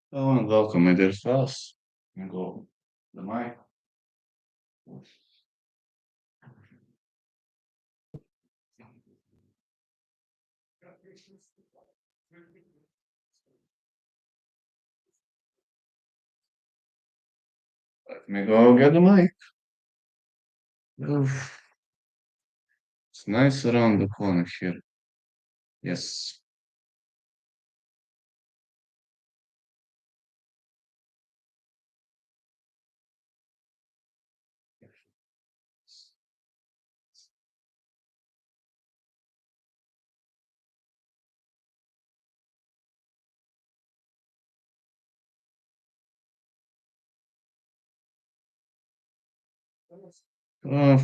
Hello and welcome, my dear fellows. And go the mic. Let me go get the mic. Oof, it's nice around the corner here. Yes. Uh,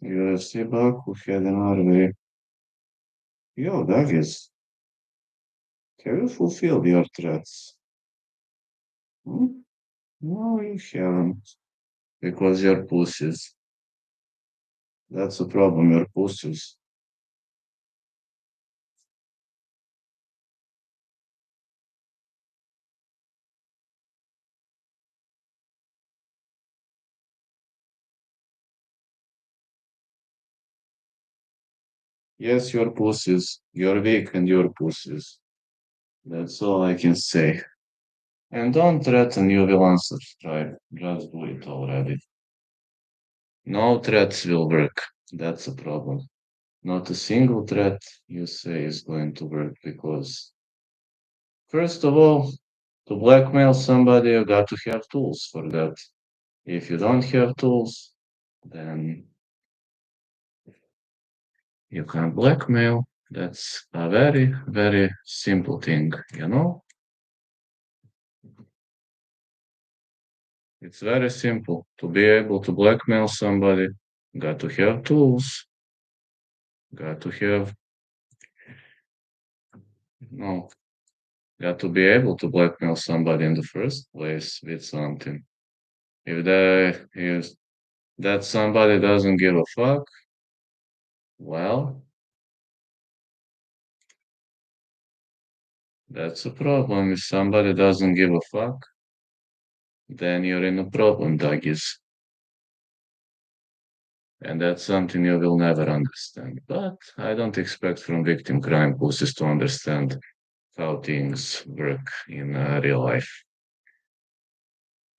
Ufc Baku had an RV. Yo, Duggies, have you fulfilled your threats? Hmm? No, you haven't. Because you're pussies. That's the problem, you're pussies. Yes, you're pussies. You're weak and you're pussies. That's all I can say. And don't threaten you will unsubscribe. Just do it already. No threats will work. That's a problem. Not a single threat you say is going to work because, first of all, to blackmail somebody, you got to have tools for that. If you don't have tools, then you can't blackmail. That's a very, very simple thing, you know? It's very simple. To be able to blackmail somebody, got to have tools, got to have, no, got to be able to blackmail somebody in the first place with something. If that somebody doesn't give a fuck, well, that's a problem. If somebody doesn't give a fuck, then you're in a problem, doggies. And that's something you will never understand. But I don't expect from victim crime pussies to understand how things work in real life.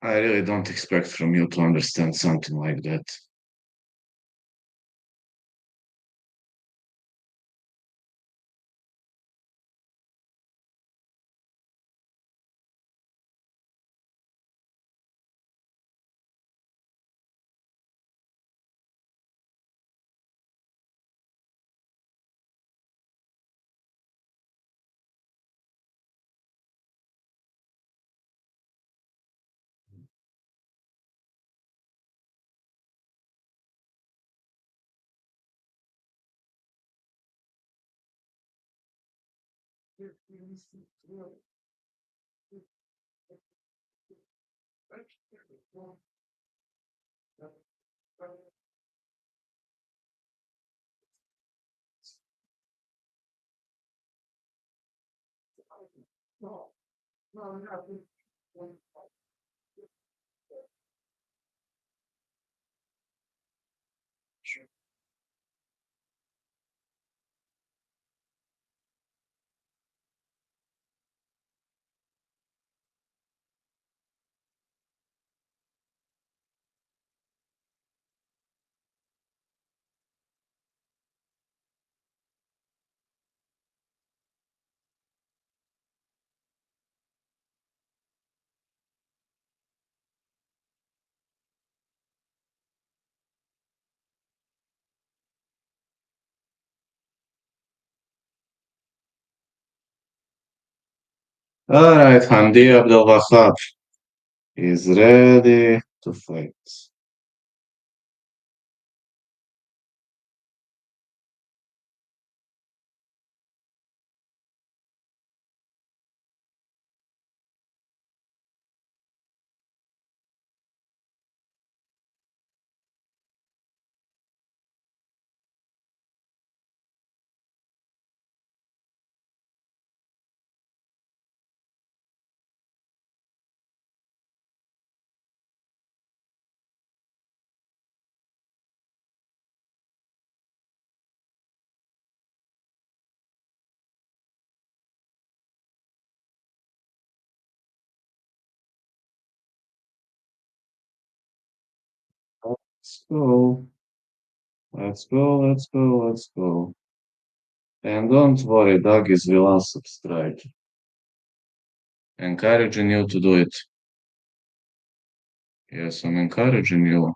I really don't expect from you to understand something like that. All right, Hamdi Abdul Wahab is ready to fight. Let's go. Let's go, let's go, let's go. And don't worry, doggies will unsubscribe. Encouraging you to do it. Yes, I'm encouraging you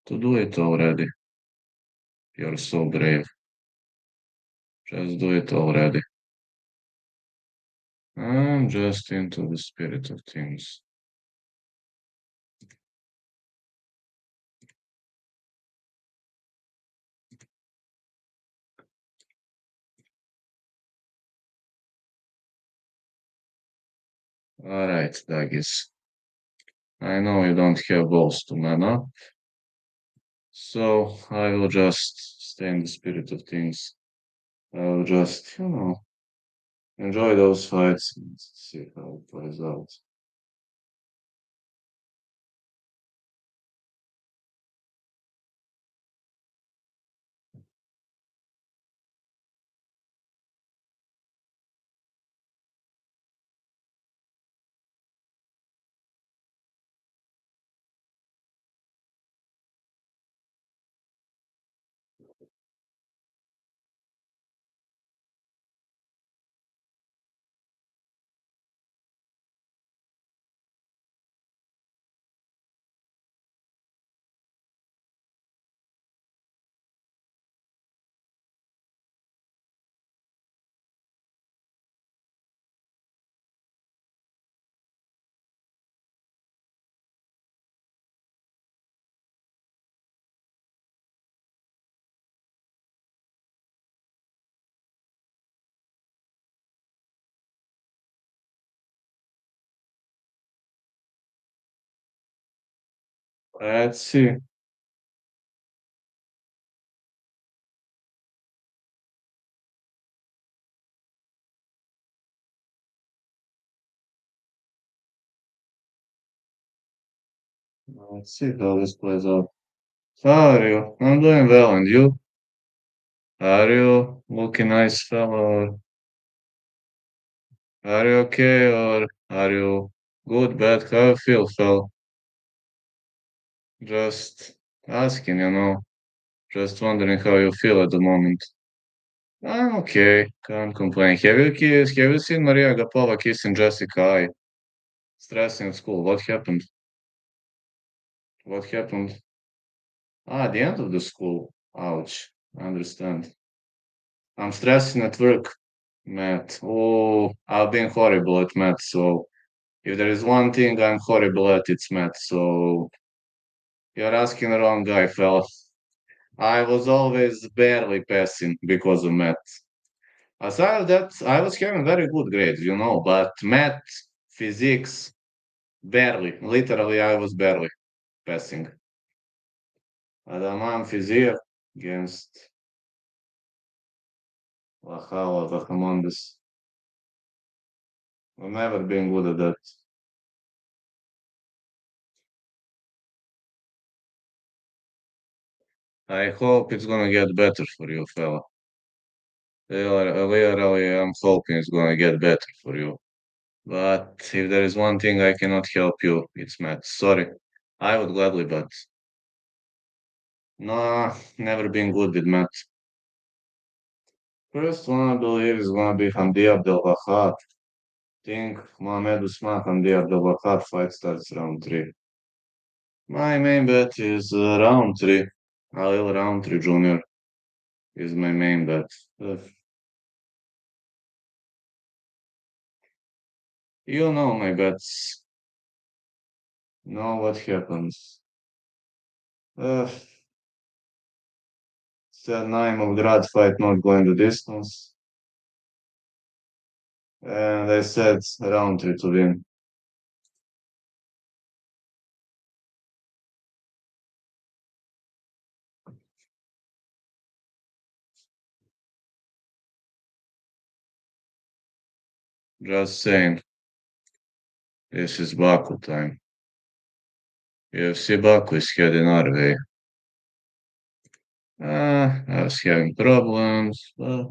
to do it already. You're so brave. Just do it already. I'm just into the spirit of things. All right, doggies. I know you don't have balls to man up, so I will just stay in the spirit of things. I will just, enjoy those fights and see how it plays out. Let's see. Let's see how this plays out. How are you? I'm doing well, and you? Are you looking nice, fellow? Are you okay, or are you good, bad? How you feel, fellow? Just asking, just wondering how you feel at the moment. I'm okay, can't complain. Have you seen Maria Agapova kissing Jessica I? Stressing at school. What happened? What happened? Ah, the end of the school. Ouch. I understand. I'm stressing at work, Matt. Oh, I've been horrible at math, so if there is one thing I'm horrible at, it's math. So you're asking the wrong guy, fella. I was always barely passing because of math. Aside of that, I was having very good grades, but math, physics, barely. Literally, I was barely passing. Adaman Fiziev against Bahamondes. I've never been good at that. I hope it's gonna get better for you, fella. Literally, I'm hoping it's gonna get better for you. But if there is one thing I cannot help you, it's math. Sorry. I would gladly, but no, never been good with math. First one, I believe, is gonna be Hamdi Abdelwahab. Think Mohamed Usman Hamdi Abdelwahab fight starts round three. My main bet is Rountree. Rountree Jr. is my main bet. Uh, you know my bets. Know what happens. Uh, Said Naim of Grad fight not going the distance. And I said Rountree to win. Just saying, this is Baku time. UFC Baku is heading our way. I was having problems, but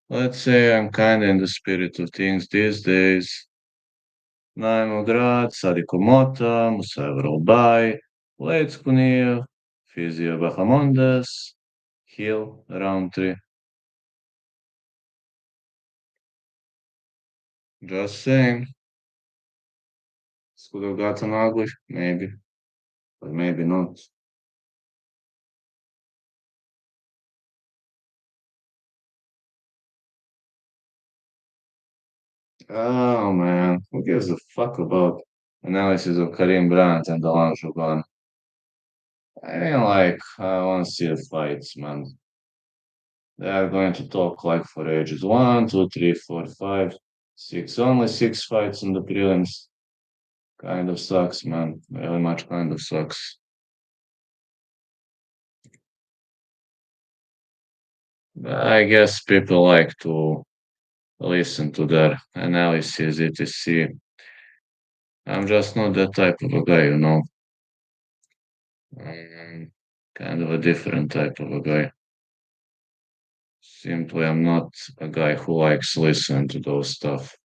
let's say I'm kinda in the spirit of things these days. Naimograd, Sadiko Mota, Musaev Rolbai, Let's Kuniev, Fiziev, Bahamondes, Hill, Rountree. Just saying. This could have gotten ugly, maybe, but maybe not. Oh man, who gives a fuck about analysis of Karim Brandt and Alan Jouban? I mean, like, I want to see the fights, man. They are going to talk like for ages. One, two, three, four, five, six. Only six fights in the prelims. Kind of sucks, man. Very much kind of sucks. I guess people like to listen to their analysis, etc. I'm just not that type of a guy, you know. I'm kind of a different type of a guy. Simply, I'm not a guy who likes listening to those stuff.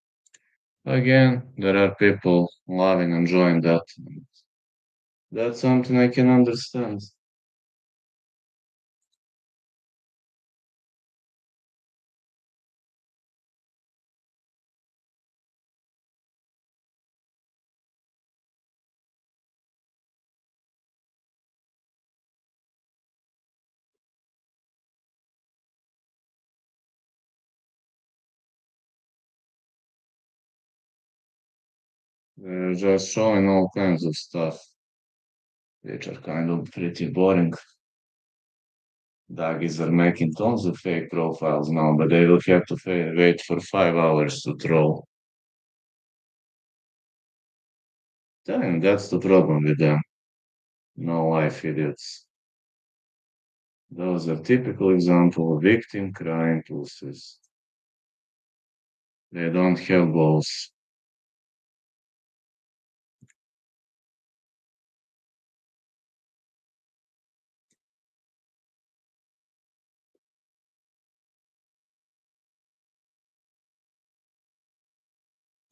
Again, there are people loving, enjoying that. That's something I can understand. They're just showing all kinds of stuff, which are kind of pretty boring. Doggies are making tons of fake profiles now, but they will have to wait for 5 hours to troll. Damn, that's the problem with them. No life idiots. Those are typical example of victim crying pussies. They don't have balls.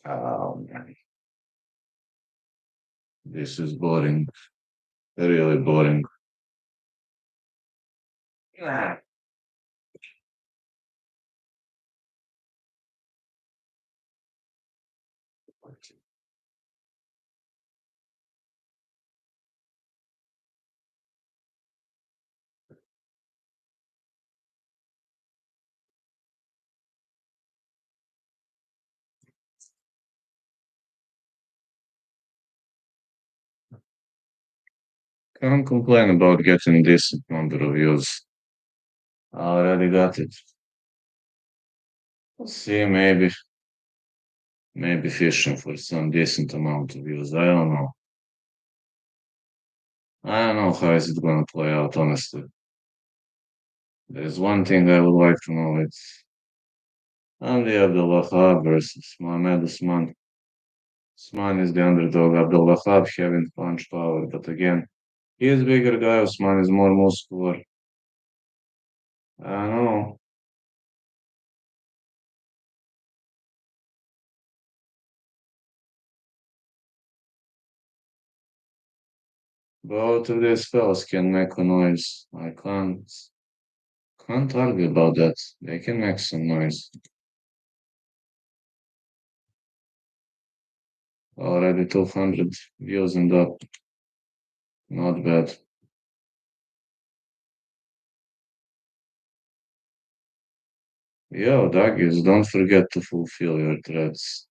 Oh man, this is boring. Really boring. Ah. Can't complain about getting decent number of views. I already got it. We'll see, maybe fishing for some decent amount of views. I don't know. I don't know how is it gonna play out, honestly. There's one thing I would like to know. It's Andy Abdullah versus Mohamed Usman. Usman is the underdog. Abdullah having punch power, but again, he is bigger guy. Usman is more muscular. I don't know. Both of these fellas can make a noise. I can't argue about that. They can make some noise. Already 200 views and up. Not bad. Yo, doggies, don't forget to fulfill your threats.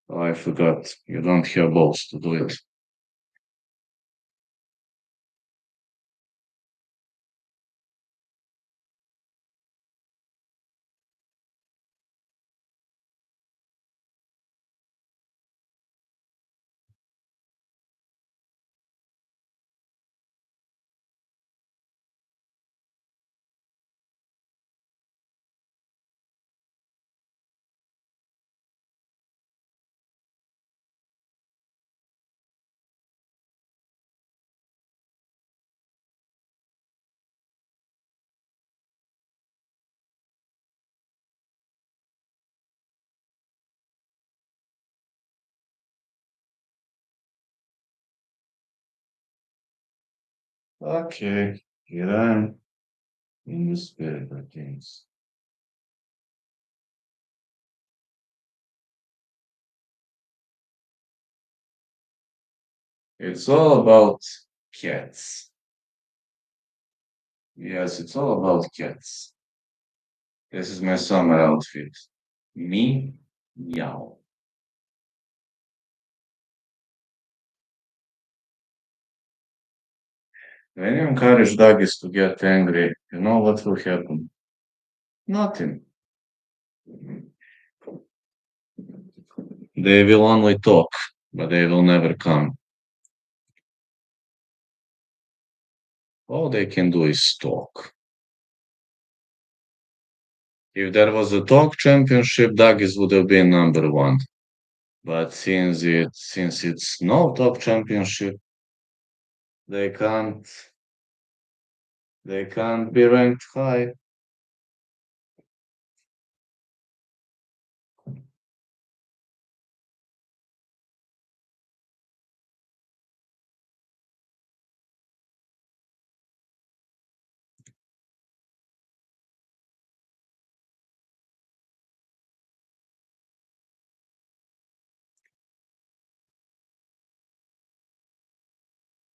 Oh, I forgot. You don't have balls to do it. Okay, here I am in the spirit of things. It's all about cats. Yes, it's all about cats. This is my summer outfit. Me, meow. When you encourage doggies to get angry, you know what will happen? Nothing. They will only talk, but they will never come. All they can do is talk. If there was a talk championship, doggies would have been number one. But since it's no talk championship, they can't they can't be ranked high.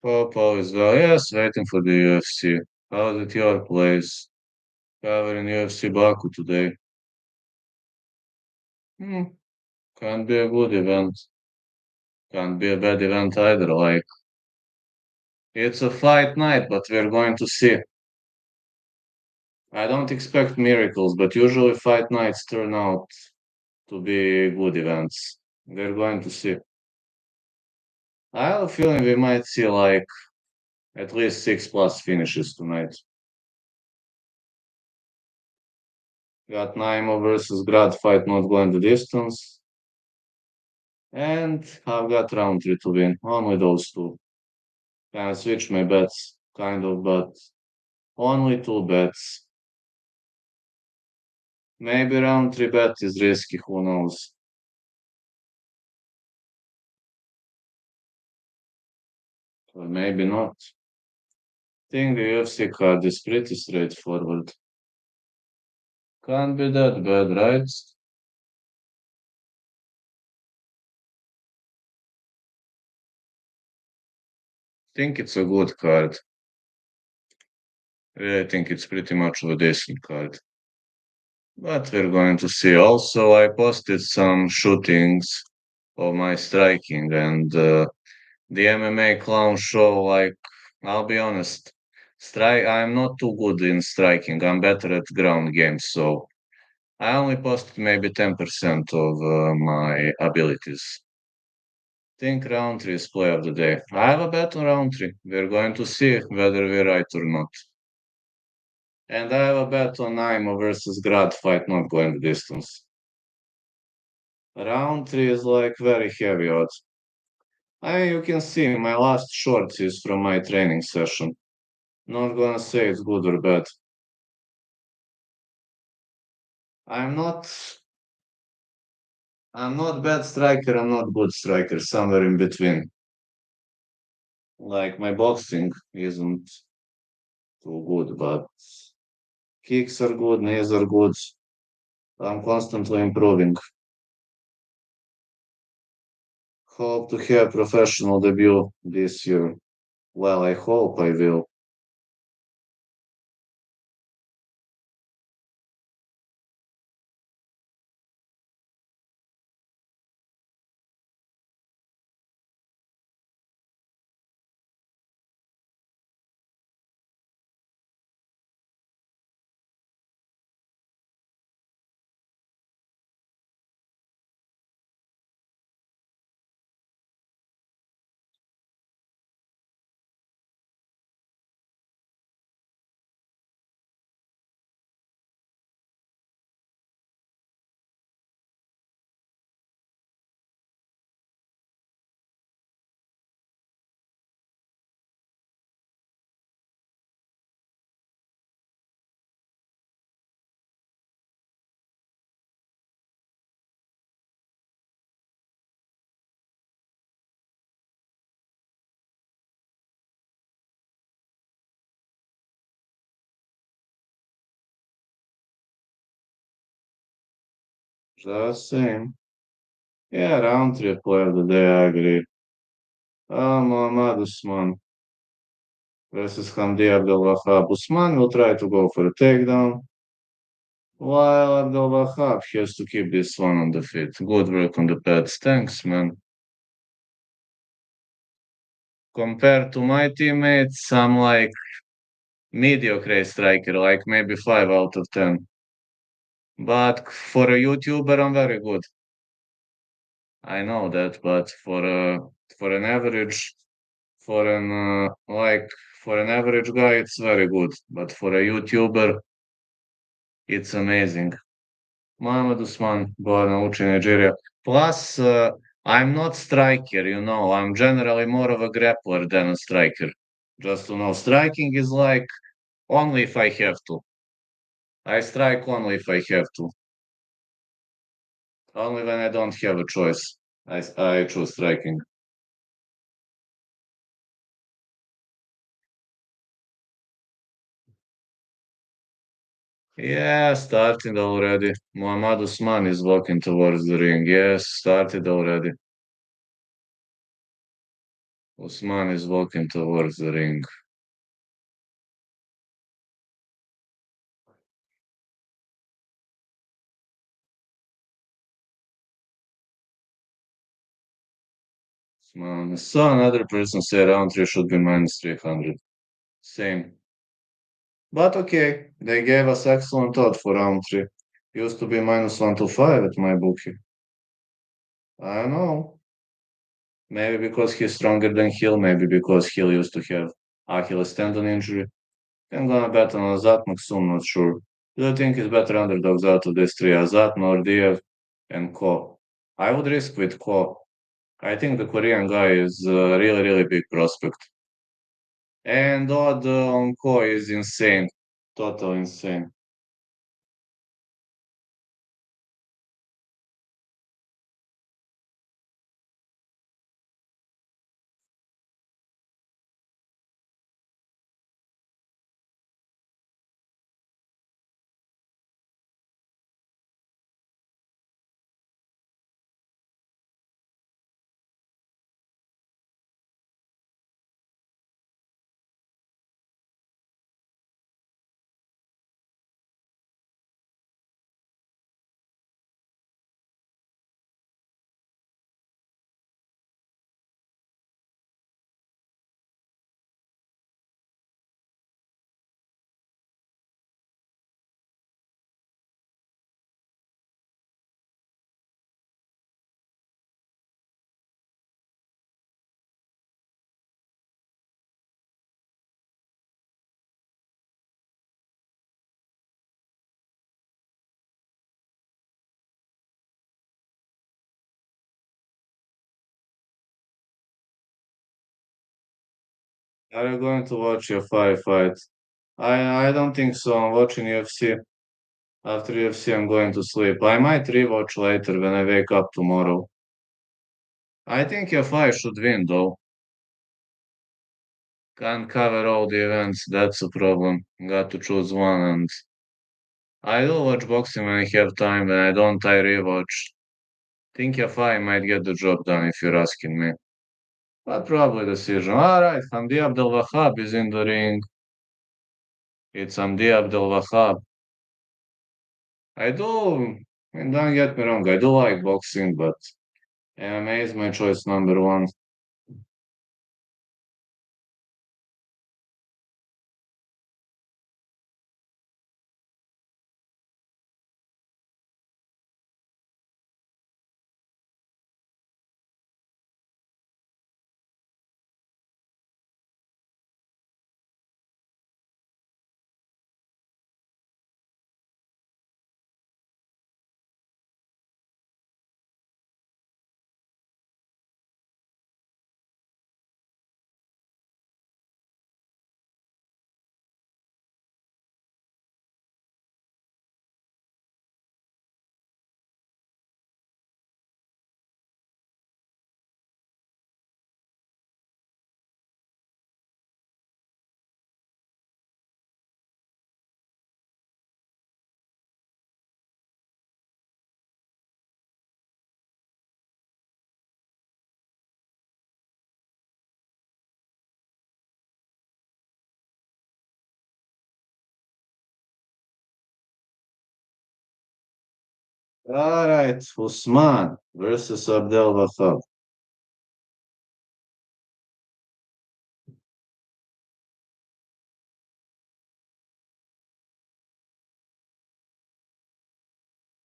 Papa is well, yes, waiting for the UFC. How's it your place? Covering UFC Baku today. Hmm, can't be a good event. Can't be a bad event either. Like, it's a fight night, but we're going to see. I don't expect miracles, but usually fight nights turn out to be good events. We're going to see. I have a feeling we might see like at least six plus finishes tonight. Got Naimo versus Grad fight not going the distance. And I've got Rountree to win. Only those two. Can I switch my bets? Kind of, but only two bets. Maybe Rountree bet is risky, who knows? Or maybe not. Think the UFC card is pretty straightforward. Can't be that bad, right? Think it's a good card. Yeah, I think it's pretty much of a decent card. But we're going to see. Also, I posted some shootings of my striking and the MMA clown show. Like, I'll be honest, strike. I'm not too good in striking. I'm better at ground games. So I only posted maybe 10% of my abilities. Think Roundtree is play of the day. I have a bet on Roundtree. We're going to see whether we're right or not. And I have a bet on Naimo versus Grad fight not going the distance. Roundtree is like very heavy odds. You can see my last shorts is from my training session. Not gonna say it's good or bad. I'm not I'm not bad striker, I'm not good striker, somewhere in between. Like my boxing isn't too good, but kicks are good, knees are good. I'm constantly improving. Hope to have professional debut this year. Well, I hope I will. Just saying. Yeah, Rountree player of the day, I agree. Muhammad Usman versus Hamdi Abdelwahab. Usman will try to go for a takedown, while Abdelwahab has to keep this one on the feet. Good work on the pads. Thanks, man. Compared to my teammates, I'm like mediocre striker, like maybe 5 out of 10. But for a YouTuber, I'm very good. I know that, but for an average, for an like for an average guy, it's very good. But for a YouTuber, it's amazing. Mohamed Usman, born in Nigeria. Plus, I'm not striker, you know. I'm generally more of a grappler than a striker. Just to know, striking is like only if I have to. I strike only if I have to. Only when I don't have a choice. I choose striking. Yeah, started already. Muhammad Usman is walking towards the ring. Yes, started already. Usman is walking towards the ring. Usman. I saw another person say Rountree should be minus 300. Same. But okay, they gave us excellent odds for Rountree. Used to be minus 125 at my bookie. I know. Maybe because he's stronger than Hill, maybe because Hill used to have Achilles tendon injury. I'm gonna bet on Azat Maksum, not sure. Do you think it's better underdogs out of these three, Azat, Nordiev, and Ko? I would risk with Ko. I think the Korean guy is a really, really big prospect. And odd on Ko is insane. Total insane. Are you going to watch your firefight? I don't think so. I'm watching UFC. After UFC, I'm going to sleep. I might rewatch later when I wake up tomorrow. I think your fight should win, though. Can't cover all the events, that's a problem. Got to choose one, and I do watch boxing when I have time. When I don't, I rewatch. Think your fight might get the job done if you're asking me. But probably decision. Alright, Hamdi Abdel Wahab is in the ring. It's Hamdi Abdel Wahab. I do, and don't get me wrong, I do like boxing, but MMA is my choice number one. All right, Usman versus Abdel Wahab.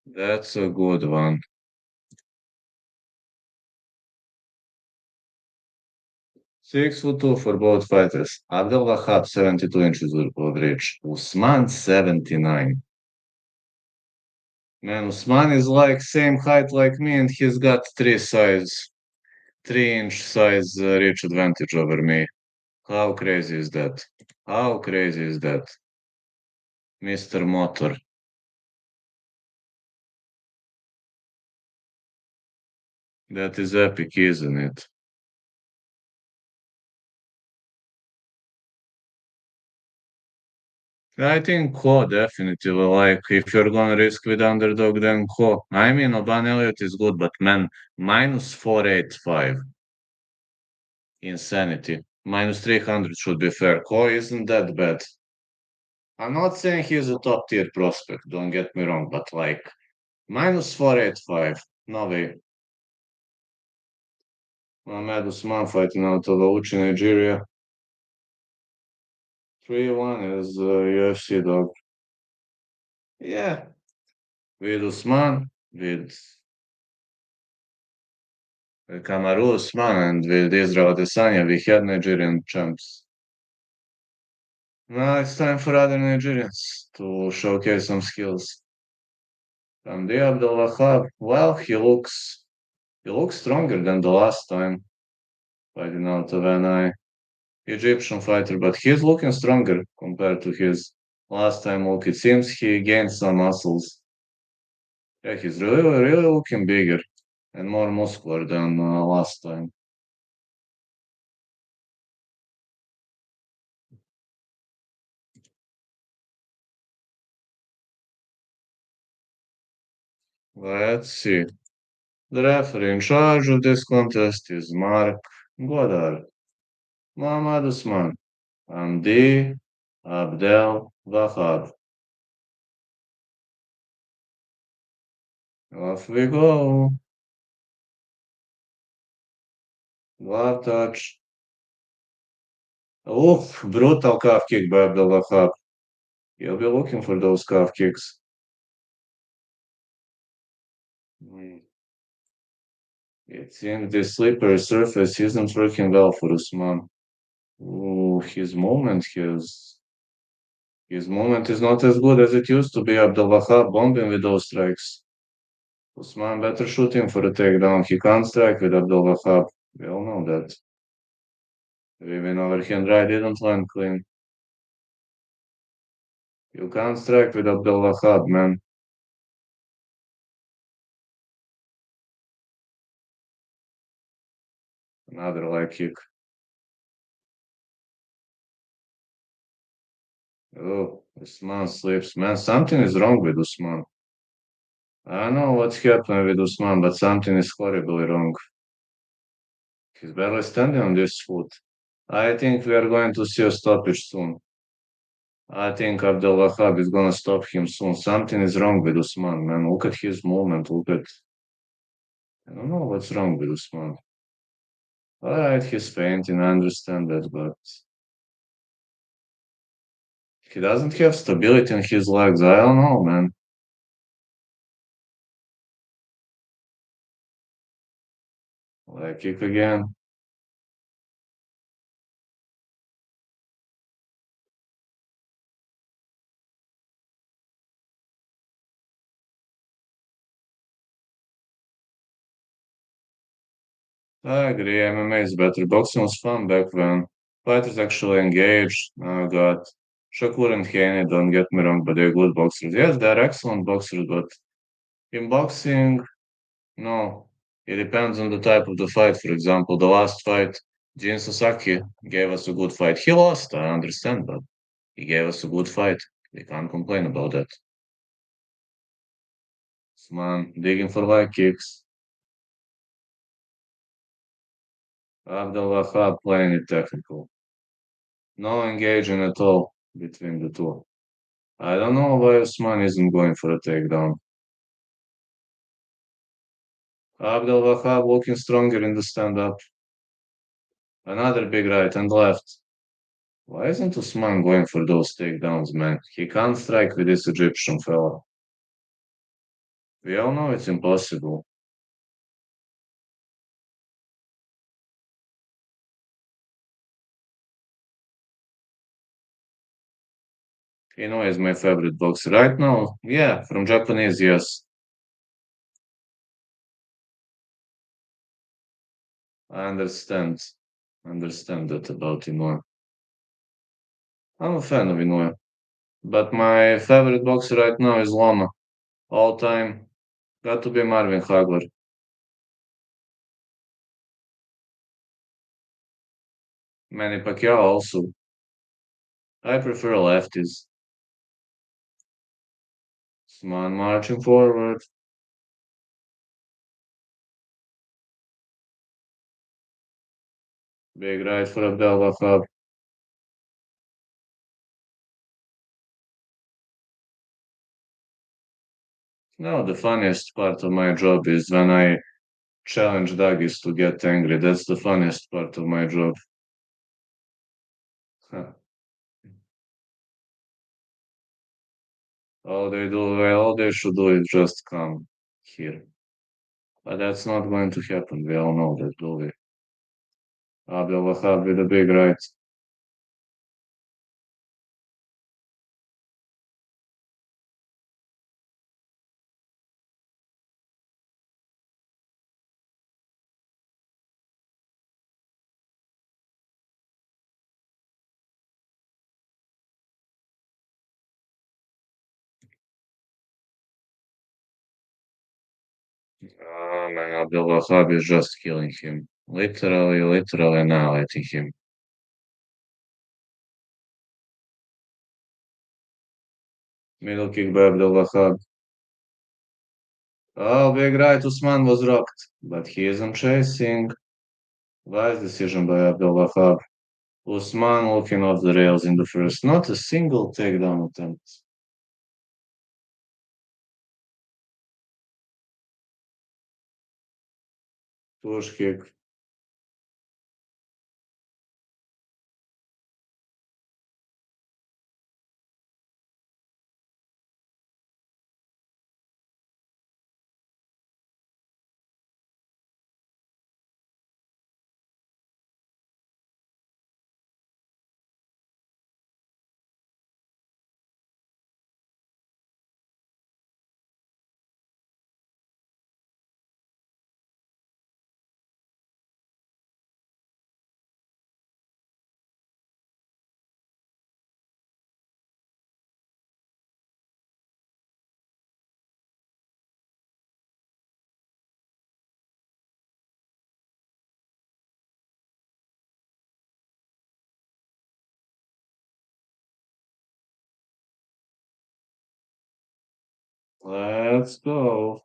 That's a good one. 6 foot 2 for both fighters. Abdel Wahab 72 inches of reach. Usman 79. Man, Usman is like same height like me, and he's got 3-inch size reach advantage over me. How crazy is that? How crazy is that, Mr. Motor? That is epic, isn't it? I think Ko definitely. Like, if you're gonna risk with underdog, then Ko. I mean, Oban Elliott is good, but man, minus 485. Insanity. Minus 300 should be fair. Ko isn't that bad. I'm not saying he's a top tier prospect, don't get me wrong, but like, minus 485. No way. Mohamed Usman fighting out of Auchi, Nigeria. 3-1 is UFC dog. Yeah, with Usman, with Kamaru Usman, and with Israel Adesanya, we had Nigerian champs. Now it's time for other Nigerians to showcase some skills. Hamdi Abdulwahab, well, he looks stronger than the last time fighting out of an Egyptian fighter, but he's looking stronger compared to his last time look. It seems he gained some muscles. Yeah, he's really looking bigger and more muscular than last time. Let's see. The referee in charge of this contest is Mark Godard. Muhammad Usman. Hamdi Abdel Wahab. Off we go. Glove touch. Oof, brutal calf kick by Abdel Wahab. He'll be looking for those calf kicks. Mm. It seems the slippery surface isn't working well for Usman. Ooh, his movement is not as good as it used to be. Abdel Wahab bombing with those strikes. Usman better shoot him for a takedown. He can't strike with Abdul Wahab. We all know that. Even overhand right didn't land clean. You can't strike with Abdul Wahab, man. Another leg kick. Oh, Usman slips. Man, something is wrong with Usman. I don't know what's happening with Usman, but something is horribly wrong. He's barely standing on this foot. I think we are going to see a stoppage soon. I think Abdul Wahab is gonna stop him soon. Something is wrong with Usman, man. Look at his movement. I don't know what's wrong with Usman. Alright, he's fainting, I understand that, but he doesn't have stability in his legs. I don't know, man. Like, kick again. I agree, MMA is better. Boxing was fun back then. Fighters actually engaged. Oh, God. Shakur and Haney, don't get me wrong, but they're good boxers. Yes, they're excellent boxers, but in boxing, no. It depends on the type of the fight. For example, the last fight, Jin Sasaki gave us a good fight. He lost, I understand, but he gave us a good fight. We can't complain about that. Man, digging for leg kicks. Abdul Wahab playing it technical. No engaging at all between the two. I don't know why Usman isn't going for a takedown. Abdel Wahab looking stronger in the stand-up. Another big right and left. Why isn't Usman going for those takedowns, man? He can't strike with this Egyptian fella. We all know it's impossible. Ino is my favorite boxer right now. Yeah, from Japanese, yes. I understand. Understand that about Inoue. I'm a fan of Inoue. But my favorite boxer right now is Loma. All time. Got to be Marvin Hagler. Manny Pacquiao also. I prefer lefties. Usman marching forward. Big right for Abdel Wahab. No, the funniest part of my job is when I challenge doggies to get angry. That's the funniest part of my job. Huh. All they should do is just come here. But that's not going to happen. We all know that, do we? Abdel Wahab with a big right. Man, Abdel Wahab is just killing him. Literally annihilating him. Middle kick by Abdel Wahab. Oh, big right. Usman was rocked. But he isn't chasing. Wise decision by Abdel Wahab. Usman looking off the rails in the first. Not a single takedown attempt. Push kick. Let's go.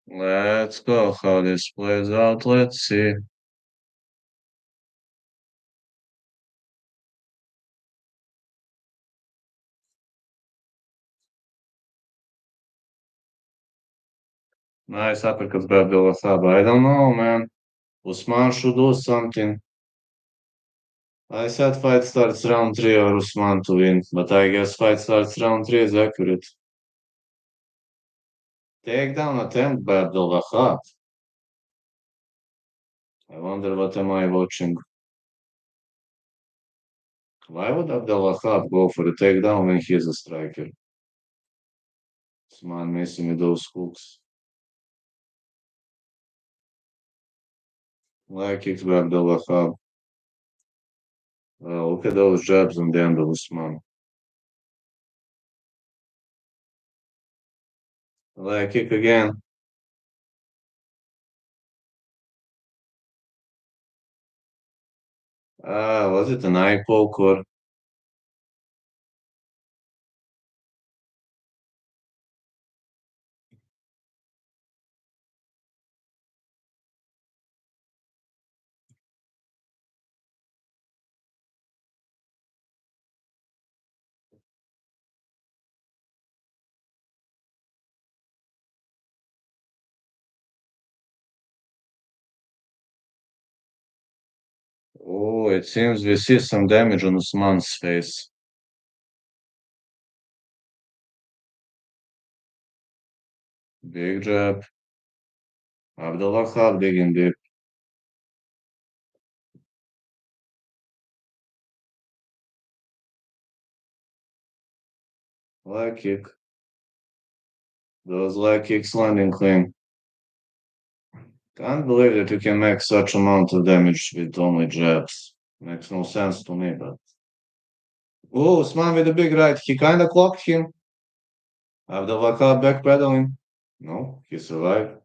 Let's go. How this plays out. Let's see. Nice uppercut by Abdel Wahab. I don't know, man. Usman should do something. I said fight starts round three or Usman to win, but I guess fight starts round three is accurate. Takedown attempt by Abdel Wahab. I wonder what am I watching. Why would Abdel Wahab go for a takedown when he is a striker? Usman missing with those hooks. Leg kicks by Abdel Wahab. Look at those jabs on the end of Usman. Leg kick again. Was it an eye poke or Oh, it seems we see some damage on Usman's face. Big jab. Abdullah digging deep. Leg kick. Those leg kicks landing clean. Can't believe that you can make such amount of damage with only jabs. Makes no sense to me, but. Oh, Usman with a big right. He kinda clocked him. Abdullah backpedaling. No, he survived.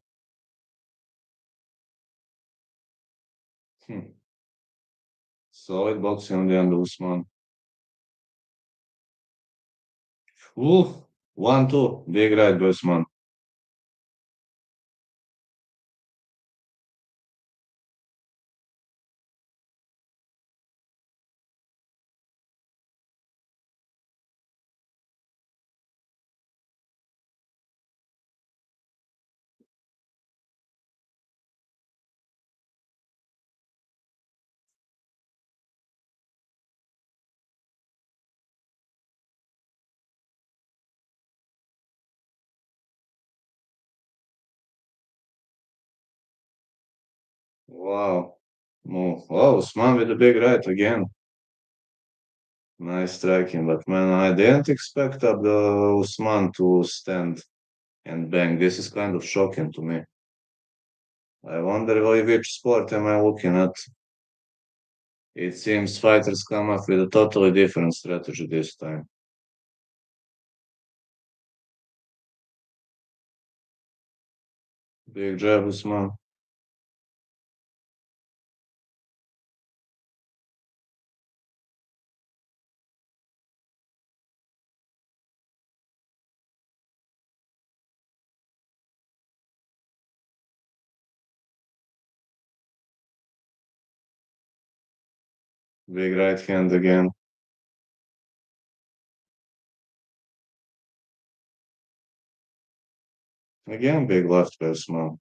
Hmm. Solid boxing on the end of Usman. Ooh, 1-2. Big right by Usman. Wow. Oh, Usman with a big right again. Nice striking, but man, I didn't expect Usman to stand and bang. This is kind of shocking to me. I wonder which sport am I looking at? It seems fighters come up with a totally different strategy this time. Big jab, Usman. Big right hand again. Again, big left by Usman.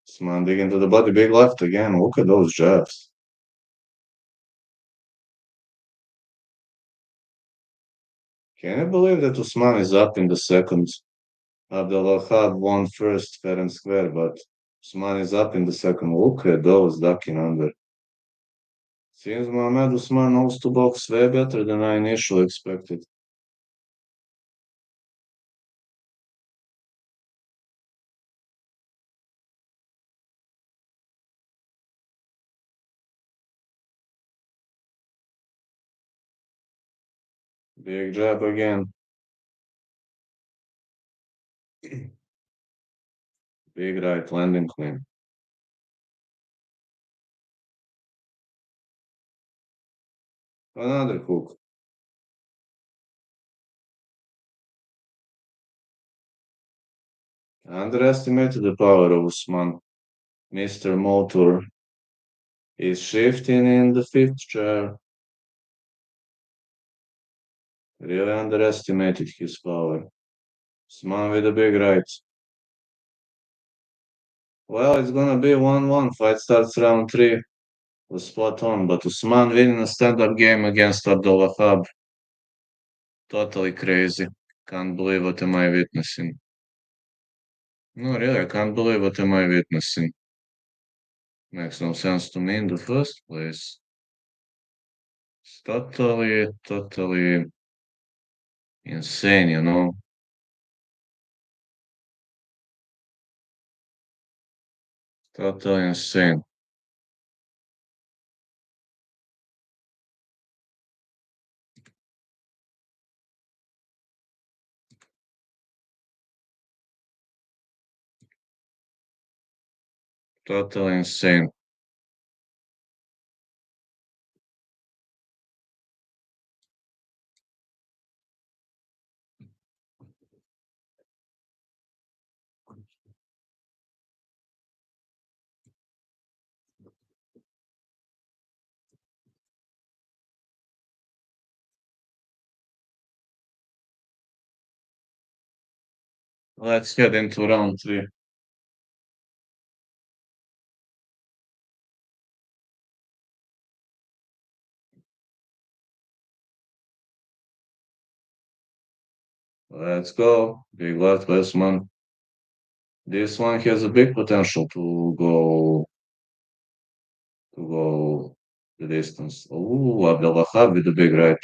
Usman digging to the body, big left again. Look at those jabs. Can you believe that Usman is up in the second? Abdelwahab won first fair and square, but Usman is up in the second. Look at those ducking under. Seems Mohamed Usman knows to box way better than I initially expected. Big jab again. Big right landing clean. Another hook. Underestimated the power of Usman. Mr. Motor is shifting in the fifth chair. Really underestimated his power. Usman with a big right. Well, it's gonna be 1-1. Fight starts round three. Was spot on, but Usman winning a stand-up game against Abdulwahab. Totally crazy. Can't believe what am I witnessing. No, really, I can't believe what am I witnessing. Makes no sense to me in the first place. It's totally insane, you know? Totally insane. Totally insane. Let's get into round three. Let's go. Big left, Westman. This one has a big potential to go the distance. Oh, Abdelwahab with the big right.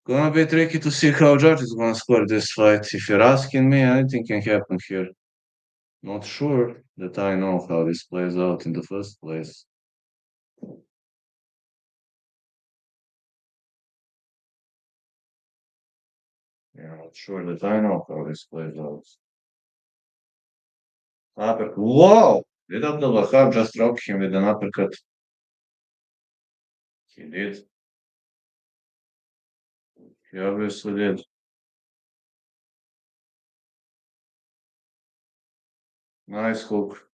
Gonna be tricky to see how judges gonna score this fight. If you're asking me, anything can happen here. Not sure that I know how this plays out in the first place. Yeah, not sure that I know how this plays out. Uppercut. Whoa! Did Abdelwahab just rock him with an uppercut? He did. He obviously did. Nice hook.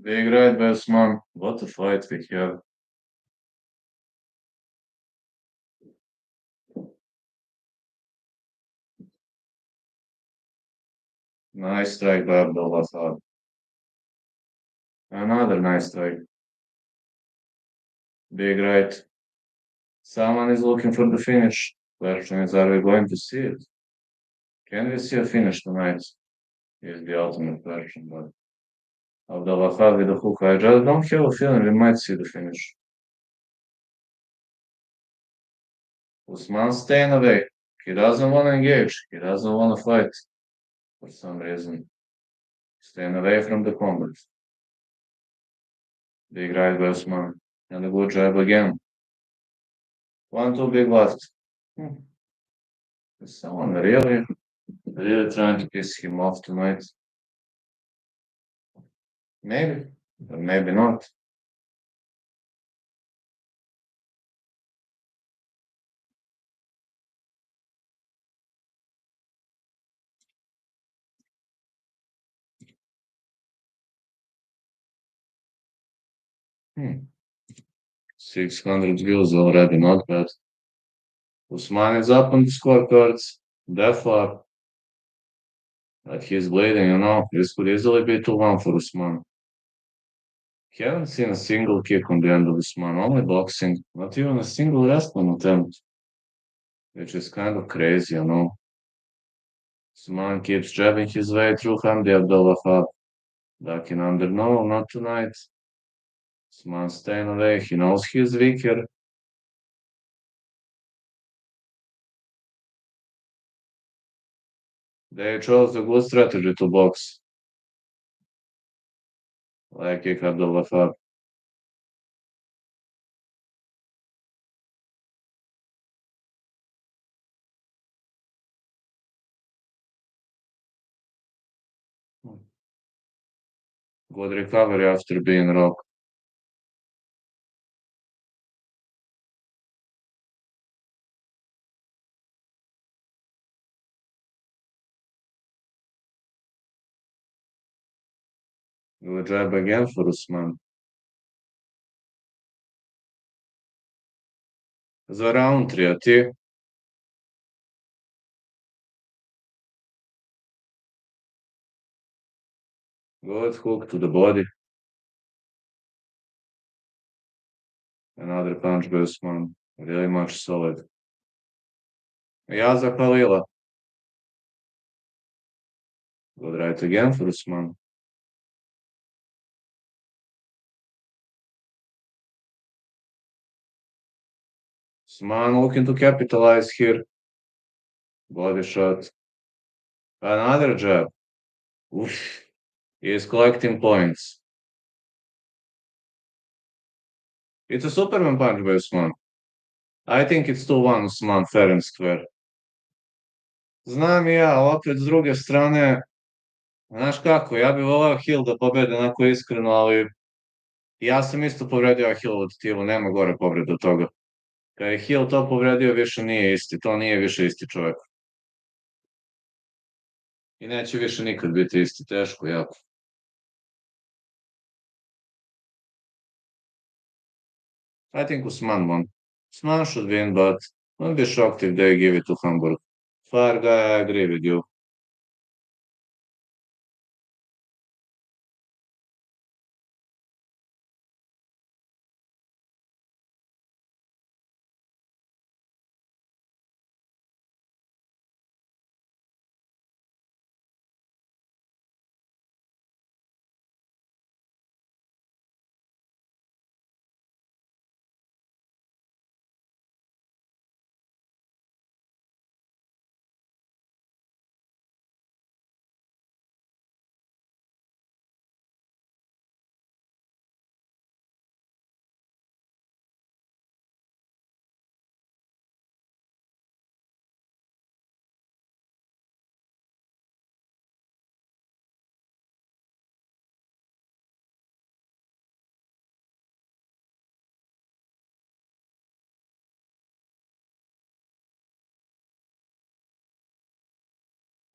Big right, best man. What a fight we have. Nice strike by Abdelwahab. Another nice strike. Big right. Someone is looking for the finish. Question is, are we going to see it? Can we see a finish tonight? Is the ultimate question. But Abdelwahab with the hook. I just don't have a feeling we might see the finish. Usman's staying away. He doesn't want to engage. He doesn't want to fight for some reason. Staying away from the combat. Big right by Usman. And a good jab again. 1-2 big left. Is someone really trying to piss him off tonight? Maybe, but maybe not. Hmm. 600 views already, not bad. Usman is up on the scorecards. That far. But he's bleeding. This could easily be 2-1 for Usman. Haven't seen a single kick on the end of Usman, only boxing. Not even a single wrestling attempt, which is kind of crazy. Usman keeps jabbing his way through Hamdi Abdullah. Ducking under. No, not tonight. Usman staying away. He knows he's weaker. They chose a good strategy to box. Like kick Abdullah. Good recovery after being rocked. Good jab again for Usman. За Rountree, a ti? Good hook to the body. Another punch by Usman. Really much solid. Ja zapalila. Good right again for Usman. Usman looking to capitalize here. Body shot. Another jab. Oof. He is collecting points. It's a Superman punch by Usman. I think it's 2-1 Usman, fair and square. Znam i ja, opet s druge strane, Znaš kako, ja bih voleo Hill da pobedi onako iskreno, ali ja sam isto povredio Achillovu tetivu, nema gore povrede od toga. Kad je Hill to povredio, više nije isti, to nije više isti čovjek. I neće više nikad biti isti, teško, jako. I think Usman won. Usman should win, but wouldn't be shocked if they give it to Hamburg. Fire guy, I agree with you.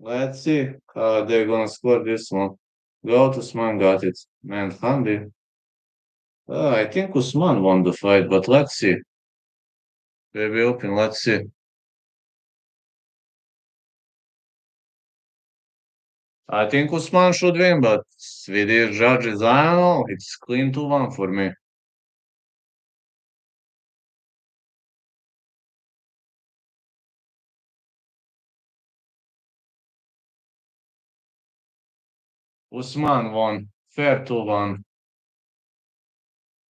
Let's see how they're gonna score this one. Go to Usman got it. Man, Hamdi. I think Usman won the fight, but let's see. Baby open, let's see. I think Usman should win, but with these judges, I don't know. It's clean 2-1 for me. Usman won. Fair 2-1.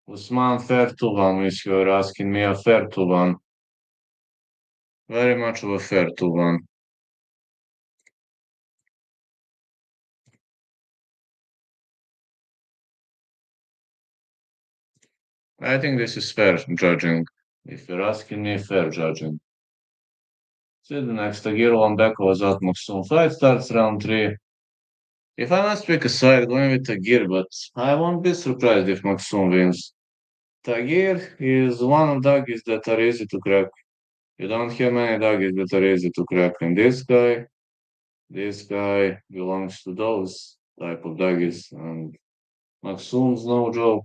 Usman fair 2-1, if you're asking me, a fair 2-1. Very much of a fair 2-1. I think this is fair judging. If you're asking me, fair judging. See the next Tagirov Bekova Zatmuk soon. Fight starts round 3. If I must pick a side, going with Tagir, but I won't be surprised if Maxum wins. Tagir is one of doggies that are easy to crack. You don't have many doggies that are easy to crack. And this guy belongs to those type of doggies. And Maxum's no joke.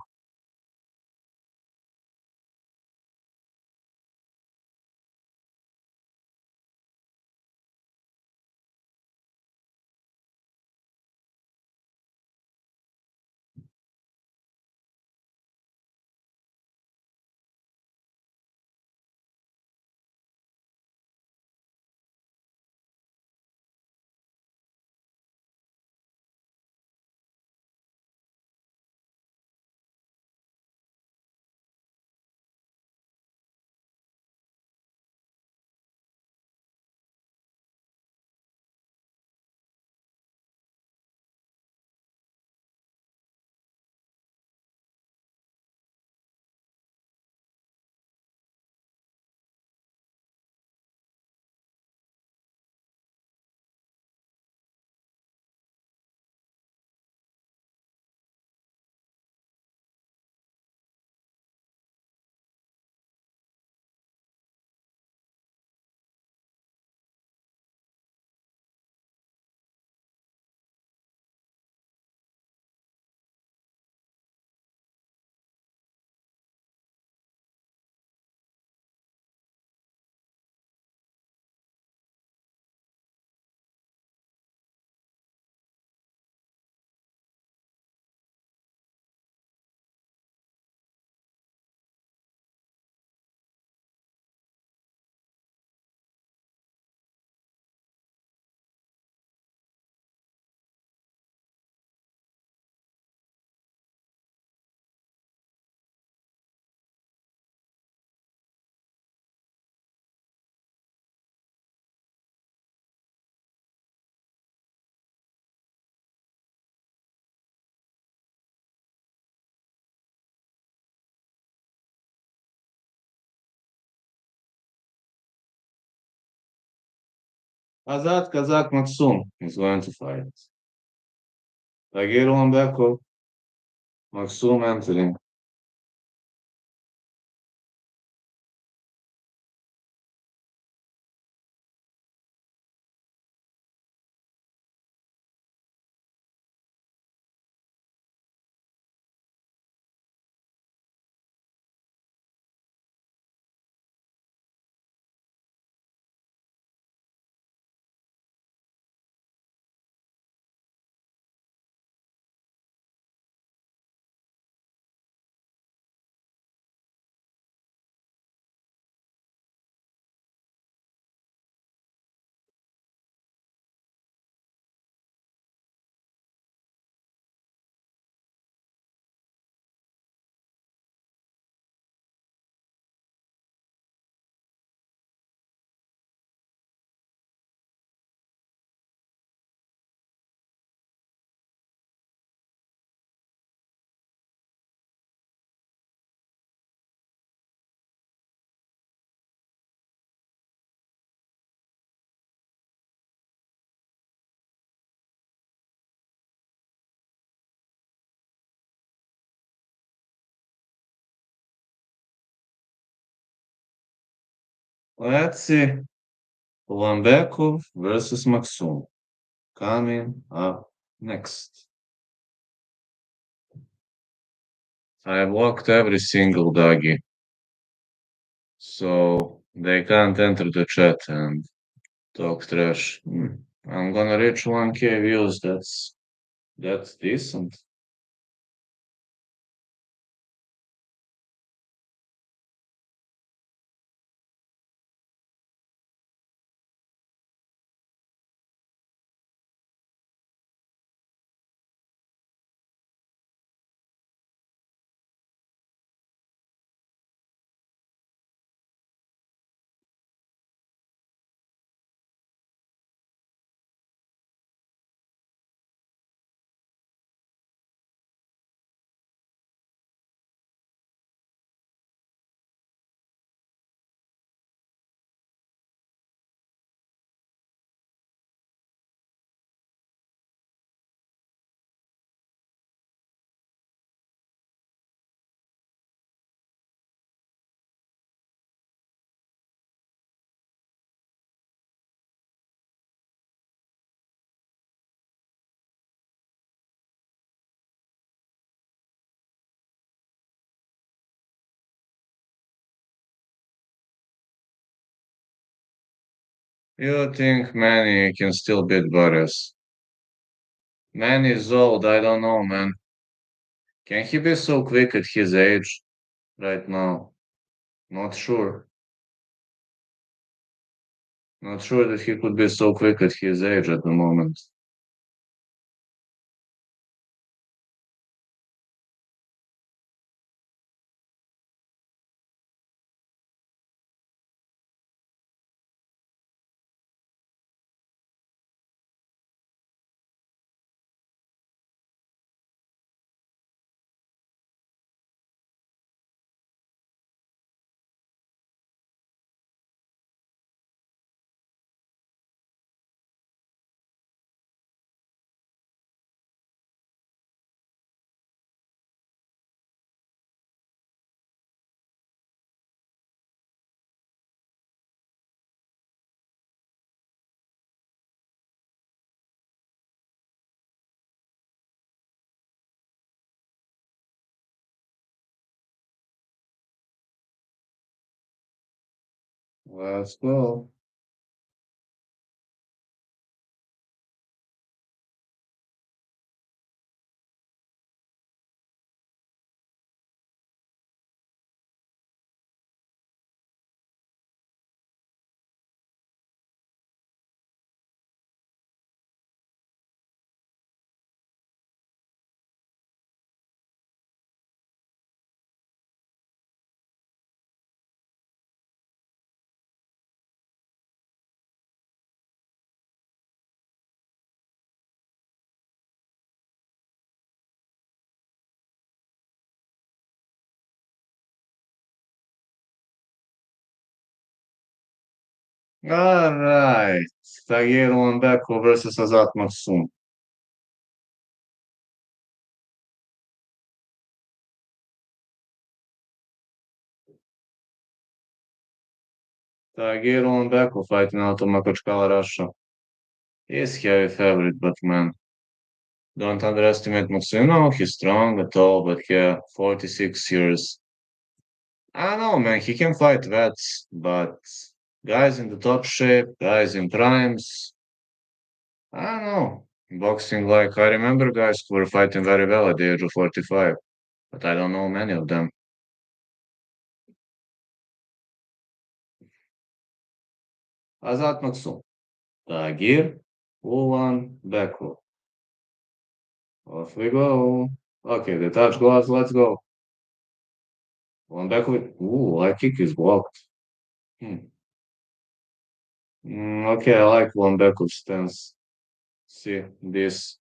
Azat Kazak Maxum is going to fight. Tagir Baku, Maxum entering. Let's see. Lambeku versus Maxum. Coming up next. I blocked every single doggy, so they can't enter the chat and talk trash. I'm gonna reach 1K views. That's decent. You think Manny can still beat Boris? Manny is old. I don't know, man. Can he be so quick at his age right now? Not sure. Not sure that he could be so quick at his age at the moment. Let's go. All right. Tagir Baku versus Azat Maksum. Tagir on Baku fighting out of Makochkala, Russia. He's heavy favorite, but man, don't underestimate Maximo. He's strong at all, but yeah, 46 years. I don't know, man. He can fight vets, but guys in the top shape, guys in primes, I don't know. Boxing, like, I remember guys who were fighting very well at the age of 45, but I don't know many of them. Azat Maksum. Tagir, Ulan, Beko. Off we go. Okay, the touch gloves, let's go. One back with. Ooh, I kick is blocked. Hmm. Okay, I like one backward stance. See this.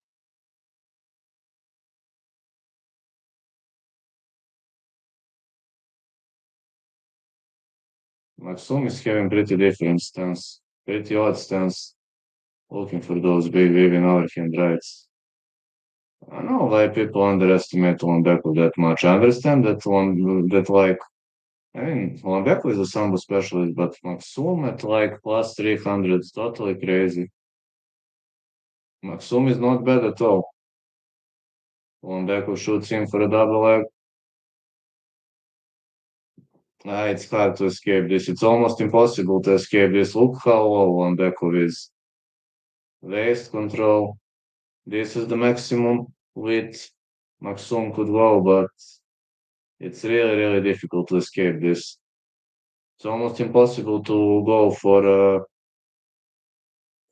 Maxum is having pretty different stance. Pretty odd stance. Looking for those big waving overhand rights. I don't know why people underestimate one backward that much. I understand that one that like I mean one backward is a sambo specialist, but Maxum at like plus 300 is totally crazy. Maxum is not bad at all. One backward shoots in for a double leg. It's hard to escape this. It's almost impossible to escape this. Look how low on Bekov is. Waist control. This is the maximum width Maxum could go, but it's really, really difficult to escape this. It's almost impossible to go for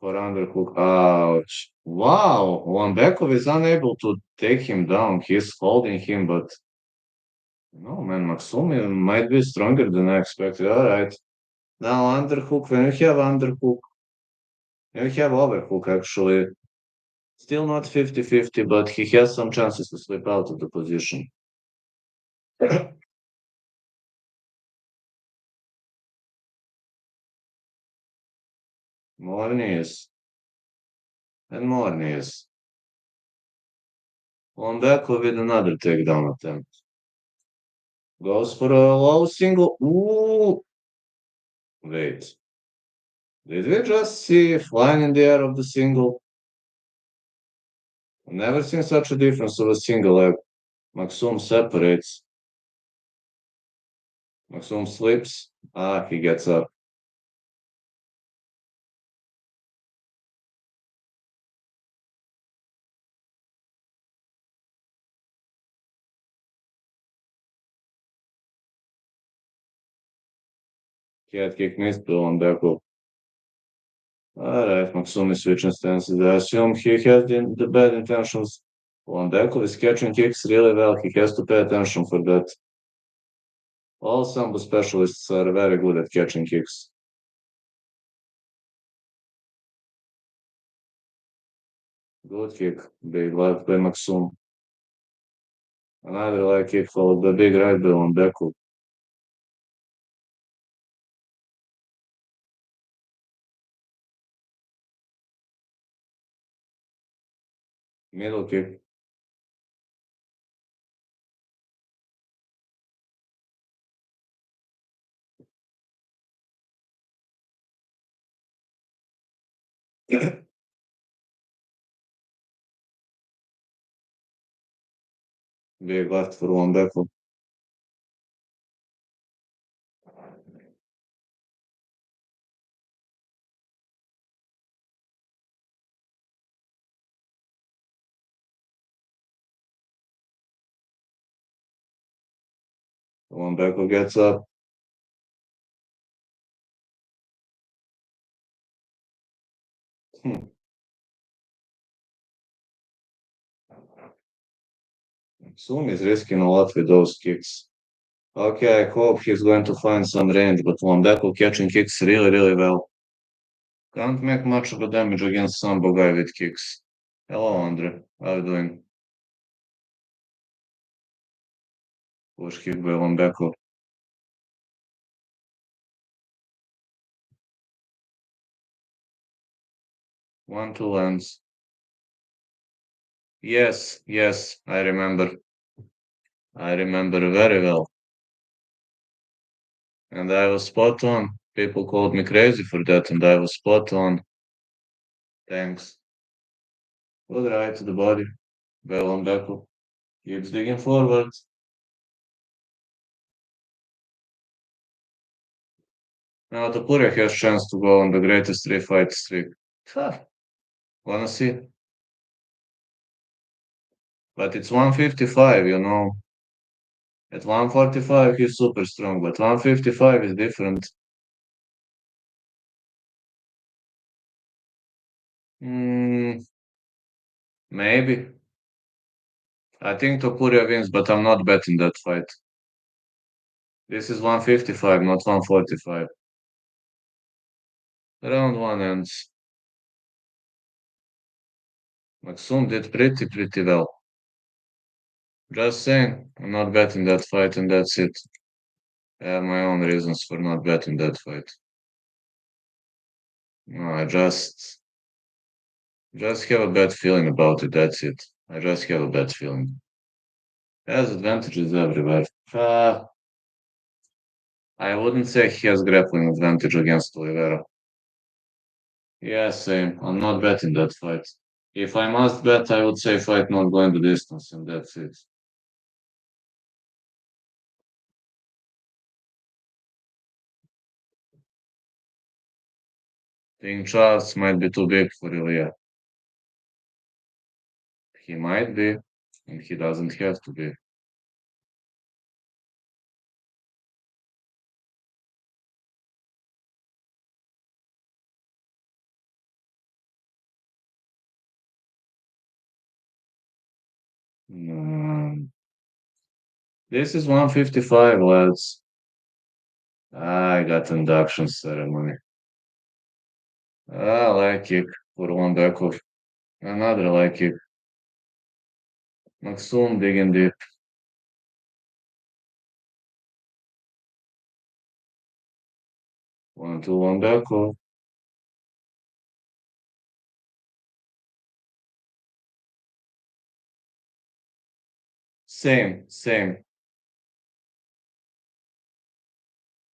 underhook. Ouch. Wow. Bekov is unable to take him down. He's holding him, but no, man, Maxum might be stronger than I expected. All right. Now underhook. When you have underhook, you have overhook actually. Still not 50-50, but he has some chances to slip out of the position. More knees and more knees. On back with another takedown attempt. Goes for a low single. Ooh. Wait. Did we just see flying in the air of the single? I've never seen such a difference of a single leg. Maxum separates. Maxum slips. He gets up. Head kick missed on back up. Alright, Maxum is switching stances. I assume he has the bad intentions. Londekov is catching kicks really well. He has to pay attention for that. All sambo specialists are very good at catching kicks. Good kick, big left by Maxum. Another leg kick followed by big right by Londekov. Middle kick. Big left for Londekov. Londekov gets up. Hmm. Maxum is risking a lot with those kicks. Okay, I hope he's going to find some range, but Londekov catching kicks really, really well. Can't make much of a damage against Sambo guy with kicks. Hello, Andre. How you doing? Push kick by Lombeco. 1-2 lands. Yes, yes, I remember. I remember very well. And I was spot on. People called me crazy for that, and I was spot on. Thanks. Good right to the body. Well on Baku. Keeps digging forward. Now Topuria has chance to go on the greatest three-fight streak. Huh. Wanna see? But it's 155, you know. At 145 he's super strong, but 155 is different. Hmm, maybe. I think Topuria wins, but I'm not betting that fight. This is 155, not 145. Round one ends. Maxum did pretty well. Just saying, I'm not betting that fight, and that's it. I have my own reasons for not betting that fight. No, I just have a bad feeling about it. That's it. I just have a bad feeling. Has advantages everywhere. I wouldn't say he has grappling advantage against Oliveira. Yeah, same. I'm not betting that fight. If I must bet, I would say fight not going the distance, and that's it. Think Charles might be too big for Ilya. He might be, and he doesn't have to be. Mm, this is 155, lads. I got induction ceremony. Leg kick for one Bekov. Another leg kick. Maxum digging deep. 1-2, one Bekov. Same.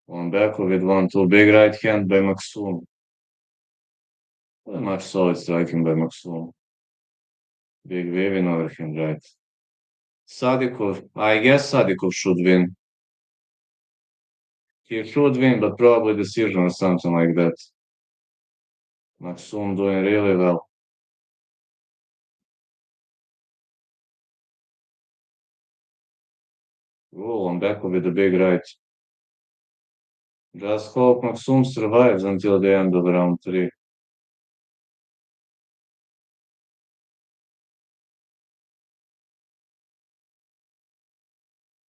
One Bekov with 1-2. Big right hand by Maxum. Very much solid striking by Maxum. Big wave in overhand right. Sadikov. I guess Sadikov should win. He should win, but probably decision or something like that. Maxum doing really well. Oh, on Bekov with the big right. Just hope Maxum survives until the end of round three.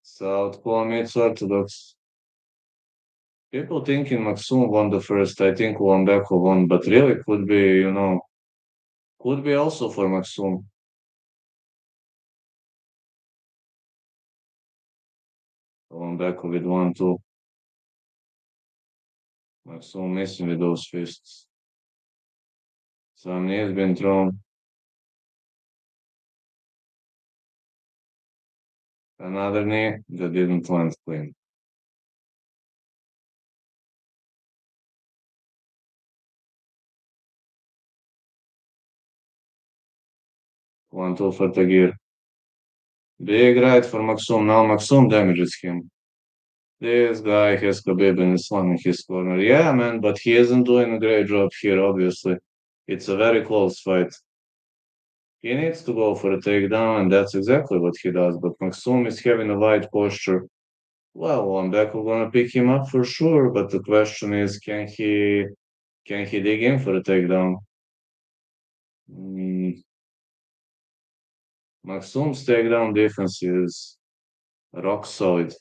Southpaw meets Orthodox. People thinking Maxum won the first. I think Wambeko won, but really could be, could be also for Maxum. Wambeko with 1-2. Maxum missing with those fists. Some knee has been thrown. Another knee that didn't land clean. 1-2 for Tagir. Big right for Maxum. Now Maxum damages him. This guy has Khabib in Islam in his corner. Yeah, man, but he isn't doing a great job here, obviously. It's a very close fight. He needs to go for a takedown, and that's exactly what he does. But Maxum is having a wide posture. Well, Wambeko gonna pick him up for sure, but the question is, can he dig in for a takedown? Mm, Maxum's takedown defense is rock solid.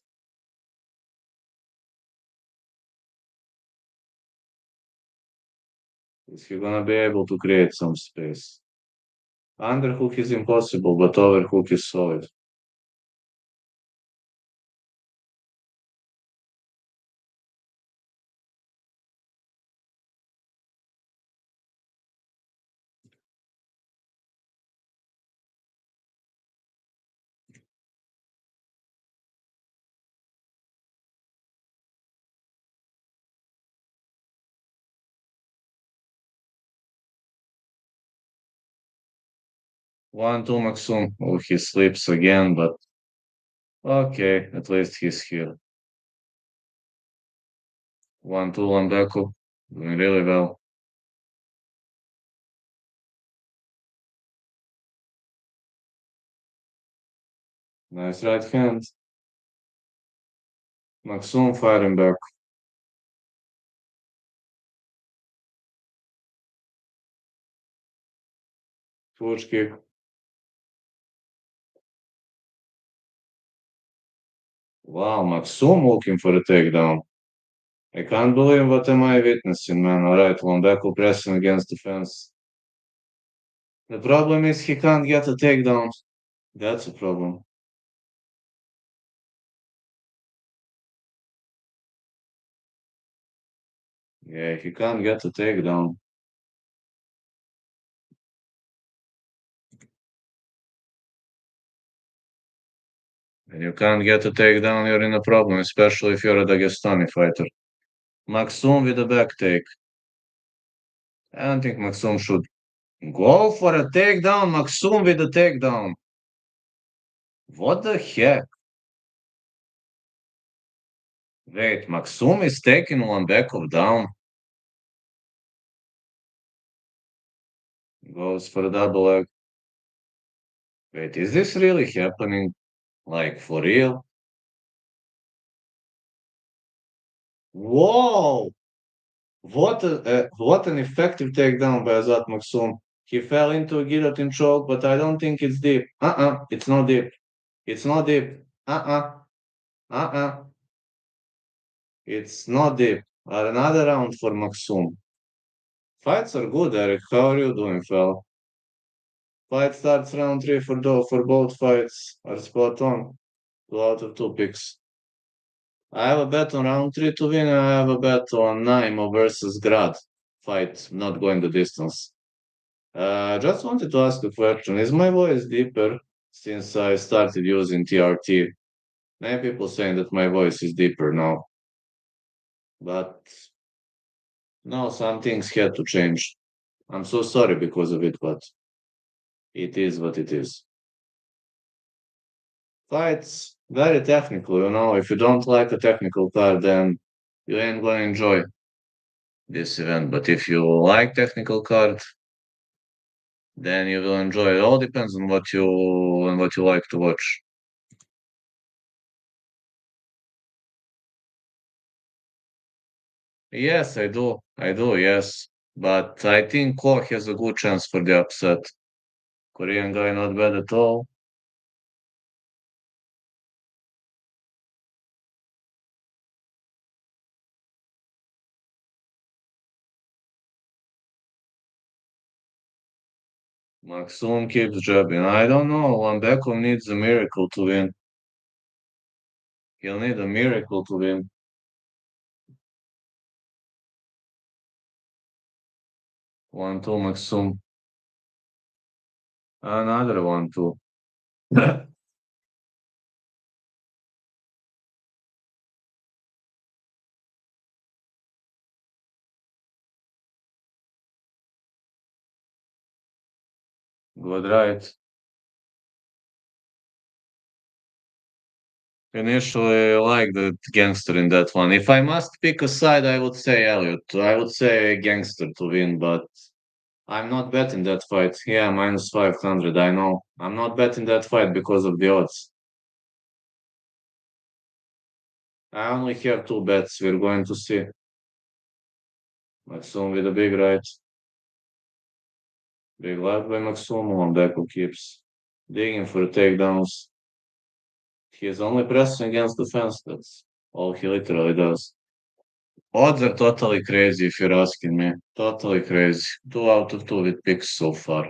Is he gonna be able to create some space? Underhook is impossible, but overhook is solid. One, two, Maxum. Oh, he sleeps again, but okay, at least he's here. One, two, Lambeku. Doing really well. Nice right hand. Maxum fighting back. Switch kick. Wow, Maxum looking for a takedown. I can't believe what am I witnessing, man. Alright, Lambeku pressing against the fence. The problem is he can't get a takedown. That's a problem. Yeah, he can't get a takedown. When you can't get a takedown, you're in a problem, especially if you're a Dagestani fighter. Maxum with a back take. I don't think Maxum should go for a takedown. Maxum with a takedown. What the heck? Wait, Maxum is taking one back of down. Goes for a double leg. Wait, is this really happening? Like, for real? Whoa! What an effective takedown by Azat Maxum. He fell into a guillotine choke, but I don't think it's deep. It's not deep. It's not deep. Uh-uh. It's not deep. Another round for Maxum. Fights are good, Eric. How are you doing, fella? Fight starts round three for both fights are spot on. 2 out of 2 picks. I have a bet on round three to win, and I have a bet on Naimo versus Grad. Fight not going the distance. Just wanted to ask a question. Is my voice deeper since I started using TRT? Many people saying that my voice is deeper now, but no, some things had to change. I'm so sorry because of it, but it is what it is. Fights very technical, you know. If you don't like a technical card, then you ain't gonna enjoy this event. But if you like technical card, then you will enjoy it. All depends on what you like to watch. Yes, I do. I do, yes. But I think Ko has a good chance for the upset. Korean guy not bad at all. Maxum keeps jabbing. I don't know. Lambekov needs a miracle to win. He'll need a miracle to win. 1-2 Maxum. Another 1-2. Good right. Initially, I like the gangster in that one. If I must pick a side, I would say Elliot. I would say gangster to win, but I'm not betting that fight. Yeah, minus 500, I know. I'm not betting that fight because of the odds. I only have two bets. We're going to see. Maxum with a big right. Big left by Maxum. Lomdeco keeps digging for takedowns. He is only pressing against the fence. That's all he literally does. Odds are totally crazy if you're asking me. Totally crazy. 2 out of 2 with picks so far.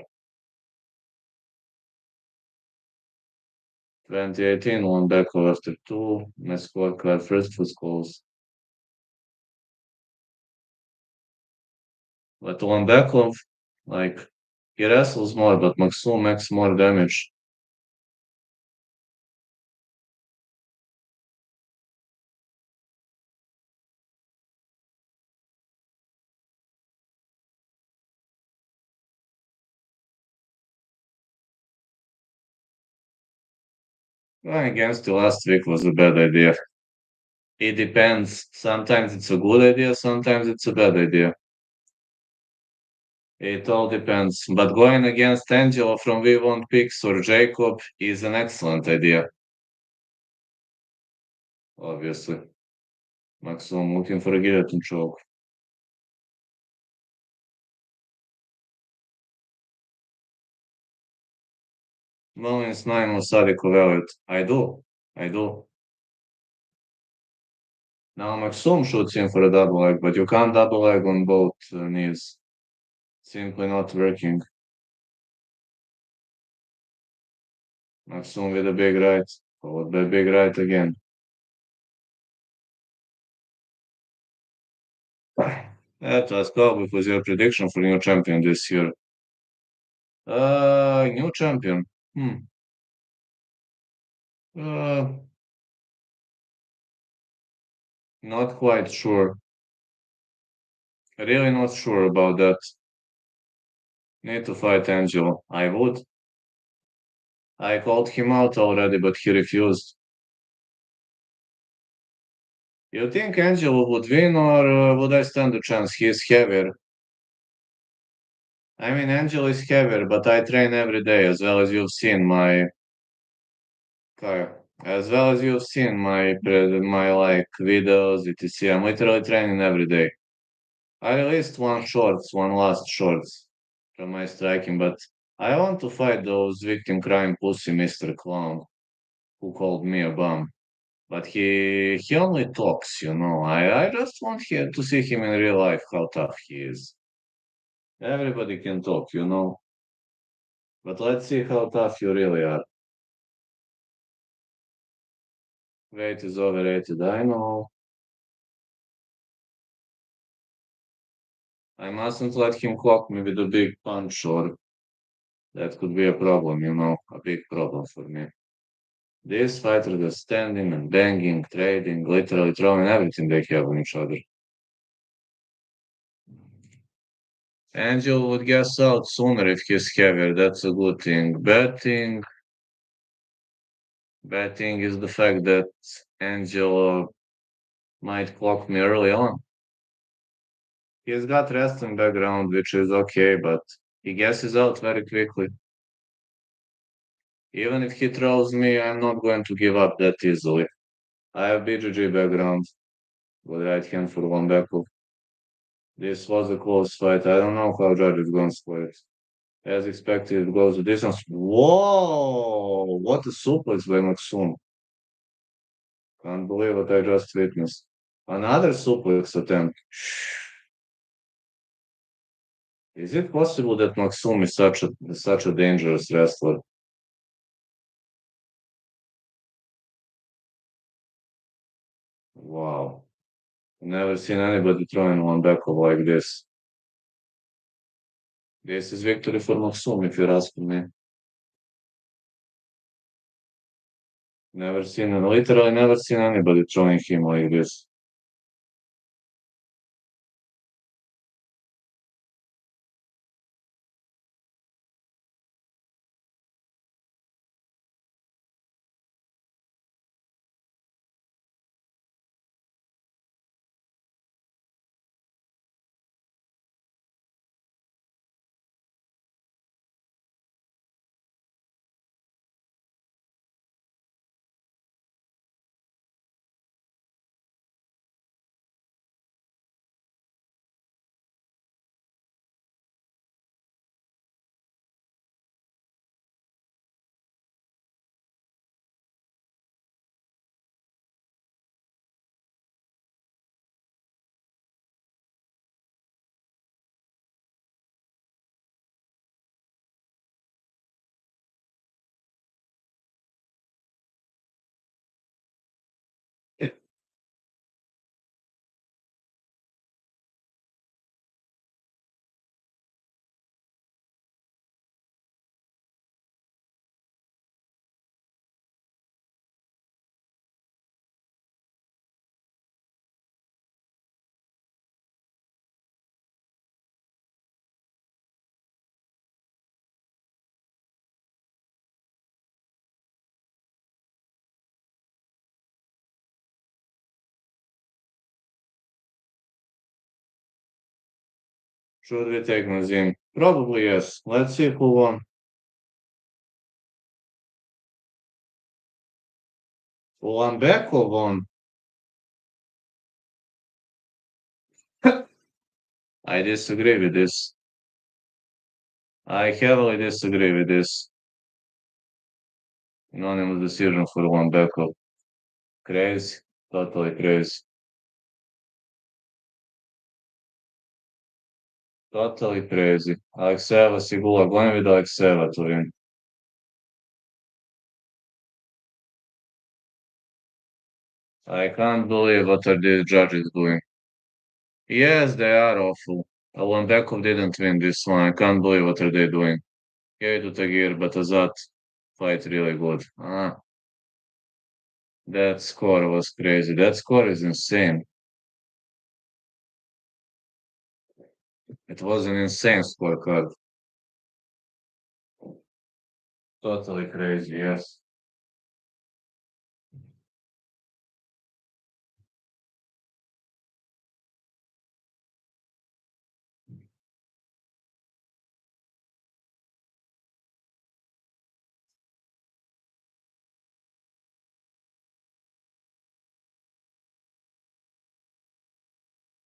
2018, Lomdeco after two. My scorecard first was close. But Lomdeco, like, he wrestles more, but Maxum makes more damage. Going against you last week was a bad idea. It depends. Sometimes it's a good idea, sometimes it's a bad idea. It all depends. But going against Angelo from We Want Picks or Jacob is an excellent idea, obviously. Maximum looking for a guillotine choke. Mullins 9 was Sadiko valid. I do. I do. Now Maxum shoots in for a double leg, but you can't double leg on both knees. Simply not working. Maxum with a big right, followed by big right again. That was Cowboy was your prediction for new champion this year. New champion. Hmm. Uh, Not quite sure. Really not sure about that. Need to fight Angelo. I would. I called him out already, but he refused. You think Angelo would win, or would I stand a chance? He is heavier. I mean, Angelo is heavier, but I train every day, as well as you've seen my as well as you've seen my like videos, etc. I'm literally training every day. I released one last shorts from my striking, but I want to fight those victim crime pussy Mr. Clown who called me a bum. But he only talks, you know. I just want to see him in real life, how tough he is. Everybody can talk, you know. But let's see how tough you really are. Weight is overrated, I know. I mustn't let him clock me with a big punch, or that could be a problem, you know, a big problem for me. These fighters are standing and banging, trading, literally throwing everything they have on each other. Angel would guess out sooner if he's heavier. That's a good thing. Bad thing is the fact that Angel might clock me early on. He's got wrestling background, which is okay, but he guesses out very quickly. Even if he throws me, I'm not going to give up that easily. I have BJJ background with right hand for one backhook. This was a close fight. I don't know how judge is going to play it. As expected, it goes the distance. Whoa! What a suplex by Maxum. Can't believe what I just witnessed. Another suplex attempt. Is it possible that Maxum is such a dangerous wrestler? Wow. Never seen anybody throwing one backhook like this. This is victory for Maxum, if you're asking me. Literally never seen anybody throwing him like this. Should we take Nazim? Probably yes. Let's see who won. Who won back or won? I disagree with this. I heavily disagree with this. Unanimous decision for one backup. Crazy. Totally crazy. Totally crazy. Alexeva Sigula, going with Alexeva to win. I can't believe what are these judges doing. Yes, they are awful. Alambekov didn't win this one. I can't believe what are they doing. Okay, to Tagir, but Azat fight really good. That score was crazy. That score is insane. It was an insane scorecard. Totally crazy, yes.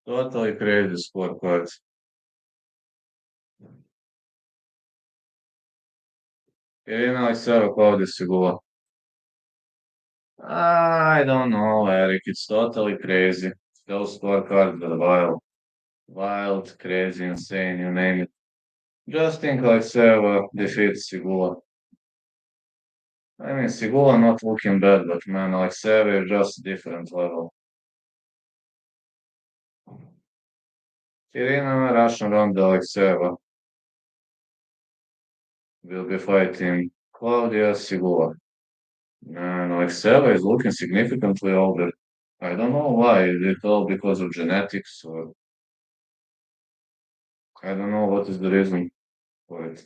Totally crazy scorecard. Irina Alexeva, Claudia Sigula. I don't know, Eric. It's totally crazy. Those scorecards are wild. Wild, crazy, insane, you name it. Just think Alexeva defeats Sigula. I mean, Sigula not looking bad, but man, Alexeva is just different level. Irina Russian Ronda Alexeva will be fighting Claudia Sigula. And Alexeva is looking significantly older. I don't know why. Is it all because of genetics or I don't know what is the reason for it.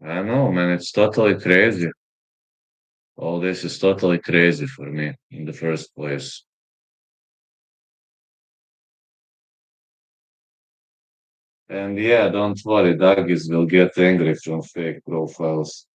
I don't know, man. It's totally crazy. All this is totally crazy for me in the first place. And yeah, don't worry, Duggies will get angry from fake profiles.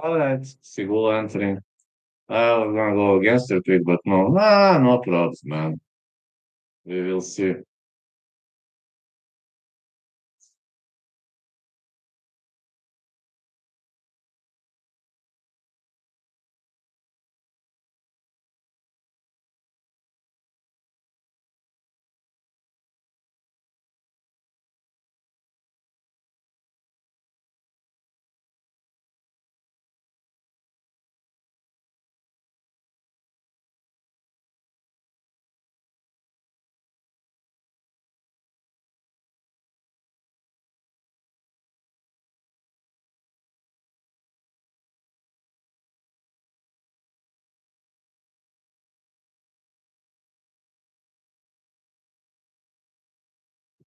All right, Sigula entering. I was gonna go against her pick, but no, no problem, man. We will see.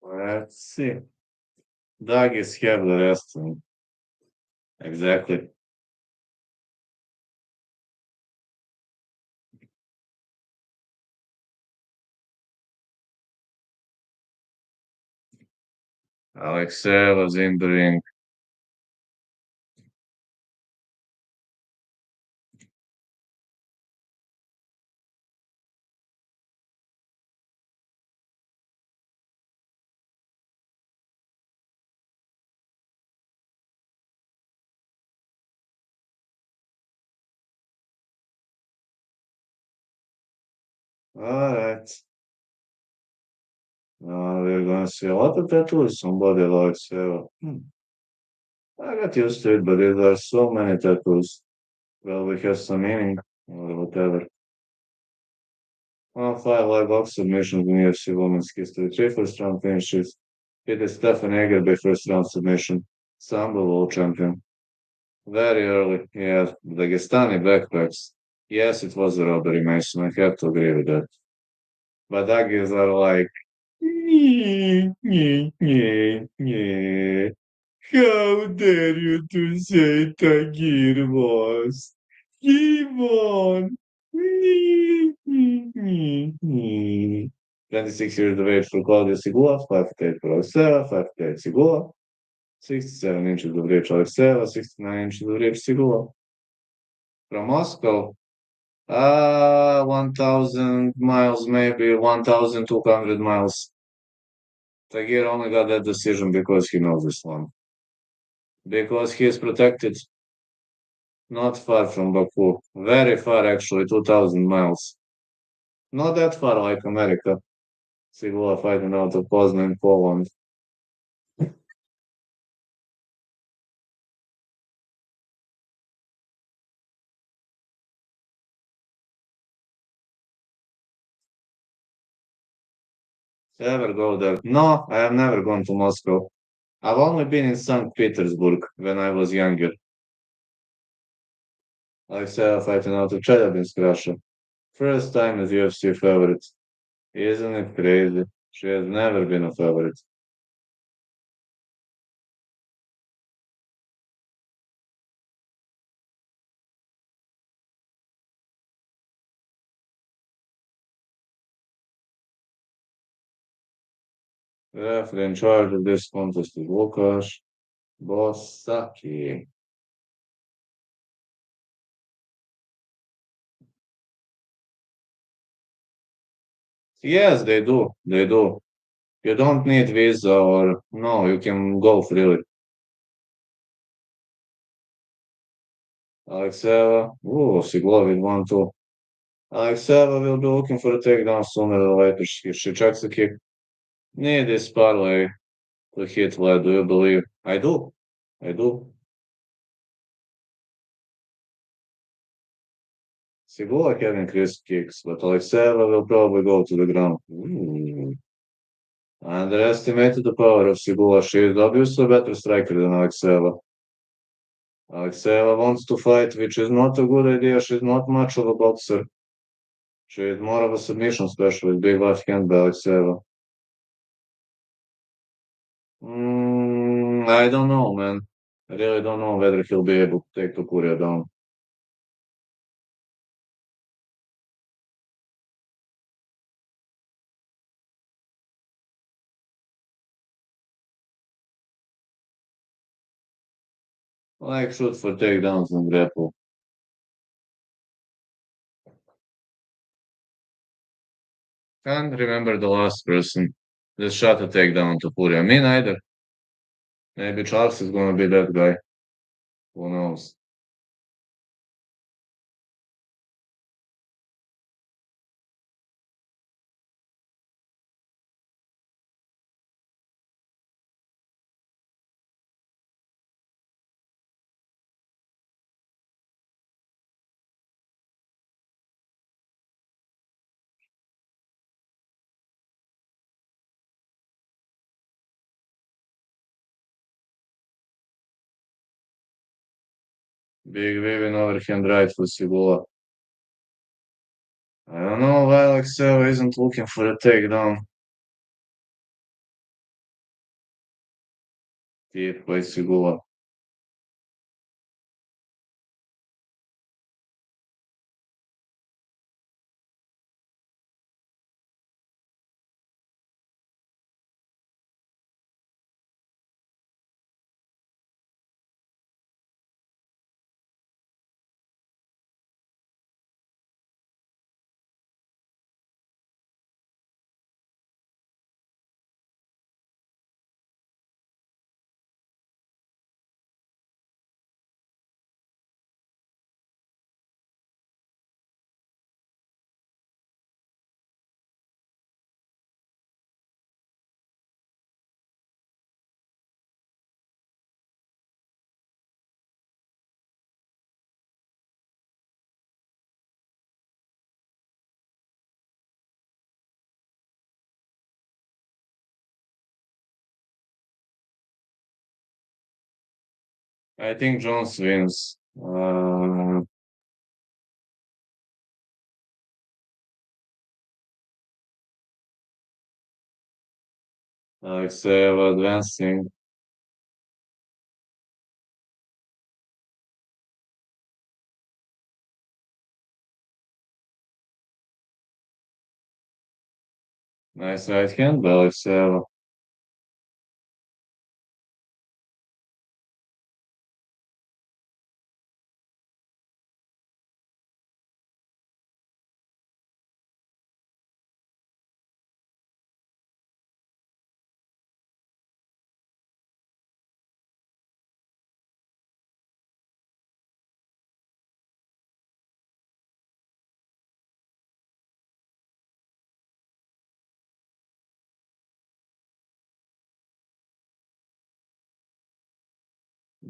Let's see. Dagis have the rest. Exactly. Alexei was in the ring. All right. We're gonna see a lot of tattoos on body of Alexei. I got used to it, but there are so many tattoos. Well, we have some meaning or whatever. Five live box submissions in UFC Women's History. Three first round finishes. It is Stefan Eger by first round submission. Sambo world champion. Very early, yeah. Dagestani backpacks. Yes, it was a robbery, Mason. I have to agree with that. But Dagis are like, "Nee, nee, nee, nee. How dare you to say Tagir was? He won. Nee, nee, nee, nee." 26 years of age for Claudio Sigula, 5'8" for Alexeva, 5'8" Sigula, 67 inches of reach Alexeva, 69 inches of reach Sigula. From Moscow, 1,000 miles, maybe 1,200 miles. Tagir only got that decision because he knows this one. Because he is protected not far from Baku. Very far, actually, 2,000 miles. Not that far like America. Sigula fighting out of Poznan, Poland. Ever go there? No, I have never gone to Moscow. I've only been in St. Petersburg when I was younger. I saw fighting out of Chelyabinsk, Russia. First time as UFC favorite. Isn't it crazy? She has never been a favorite. The referee in charge of this contest is Lukash Bosaki. Yes, they do. They do. You don't need visa or no, you can go freely. Alexeva, Siglovin 1-2. Alexeva will be looking for a takedown sooner or later. She checks the kick. Need this parlay to hit led, do you believe? I do. I do. Sigula can increase kicks, but Alexeva will probably go to the ground. I underestimated the power of Sigula. She is obviously a better striker than Alexeva. Alexeva wants to fight, which is not a good idea. She's not much of a boxer. She is more of a submission specialist, big left hand by Alexeva. I don't know, man. I really don't know whether he'll be able to take Topuria down. Like shoot for takedowns and grapple. Can't remember the last person that shot a takedown to Topuria. Me neither. Maybe Charles is gonna be that guy. Who knows? Big waving overhand right for Sigula. I don't know why Alexeva isn't looking for a takedown. Ti koji si gula. I think Jones wins. Alexeyev advancing. Nice right hand by Alexeyev.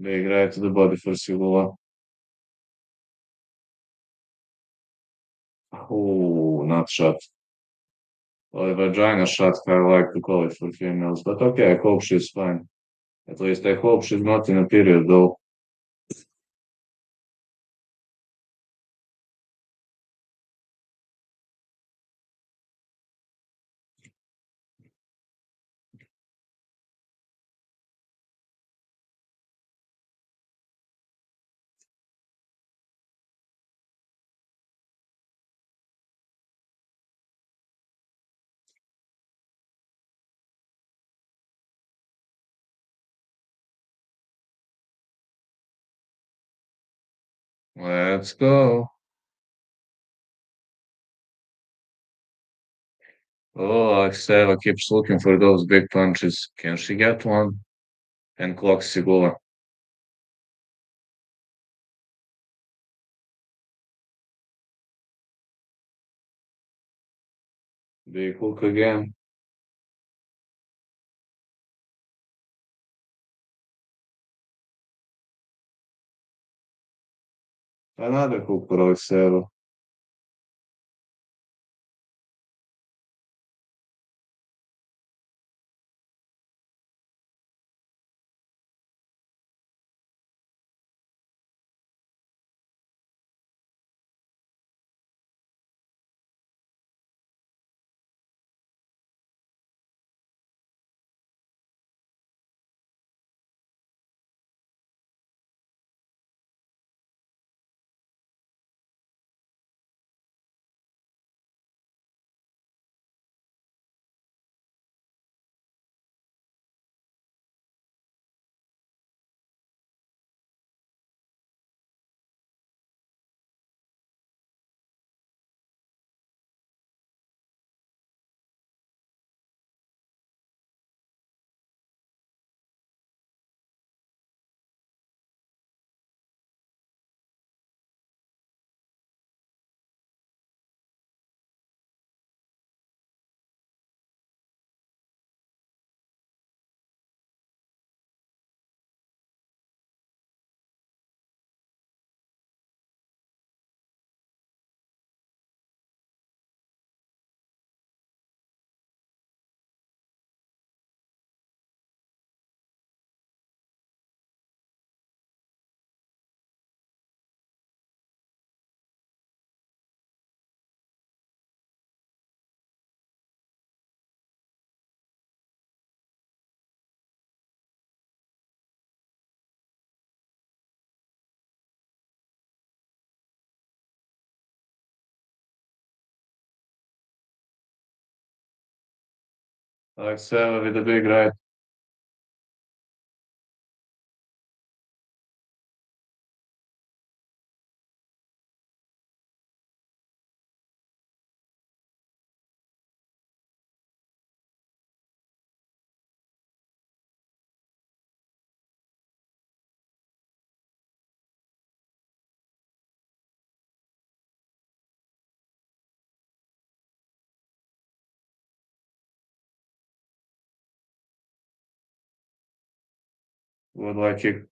Big right to the body for Sigula. Oh, not shot. Well, a vagina shot, I like to call it for females. But okay, I hope she's fine. At least I hope she's not in a period, though. Let's go. Oh, Alexeva keeps looking for those big punches. Can she get one? And clocks Sigula. Big hook again. Another hook for Alexeva. Alexeva with a big right. Would like you.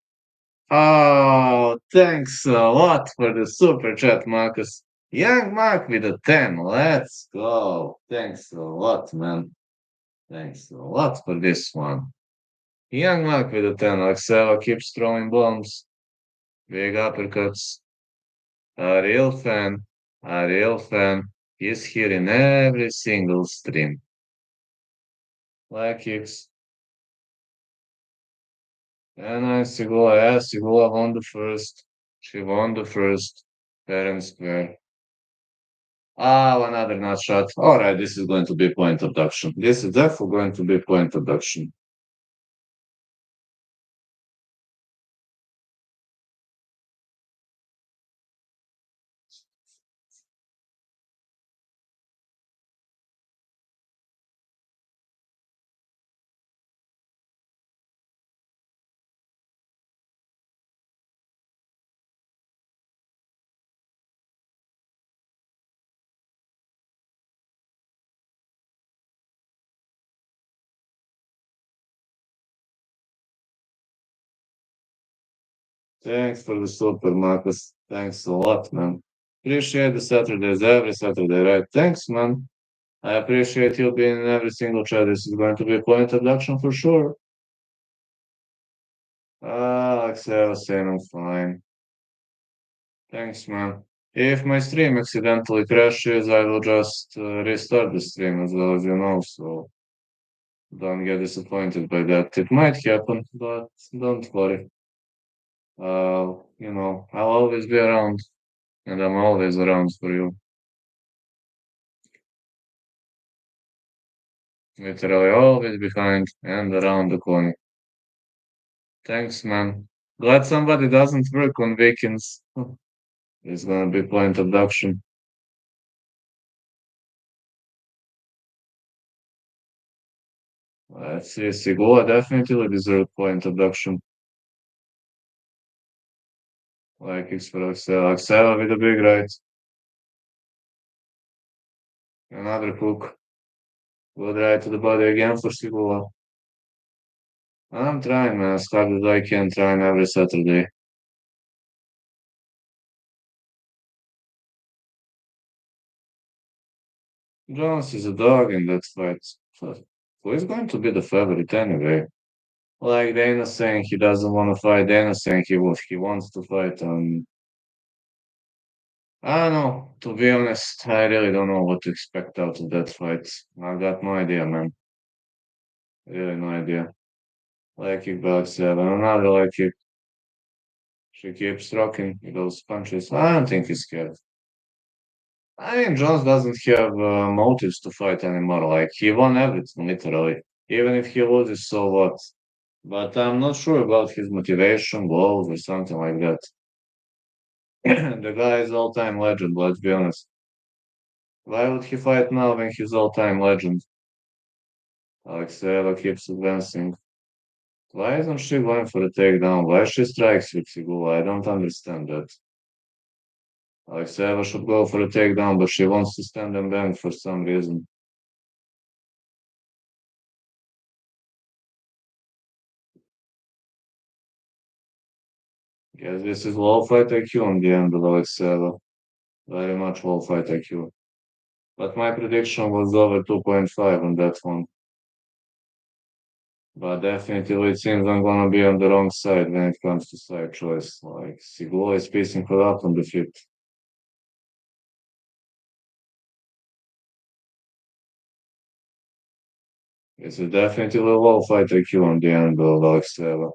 Oh, thanks a lot for the super chat, Marcus. Young Mark with a 10. Let's go. Thanks a lot, man. Thanks a lot for this one. Young Mark with a 10. Alexeva keeps throwing bombs. Big uppercuts. A real fan. A real fan. He's here in every single stream. Leg kicks. And I Sigula, yeah, Sigula won the first. She won the first. Fair and square. Ah, another nut shot. All right, this is going to be point abduction. This is definitely going to be point abduction. Thanks for the super, Marcus. Thanks a lot, man. Appreciate the Saturdays every Saturday, right? Thanks, man. I appreciate you being in every single chat. This is going to be a point abduction for sure. Like I was saying, I'm fine. Thanks, man. If my stream accidentally crashes, I will just restart the stream as well as you know, so don't get disappointed by that. It might happen, but don't worry. I'll always be around, and I'm always around for you. Literally always behind and around the corner. Thanks, man. Glad somebody doesn't work on weekends. It's gonna be point abduction. Let's see, Sigua definitely deserved point abduction. Like it's for Axel with a big right. Another hook. Good right to the body again for Sigua. I'm trying, man, as hard as I can, trying every Saturday. Jones is a dog in that fight. So who is going to be the favorite anyway? Like Dana saying he doesn't want to fight, Dana saying he wants to fight. I don't know. To be honest, I really don't know what to expect out of that fight. I got no idea, man. Really no idea. Like kickback seven, another like kick. She keeps rocking those punches. I don't think he's scared. I mean, Jones doesn't have motives to fight anymore. Like he won everything, literally. Even if he loses, so what? But I'm not sure about his motivation, goals, or something like that. The guy is all-time legend. Let's be honest. Why would he fight now when he's all-time legend? Alexeva keeps advancing. Why isn't she going for a takedown? Why she strikes with Sigula? I don't understand that. Alexeva should go for a takedown, but she wants to stand and bang for some reason. Guess this is low fight IQ on the end of Alexeva. Very much low fight IQ. But my prediction was over 2.5 on that one. But definitely it seems I'm gonna be on the wrong side when it comes to side choice. Like Sigula is pacing her up on the feet. It's a definitely low fight IQ on the end of Alexeva.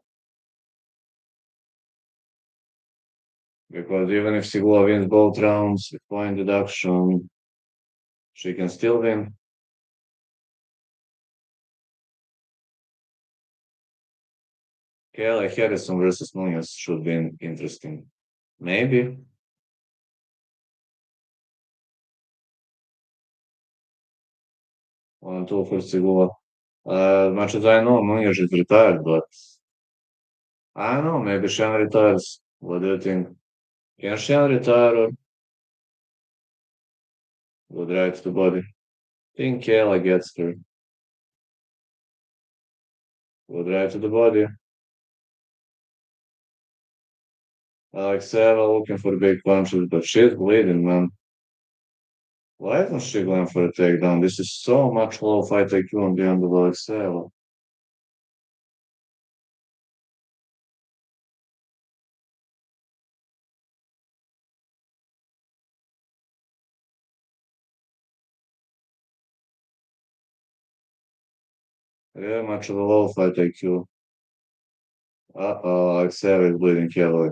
Because even if Sigua wins both rounds with point deduction, she can still win. Yeah, like Harrison versus Nunez should be interesting. Maybe. 1-2 for Sigula. Much as I know, Nunez is retired, but I don't know. Maybe Shan retires. What do you think? Can Shan retire or go right to the body? Think Kayla gets her. Go right to the body. Alexeva looking for big punches, but she's bleeding, man. Why isn't she going for a takedown? This is so much low fight IQ on the end of Alexeva. Yeah, much of a low fight IQ. Uh-oh, Alexeva is bleeding heavily.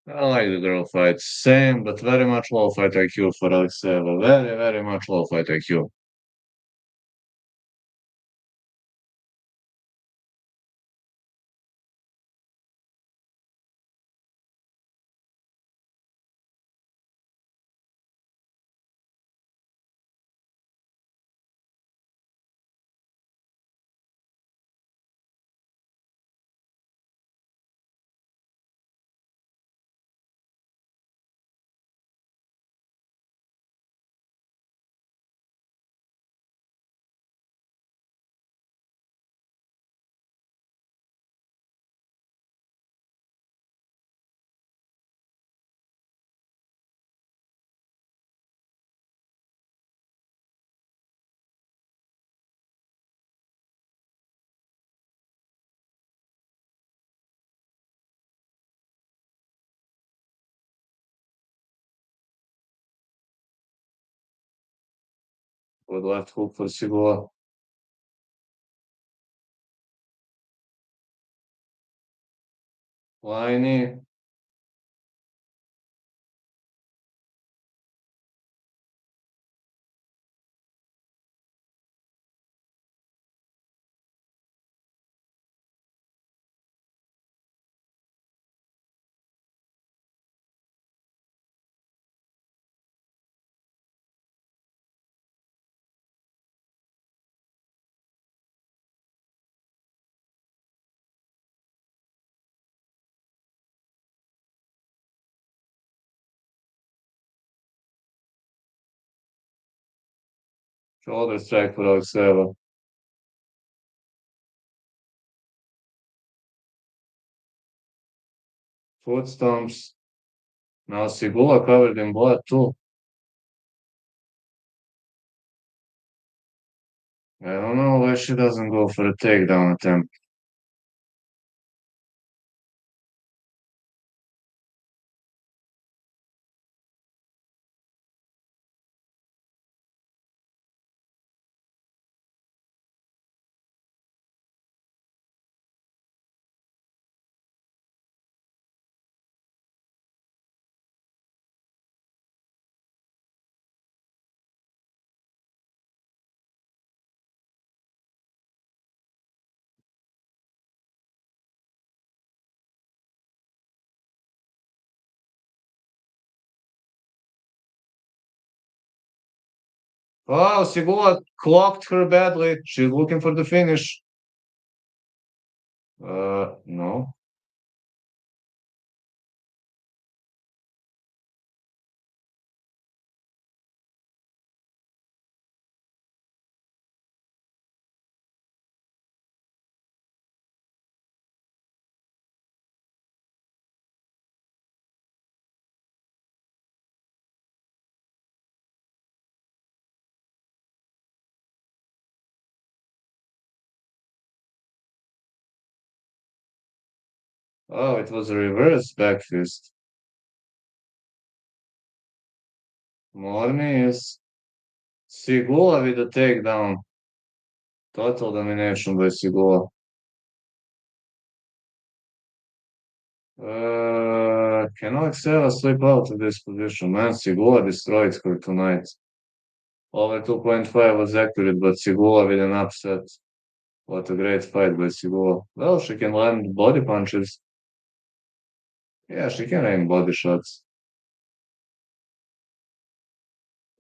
I like the girl fights. Same, but very much low fight IQ for Alexeva. Very, very much low fight IQ. With left hook for Sigua. Liney. Shoulder strike for Alexeva. Foot stomps. Now Sigula covered in blood too. I don't know why she doesn't go for a takedown attempt. Oh, Sigula clocked her badly. She's looking for the finish. No. Oh, it was a reverse back fist. Morning is Sigula with a takedown. Total domination by Sigula. Can Alexeva slip out of this position? Man, Sigula destroyed her tonight. Over 2.5 was accurate, but Sigula with an upset. What a great fight by Sigula. Well, she can land body punches. Yeah, she can aim body shots.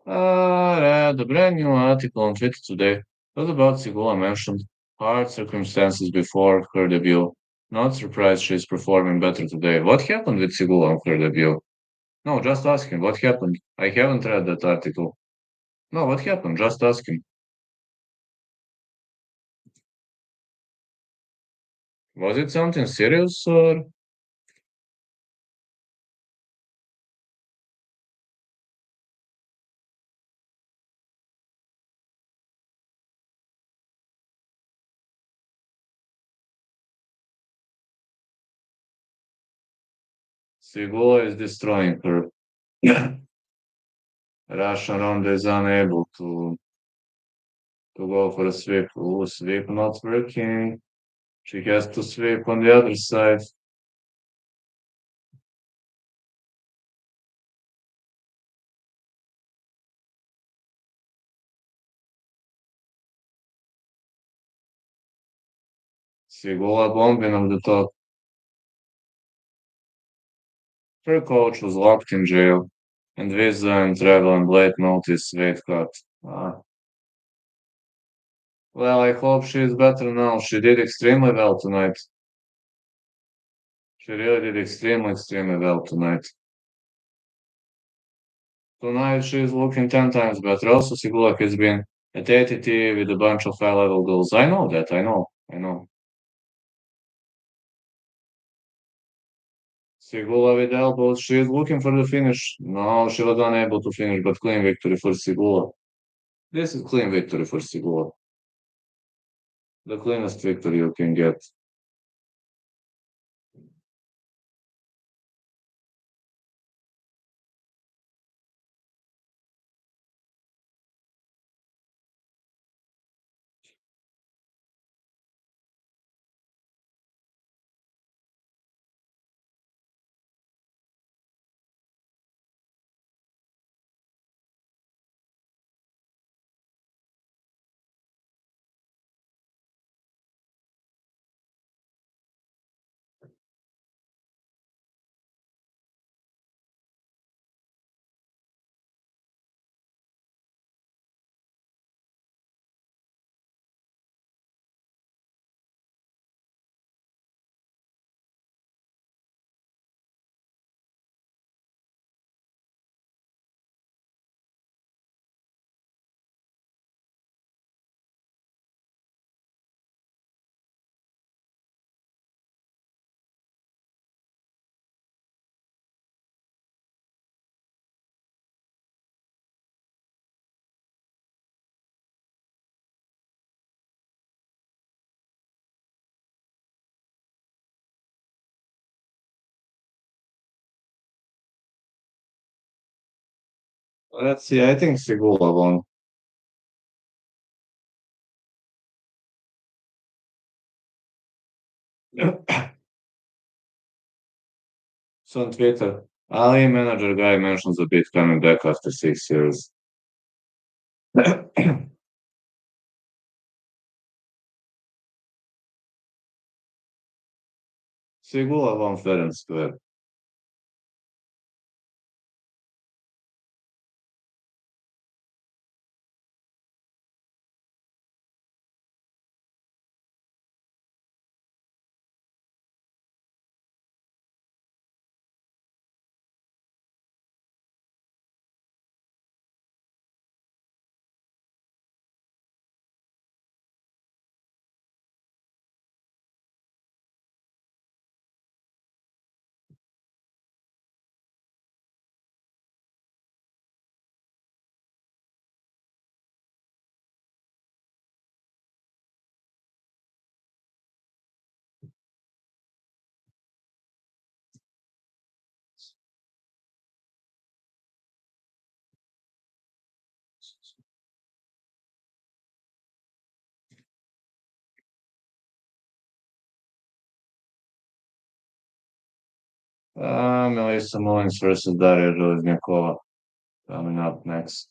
The brand new article on Twitter today was about Sigula mentioned hard circumstances before her debut. Not surprised she's performing better today. What happened with Sigula on her debut? No, just ask him. What happened? I haven't read that article. No, what happened? Just ask him. Was it something serious or Sigula is destroying her? Russian Ronda is unable to go for a sweep. Ooh, sweep not working. She has to sweep on the other side. Sigula bombing on the top. Her coach was locked in jail, and visa and travel and late notice weight cut. Ah, well, I hope she is better now. She did extremely well tonight. She really did extremely well tonight. Tonight she is looking 10 times better. Also, Sigula has been at ATT with a bunch of high-level goals. I know that. I know. Sigula with elbows. She is looking for the finish. No, she was unable to finish, but clean victory for Sigula. This is clean victory for Sigula. The cleanest victory you can get. Let's see. I think Sigula won. So on Twitter, Ali manager guy mentions a bit coming back after 6 years. Sigula won fair and square. Melissa Mullins versus Daria Roznyakova coming up next.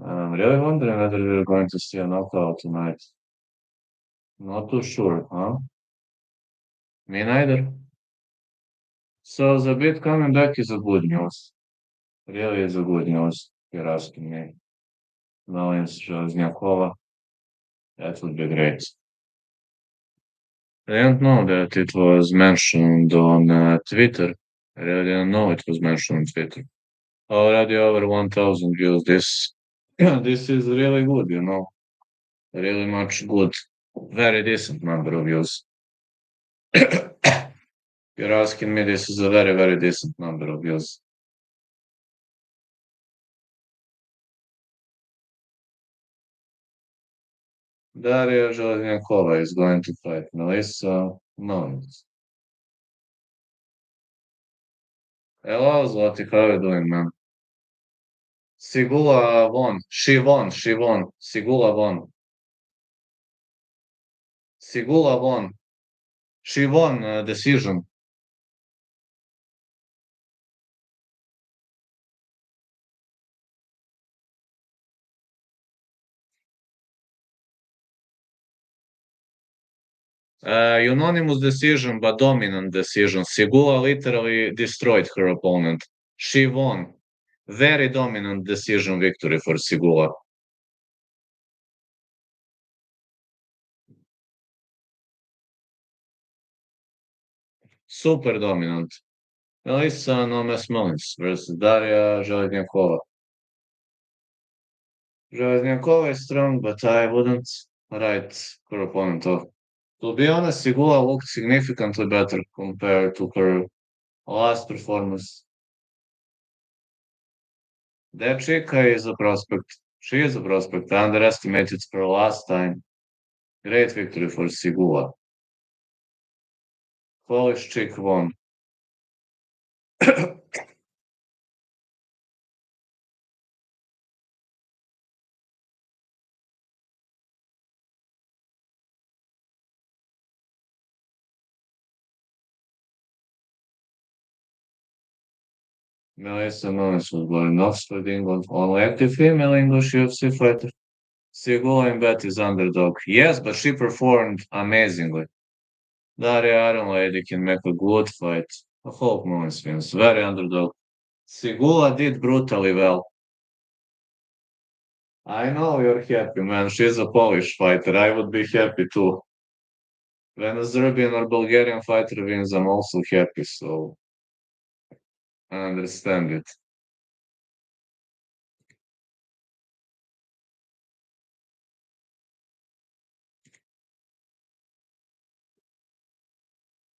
I'm really wondering whether we're going to see a knockout tonight. Not too sure, huh? Me neither. So the bit coming back is a good news. Really is a good news, if you're asking me. Mullins Roznyakova, that would be great. I didn't know that it was mentioned on Twitter. I really didn't know it was mentioned on Twitter. Already over 1,000 views. This, this is really good, you know. Really much good. Very decent number of views. You're asking me, this is a very, very decent number of views. Daria Železnyakova is going to fight Melissa Mullins. Hello, Zlati, how are you doing, man? Sigula won. She won. She won. Sigula won. Sigula won. She won decision. Unanimous decision, but dominant decision. Sigula literally destroyed her opponent. She won. Very dominant decision victory for Sigula. Super dominant. Melissa Nomes Mullins versus Daria Železnyakova. Železnyakova is strong, but I wouldn't write her opponent off. To be honest, Sigula looked significantly better compared to her last performance. That chica is a prospect. She is a prospect. I underestimated her last time. Great victory for Sigula. Polish chick won. Melissa Nunes was born in Oxford, England. Only active female English UFC fighter. Sigula in bet is underdog. Yes, but she performed amazingly. Daria Iron Lady can make a good fight. I hope Nunes wins. Very underdog. Sigula did brutally well. I know you're happy, man. She's a Polish fighter. I would be happy too. When a Serbian or Bulgarian fighter wins, I'm also happy, so I understand it.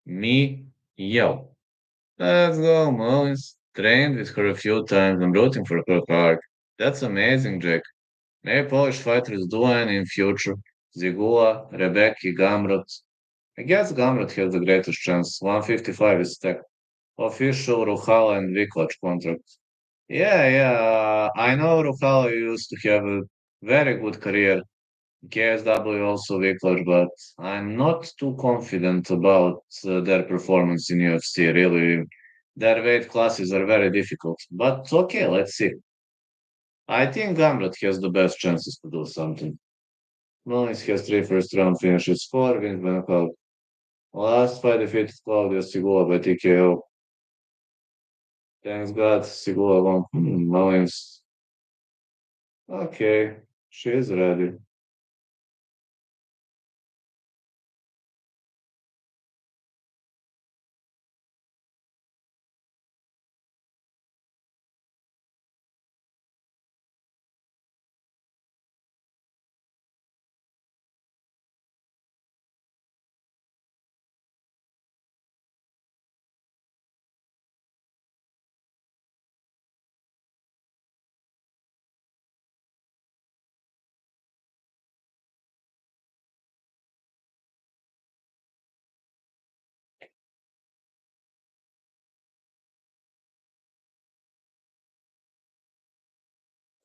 Me, yo. Let's go, Mullins. Trained with her a few times. I'm rooting for her hard. That's amazing, Jack. Maybe Polish fighters do any in future. Zigula, Rebecca, Gamrot. I guess Gamrot has the greatest chance. 155 is stacked. Official Ruhala and Viklac contract. Yeah, yeah. I know Ruhala used to have a very good career. KSW also Viklac, but I'm not too confident about their performance in UFC. Really, their weight classes are very difficult. But okay, let's see. I think Gamrot has the best chances to do something. Mullins has three first round finishes, four wins by knockout. Last fight defeated Claudio Sigula by TKO. Thanks God, Sigula won. Mullins. Okay, she's ready.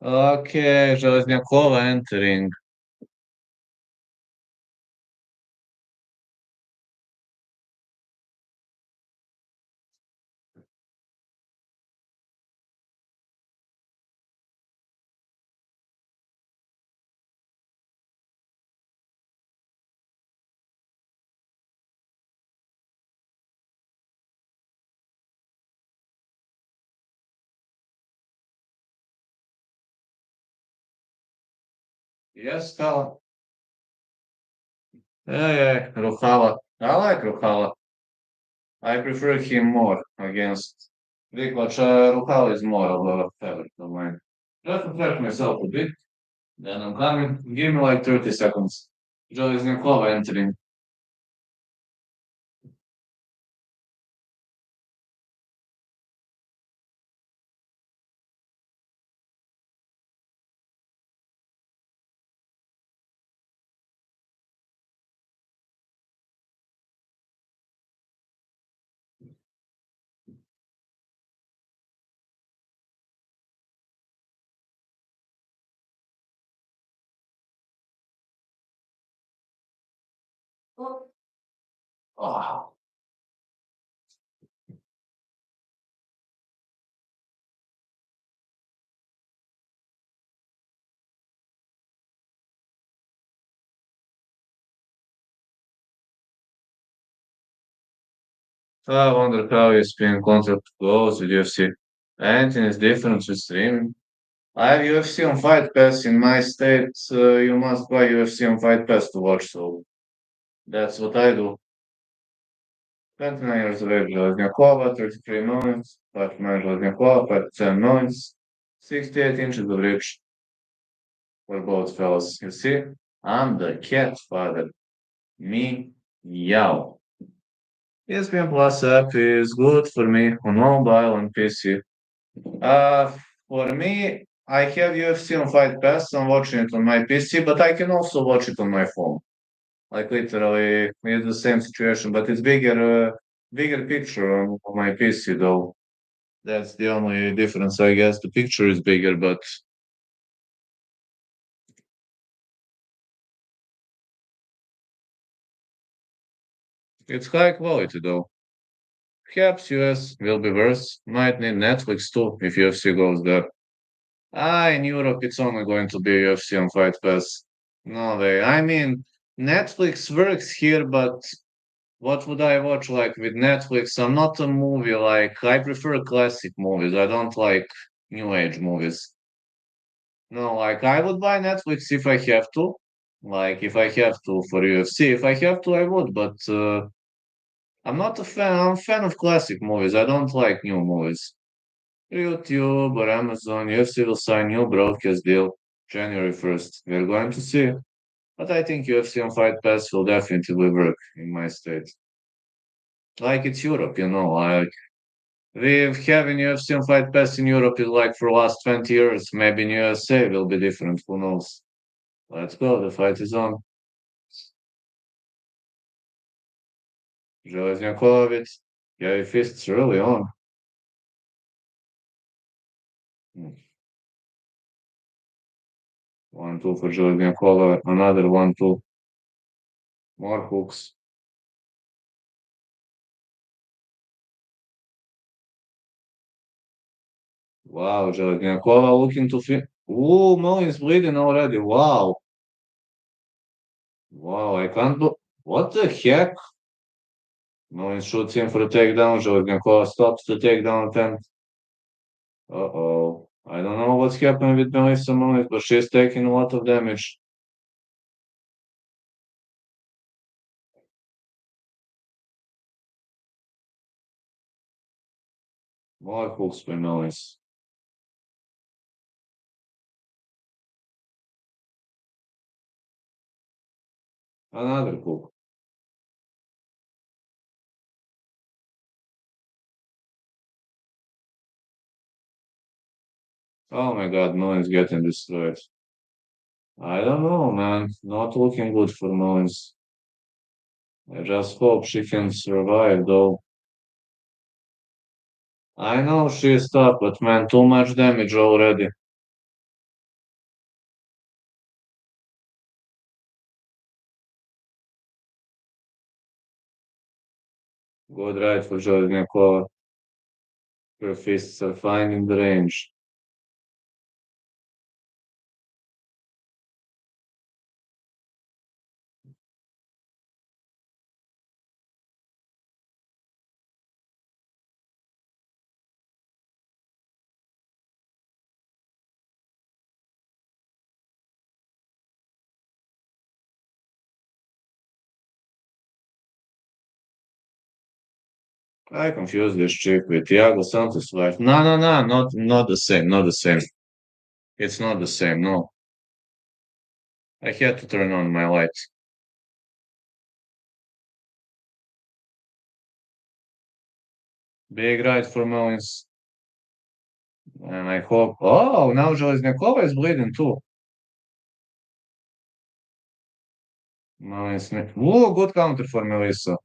Okay, Železnjakova entering. Yes, Kala. Yeah, Ruhala. I like Ruhala. I prefer him more against Rikoch. Ruhala is more of a favorite of mine. Just to prep myself a bit, then I'm coming. Give me like 30 seconds. Železnjakova entering. Oh. I wonder how ESPN concept goes with UFC. Anything is different with streaming. I have UFC on Fight Pass in my state. You must buy UFC on Fight Pass to watch, so that's what I do. 29 years of age, Železnjakova, 33 minutes, 59 Železnjakova, 57 minutes, 68 inches of reach for both fellas. You see, I'm the cat father. Me, yow. ESPN Plus app is good for me on mobile and PC. Uh, for me, I have UFC on Fight Pass. I'm watching it on my PC, but I can also watch it on my phone. Like literally, it's the same situation, but it's bigger picture on my PC though. That's the only difference, I guess. The picture is bigger, but it's high quality though. Perhaps US will be worse. Might need Netflix too if UFC goes there. In Europe, it's only going to be UFC on Fight Pass. No way. I mean, Netflix works here, but what would I watch like with Netflix? I'm not a movie like I prefer classic movies. I don't like new age movies. No, like I would buy Netflix if I have to. Like if I have to for UFC, if I have to, I would. But I'm not a fan. I'm a fan of classic movies. I don't like new movies. YouTube or Amazon, UFC will sign new broadcast deal January 1st. We're going to see. But I think UFC on Fight Pass will definitely work in my state. Like it's Europe, like we've having UFC on Fight Pass in Europe is like for last 20 years. Maybe in USA will be different. Who knows? Let's go. The fight is on. Železnjakovic. Yeah, fists early on. Hmm. 1-2 for Železnjakova. Another 1-2. More hooks. Wow, Železnjakova looking to fin. Ooh, Mo is bleeding already. Wow. Wow, I can't do. What the heck? Mo shoots him for a takedown. Železnjakova stops the takedown attempt. Uh-oh. I don't know what's happening with Melissa Monis, but she's taking a lot of damage. More hooks by Melis. Another hook. Oh my god, Melis getting destroyed. I don't know, man. Not looking good for Melis. I just hope she can survive, though. I know she's tough, but man, too much damage already. Good right for Železniakova. Her fists are fine in the range. I confused this chick with Thiago Santos' wife. No, no, no, not the same, not the same. It's not the same, no. I had to turn on my lights. Big right for Mullins. And I hope. Oh, now Železniakova is bleeding too. Mullins. Whoa, good counter for Melissa.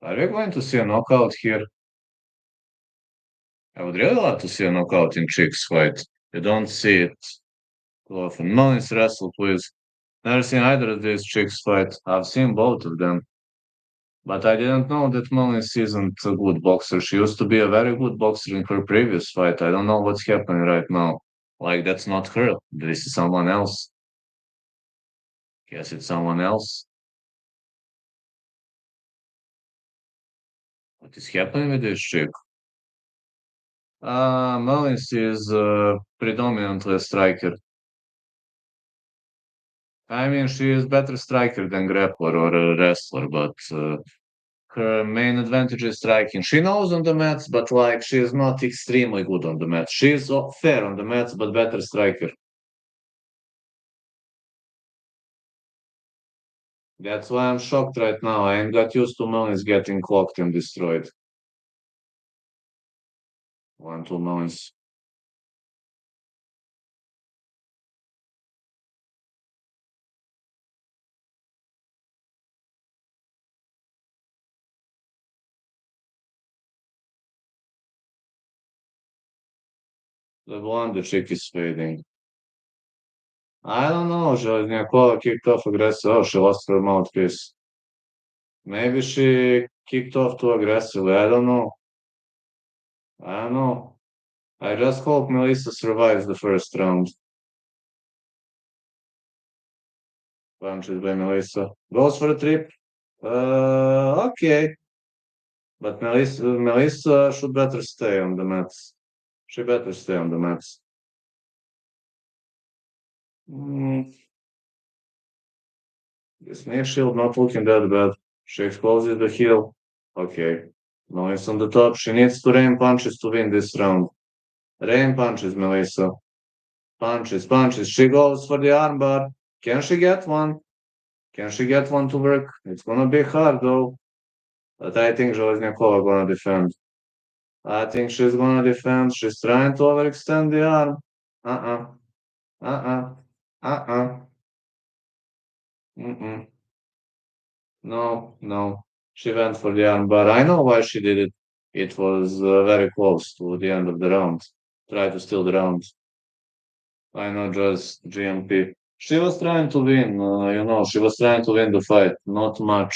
Are we going to see a knockout here? I would really love to see a knockout in chicks fight. You don't see it too often. Mullins wrestle, please. Never seen either of these chicks fight. I've seen both of them. But I didn't know that Mullins isn't a good boxer. She used to be a very good boxer in her previous fight. I don't know what's happening right now. Like, that's not her. This is someone else. Guess it's someone else. What is happening with this chick? Mullins is predominantly a striker. I mean, she is better striker than grappler or a wrestler, but her main advantage is striking. She knows on the mats, but like she is not extremely good on the mats. She is fair on the mats, but better striker. That's why I'm shocked right now. I ain't got used to Mullins getting clocked and destroyed. 1-2 Mullins. The blonde chick is fading. I don't know. Železniakova kicked off aggressive. Oh, she lost her mouthpiece. Maybe she kicked off too aggressively. I don't know. I don't know. I just hope Melissa survives the first round. Punches by Melissa. Goes for a trip. Okay. But Melissa should better stay on the mats. She better stay on the mats. Mm, this knee shield not looking that bad. She exposes the heel. Okay. Melissa on the top. She needs to rain punches to win this round. Rain punches, Melissa. Punches, punches. She goes for the armbar. Can she get one? Can she get one to work? It's gonna be hard though. But I think Železniakova gonna defend. I think she's gonna defend. She's trying to overextend the arm. Uh-uh. Uh-uh. Uh-uh. Mm-mm. No, no. She went for the arm, but I know why she did it. It was very close to the end of the round. Try to steal the round. I know, just GMP. She was trying to win, she was trying to win the fight. Not much.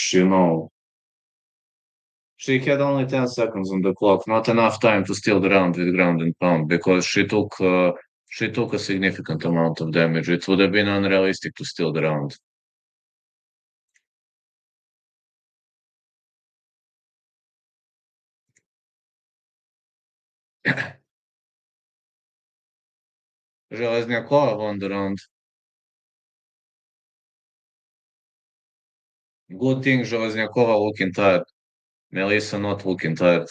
She had only 10 seconds on the clock, not enough time to steal the round with ground and pound because she took a significant amount of damage. It would have been unrealistic to steal the round. Železniakova won the round. Good thing Železniakova looking tired. Melissa not looking tired.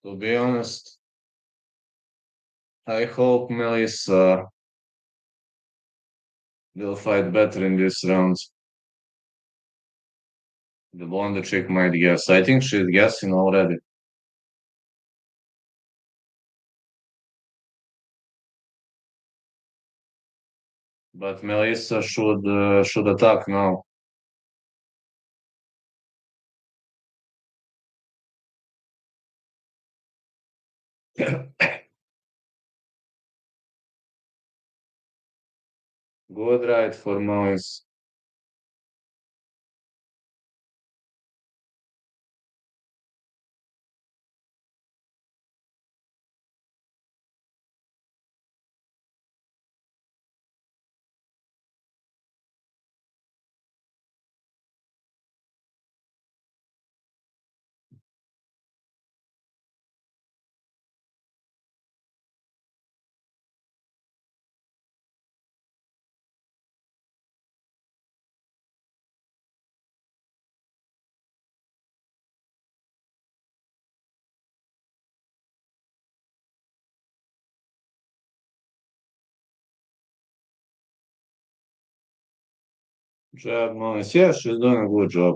To be honest, I hope Melissa will fight better in this round. The blonde chick might guess. I think she's guessing already. But Melissa should attack now. Good right for Melissa. Job, Melissa. Yeah, she's doing a good job.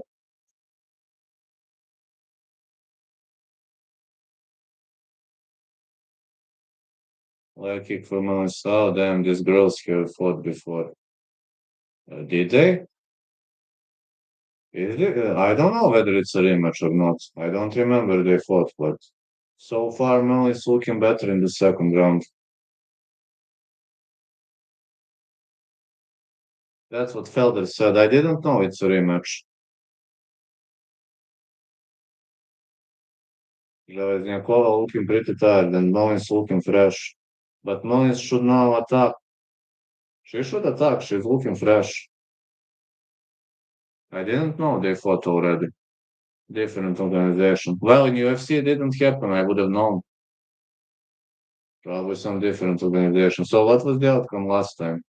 Leg kick for Melissa. Oh, damn, these girls have fought before. Did they? Is it? I don't know whether it's a rematch or not. I don't remember they fought, but so far Mel is looking better in the second round. That's what Felder said. I didn't know it's a rematch. Železnjakova looking pretty tired and Mullins looking fresh. But Mullins should now attack. She should attack. She's looking fresh. I didn't know they fought already. Different organization. Well, in UFC it didn't happen. I would have known. Probably some different organization. So what was the outcome last time?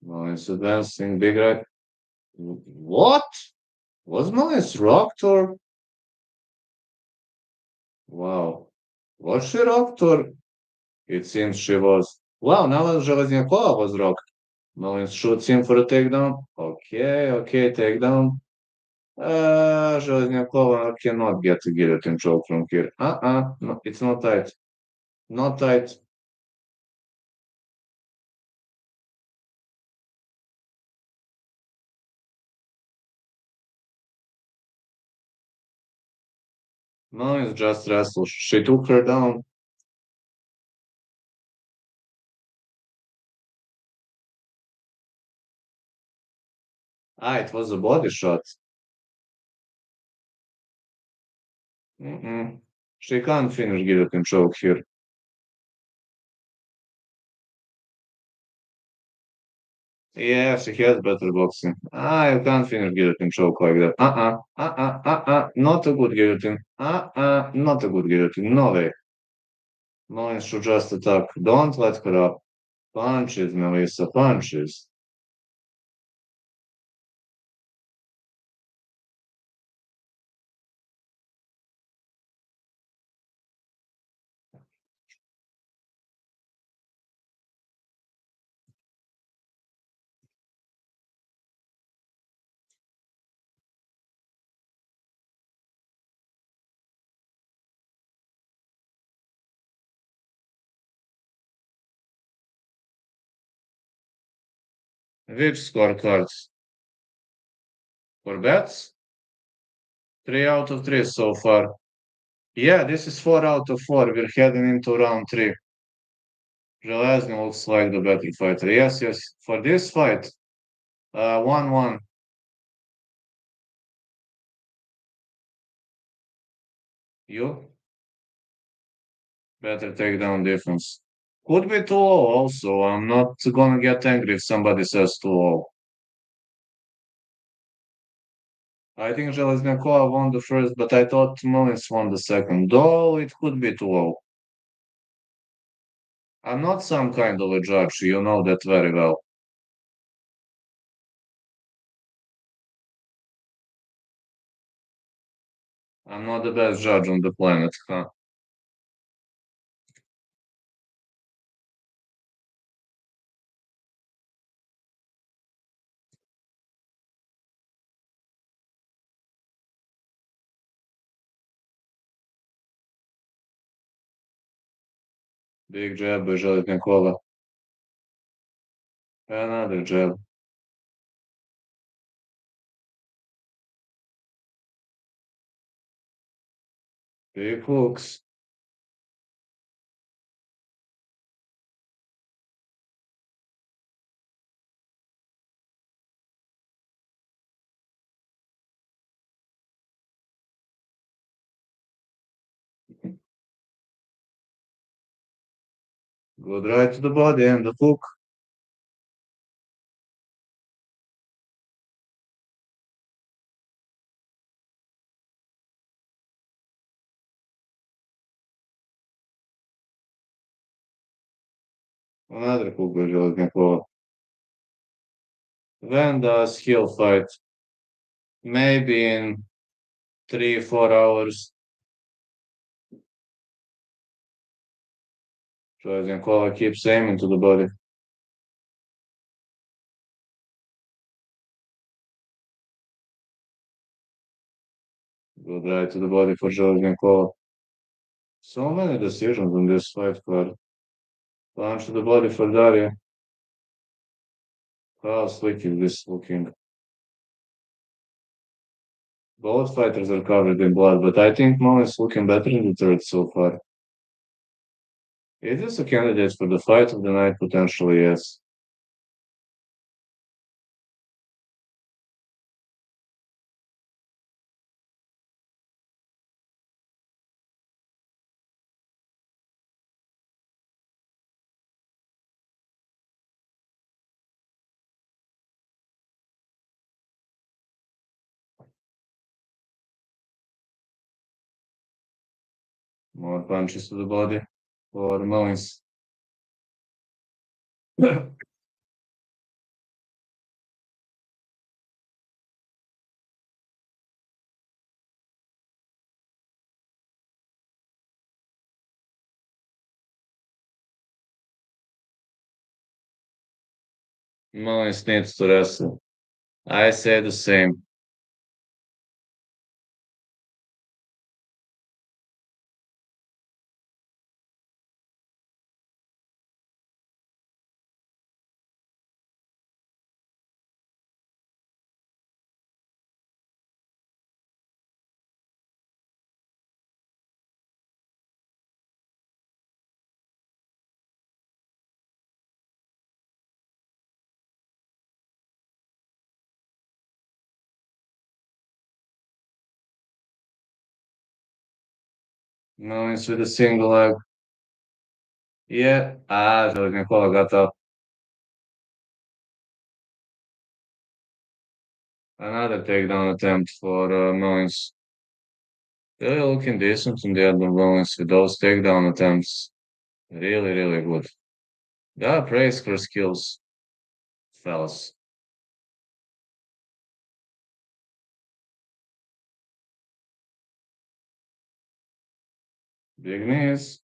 Mullins advancing big right. What? Was Mullins rocked or? Wow. Was she rocked or? It seems she was. Wow, now Železnjakova was rocked. Mullins shoots him for a takedown. Okay, takedown. Železnjakova cannot get a guillotine choke from here. No, it's not tight. Not tight. Mullins just wrestled. She took her down. It was a body shot. Mm-mm. She can't finish guillotine choke here. Yeah, she has better boxing. You can't finish guillotine choke like that. Not a good guillotine. Not a good guillotine. No way. Mullins should just attack. Don't let her up. Punches, Melissa, punches. Which scorecards? For bets, 3 out of 3 so far. Yeah, this is 4 out of 4. We're heading into round three. Железny looks like the better fighter. Yes, yes. For this fight, 1-1. You better takedown defense. Could be too low also. I'm not gonna get angry if somebody says too low. I think Železnjakova won the first, but I thought Mullins won the second, though it could be too low. I'm not some kind of a judge, you know that very well. I'm not the best judge on the planet, huh? Big jab by Železnjakova. Another jab. Big hooks. Good right to the body and the hook. Another hook by Železnjakova. When does he'll fight? Maybe in 3, 4 hours. Železnjakova keeps aiming to the body. Good right to the body for Železnjakova. So many decisions in this fight card. Punch to the body for Daria. How slick is this looking? Both fighters are covered in blood, but I think Mo is looking better in the third so far. Is this a candidate for the fight of the night? Potentially, yes. More punches to the body for Mullins. Mullins needs to wrestle. I say the same. Mullins with a single leg. Yeah, Železnjakova got up. Another takedown attempt for Mullins. Really looking decent in the other Mullins with those takedown attempts. Really, really good. Yeah, praise for skills, fellas. Big knees.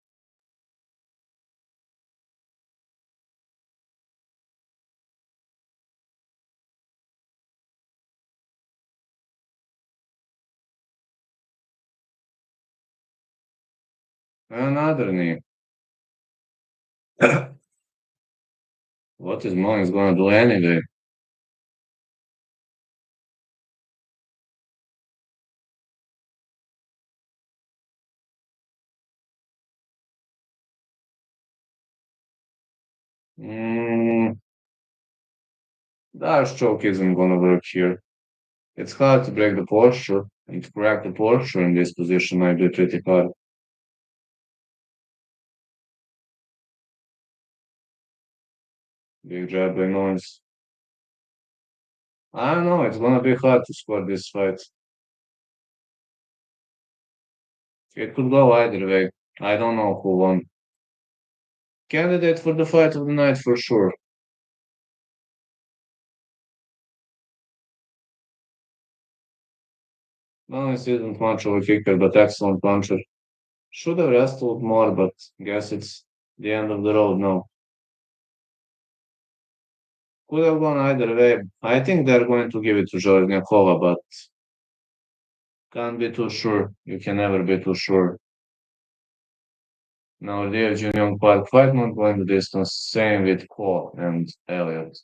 Another knee. What is Mullins gonna do anyway? Mm, that choke isn't gonna work here. It's hard to break the posture, and to crack the posture in this position might be pretty hard. Big jab by noise. I don't know, it's gonna be hard to score this fight. It could go either way. I don't know who won. Candidate for the fight of the night for sure. Noise isn't much of a kicker, but excellent puncher. Should have wrestled more, but guess it's the end of the road now. Could have gone either way. I think they're going to give it to Zhornyakova, but can't be too sure. You can never be too sure. Now, Liu Junyoung Park fight not going the distance. Same with Ko and Elliott.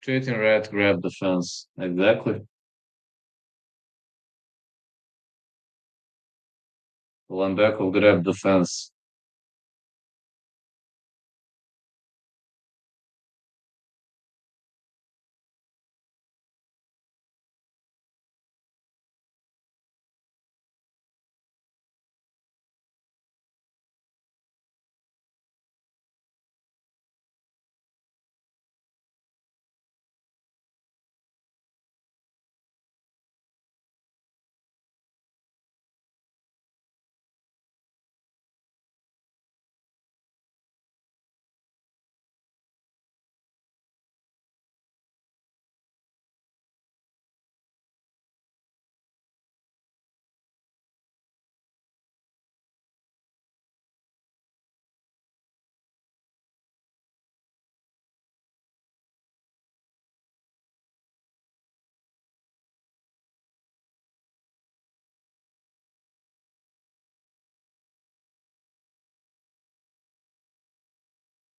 Treating red grab the fence. Exactly. Lambekov grabbed the fence.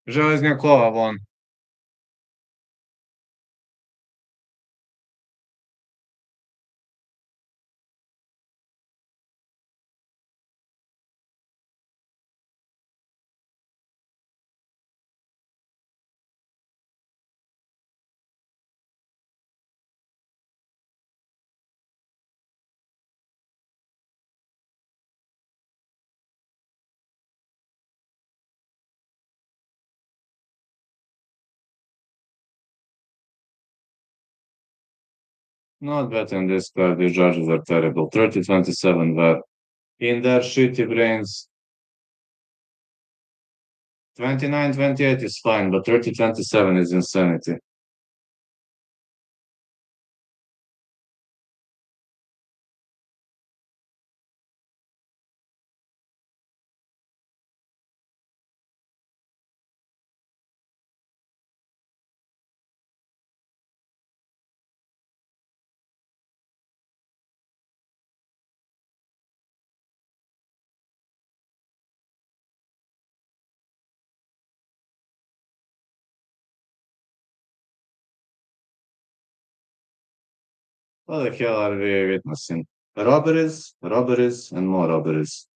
Zhornyakova won. Not bad in this card. The judges are terrible. 30-27, but in their shitty brains, 29-28 is fine, but 30-27 is insanity. What the hell are we witnessing? Robberies, and more robberies.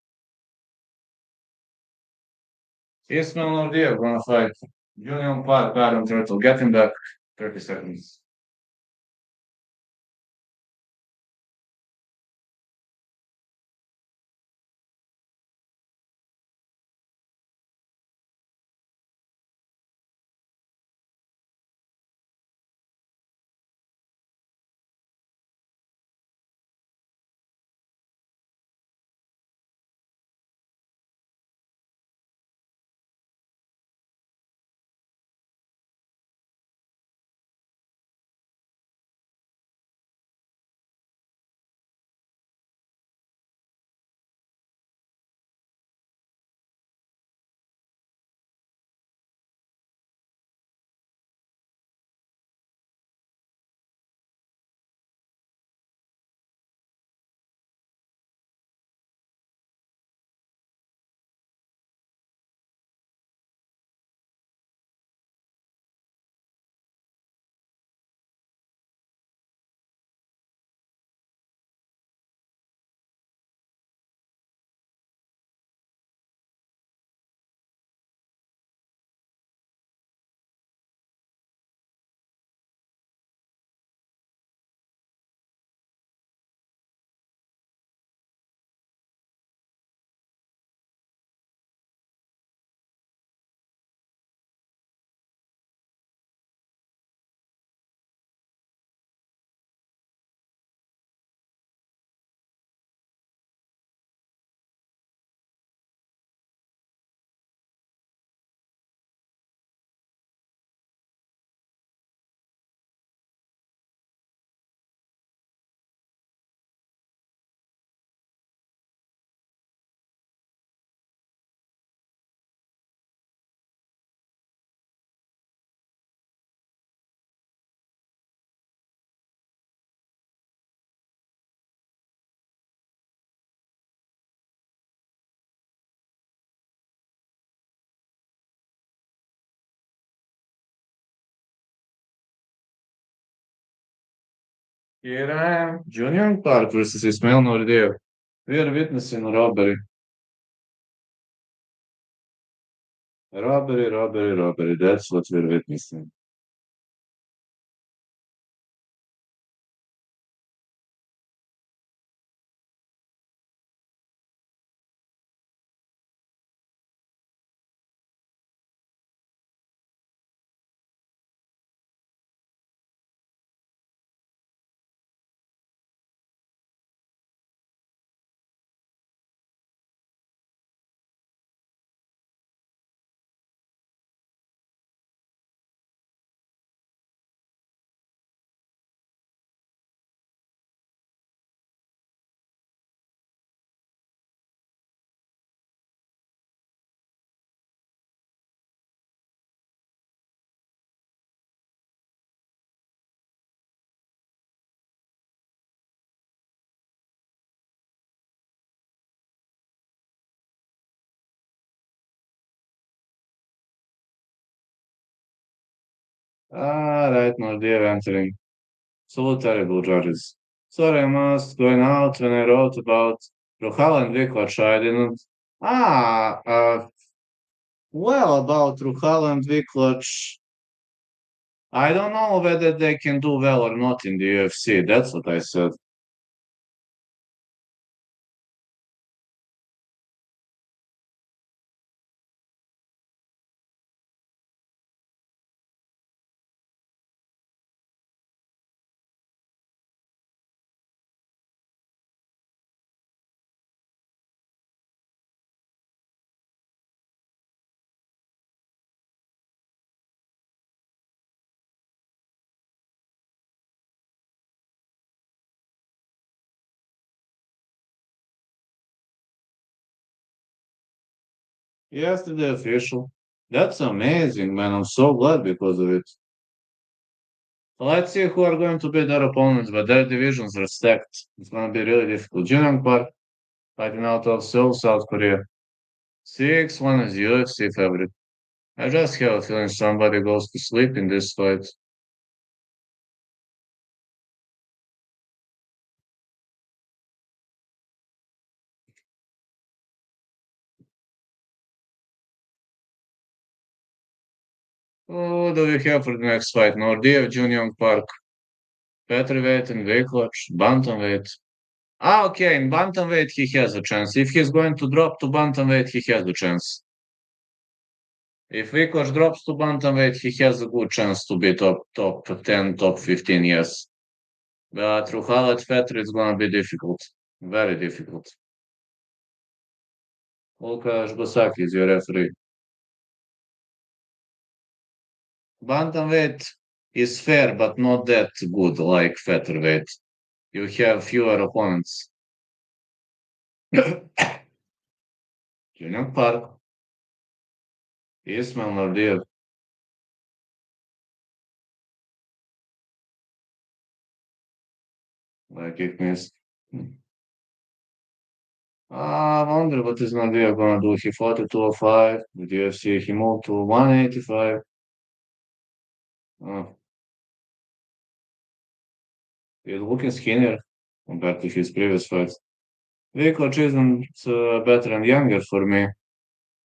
Ismail Nordia gonna fight Union Park Baron Turtle. Get him back. 30 seconds. Here I am, Junior Park versus Ismail Nordiev. We are witnessing a robbery. Robbery, robbery, robbery. That's what we're witnessing. Ah, right, Nordiev entering. So terrible judges. Sorry, I must going out when I wrote about Ruhal and Vikvac. I didn't. Ah, well, about Ruhal and Vikvac, I don't know whether they can do well or not in the UFC. That's what I said. Yesterday official. That's amazing, man. I'm so glad because of it. Let's see who are going to be their opponents, but their divisions are stacked. It's going to be really difficult. Junyoung Park fighting out of Seoul, South Korea. 6-1 is UFC favorite. I just have a feeling somebody goes to sleep in this fight. Who do we have for the next fight? Nordiev, Junyoung Park, featherweight and weight watch, bantamweight. Ah, okay, in bantamweight he has a chance. If he's going to drop to bantamweight, he has a chance. If Vikos drops to bantamweight, he has a good chance to be top 10, top 15, yes. But Ruhalat Fetter is gonna be difficult. Very difficult. Luka Gosaki is your referee. Bantamweight is fair, but not that good like featherweight. You have fewer opponents. Junior Park, Ismail Nordiev, like it means. I wonder what is Nordiev gonna do. He fought at 205 with UFC. He moved to 185. Uh, he's looking skinnier compared to his previous fights. Vikos isn't better and younger for me.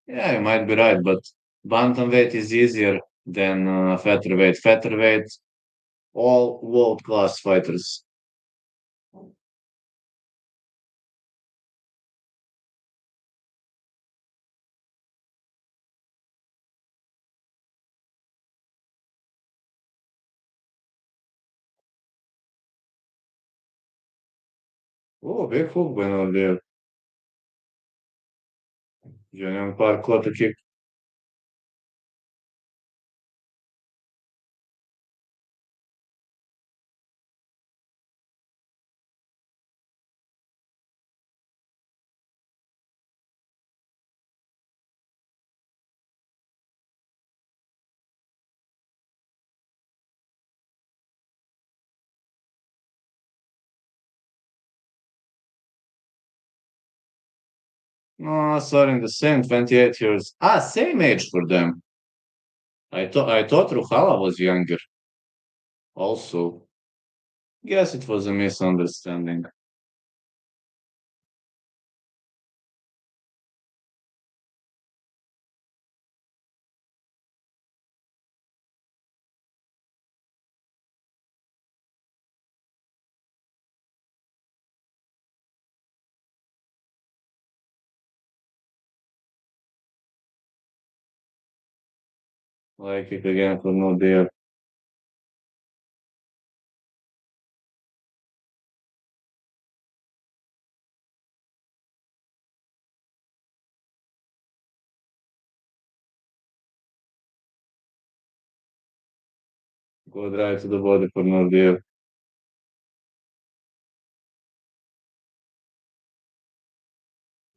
Yeah, you might be right, but bantamweight is easier than featherweight. Featherweight, all world-class fighters. Oh, big hook went out there. Junior Park caught the kick. No, sorry, in the same 28 years. Ah, same age for them. I thought Ruhala was younger also. Guess it was a misunderstanding. Like it again for no deal. Go right to the body for no deal.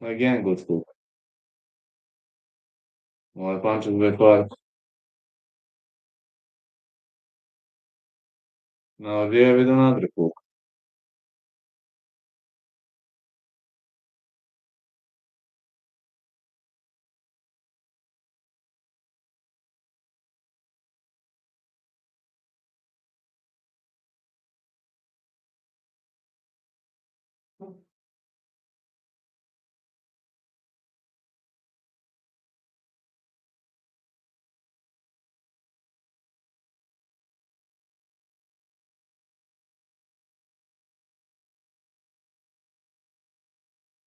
Again, good hook. More punches by Park. Now deal with another hook.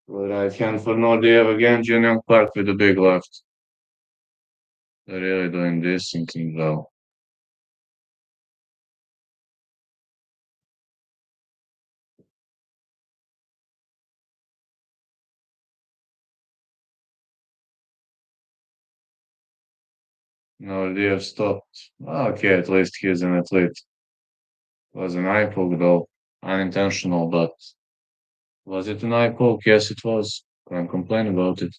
Go right hand for no deal again. Junior Park with the big left. They're really doing this, thinking well. No deal stopped. Okay, at least he's an athlete. Was an eye poke though. Unintentional, but was it an eye poke? Yes, it was. Can't complain about it.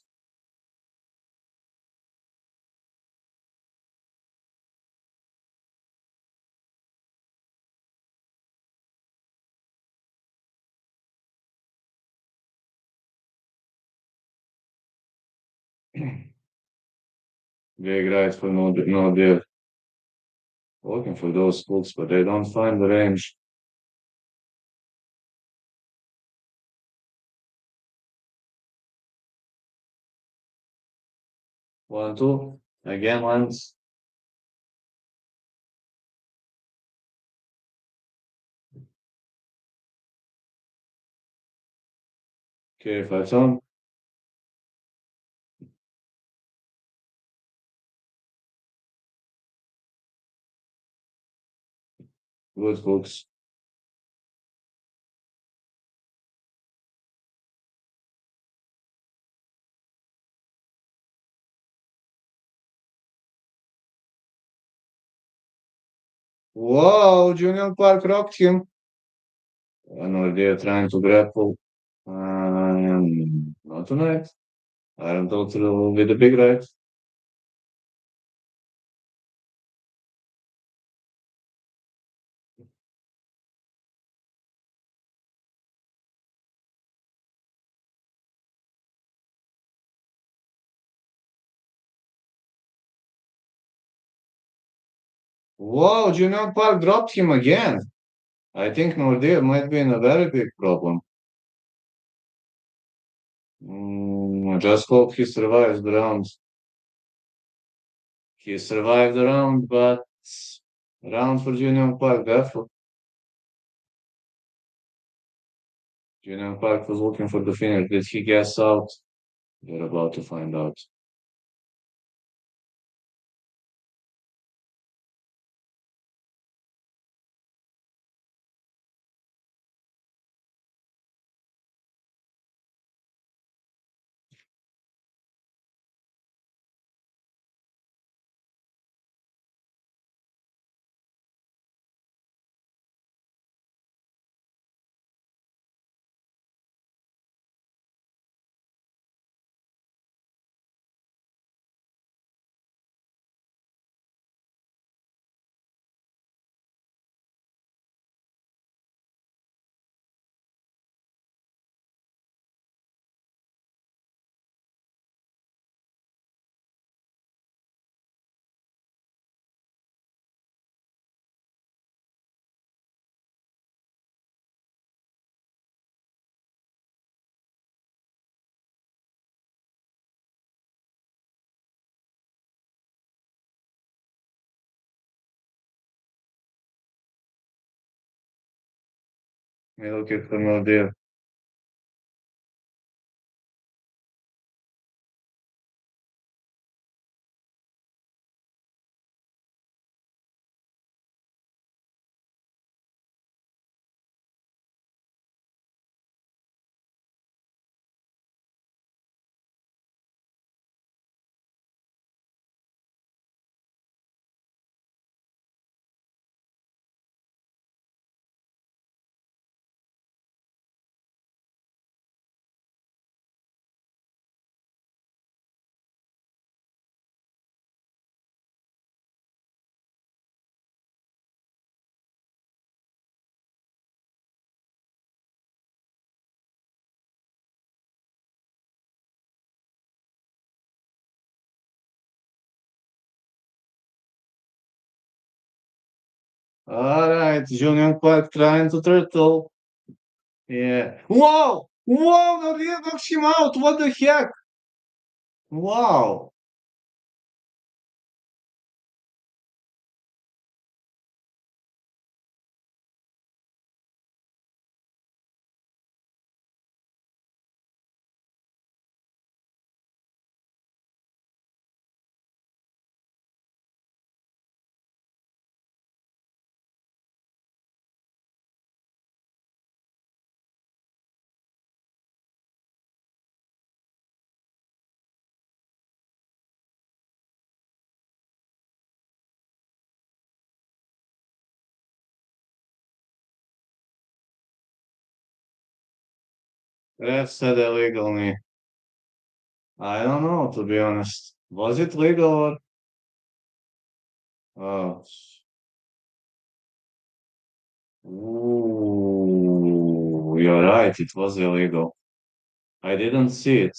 Big right for no deal. Looking for those hooks, but they don't find the range. 1, 2. Again, lands. Okay, fights on. Good hooks. Wow, Junior Park rocked him. No, they're trying to grapple. Not tonight. Iron Total with the big right. Wow, Junior Park dropped him again. I think Nordir might be in a very big problem. Just hope he survives the round. He survived the round, but round for Junior Park, therefore. Junior Park was looking for the finish. Did he guess out? We're about to find out. Looking for no deal. All right, Junior Quack trying to turtle. Yeah. Whoa! Whoa! No, he knocks him out. What the heck? Wow. Ref said illegal me. I don't know, to be honest. Was it legal or? Oh. Ooh, you're right. It was illegal. I didn't see it.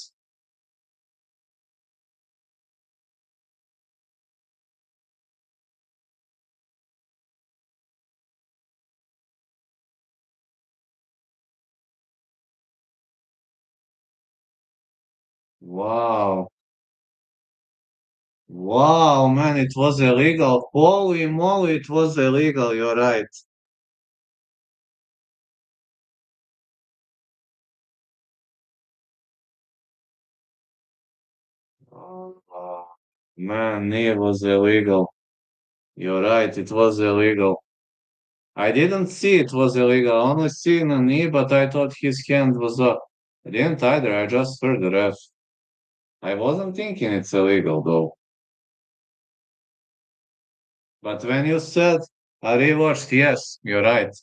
Wow. Wow, man, it was illegal. Holy moly, it was illegal. You're right. Oh, man, it was illegal. You're right, it was illegal. I didn't see it was illegal. I only seen a knee, but I thought his hand was up. I didn't either. I just heard the ref. I wasn't thinking it's illegal though. But when you said I rewatched, yes, you're right.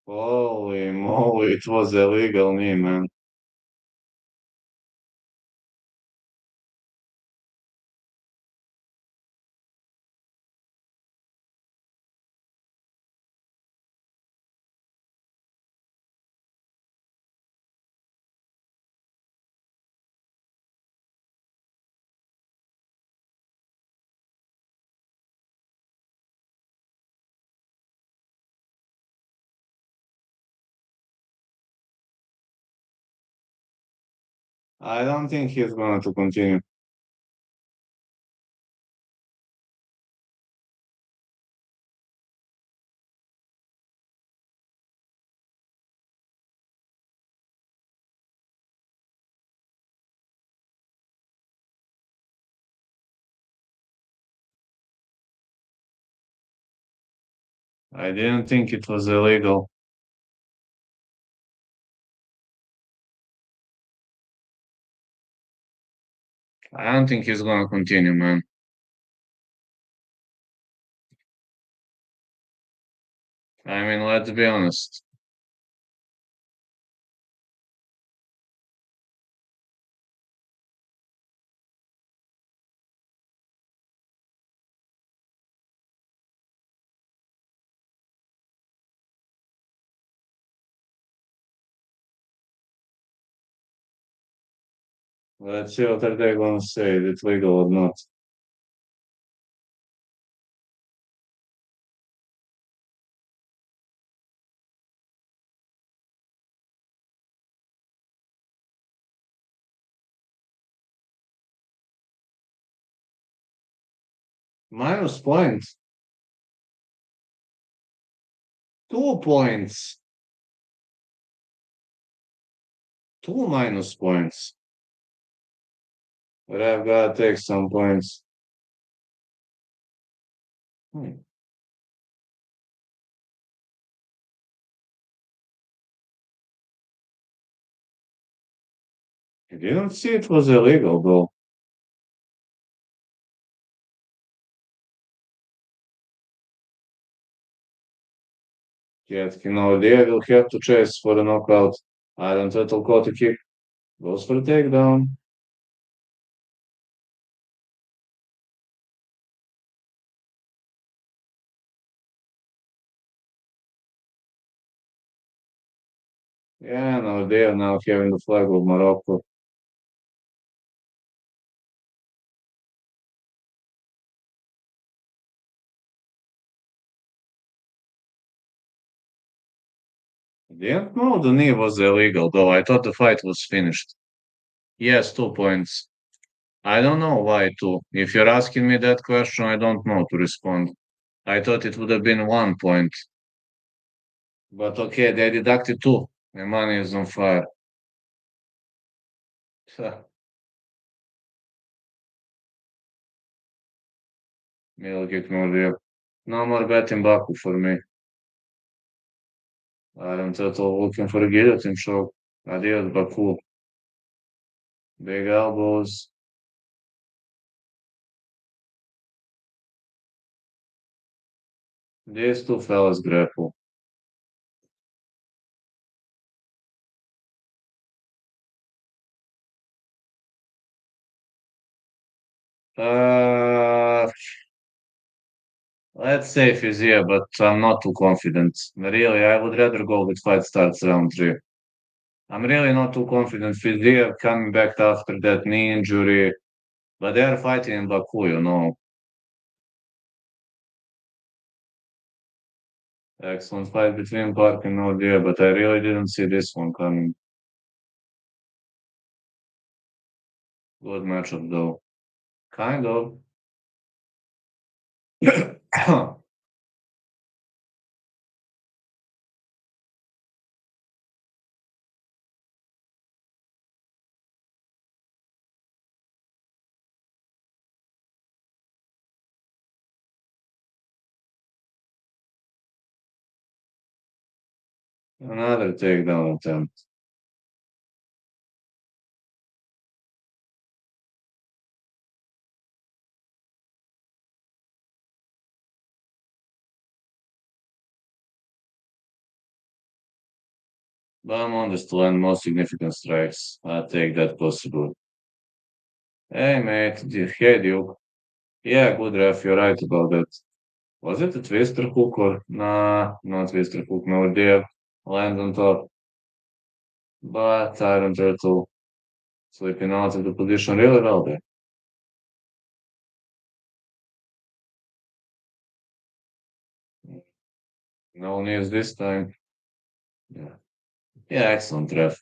Holy moly, it was illegal knee, man. I don't think he's going to continue. I didn't think it was illegal. I don't think he's going to continue, man. I mean, let's be honest. Let's see what are they gonna say. Is it legal or not? Minus points. 2 points. Two minus points. But I've gotta take some points. Hmm. I didn't see it was illegal though. Yet, they will have to chase for the knockout. Iron Turtle caught a kick. Goes for the takedown. Yeah, no, they are now having the flag of Morocco. I didn't know the knee was illegal though. I thought the fight was finished. Yes, 2 points. I don't know why two. If you're asking me that question, I don't know to respond. I thought it would have been 1 point. But okay, they deducted two. My money is on fire. Middle no deal. No more betting Baku for me. I'm total looking for a guillotine show. Adios, Baku. Big elbows. These two fellas grapple. Uh, let's say Fiziev, but I'm not too confident. Really, I would rather go with fight starts round three. I'm really not too confident. Fiziev coming back after that knee injury, but they are fighting in Baku. Excellent fight between Park and Nordia, but I really didn't see this one coming. Good matchup though. Kind of. Another takedown attempt. Bahamondes to land most significant strikes. I take that possible. Hey mate, hey Duke. Yeah, good ref, you're right about that. Was it a twister hook or nah, not twister hook, no deal. Land on top. But Iron Turtle sleeping out of the position really well there. No news this time. Yeah. Yeah, excellent ref.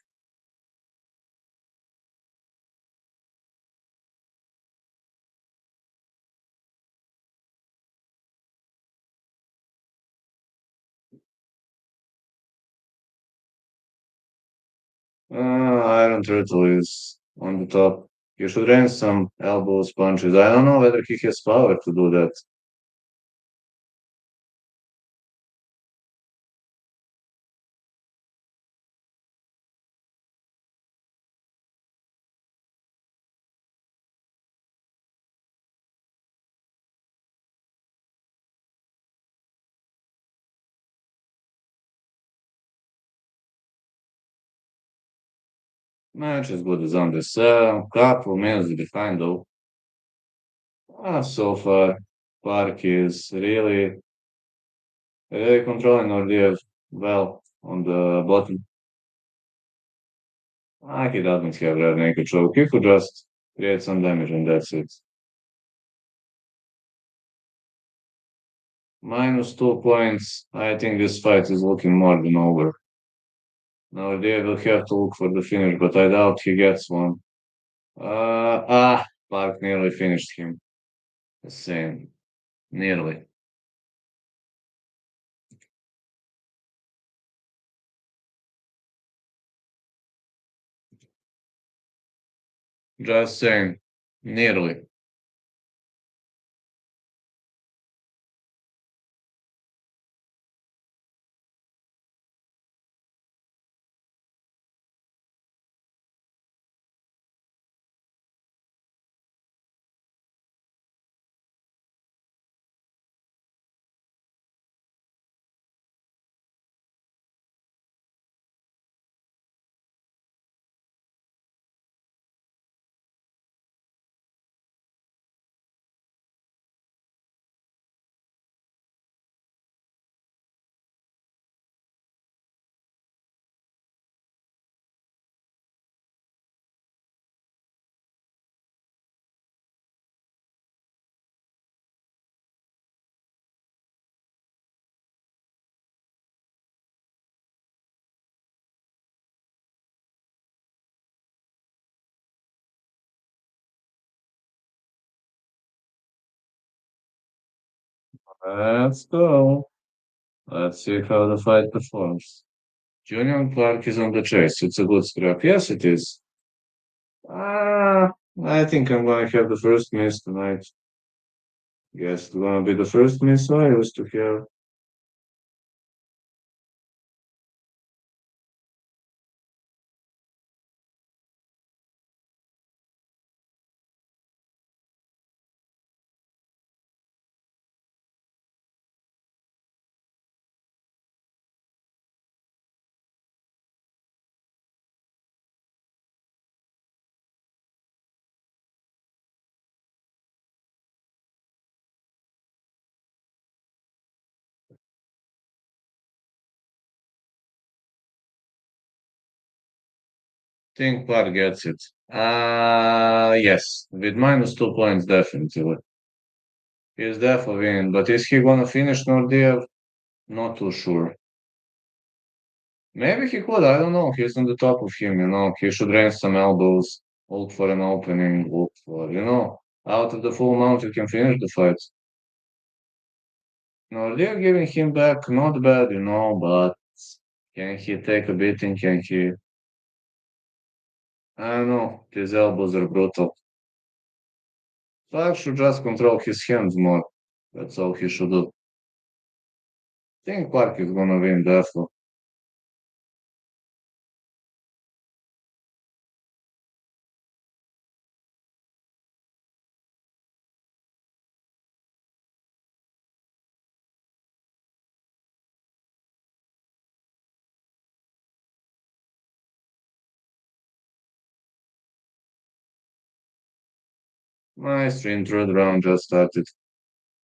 Iron Turtle is on the top. You should range some elbows, punches. I don't know whether he has power to do that. Match as good as on this. Couple minutes behind though. So far, Park is really controlling Ordev well on the bottom. He doesn't have rear naked choke. He could just create some damage and that's it. -2 points. I think this fight is looking more than over. Now they will have to look for the finish, but I doubt he gets one. Park nearly finished him. The same. Nearly. Just saying. Nearly. Let's go. Let's see how the fight performs. Junior Clark is on the chase. It's a good scrap. Yes, it is. Ah, I think I'm gonna have the first miss tonight. Guess it's gonna be the first miss I used to have. Think Clark gets it. Yes, with -2 points, definitely. He's definitely winning, but is he gonna finish Nordiev? Not too sure. Maybe he could, I don't know. He's on the top of him. He should range some elbows, look for an opening, look for, out of the full mount, you can finish the fight. No, they're giving him back, not bad, but can he take a beating? Can he? I don't know. His elbows are brutal. Clark should just control his hands more. That's all he should do. I think Clark is gonna win, definitely. Nice win, third round just started.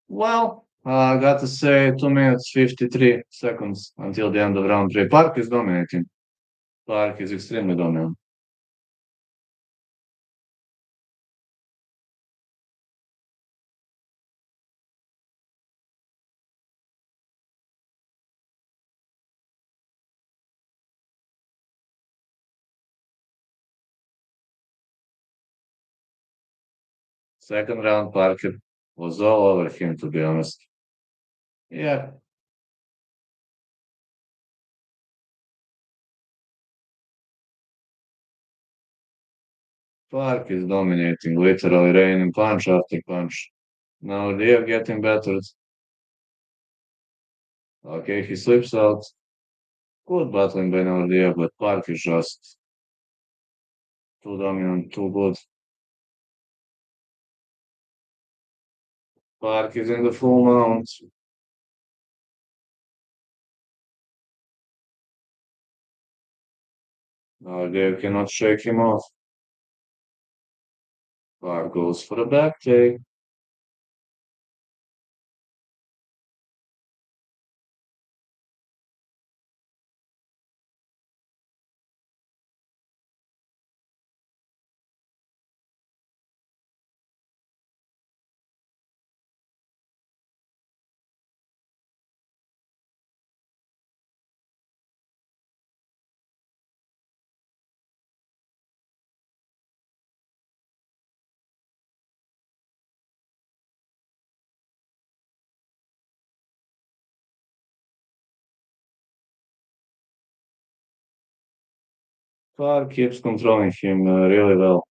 Well, I got to say 2 minutes 53 seconds until the end of round three. Park is dominating. Park is extremely dominant. Second round, Parker was all over him, to be honest. Yeah, Park is dominating, literally raining punch after punch. Now they are getting better. Okay, he slips out. Good battling by Nordia, but Park is just too dominant, too good. Park is in the full mount. Nordia cannot shake him off. Park goes for the back take. Park keeps controlling him really well.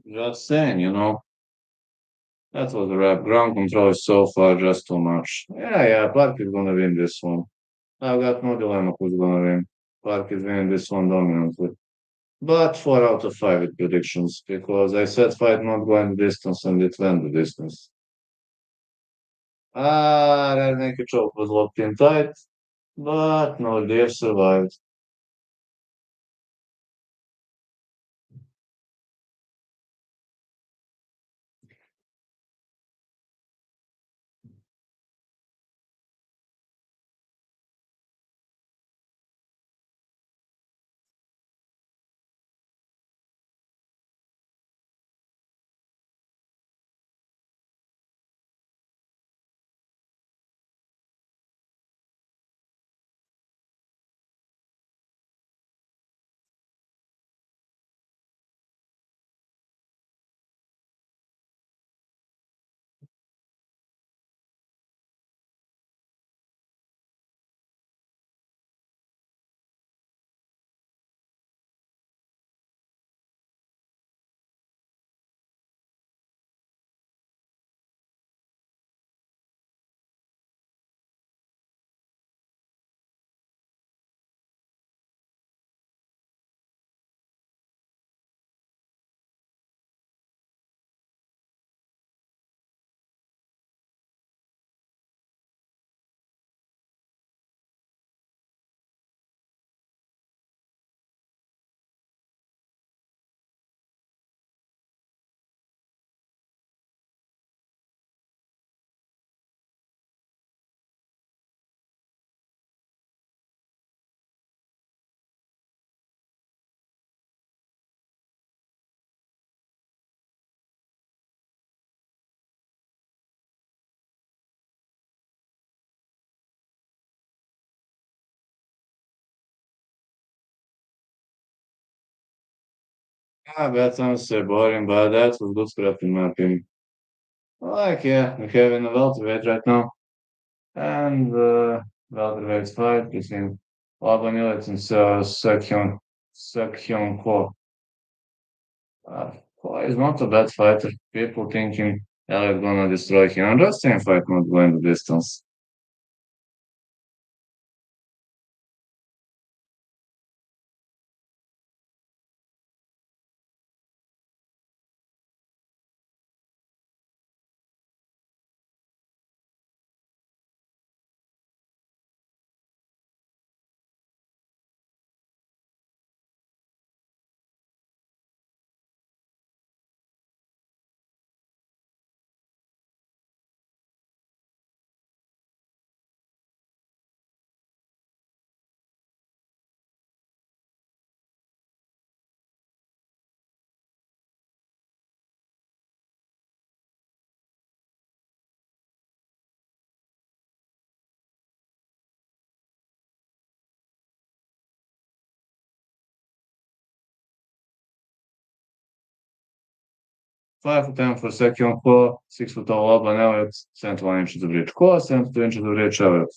Just saying, that was a wrap. Ground control is so far just too much. Yeah, Park is gonna win this one. I've got no dilemma who's gonna win. Park is winning this one dominantly. But 4 out of 5 with predictions, because I said fight not going the distance and it went the distance. That naked choke was locked in tight, but no, they've survived. Yeah, that sounds boring, but that was good scrap in my opinion. Yeah, we have in the welterweight right now. And welterweight fight between Labanilec and Seokhyun Ko. Ko is not a bad fighter. People thinking Elliot gonna destroy him. I'm just saying fight not going the distance. 5 for 10 for Seokhyun Ko, 6 for Laban Elliot, 71 inches of reach. Ko, 72 inches of reach Elliot.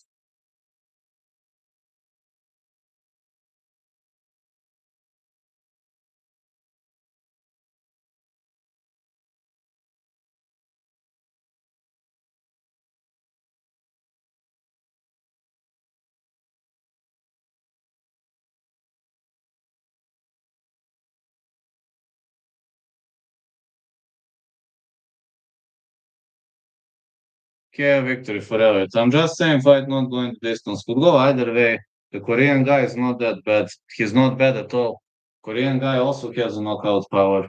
Okay, victory for Elliot. I'm just saying fight not going the distance. Could go either way. The Korean guy is not that bad. He's not bad at all. Korean guy also has a knockout power.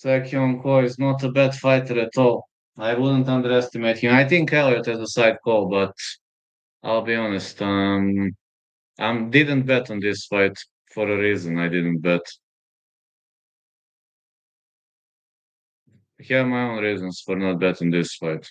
Sekyong Ko is not a bad fighter at all. I wouldn't underestimate him. I think Elliot has a side call, but I'll be honest. I didn't bet on this fight for a reason. I didn't bet. I have my own reasons for not betting this fight.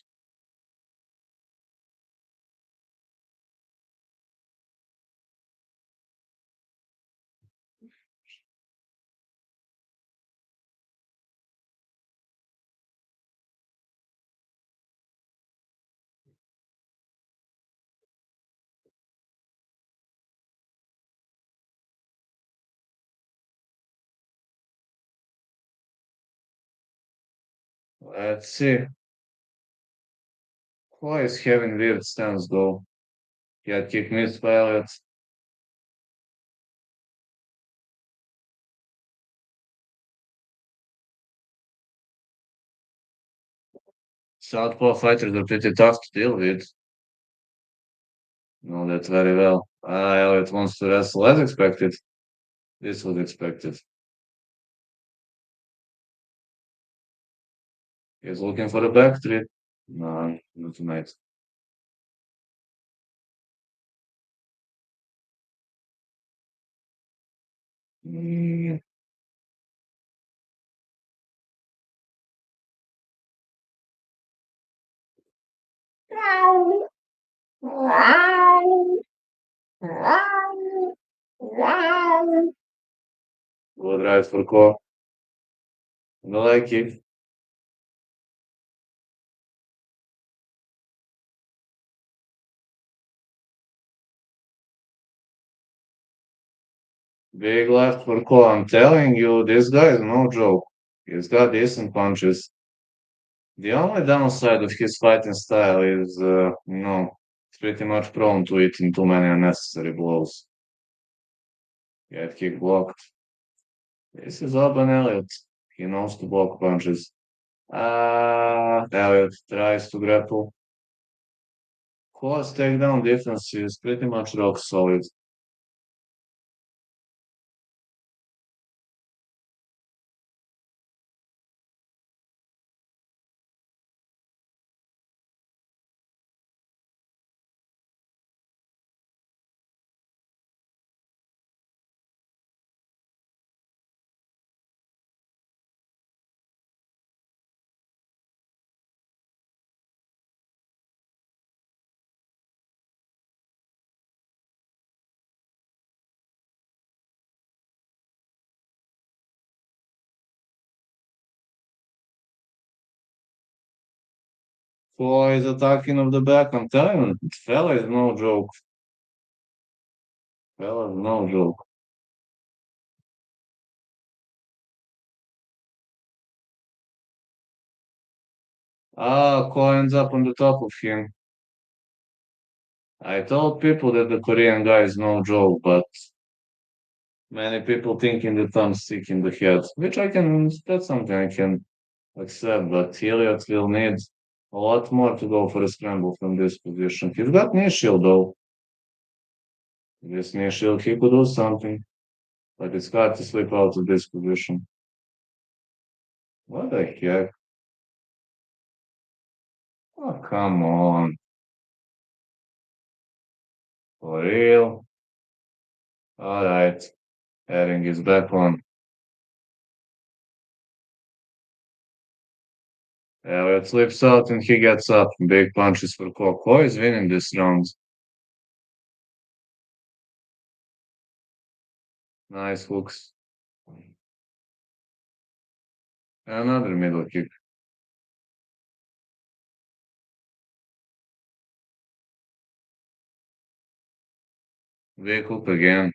Let's see. Why is having weird stance though? He had kick missed by Elliot. Southpaw fighters are pretty tough to deal with. Know that very well. Elliot wants to wrestle as expected. This was expected. He's looking for a back three. No, not tonight. Mm. Good right for Ko. No like it. Big left for Ko. I'm telling you, this guy is no joke. He's got decent punches. The only downside of his fighting style is, it's pretty much prone to eating too many unnecessary blows. Get kick blocked. This is Urban Elliot. He knows to block punches. Elliot tries to grapple. Ko's takedown defense is pretty much rock solid. Ko is attacking of the back. I'm telling you, fella is no joke. Fella is no joke. Ko ends up on the top of him. I told people that the Korean guy is no joke, but many people thinking that I'm sick in the head, which that's something I can accept, but Elliot will need a lot more to go for a scramble from this position. He's got knee shield though. This knee shield, he could do something, but it's hard to slip out of this position. What the heck? Oh, come on. For real? Alright. Herring is back on. Elliot slips out and he gets up. Big punches for Ko. Ko is winning this round. Nice hooks. Another middle kick. Big hook again.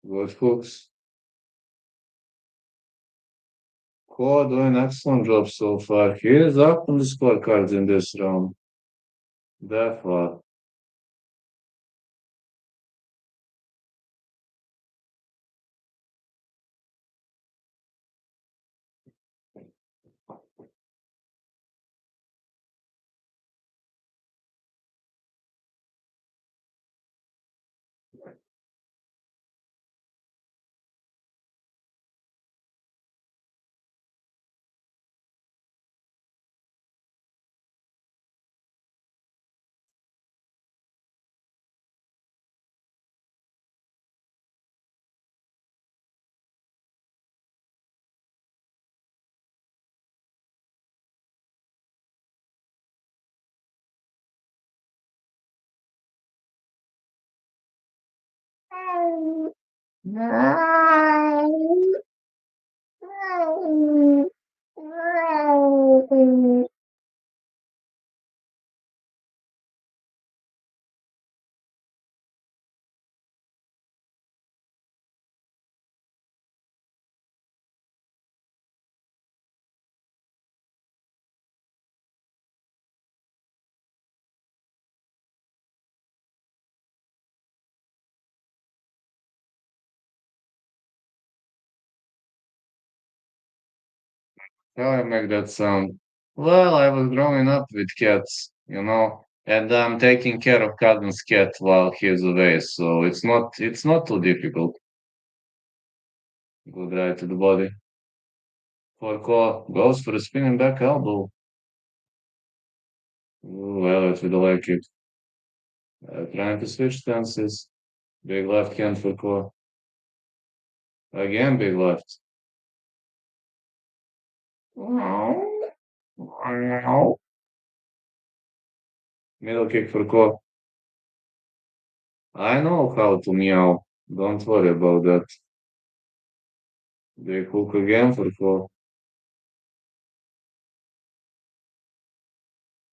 Good hooks. Ko doing excellent job so far. He is up on the scorecards in this round. Definitely. How I make that sound? Well, I was growing up with cats, and I'm taking care of cousin's cat while he's away, so it's not too difficult. Good right to the body. For call goes for a spinning back elbow. Ooh, well, if you like it. Trying to switch stances. Big left hand for core. Again, big left. Middle kick for core. I know how to meow. Don't worry about that. Big hook again for core.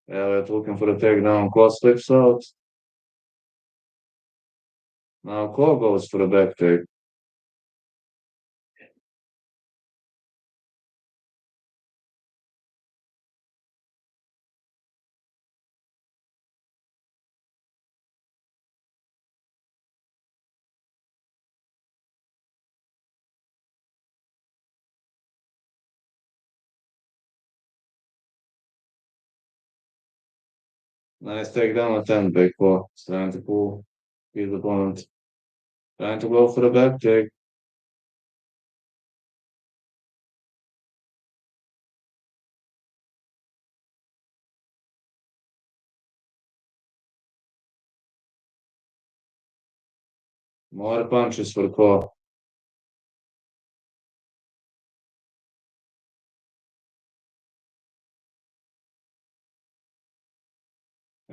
Elliot looking for a takedown. Core slips out. Now core goes for a back take. Nice takedown attempt by core. Trying to pull his opponent. Trying to go for a back take. More punches for core.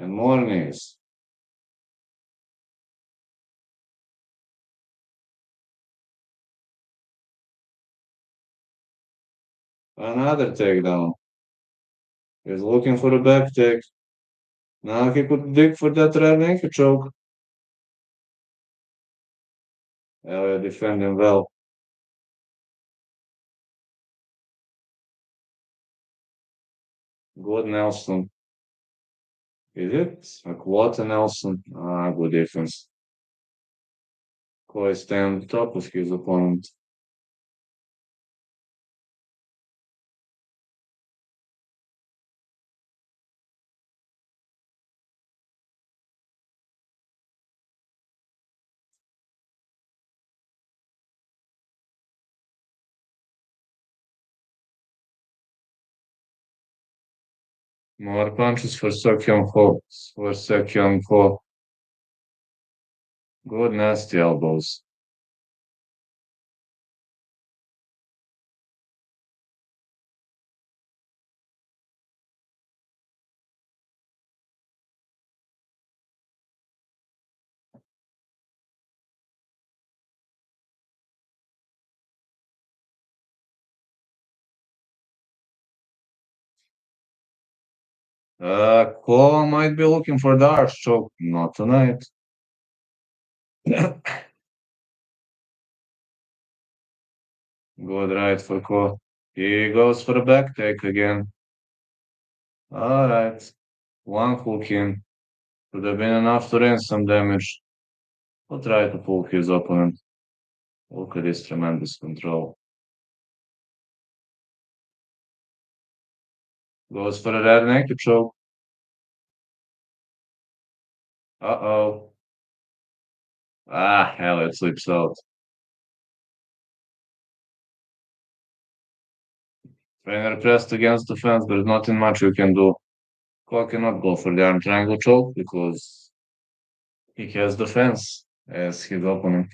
And more knees. Another takedown. He's looking for a back take. Now he could dig for that rear naked choke. Elliot defending well. Good Nelson. Is it? A quarter Nelson? Ah, good defense. Koi stay on top of his opponent. More punches for Seokyeon Ho. For Seokyeon Ho. Good nasty elbows. Ko might be looking for the arch choke. Not tonight. Good right for Ko. He goes for a back take again. All right. One hook in. Could have been enough to rain some damage. He'll try to pull his opponent. Look at this tremendous control. Goes for a red naked choke. Uh-oh. Ah, hell, it slips out. Trainer pressed against the fence. There's nothing much you can do. Ko cannot go for the arm triangle choke because he has the fence as his opponent.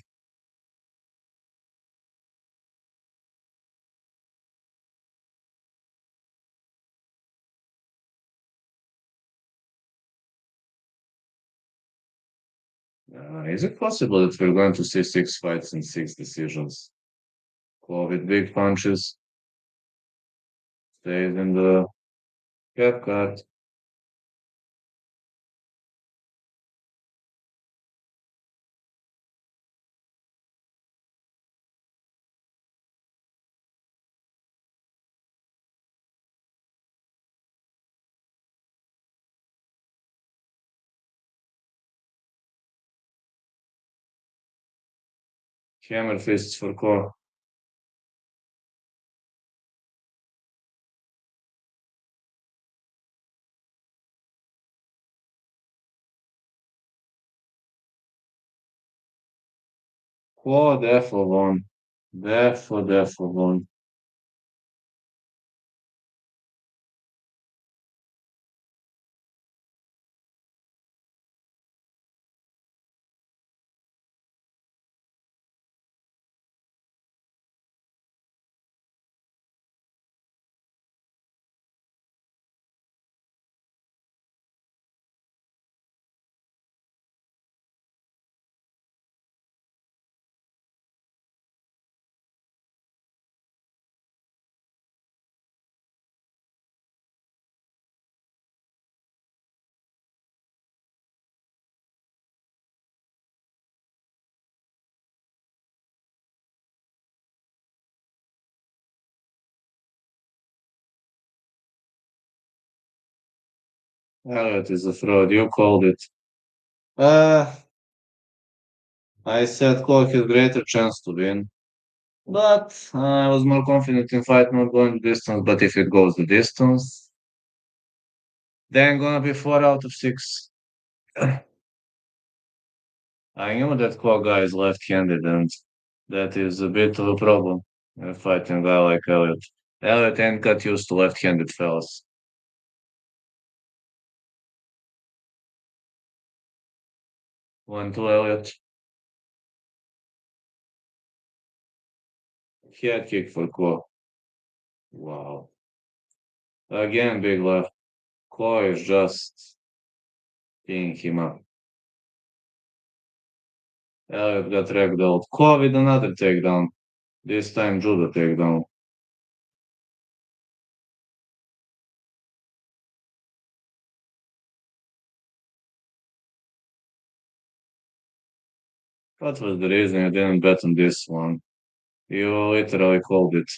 Is it possible that we're going to see 6 fights and 6 decisions? Ko with big punches stays in the cap cut. Hammer fists for Ko. Ko defo won. Defo won. Elliot is a fraud. You called it. Uh, I said Ko has greater chance to win. But I was more confident in fight not going the distance. But if it goes the distance, then gonna be 4 out of 6. I knew that Ko guy is left-handed, and that is a bit of a problem fighting a guy like Elliot. Elliot ain't got used to left-handed fellas. 1-2 Elliot. Head kick for Ko. Wow. Again, big left. Ko is just teeing him up. Elliot got ragdolled. Ko with another takedown. This time judo takedown. What was the reason you didn't bet on this one? You literally called it.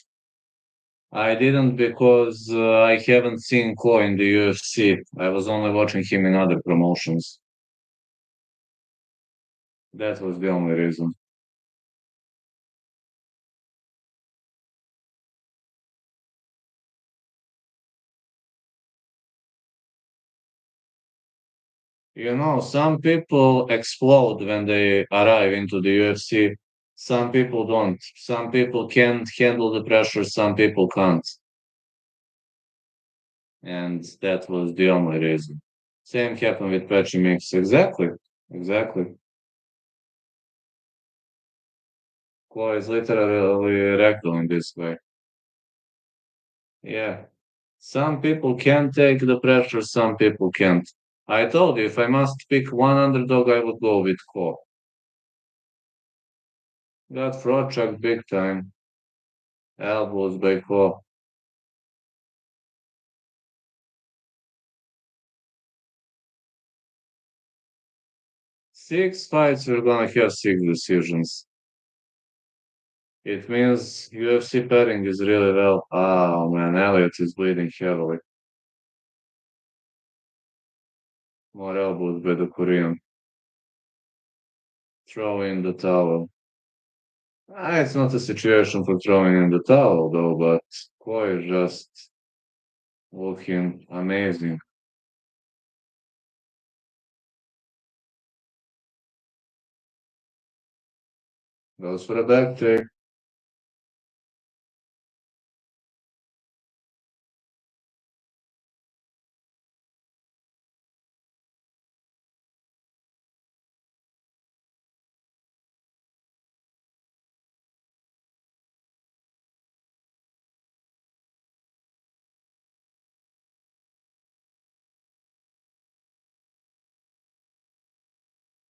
I didn't because I haven't seen Ko in the UFC. I was only watching him in other promotions. That was the only reason. Some people explode when they arrive into the UFC. Some people don't. Some people can handle the pressure, some people can't. And that was the only reason. Same happened with Patchy Mix. Exactly. Exactly. Ko is literally ragdoll in this way. Yeah. Some people can take the pressure, some people can't. I told you, if I must pick one underdog, I would go with Ko. Got fraud chucked big time. Elbows by Ko. 6 fights, we're gonna have 6 decisions. It means UFC padding is really well. Oh man, Elliot is bleeding heavily. More elbows by the Korean. Throw in the towel. It's not a situation for throwing in the towel though, but Koi is just looking amazing. Goes for a back take.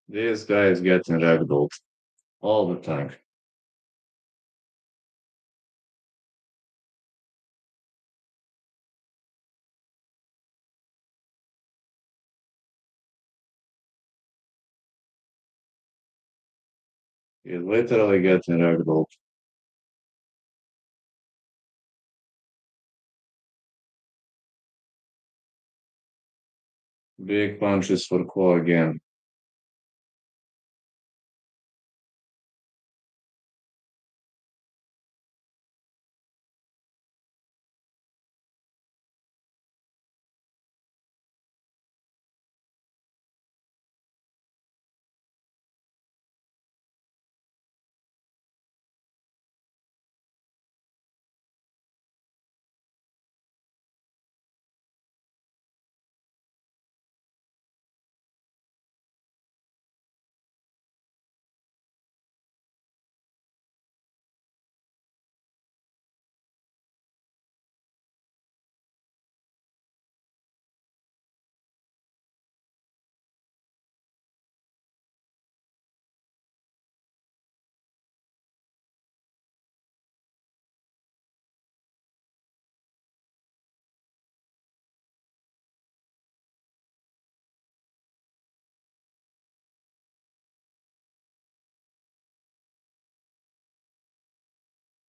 This guy is getting ragdolled all the time. He's literally getting ragdolled. Big punches for Ko again.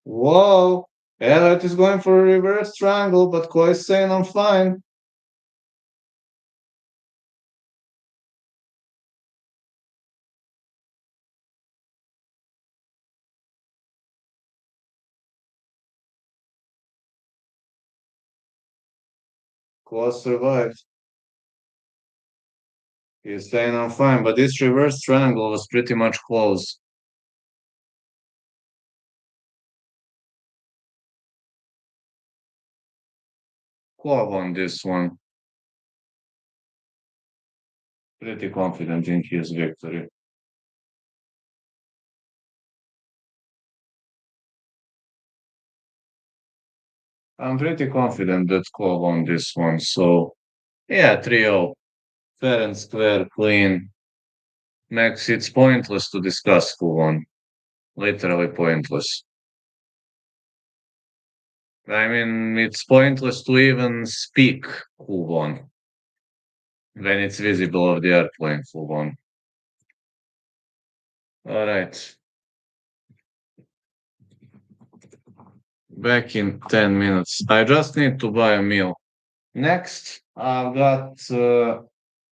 Whoa! Elliot is going for a reverse triangle, but Ko is saying I'm fine. Ko survived. He's saying I'm fine, but this reverse triangle was pretty much close. Ko won this one. Pretty confident in his victory. I'm pretty confident that Ko won this one. So, yeah, 3-0. Fair and square, clean. Max, it's pointless to discuss who won. Literally pointless. I mean, it's pointless to even speak who won when it's visible of the airplane who won. All right. Back in 10 minutes. I just need to buy a meal. Next, I've got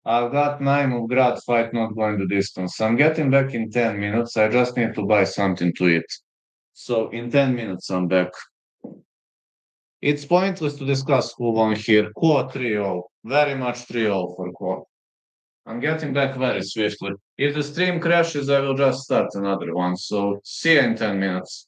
Naimov Grad fight not going the distance. I'm getting back in 10 minutes. I just need to buy something to eat. So in 10 minutes, I'm back. It's pointless to discuss who won here. Ko 3-0. Very much 3-0 for Ko. I'm getting back very swiftly. If the stream crashes, I will just start another one. So see you in 10 minutes.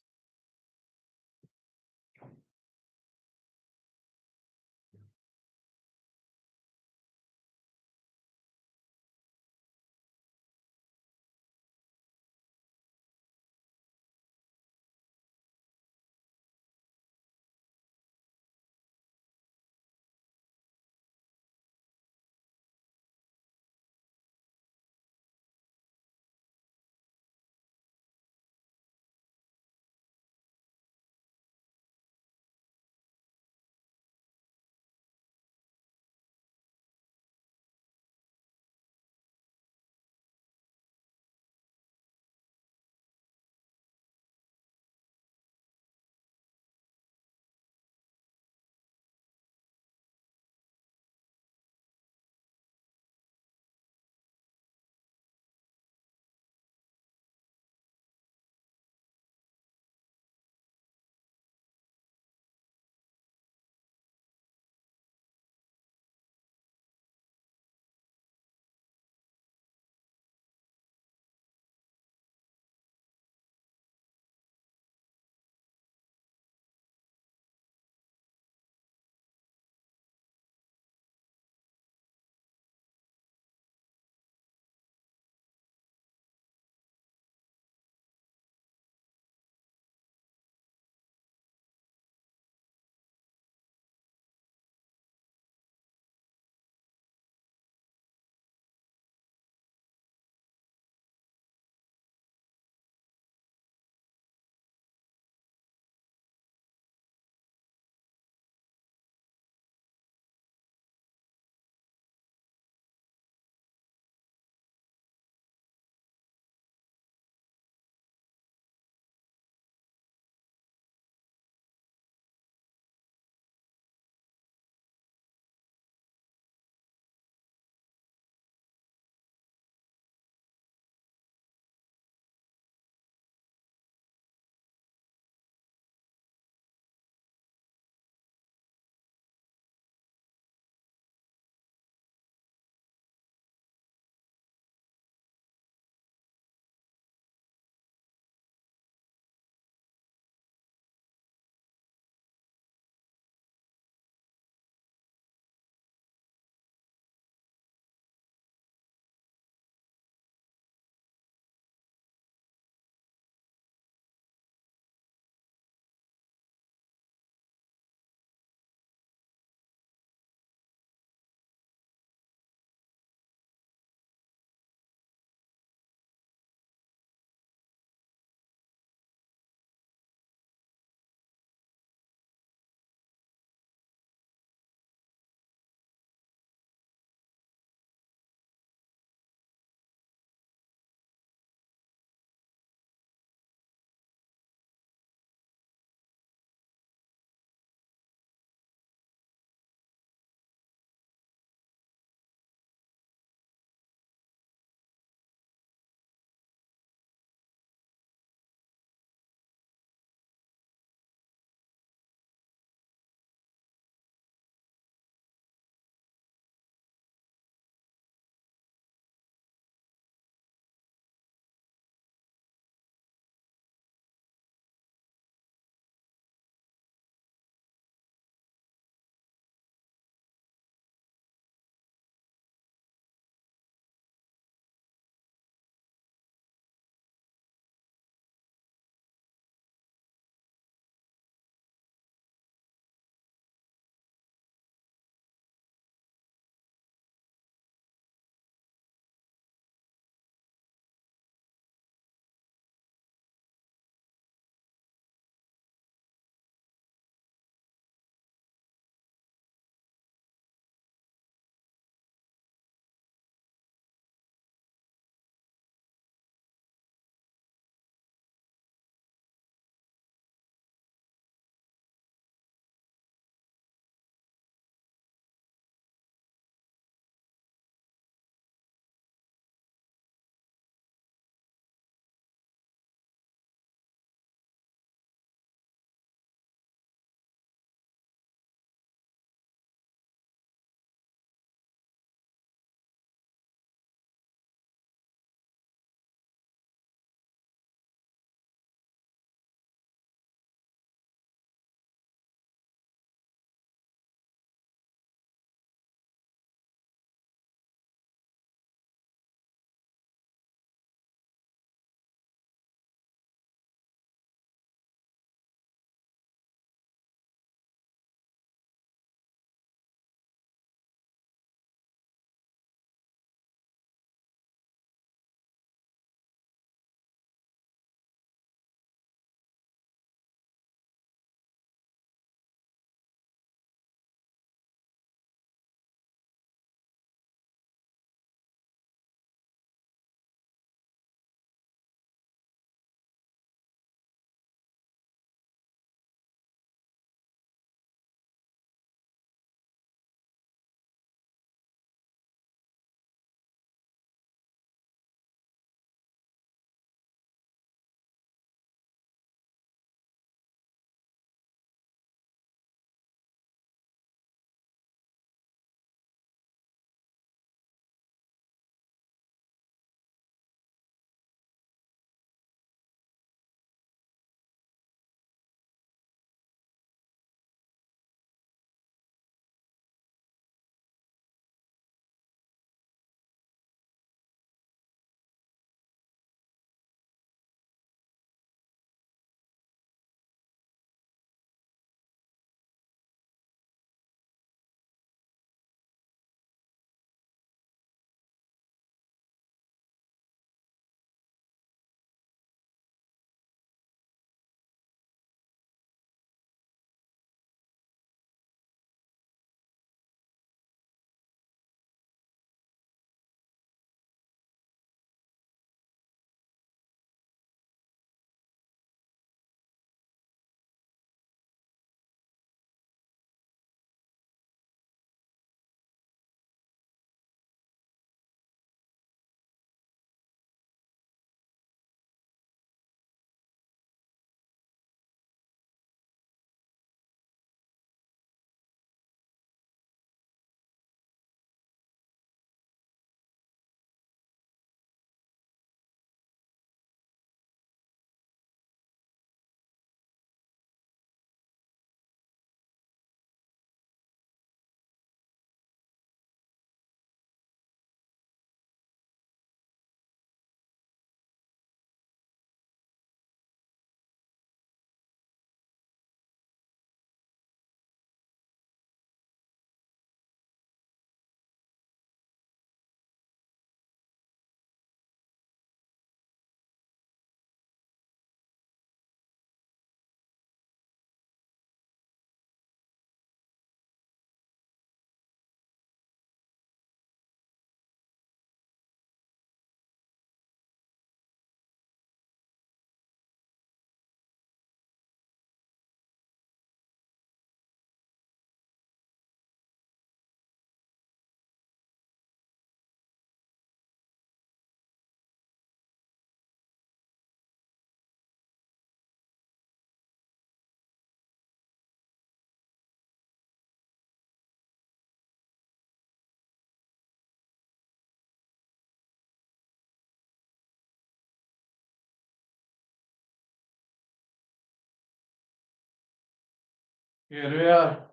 Here we are.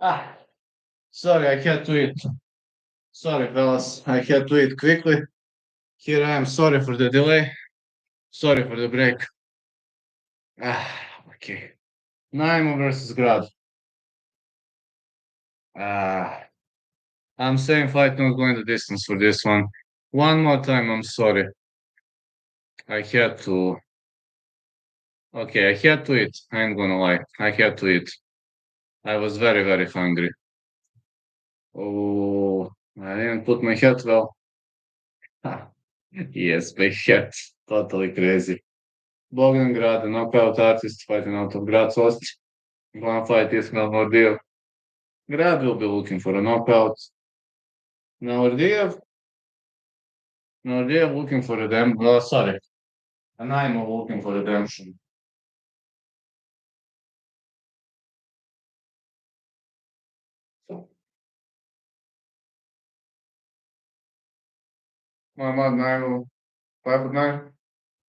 Ah, sorry, I had to eat. Sorry, fellas, I had to eat quickly. Here I am. Sorry for the delay. Sorry for the break. Okay. Naimo versus Grad. Ah, I'm saying fight not going the distance for this one. One more time, I'm sorry. I had to. Okay, I had to eat. I ain't gonna lie. I had to eat. I was very, very hungry. Oh, I didn't put my head well. Ha. Yes, my head. Totally crazy. Bogdangrad, a knockout artist fighting out of Grad Sost. One fight is Melmordiev. Grad will be looking for a knockout. Nordiev, Nordiev looking for redemption. Oh, sorry. And I'm looking for redemption. Muhammad Naimov, 5'9",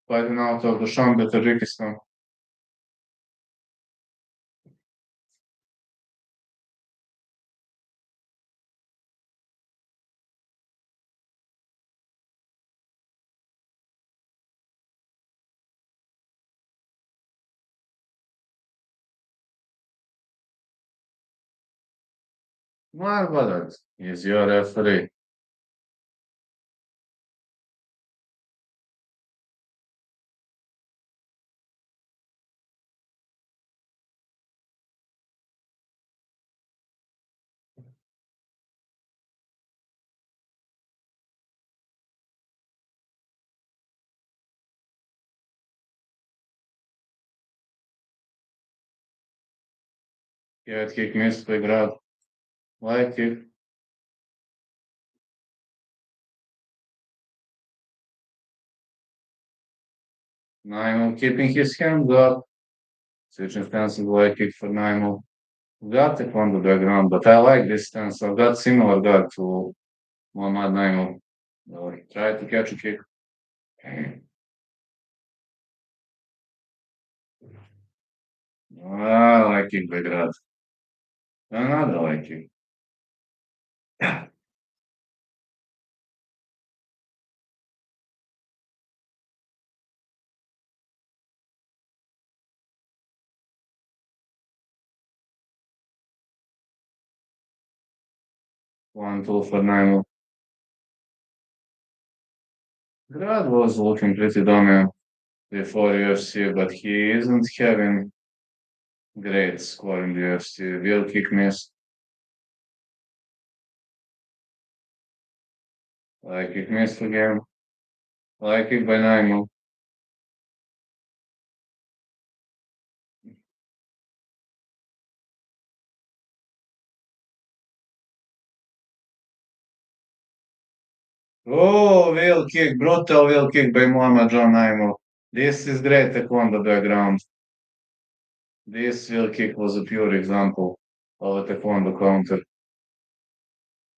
fighting out of Dushanbe, Tajikistan. Margaret is your referee. Head kick missed by Grad. Light kick. Naimov keeping his hands up. Switching stance and light kick for Naimov. Got taekwondo background, but I like this stance. I've got similar guard to Muhammad Naimov. Try to catch a kick. Ah, like kick by Grad. Another like kick. One, two for Naimov. Grad was looking pretty dominant before UFC, but he isn't having great score in the UFC. Will kick missed. Like kick missed again. Like kick by Naimov. Oh, wheel kick, brutal wheel kick by Muhammad John Naimov. This is great taekwondo background. This wheel kick was a pure example of a taekwondo counter.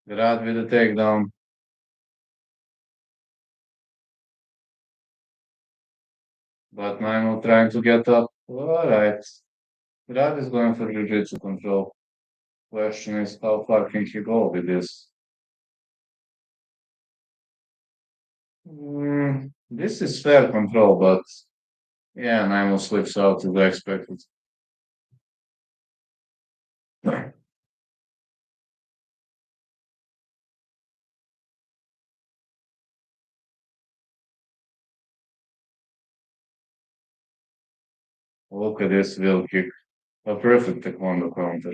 Grad with a takedown. But Naimov trying to get up. Alright. Grad is going for jiu-jitsu control. Question is how far can he go with this? This is fair control, but yeah, Naimov slips out as I expected. Look at this wheel kick. A perfect taekwondo counter.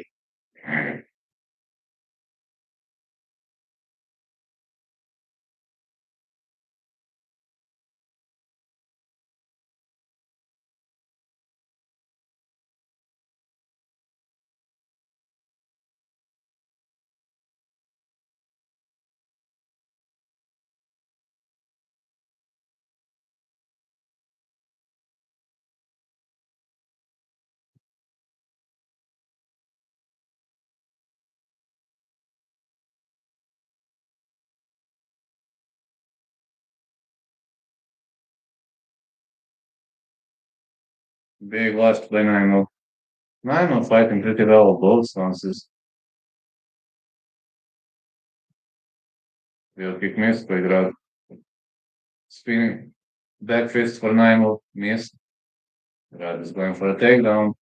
Big left by Naimov. I'm fighting pretty well both stances. Will kick missed, поиграл. Spinning. Back fist for Naimo, missed. Rad is going for a takedown.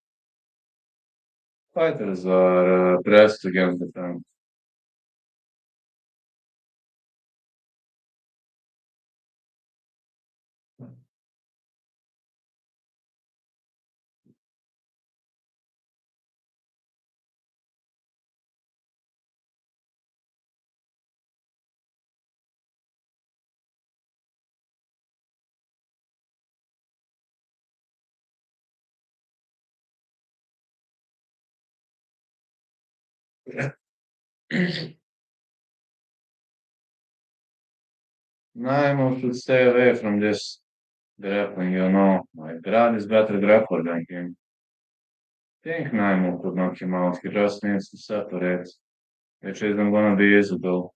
Fighters are pressed against the front. Naimo should stay away from this grappling, you know. Like, Rad is better grappler than him. I think Naimo could knock him out. He just needs to separate, which isn't gonna be easy though.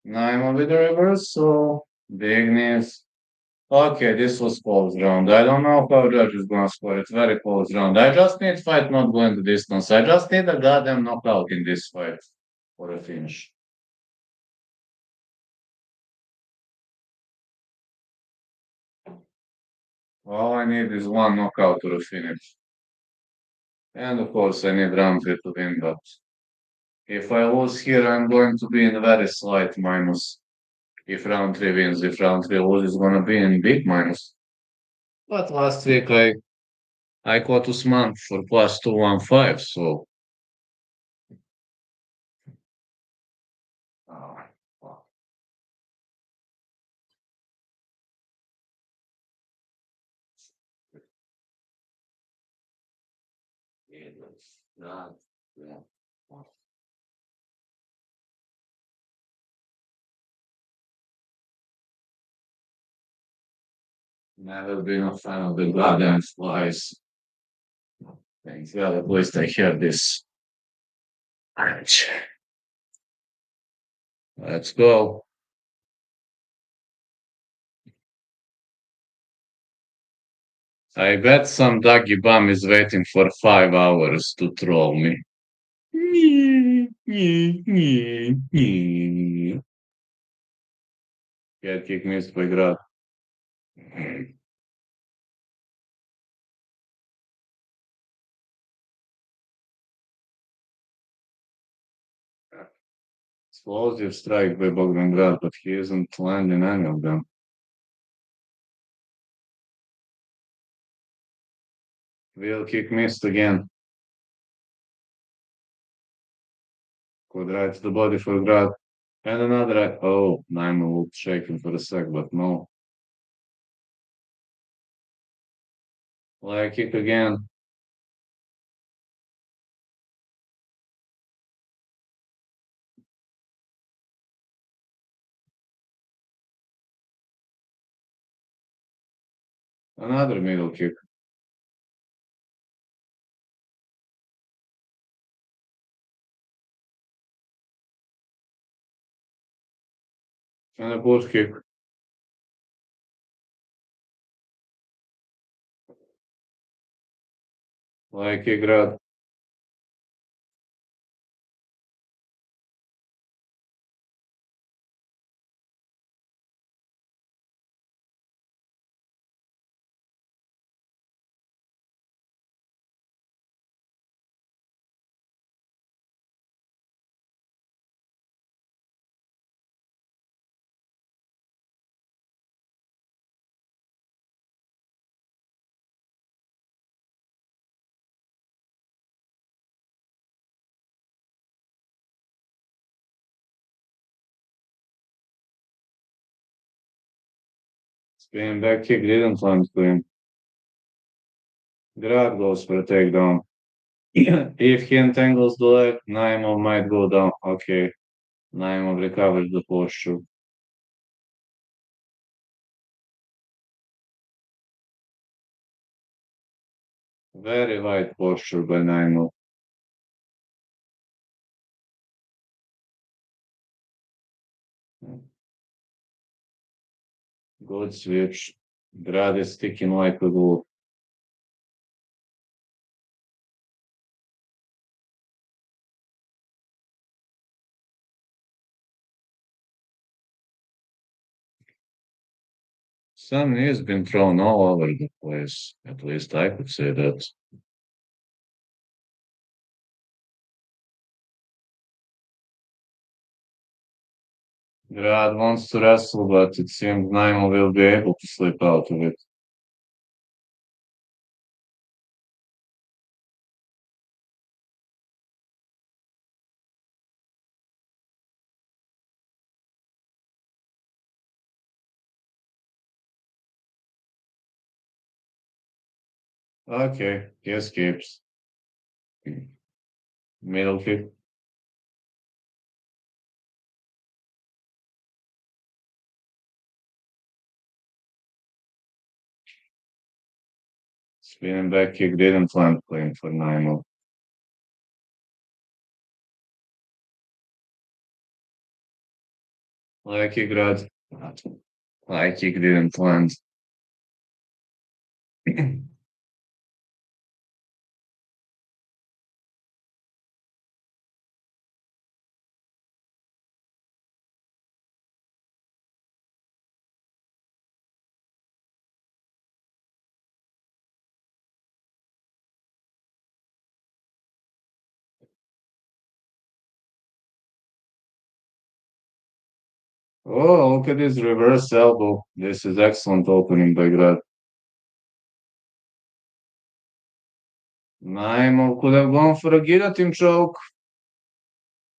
Naimo with the reverse, so big knees. Okay, this was close round. I don't know how judge is gonna score it. Very close round. I just need fight not going to distance. I just need a goddamn knockout in this fight for a finish. All I need is one knockout to the finish. And of course, I need Rountree to win, but if I lose here, I'm going to be in a very slight minus. If Rountree wins, if Rountree loses, it's gonna be in big minus. But last week I caught Usman for plus 215, so uh, well, it was not yeah. Never been a fan of the goddamn flies. Thank God at least I have this. Ouch. Let's go. I bet some doggy bum is waiting for 5 hours to troll me. Head kick missed by Grad. Explosive strike by Bogdan, but he isn't landing any of them. Wheel kick missed again. Good right to the body for Grad. And another right. Oh, Naima looked shaking for a sec, but no. Leg kick again. Another middle kick. And a push kick. Leg kick Grad. Spinning back kick didn't land clean. Grab goes for a takedown. If he entangles the leg, Naimov might go down. Okay. Naimov recovers the posture. Very wide posture by Naimov. Good switch. Grad is sticking like a glue. Some knees been thrown all over the place. At least I could say that. Grad wants to wrestle, but it seems Naimov will be able to slip out of it. Okay, he escapes. Middle kick. Spinning back kick didn't land clean for Naimov. Leg kick, Grad. Leg kick didn't land. Oh, look at this reverse elbow. This is excellent opening by Grad. Naimov could have gone for a guillotine choke.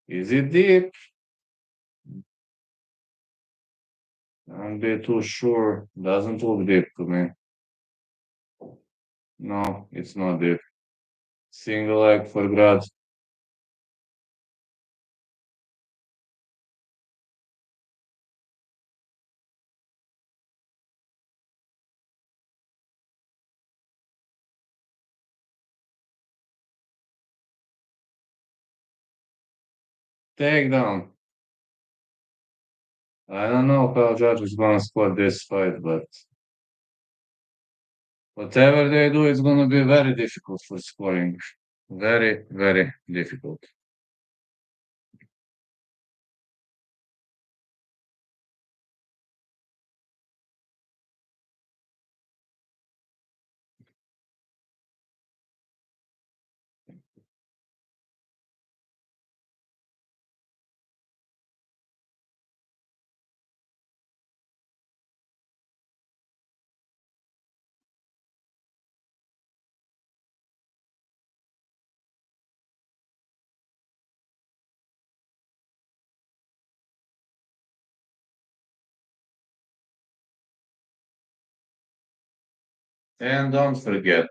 Is it deep? I'm a bit too sure. Doesn't look deep to me. No, it's not deep. Single leg for Grad. Takedown. I don't know how judges gonna score this fight, but whatever they do, it's gonna be very difficult for scoring. Very, very difficult. And don't forget,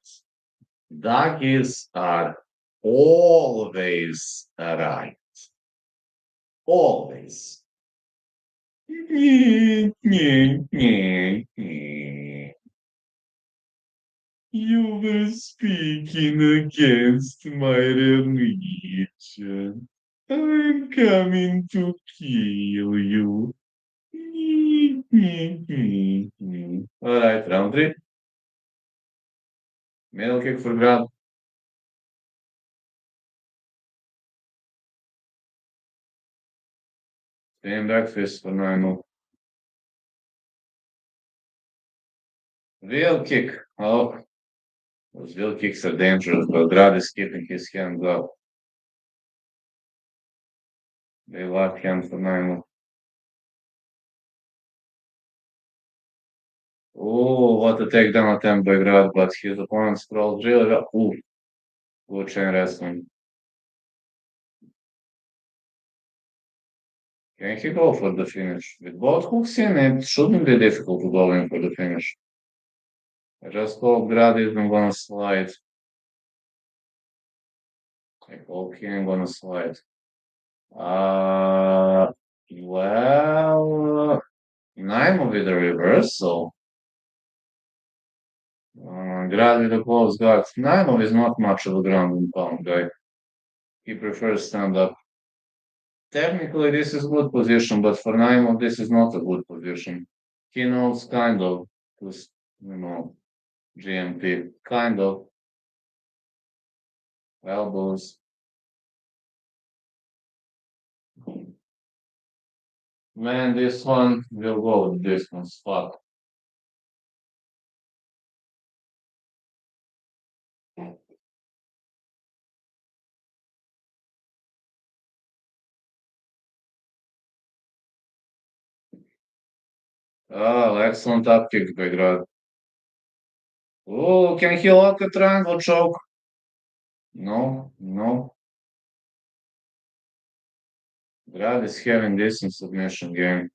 doggies are always right. Always. You were speaking against my religion. I'm coming to kill you. All right, Rountree. Middle kick for grab. Spinning back fist for normal. Wheel kick. Oh, those wheel kicks are dangerous, but Grad is keeping his hands up. They lock hands for normal. Oh, what a takedown attempt by Grad, but his opponent sprawled really well. Ooh, good chain wrestling. Can he go for the finish? With both hooks in, it shouldn't be difficult to go in for the finish. I just hope Grad isn't gonna slide. I hope he ain't gonna slide. Uh, well, Naimo with a reversal. Grad with a close guard. Naimo is not much of a ground and pound guy. He prefers stand up. Technically, this is good position, but for Naimo, this is not a good position. He knows kind of, just, you know, GMP, kind of, elbows. Man, this one will go the distance. Fuck. Oh, excellent up kick by Grad. Oh, can he lock a triangle choke? No, no. Grad is having this in submission game.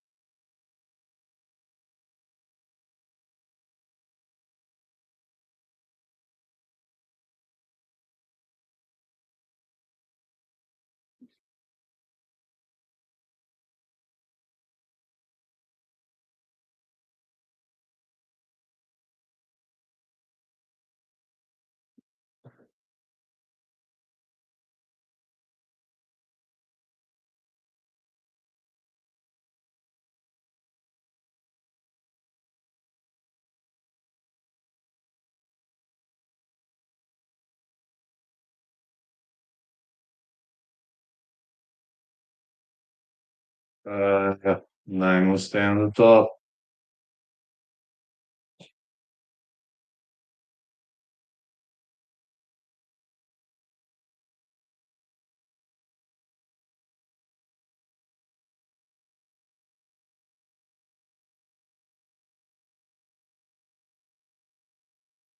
Yeah. Nine will stay on the top.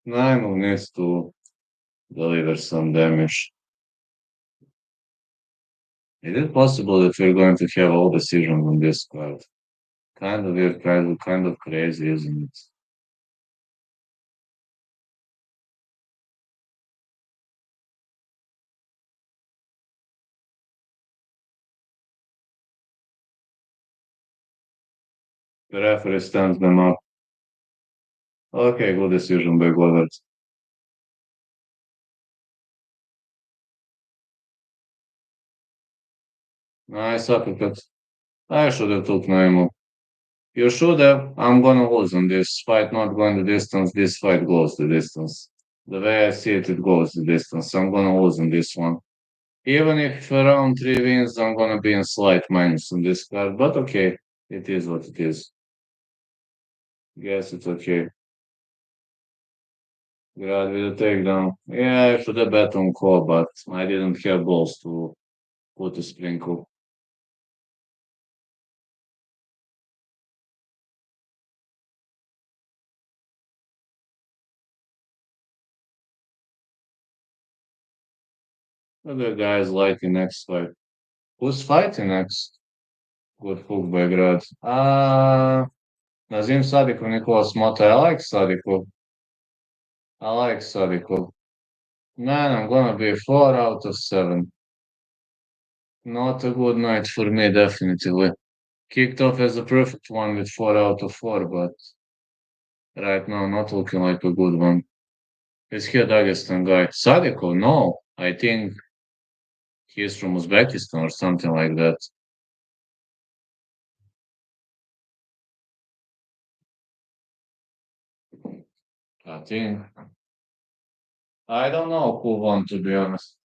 Nine will needs to deliver some damage. Is it possible that we're going to have all decisions on this card? Kind of weird, kind of crazy, isn't it? The referee stands them up. Okay, good decision by Goddard. Nice uppercut. I should have took Naimo. You should have. I'm gonna lose on this fight, not going the distance. This fight goes the distance. The way I see it, it goes the distance. I'm gonna lose on this one. Even if round three wins, I'm gonna be in slight minus on this card. But okay, it is what it is. Guess it's okay. Grad with a takedown. Yeah, I should have bet on call, but I didn't have balls to put a sprinkle. Other guys liking next fight. Who's fighting next? Good hook by Grad. Nazim Sadikov, Nicolas Mota. I like Sadikov. I like Sadikov. Man, I'm gonna be 4 out of 7. Not a good night for me, definitely. Kicked off as a perfect one with 4 out of 4, but right now not looking like a good one. Is he a Dagestan guy? Sadikov? No. I think he's from Uzbekistan or something like that. I think. I don't know who won, to be honest.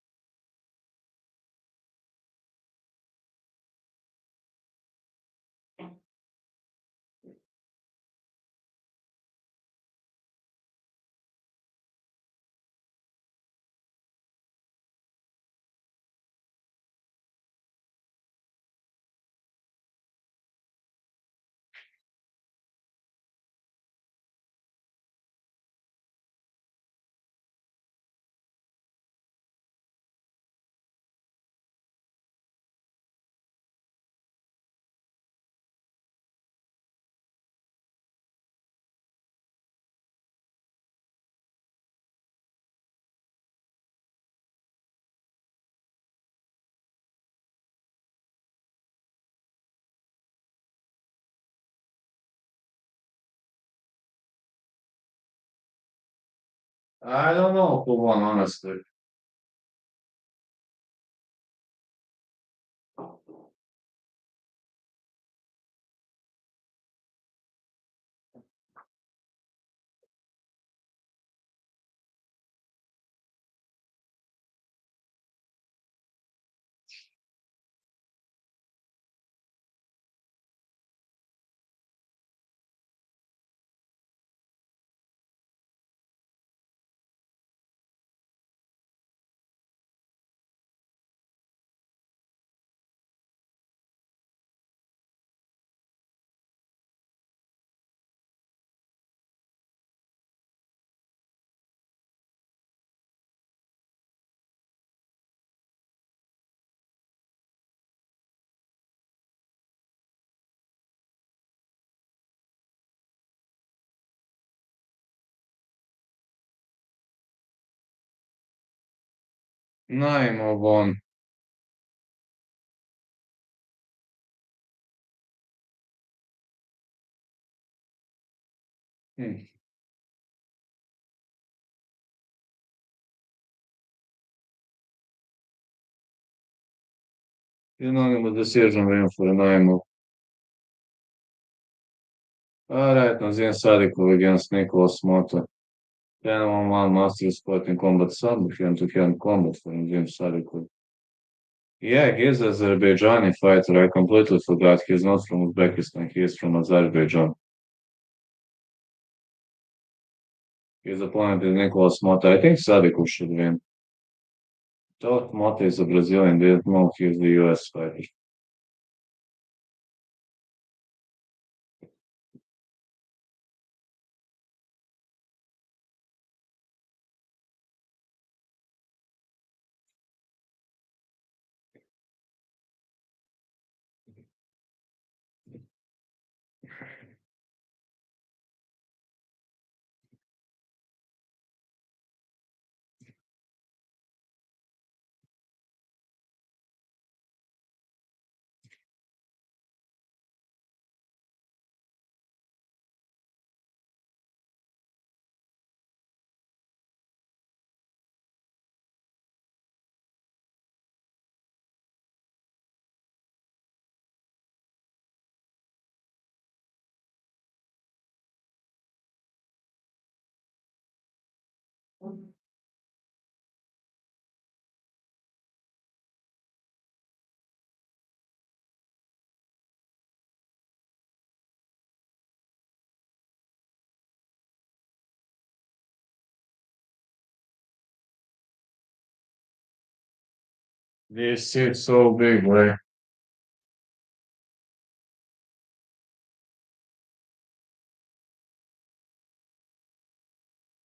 I don't know who won, honestly. Najmo von. Hmm. You know the decision ring for Najmo. Alright, no Zin Sadikov against Nicholas Motta. 10-on-1 Master Sport in Combat Sub, hand-to-hand combat for Zin Sadikov. Yeah, he's an Azerbaijani fighter. I completely forgot. He's not from Uzbekistan. He is from Azerbaijan. His opponent is Nicholas Motta. I think Sadikov should win. Thought Motta is a Brazilian. Didn't know he's the US fighter. This is so big, way.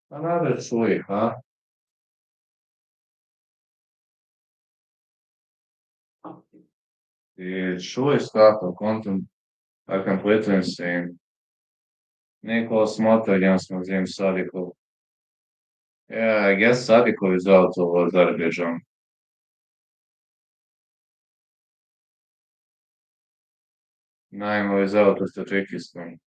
Another sweep, huh? The show stuff of content are completely insane. Nicholas Motta against Nazim Sadikov. Yeah, I guess Sadikov is out of Azerbaijan. Naimo is out of Tajikistan.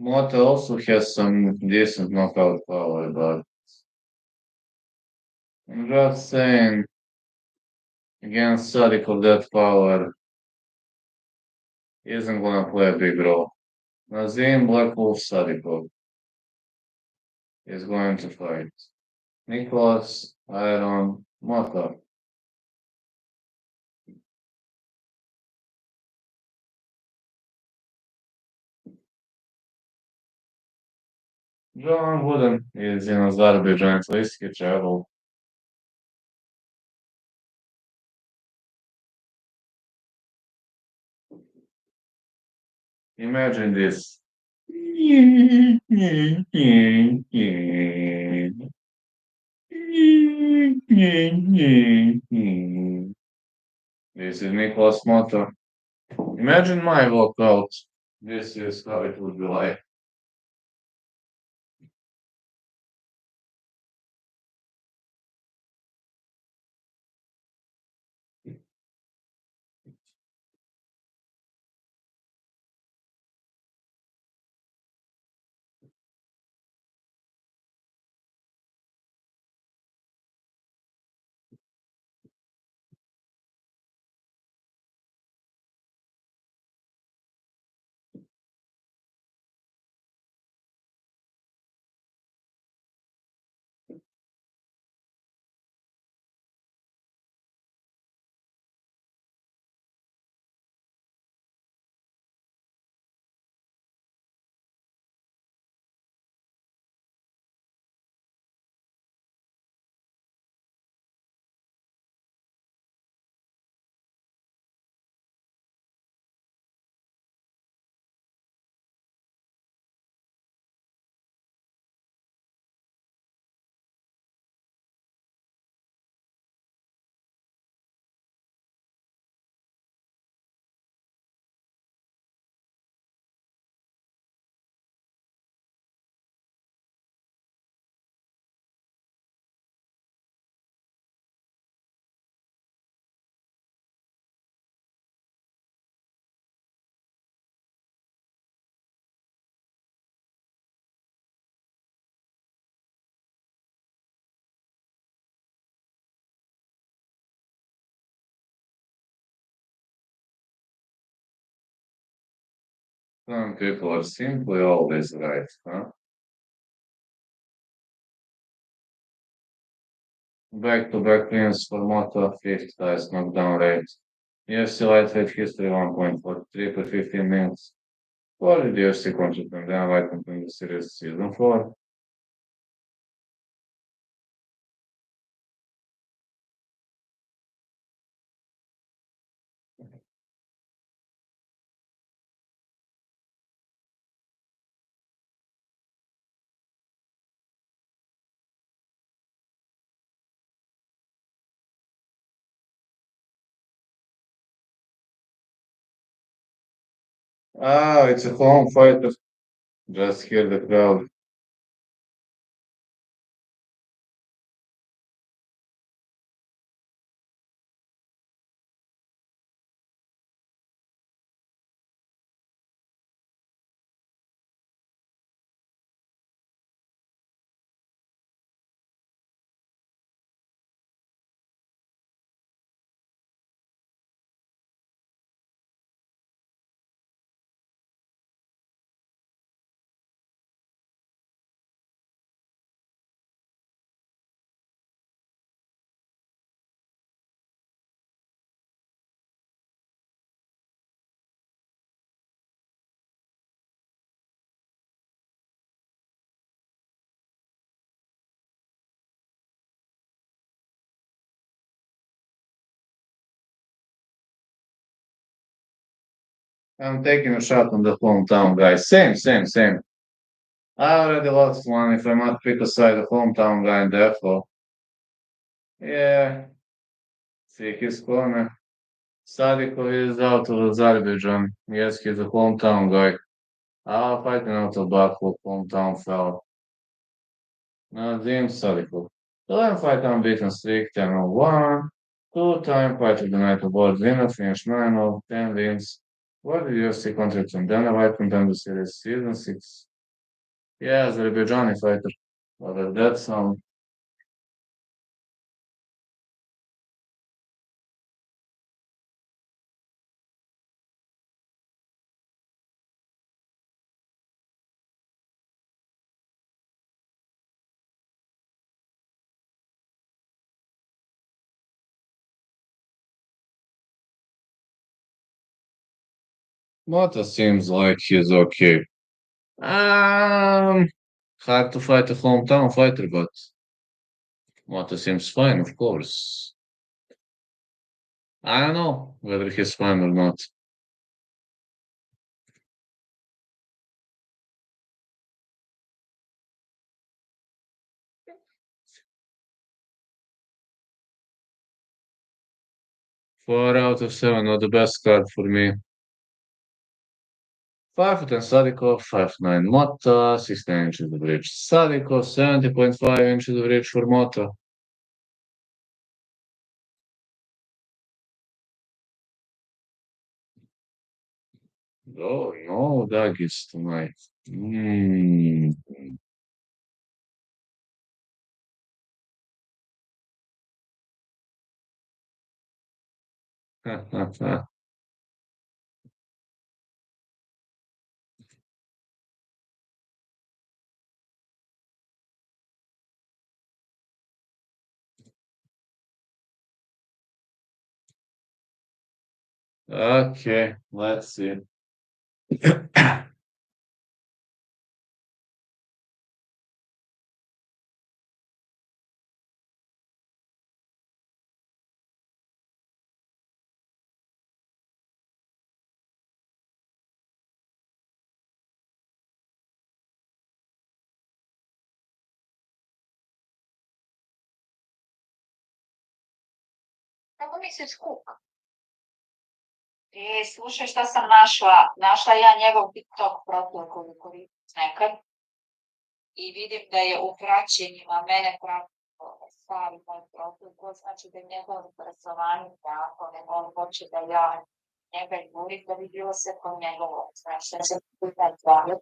Motta also has some decent knockout power, but I'm just saying, against Sadikov, that power isn't gonna play a big role. Nazim Black Wolf Sadikov is going to fight. Nicholas Iron Motta. John Wooden is in Azerbaijan, at least he traveled. Imagine this. This is Nicholas Moto. Imagine my workout. This is how it would be like. Some people are simply always right, huh? Back-to-back wins for Moto, fifth highest knockdown rate. UFC lightweight history 1.43 per 15 minutes. What did UFC contribute from Dan White in the series season 4? Ah, it's a home fighter. Just hear the crowd. I'm taking a shot on the hometown guy. Same. I already lost one. If I must pick a side, the hometown guy in therefore. Yeah, see his corner. Sadikov is out of Azerbaijan. Yes, he's a hometown guy. I'll fight out of Baku, hometown fella. Nadim Sadikov. 11 fight unbeaten streak, 10-1. Two-time fight of the night award winner, finished 9 10 wins. What did you see contract from Dana White Contender Series Season 6? Yeah, Azerbaijani fighter. But that's Mata seems like he's okay. Um, Hard to fight a hometown fighter, but Mata seems fine, of course. I don't know whether he's fine or not. 4 out of 7, not the best card for me. 5'10" Sadikov, 5'9" Mota, 69 inches of reach. Sadikov, 70.5 inches of reach for Mota. Oh, no doggies tonight. Mm. Okay, let's see. Kako misliš Kuk? Slušaj šta sam našla. Našla ja njegov TikTok profil koji koristim nekad i vidim da je u praćenjima mene pratio stari moj profil. To znači da je njegovo interesovanje tako, nego on hoće da ja njega jurim da bi bilo sve po njegovo. Znači, da se pita zvali.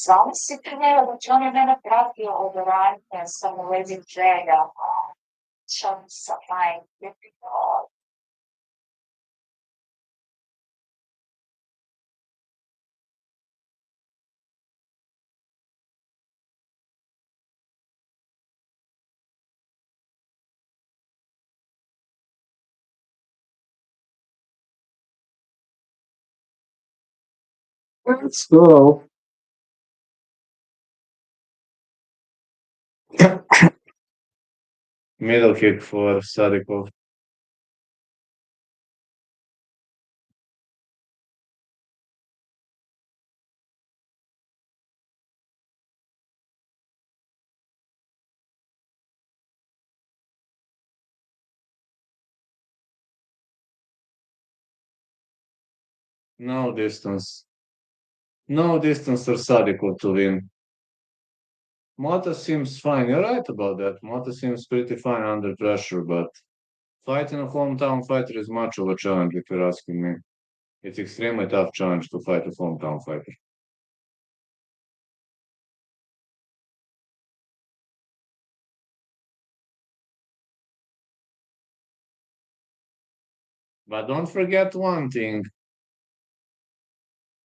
Stvarno si ti njega, znači on je mene pratio od ranije, sam u vezi želja, što sam najljepio. Let's go. Middle kick for Sadikov. No distance. No distance for Sadikov to win. Mota seems fine. You're right about that. Mota seems pretty fine under pressure, but fighting a hometown fighter is much of a challenge, if you're asking me. It's extremely tough challenge to fight a hometown fighter. But don't forget one thing.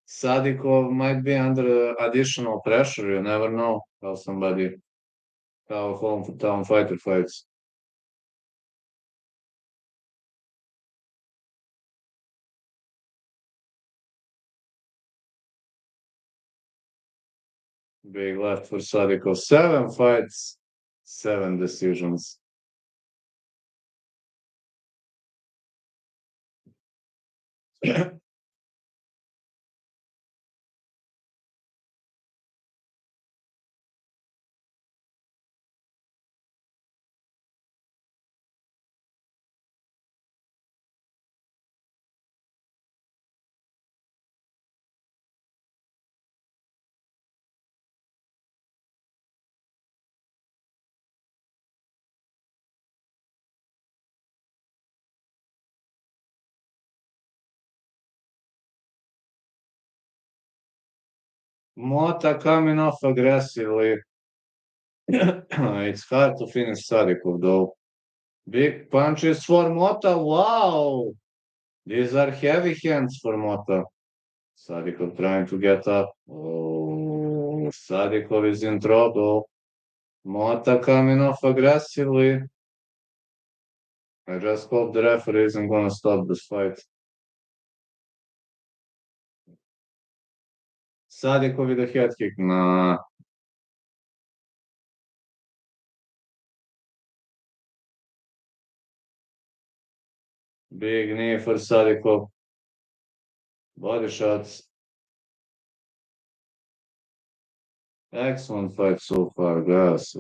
Sadikov might be under additional pressure. You never know how a hometown fighter fights. Big left for Sadikov. 7 fights, 7 decisions. Mota coming off aggressively. It's hard to finish Sadikov though. Big punches for Mota. Wow! These are heavy hands for Mota. Sadikov trying to get up. Oh, Sadikov is in trouble. Mota coming off aggressively. I just hope the referee isn't gonna stop this fight. Sadikov with a head kick. Nah. Big knee for Sadikov. Body shots. Excellent fight so far, guys.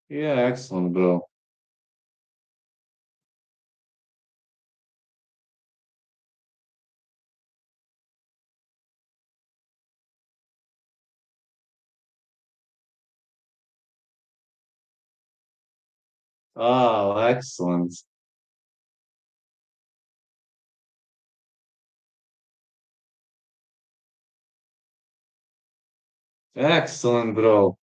Yeah, excellent, bro. Oh, excellent. Excellent, bro.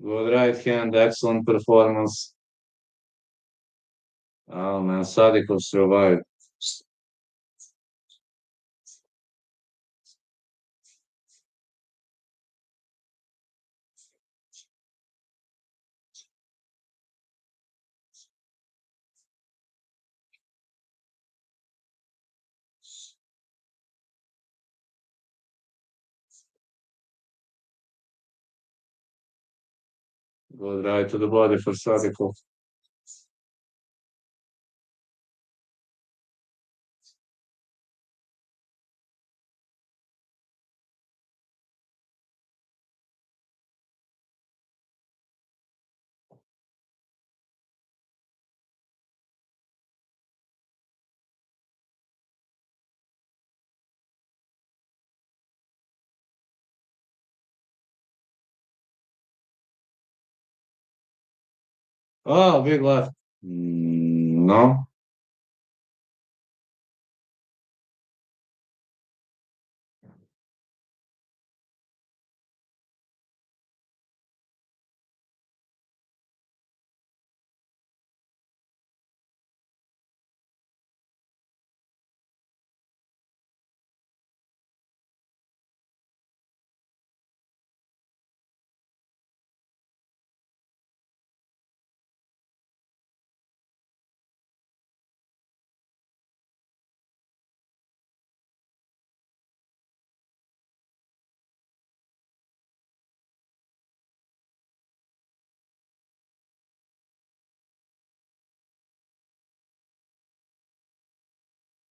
Good right hand, excellent performance. Oh man, Sadikov survived. Good right to the body for Sadikov. Oh, big left. No,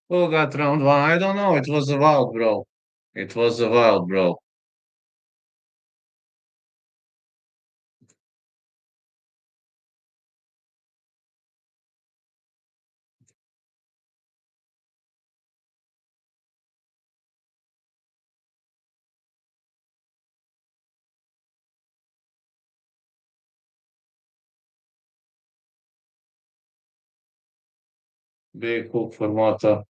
who got round one? I don't know. It was a wild, bro. It was a wild, bro. Big hook for Mota.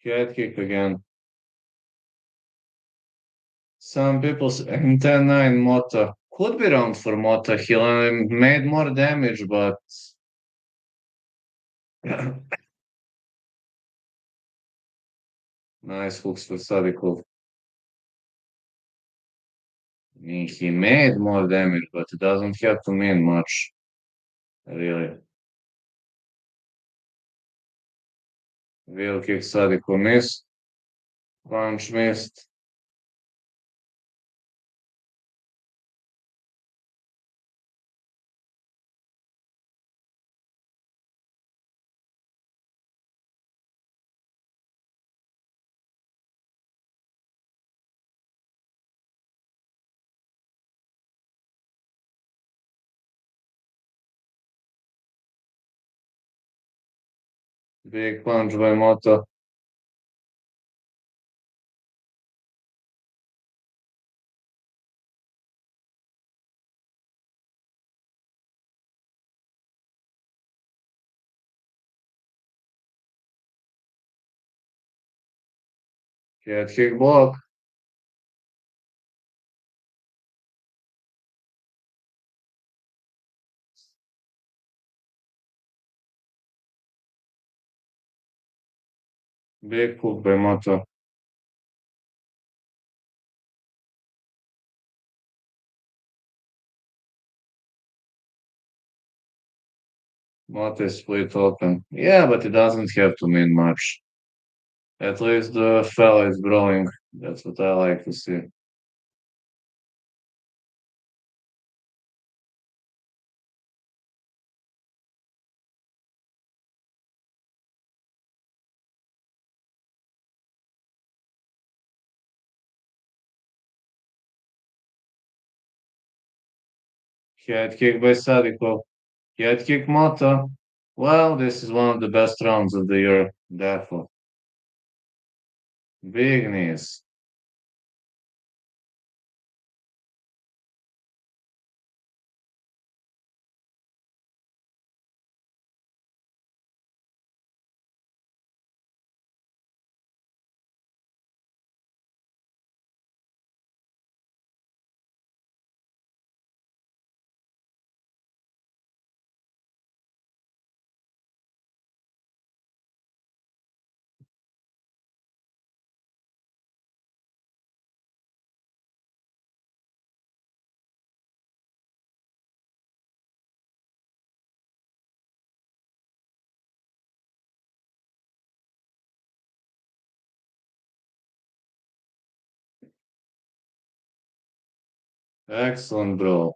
Head kick again. Some people in 10-9 Mota. Could be round for Mota. He made more damage, but nice hooks for Sadikov. I mean, he made more damage, but it doesn't have to mean much, really. Wheel kick Sadikov missed. Punch missed. Big punch by Mota. Head kick block. Big hook by Mota. Not a split open. Yeah, but it doesn't have to mean much. At least the fella is growing. That's what I like to see. Head kick by Sadikov. Head kick Mata. Well, this is one of the best rounds of the year. Definitely. Big knees. Excellent, bro.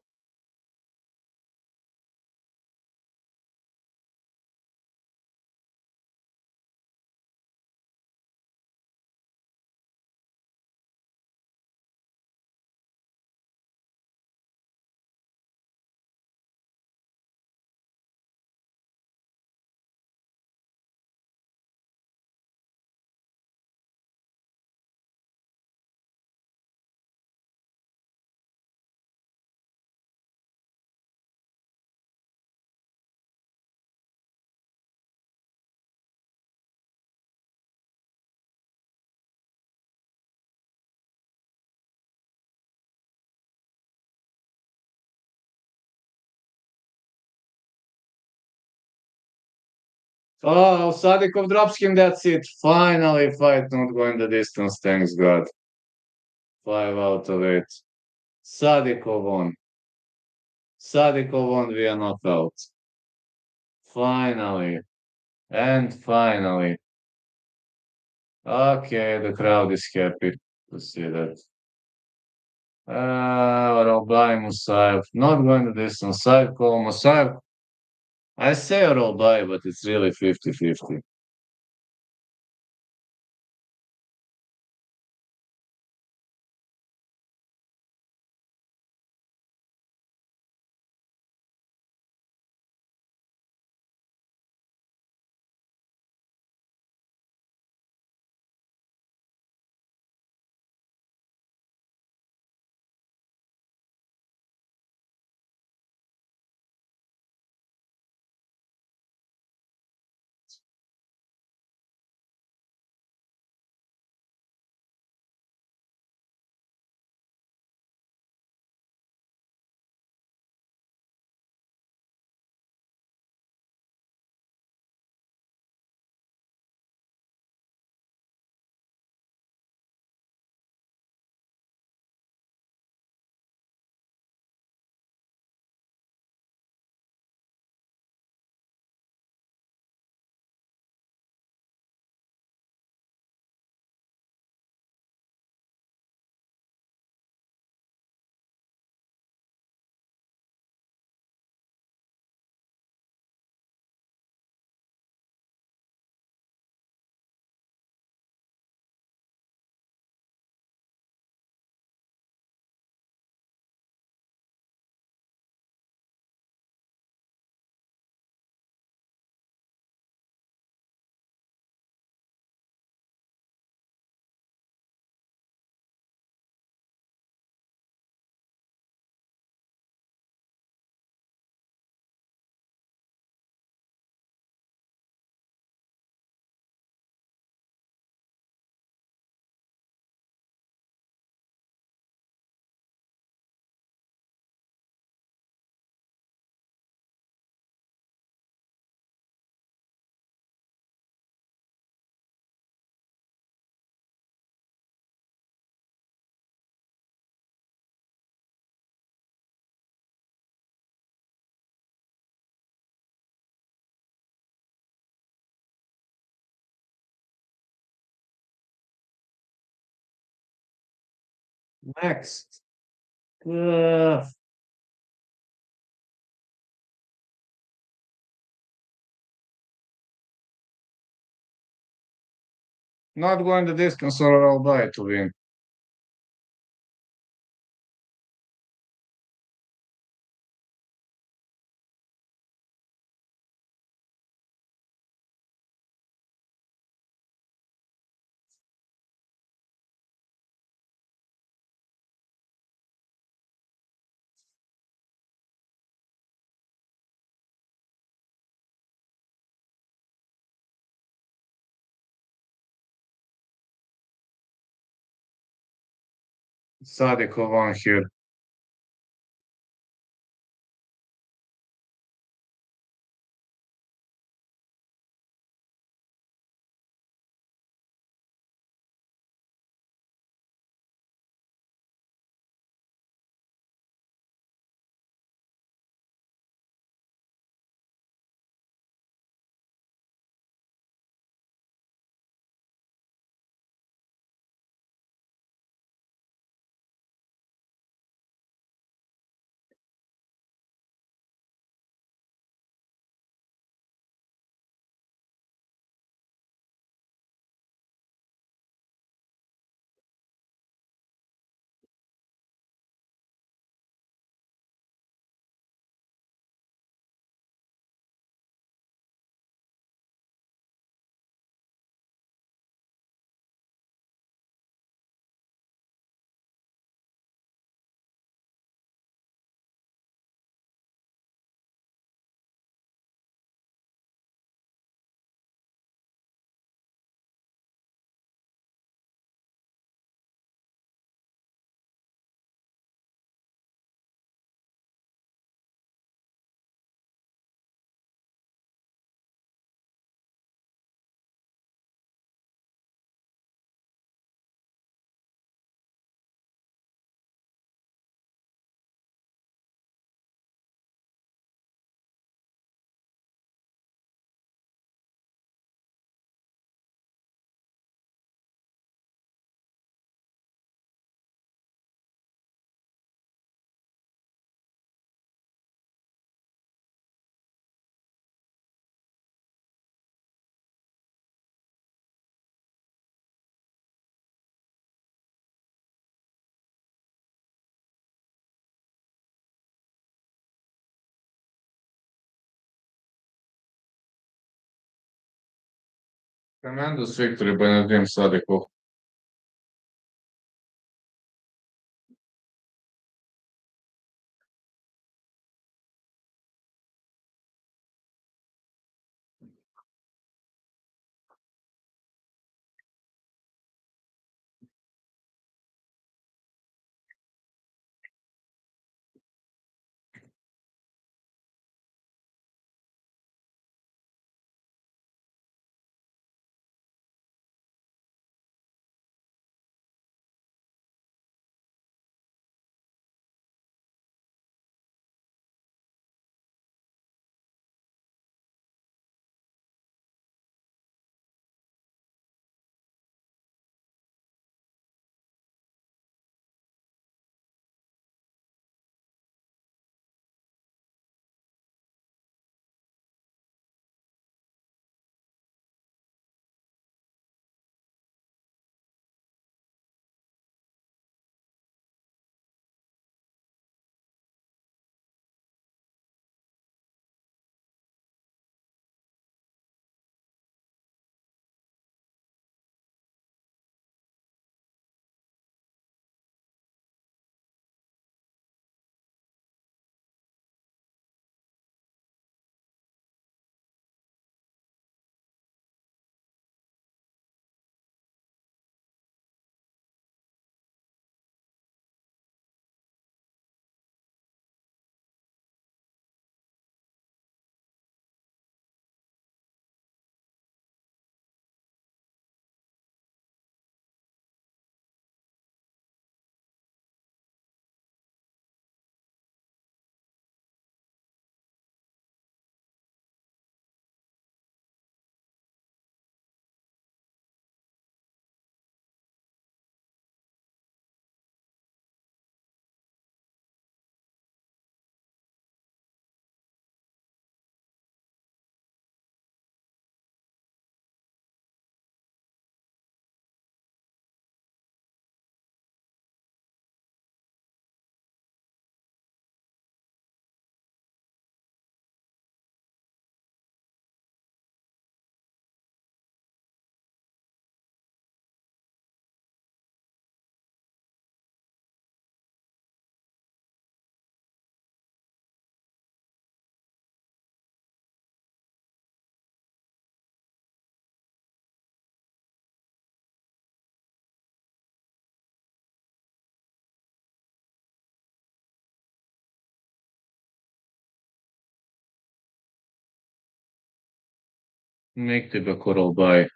Oh, Sadikov drops him. That's it. Finally, fight not going the distance. Thanks God. 5 out of 8. Sadikov won. Sadikov won via knockout. Finally. And finally. Okay, the crowd is happy to see that. Robai Musayev. Not going the distance. Saifko Musayev. I say Robai, but it's really 50-50. Next. Uh, Not going the distance or I'll die to win. Sadiko won here. Tremendous victory by Nadim Sadiko. Make тебе коровбай.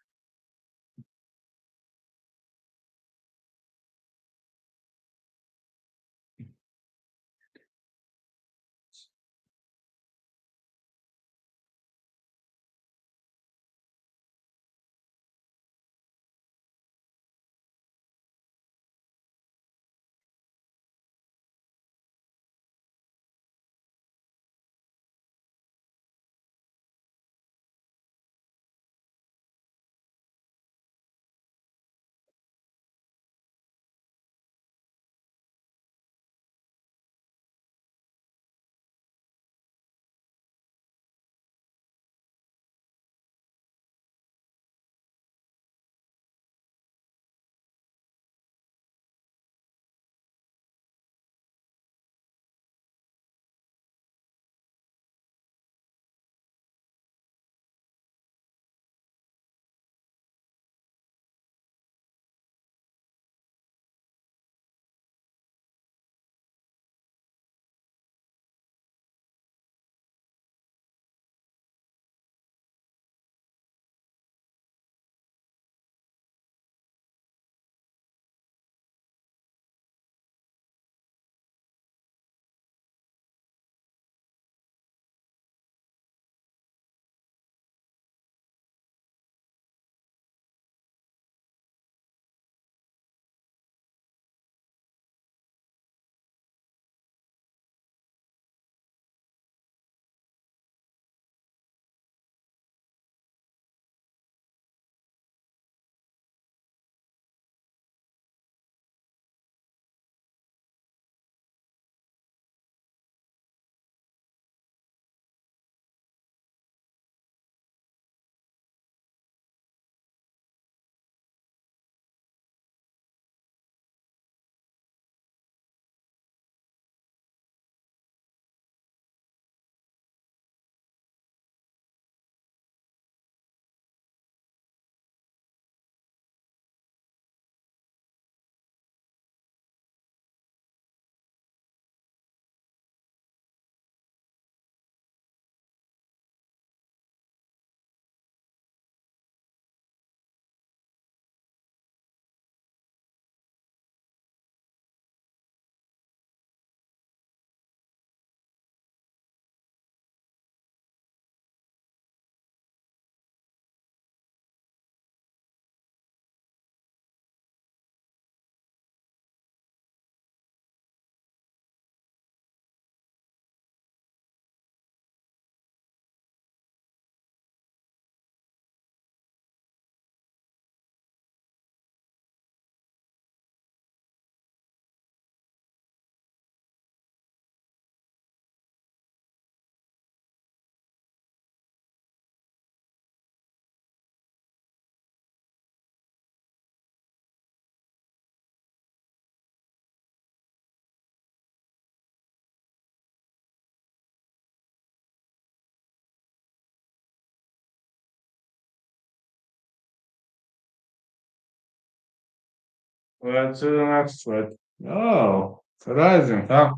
Let's do the next fight. Oh, surprising, huh?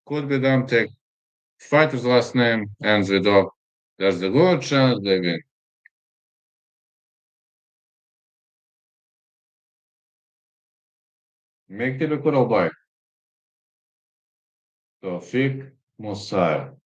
Could be them take fighter's last name ends with O. There's a good chance they win. Make the Kurobay. Tofik Musayev.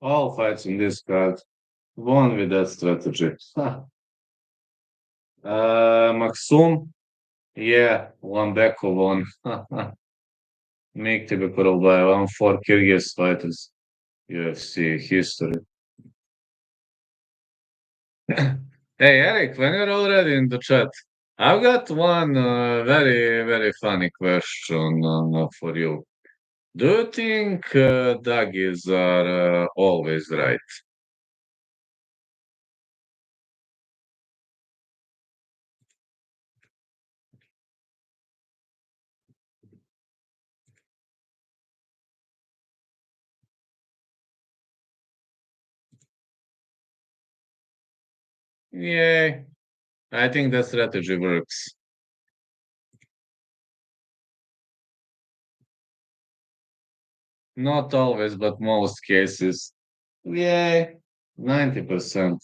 All fights in this card Won with that strategy. Huh. Maxum, yeah, one back of one. Make by one for Kyrgyz fighters. UFC history. Hey Eric, when you're already in the chat, I've got one very funny question for you. Do you think doggies are always right? Yeah, I think that strategy works. Not always, but most cases. Yeah, 90%.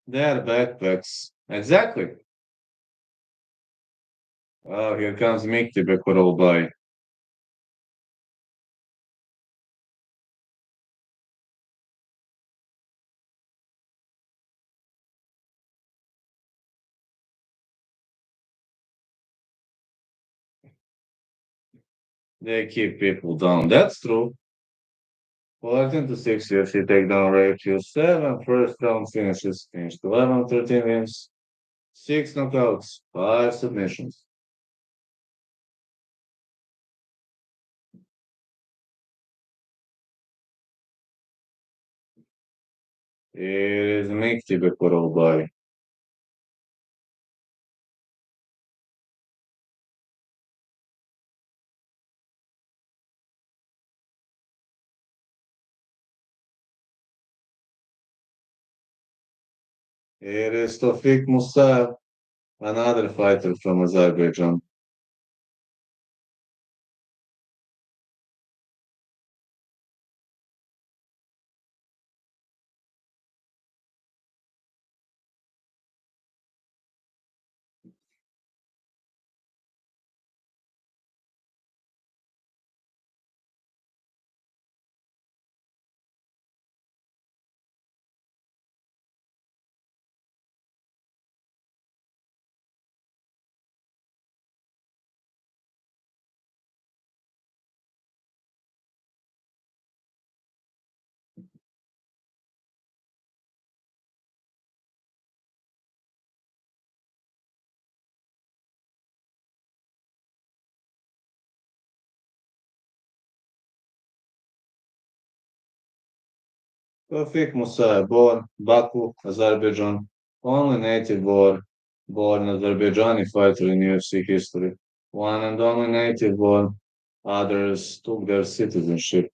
They're backpacks. Exactly. Oh, here comes Mikti Bekorolbay. They keep people down. That's true. 14 to 6 UFC takedown ratio, 7 first round finishes, finished 11, 13 wins, 6 knockouts, 5 submissions. It is Mikti Bekorolbay. It is Tofik Musayev, another fighter from Azerbaijan. Tofik Musayev, born Baku, Azerbaijan, only native born Azerbaijani fighter in UFC history. One and only native born, others took their citizenship.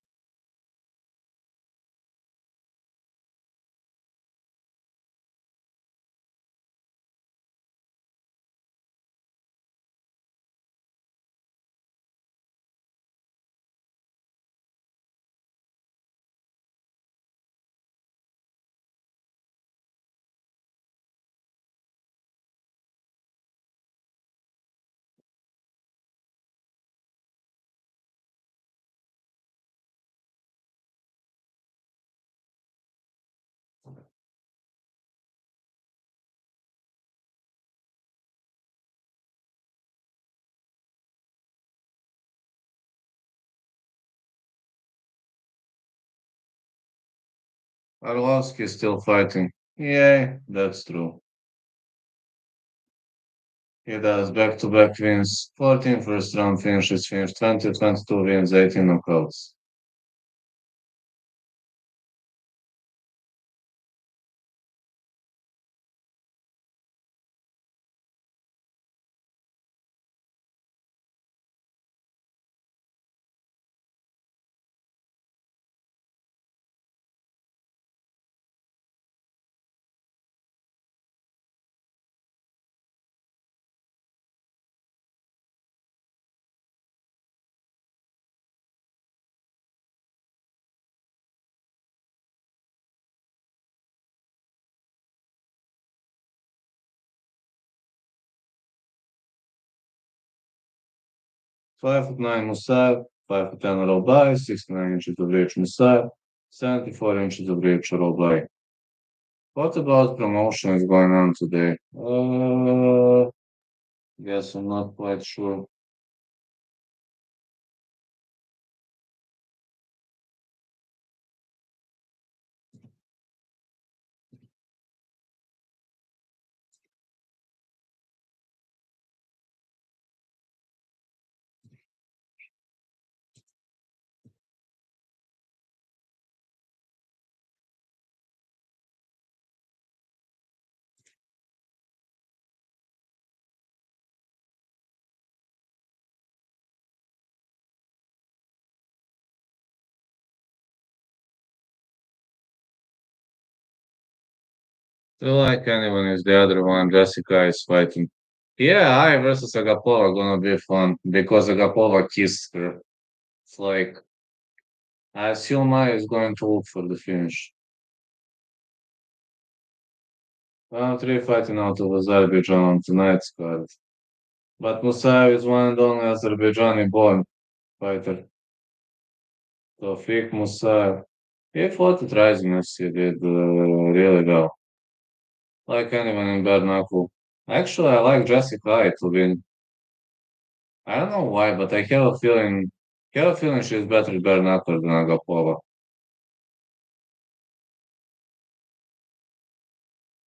'Arlovski is still fighting. Yeah, that's true. He does back-to-back wins, 14 first-round finishes, finished 20, 22 wins, 18 knockouts. Five foot nine Musayev, 5'10" Robai, 69 inches of age Musayev, 74 inches of reach or oblique. What about promotion is going on today? Guess I'm not quite sure. Do you like anyone is the other one? Jessica is fighting. Yeah, I versus Agapova gonna be fun because Agapova kissed her. It's like I assume I is going to look for the finish. Rountree fighting out of Azerbaijan on tonight's card. But Musayev is one and only Azerbaijani born fighter. Tawfiq Musayev. He fought at Rising FC, did really well. Like anyone in bare knuckle. Actually, I like Jessica Eye to win. I don't know why, but I have a feeling she's better bare knuckle than Agapova.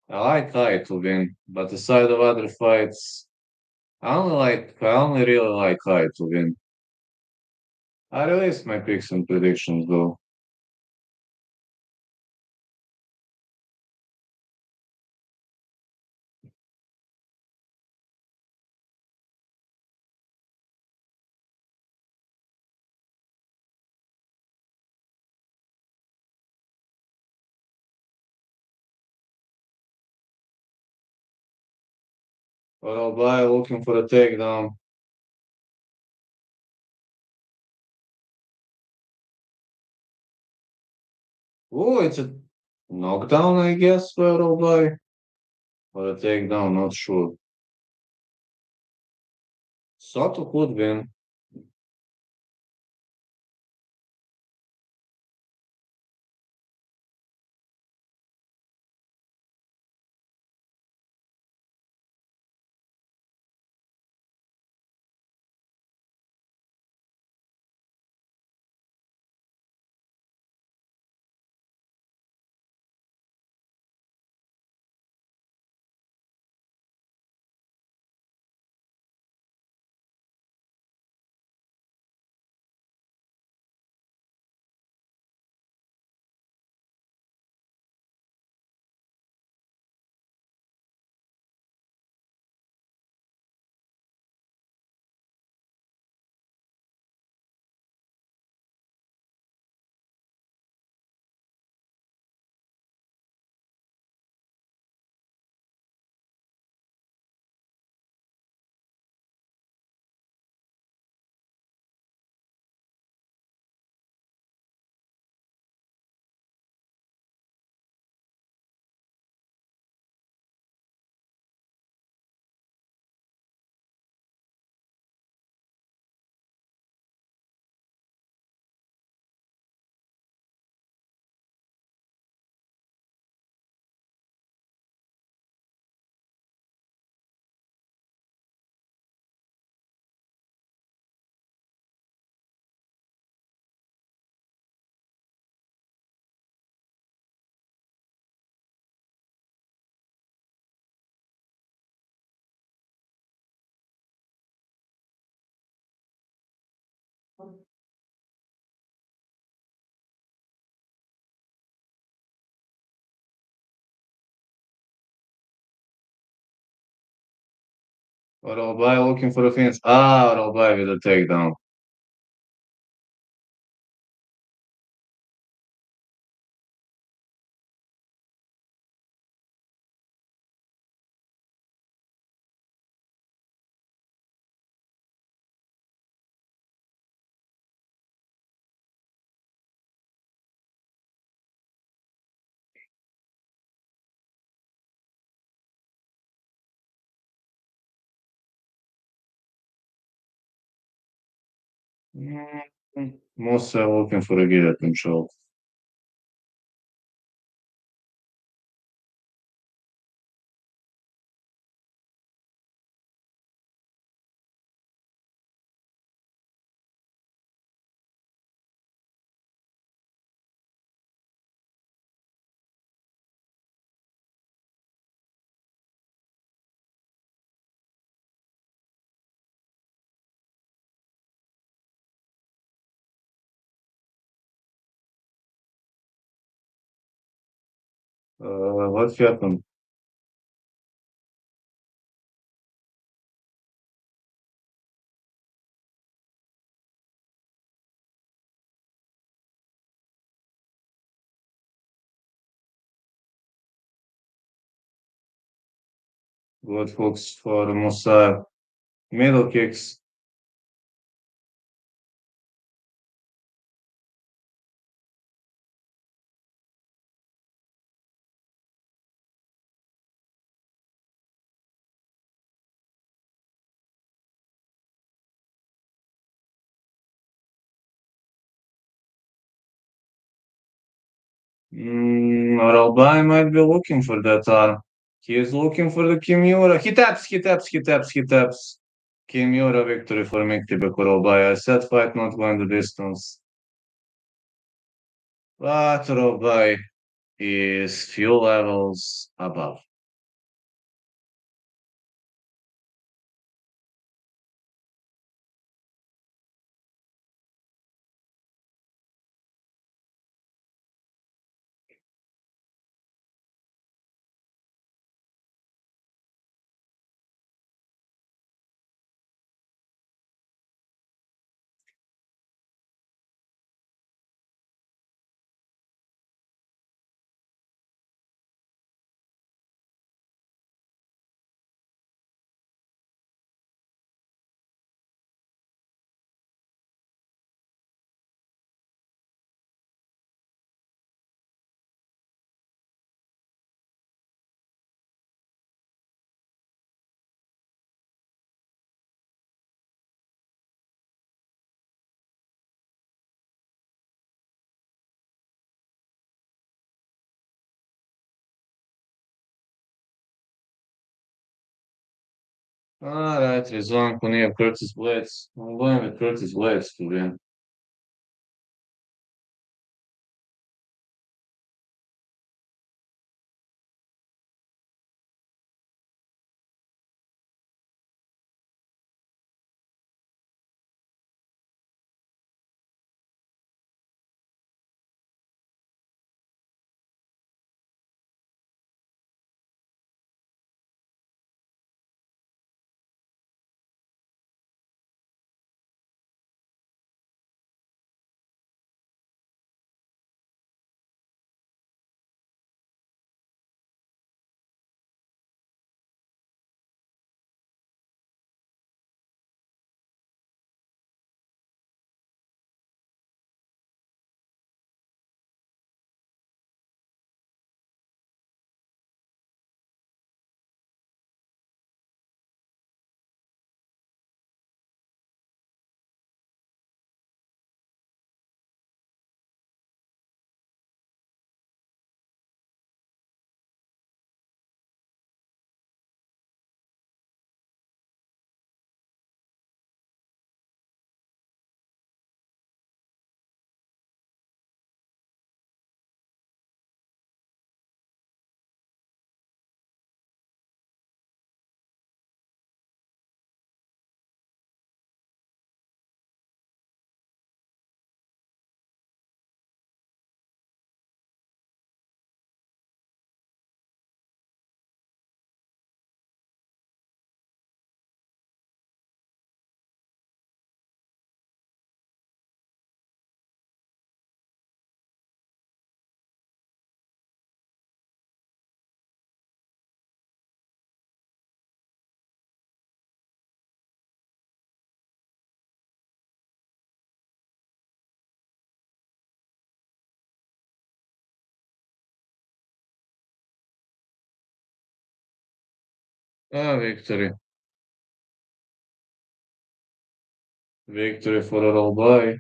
I like Eye to win, but aside of other fights, I only really like Eye to win. I released my picks and predictions though. But I'll buy looking for a takedown. Oh, it's a knockdown, I guess, for I'll buy. Or a takedown, not sure. Soto could win. But I'll buy looking for a finish. I'll buy with a takedown. Mm, Musa looking for a guillotine choke. What happened? Good hooks for Musa. Middle kicks. Oralbai might be looking for that arm. He is looking for the Kimura. He taps, he taps, he taps, he taps. Kimura victory for Miktibek Oralbai. I said fight not going the distance. But Oralbai is few levels above. Alright, Rizwan Kuniev, Curtis Blades. I'm going with Curtis Blades to win. Victory. Victory for Oralbai.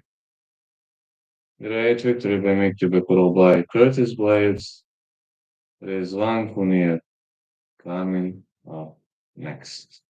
Great victory by Miktibek Oralbai. Curtis Blades. Rizwan Kuniev coming up next.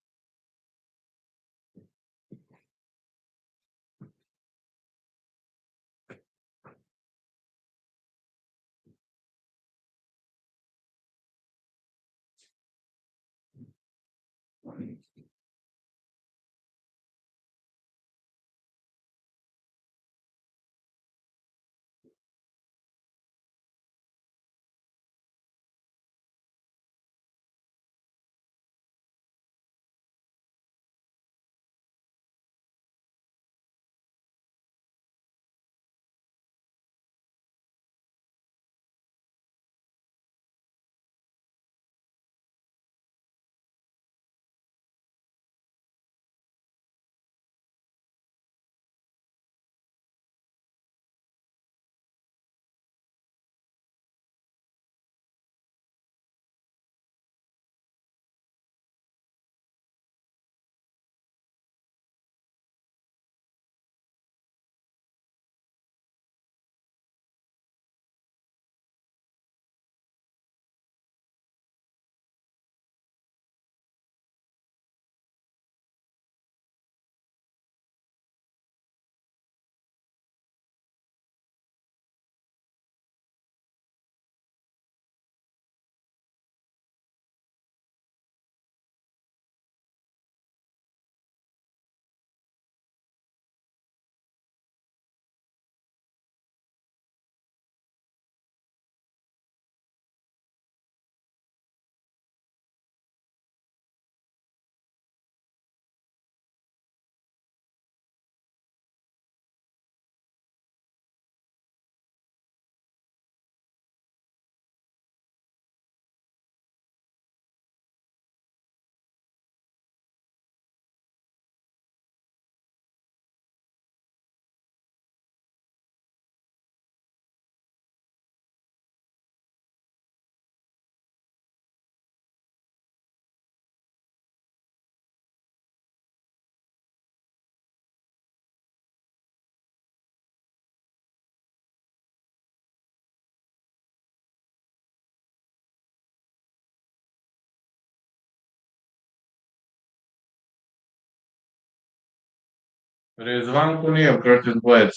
Rizvan nije protiv dvojec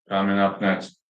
coming up next.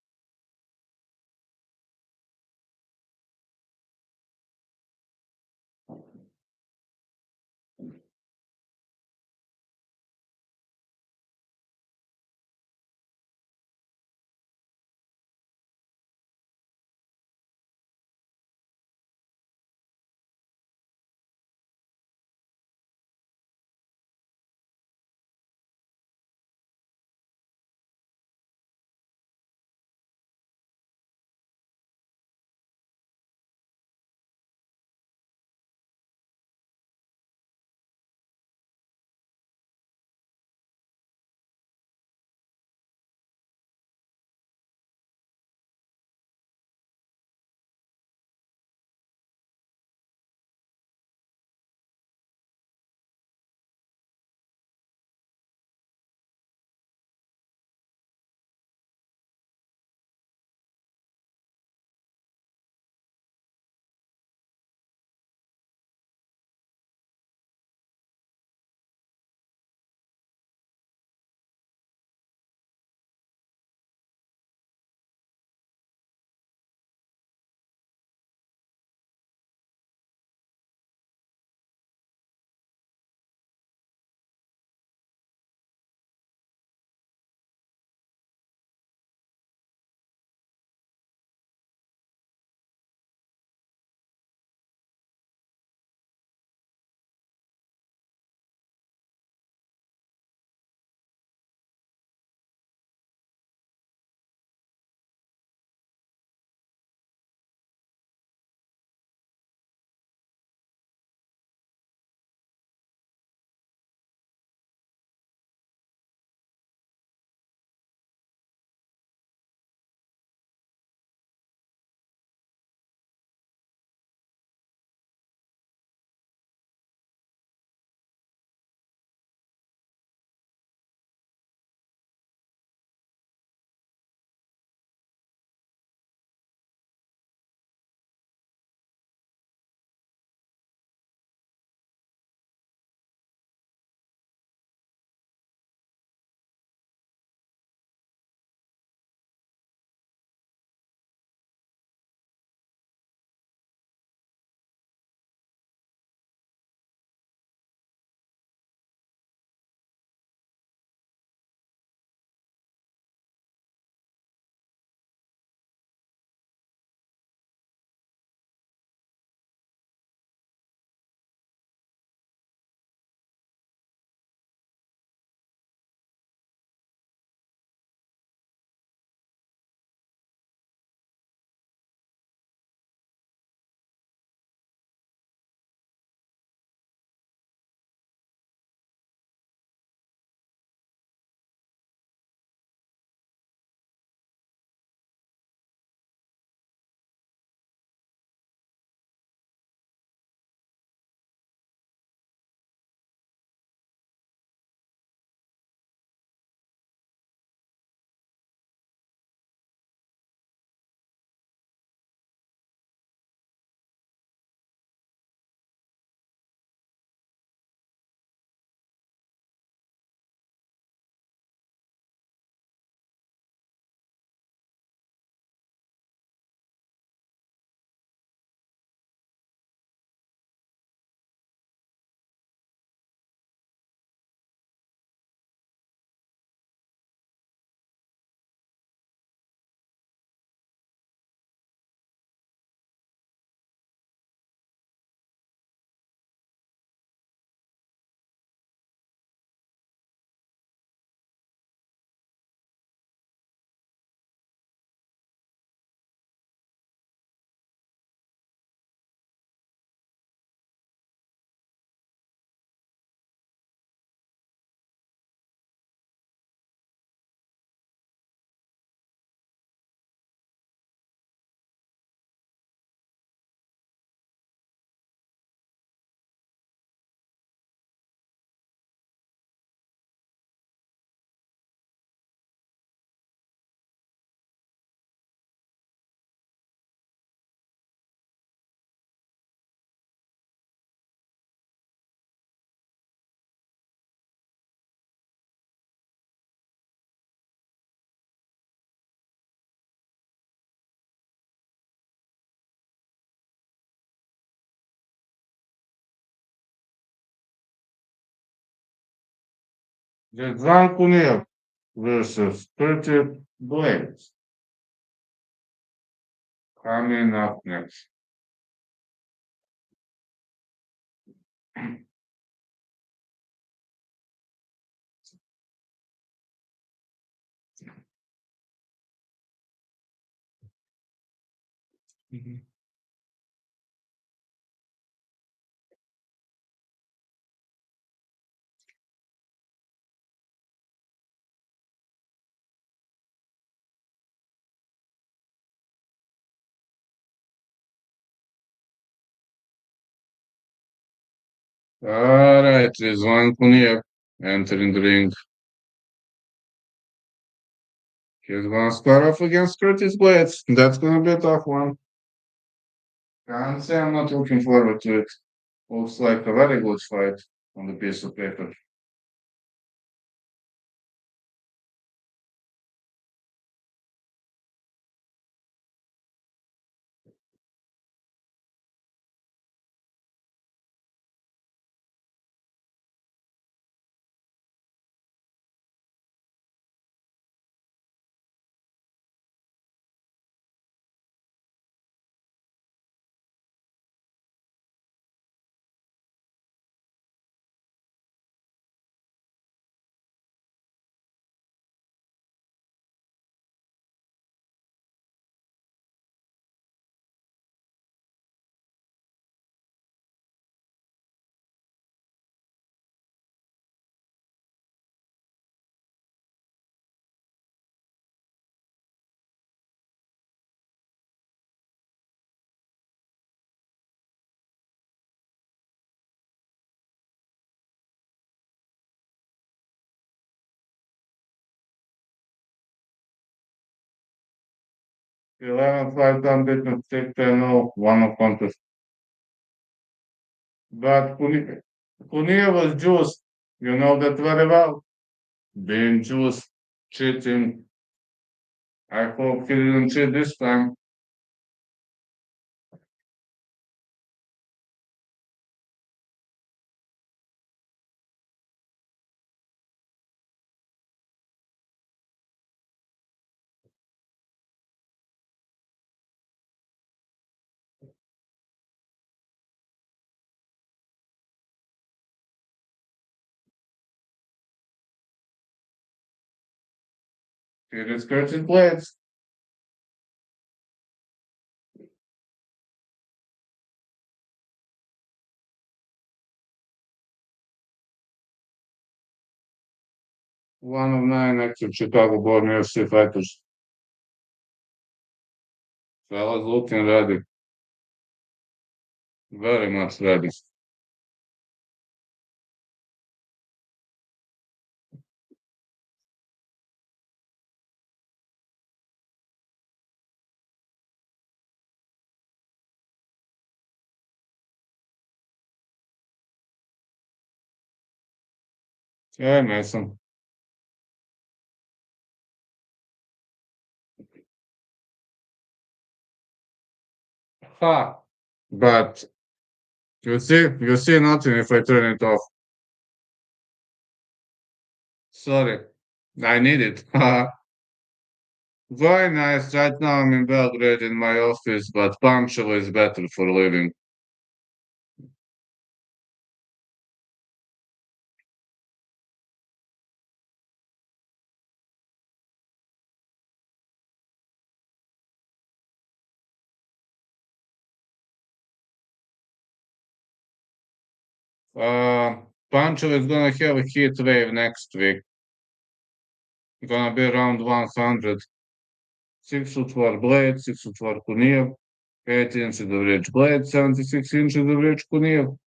The Draconic versus Curtis Blades. Coming up next. All right, Rizwan Kuniev entering the ring. He's gonna square off against Curtis Blades. That's gonna be a tough one. Can't say I'm not looking forward to it. Looks like a very good fight on the piece of paper. The 11th fight unbeaten 6-0, one of contest. But Kuniev was juiced. You know that very well. Being juiced, cheating. I hope he didn't cheat this time. Here is Curtis Blades. One of 9 active Chicago-born UFC fighters. Fellas looking ready. Very much ready. Yeah, Mason. Ha! But you see nothing if I turn it off. Sorry. I need it. Very nice. Right now I'm in Belgrade in my office, but punctual is better for living. Punctual is gonna have a heat wave next week. Gonna be around 100. 6 foot for Blade, 6 foot for Kuniev, 80 inches of reach Blade, 76 inches of reach Kuniev.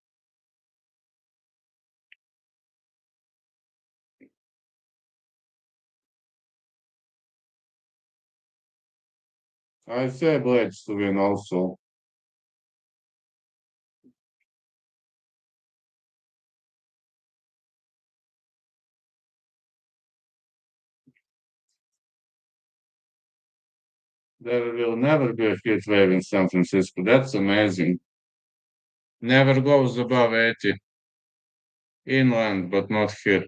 I say Blades to win also. There will never be a heat wave in San Francisco. That's amazing. Never goes above 80. Inland, but not here.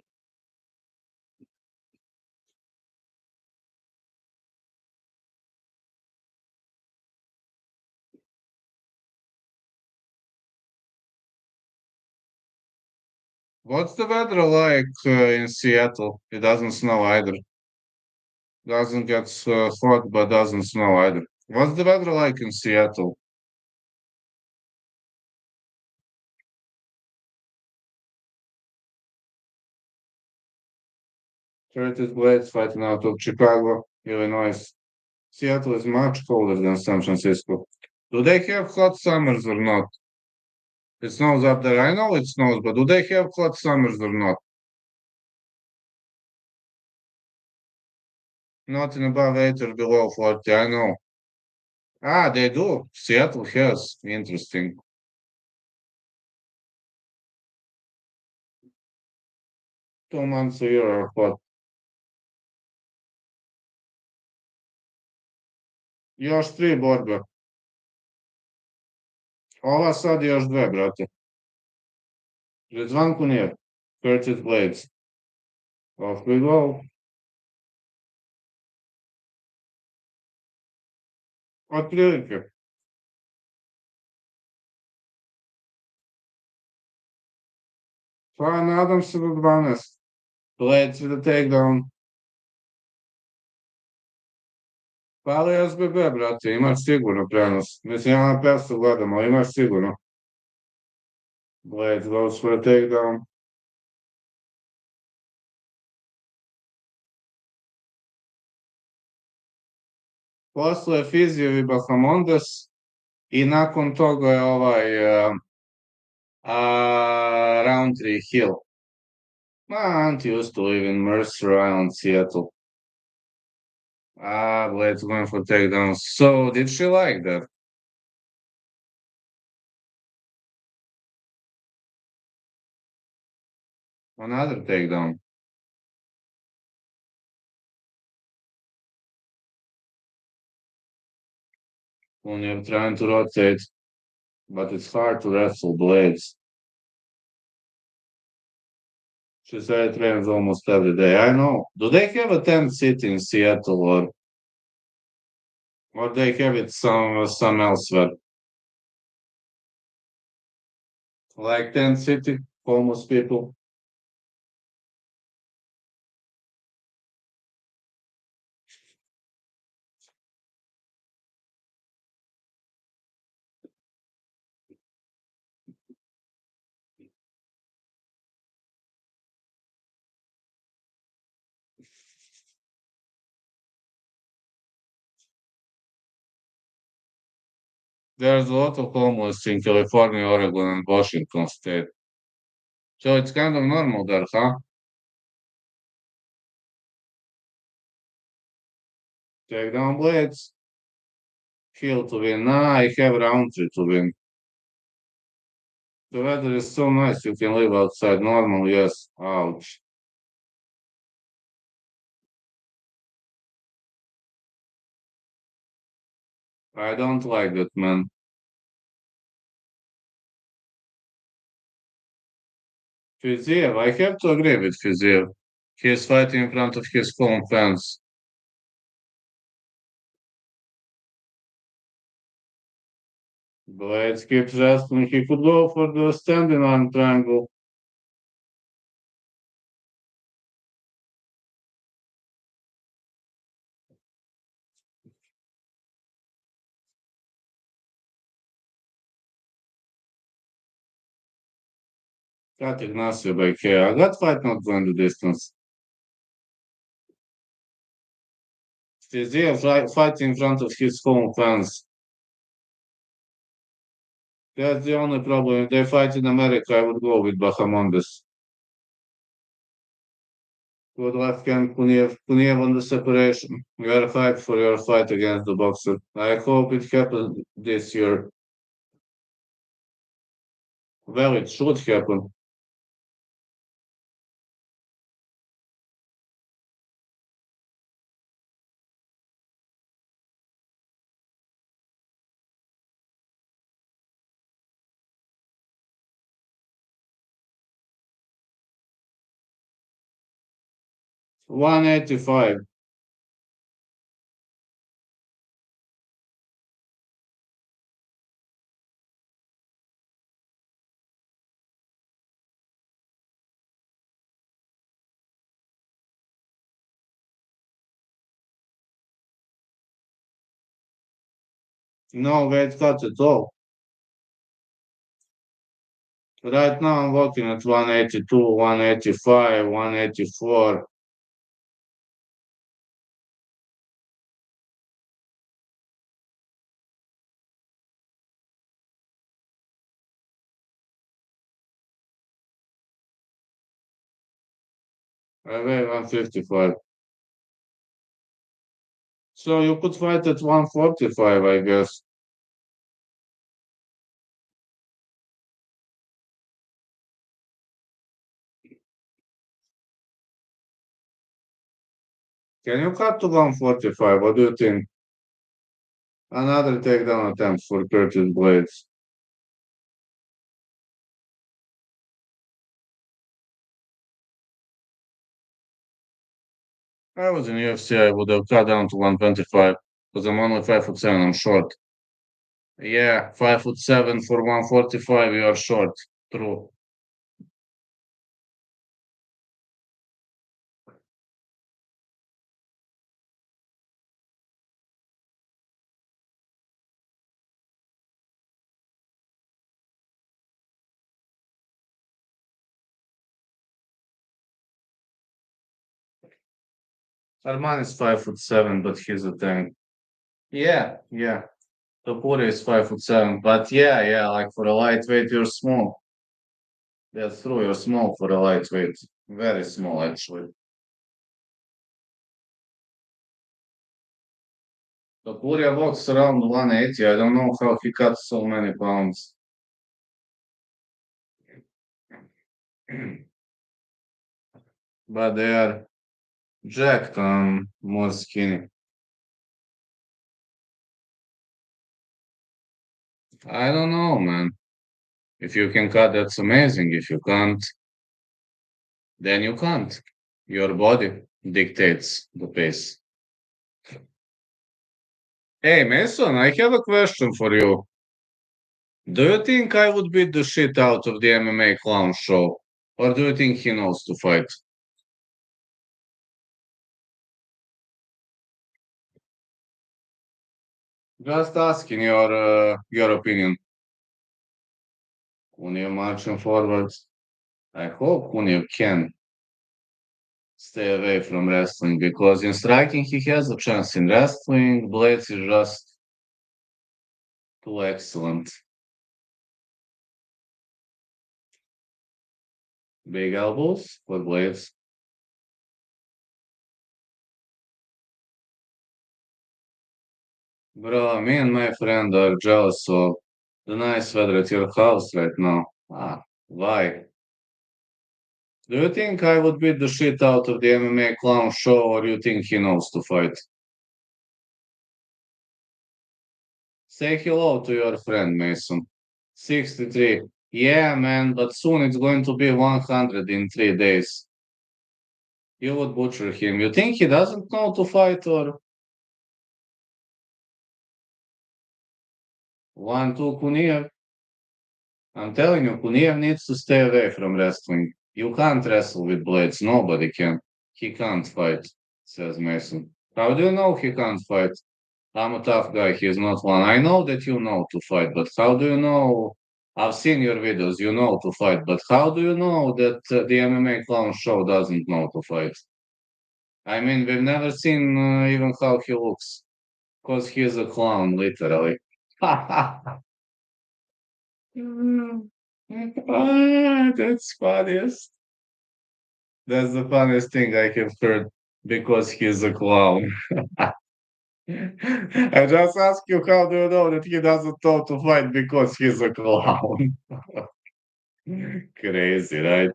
What's the weather like in Seattle? It doesn't snow either. Doesn't get hot, but doesn't snow either. What's the weather like in Seattle? Curtis Blades fighting out of Chicago, Illinois. Seattle is much colder than San Francisco. Do they have hot summers or not? It snows up there. I know it snows, but do they have hot summers or not? Nothing above 8 or below 40, I know. Ah, they do. Seattle has. Interesting. 2 months a year are hot. Još tri borbe. Ova sad još dve, brate. Pred zvanku nije. Curtis Blades. Off we go. Otprilike. Pa nadam se do 12. Blades with a takedown. Pa ali SBB, brate, imaš sigurno prenos. Mislim, ja na persu gledam, ali imaš sigurno. Blades goes for a takedown. Posle Fiziev i Bahamondes i nakon toga je Rountree Hill. My aunt used to live in Mercer Island, Seattle. Blades going for takedowns. So, did she like that? Another takedown. When you're trying to rotate, but it's hard to wrestle Blades. She said it rains almost every day. I know. Do they have a tent city in Seattle or they have it some elsewhere? Like tent city, homeless people. There's a lot of homeless in California, Oregon, and Washington state. So it's kind of normal there, huh? Takedown Blades. Hill to win. Nah, I have Rountree to win. The weather is so nice you can live outside normal, yes. Ouch. I don't like that, man. Fiziev, I have to agree with Fiziev. He is fighting in front of his home fans. Blades keeps wrestling. He could go for the standing arm triangle. Cut Ignacio by KO. That fight not going the distance. Fiziev fighting in front of his home fans. That's the only problem. If they fight in America, I would go with Bahamondes. Good luck, Ken Kuniev. Kuniev on the separation. You are hyped for your fight against the boxer. I hope it happens this year. Well, it should happen. It's 185. No weight cut at all. Right now I'm working at 182, 185, 184. I weigh 155. So you could fight at 145, I guess. Can you cut to 145? What do you think? Another takedown attempt for Curtis Blades. I was in UFC, I would have cut down to 125 because I'm only 5'7", I'm short. Yeah, 5'7" for 145, you are short. True. Arman is 5'7", but he's a tank. Yeah, yeah. Topuri is 5'7", but yeah, like for a lightweight, you're small. That's true, you're small for a lightweight. Very small, actually. Topuri walks around 180. I don't know how he cut so many pounds. But they are jacked and more skinny. I don't know, man. If you can cut, that's amazing. If you can't, then you can't. Your body dictates the pace. Hey, Mason, I have a question for you. Do you think I would beat the shit out of the MMA clown show? Or do you think he knows to fight? Just asking your opinion. Kuniev marching forward. I hope Kuniev can stay away from wrestling because in striking he has a chance. In wrestling, Blades is just too excellent. Big elbows for Blades. Bro, me and my friend are jealous of the nice weather at your house right now. Ah, why? Do you think I would beat the shit out of the MMA clown show or you think he knows to fight? Say hello to your friend, Mason. 63. Yeah, man, but soon it's going to be 100 in 3 days. You would butcher him. You think he doesn't know to fight or 1-2 Kuniev? I'm telling you, Kuniev needs to stay away from wrestling. You can't wrestle with blades. Nobody can. He can't fight, says Mason. How do you know he can't fight? I'm a tough guy. He's not one. I know that you know to fight, but how do you know? I've seen your videos. You know to fight, but how do you know that the MMA clown show doesn't know to fight? I mean, we've never seen even how he looks, because he's a clown, literally. Mm. That's funniest. That's the funniest thing I have heard because he's a clown. I just ask you how do you know that he doesn't know to fight because he's a clown? Crazy, right?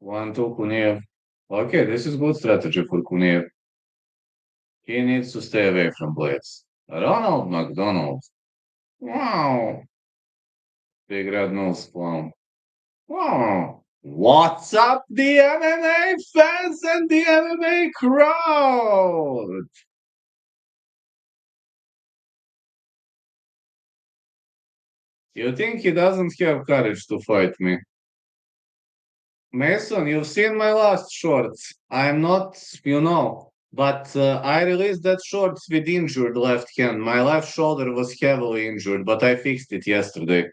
1-2 Kuniev. Okay, this is good strategy for Kuniev. He needs to stay away from Blades. Ronald McDonald. Wow. Big red nose clown. Wow. What's up, the MMA fans and the MMA crowd? You think he doesn't have courage to fight me? Mason, you've seen my last shorts. I'm not, you know, But I released that shorts with injured left hand. My left shoulder was heavily injured, but I fixed it yesterday.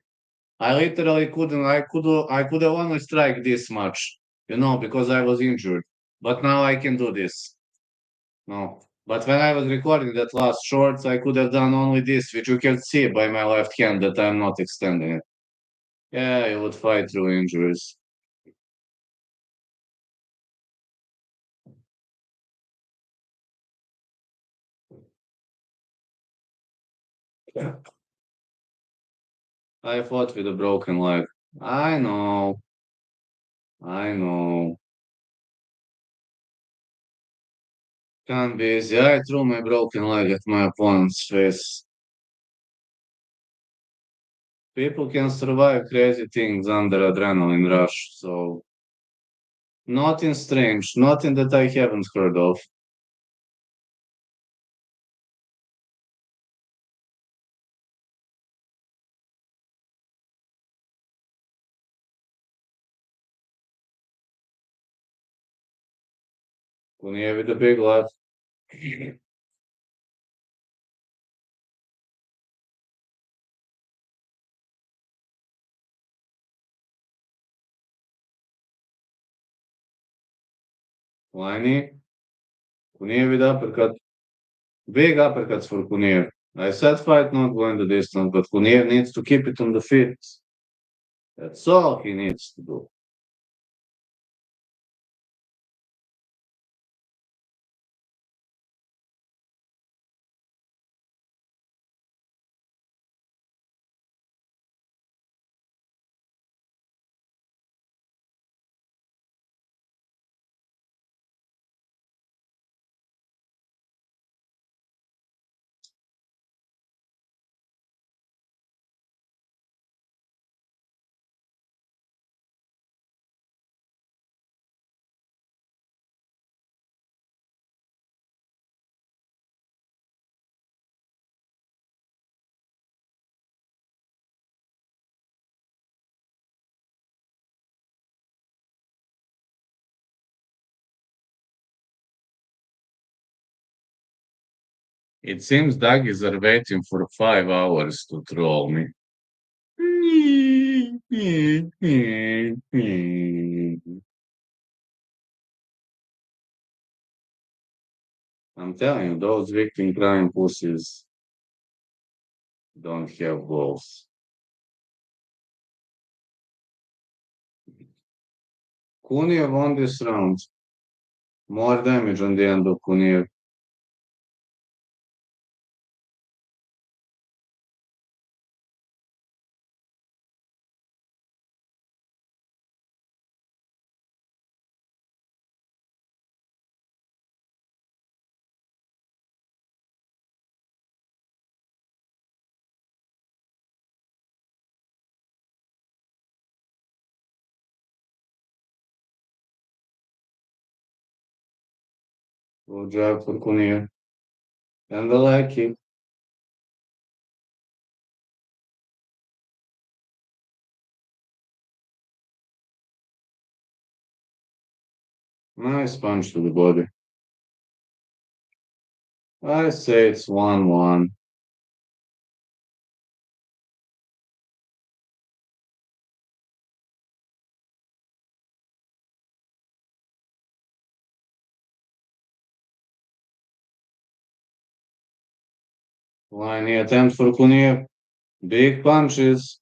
I literally couldn't. I could have only strike this much, because I was injured. But now I can do this. No. But when I was recording that last shorts, I could have done only this, which you can see by my left hand that I'm not extending it. Yeah, you would fight through injuries. I fought with a broken leg. I know. I know. Can't be easy. I threw my broken leg at my opponent's face. People can survive crazy things under adrenaline rush, so nothing strange, nothing that I haven't heard of. Kuniev with a big left. Liney. Kuniev with uppercut. Big uppercuts for Kuniev. I said fight not going the distance, but Kuniev needs to keep it on the feet. That's all he needs to do. It seems doggies are waiting for 5 hours to troll me. I'm telling you, those victim crying pussies don't have balls. Kuniev won this round. More damage on the end of Kuniev. Good job for Kuniev. And the leg kick. Nice punch to the body. I say it's 1-1. Liney attempt for Kuniev. Big punches.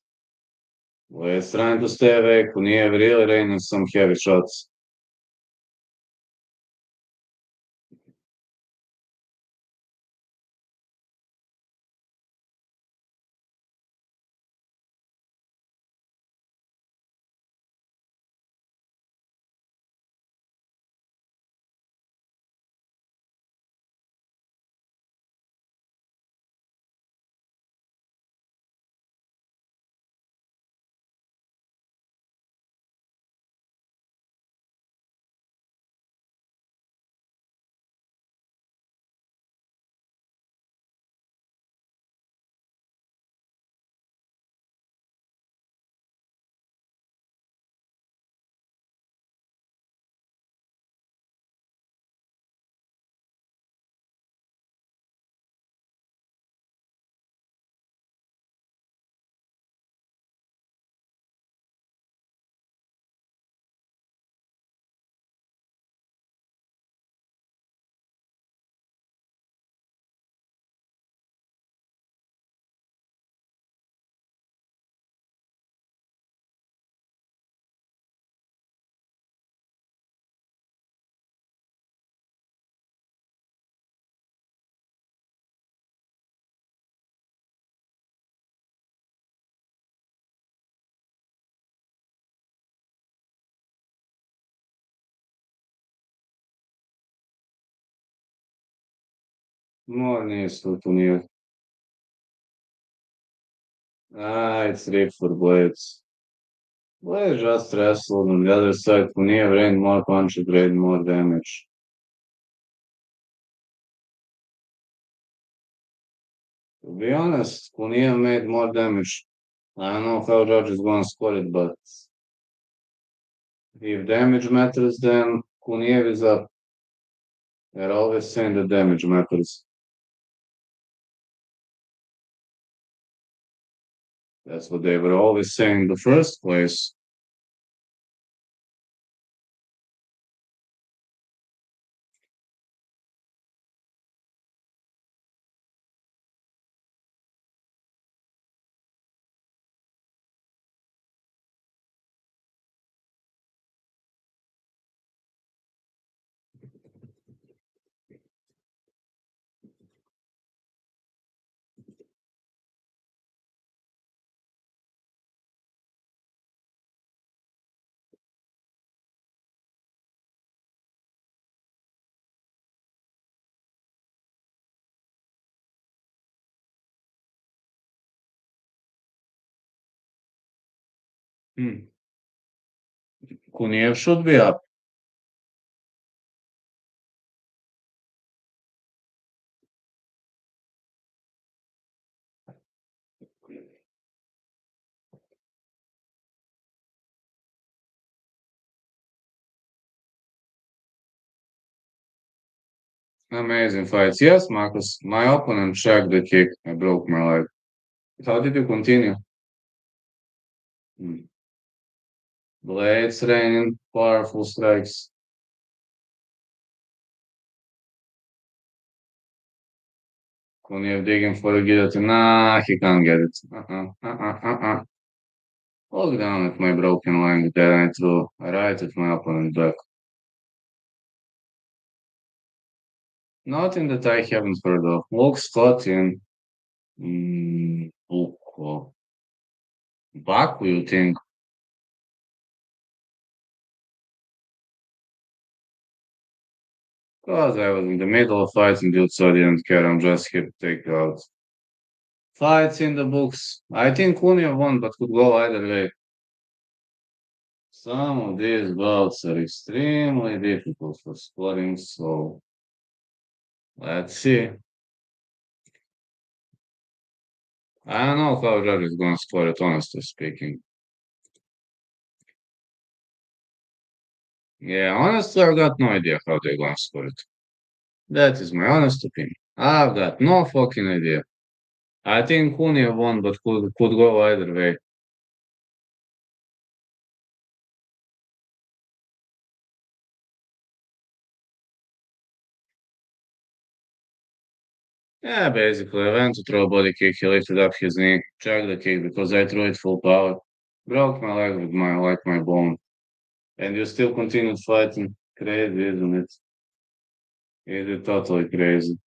West trying to stay away. Kuniev really raining some heavy shots. More needs to turnier. It's rigged for blades. Blades just wrestled on the other side. Turnier rained more punches, rained more damage. To be honest, Kunia made more damage. I don't know how George is going to score it, but if damage matters, then Kuniev is up. They're always saying that damage matters. That's what they were always saying in the first place. Hmm. Kuniev should be up. Amazing fights. Yes, Marcus. My opponent checked the kick. I broke my leg. How did you continue? Hmm. Blades raining, powerful strikes. Kuniev digging for a guillotine. Nah, he can't get it. Look down at my broken leg. Then I threw right at my opponent's back. Nothing that I haven't heard of. Look, Scottian. Buko. Baku, you think? Because I was in the middle of fighting dude, so I didn't care. I'm just here to take you out. Fights in the books. I think Kunia won, but could go either way. Some of these bouts are extremely difficult for scoring, so let's see. I don't know how Judge is going to score it, honestly speaking. Yeah, honestly, I've got no idea how they're going to score it. That is my honest opinion. I've got no fucking idea. I think Kunia won, but could go either way. Yeah, basically, I went to throw a body kick. He lifted up his knee, checked the kick because I threw it full power, broke my leg with my bone, and you still continued fighting. Crazy, isn't it? It is totally crazy.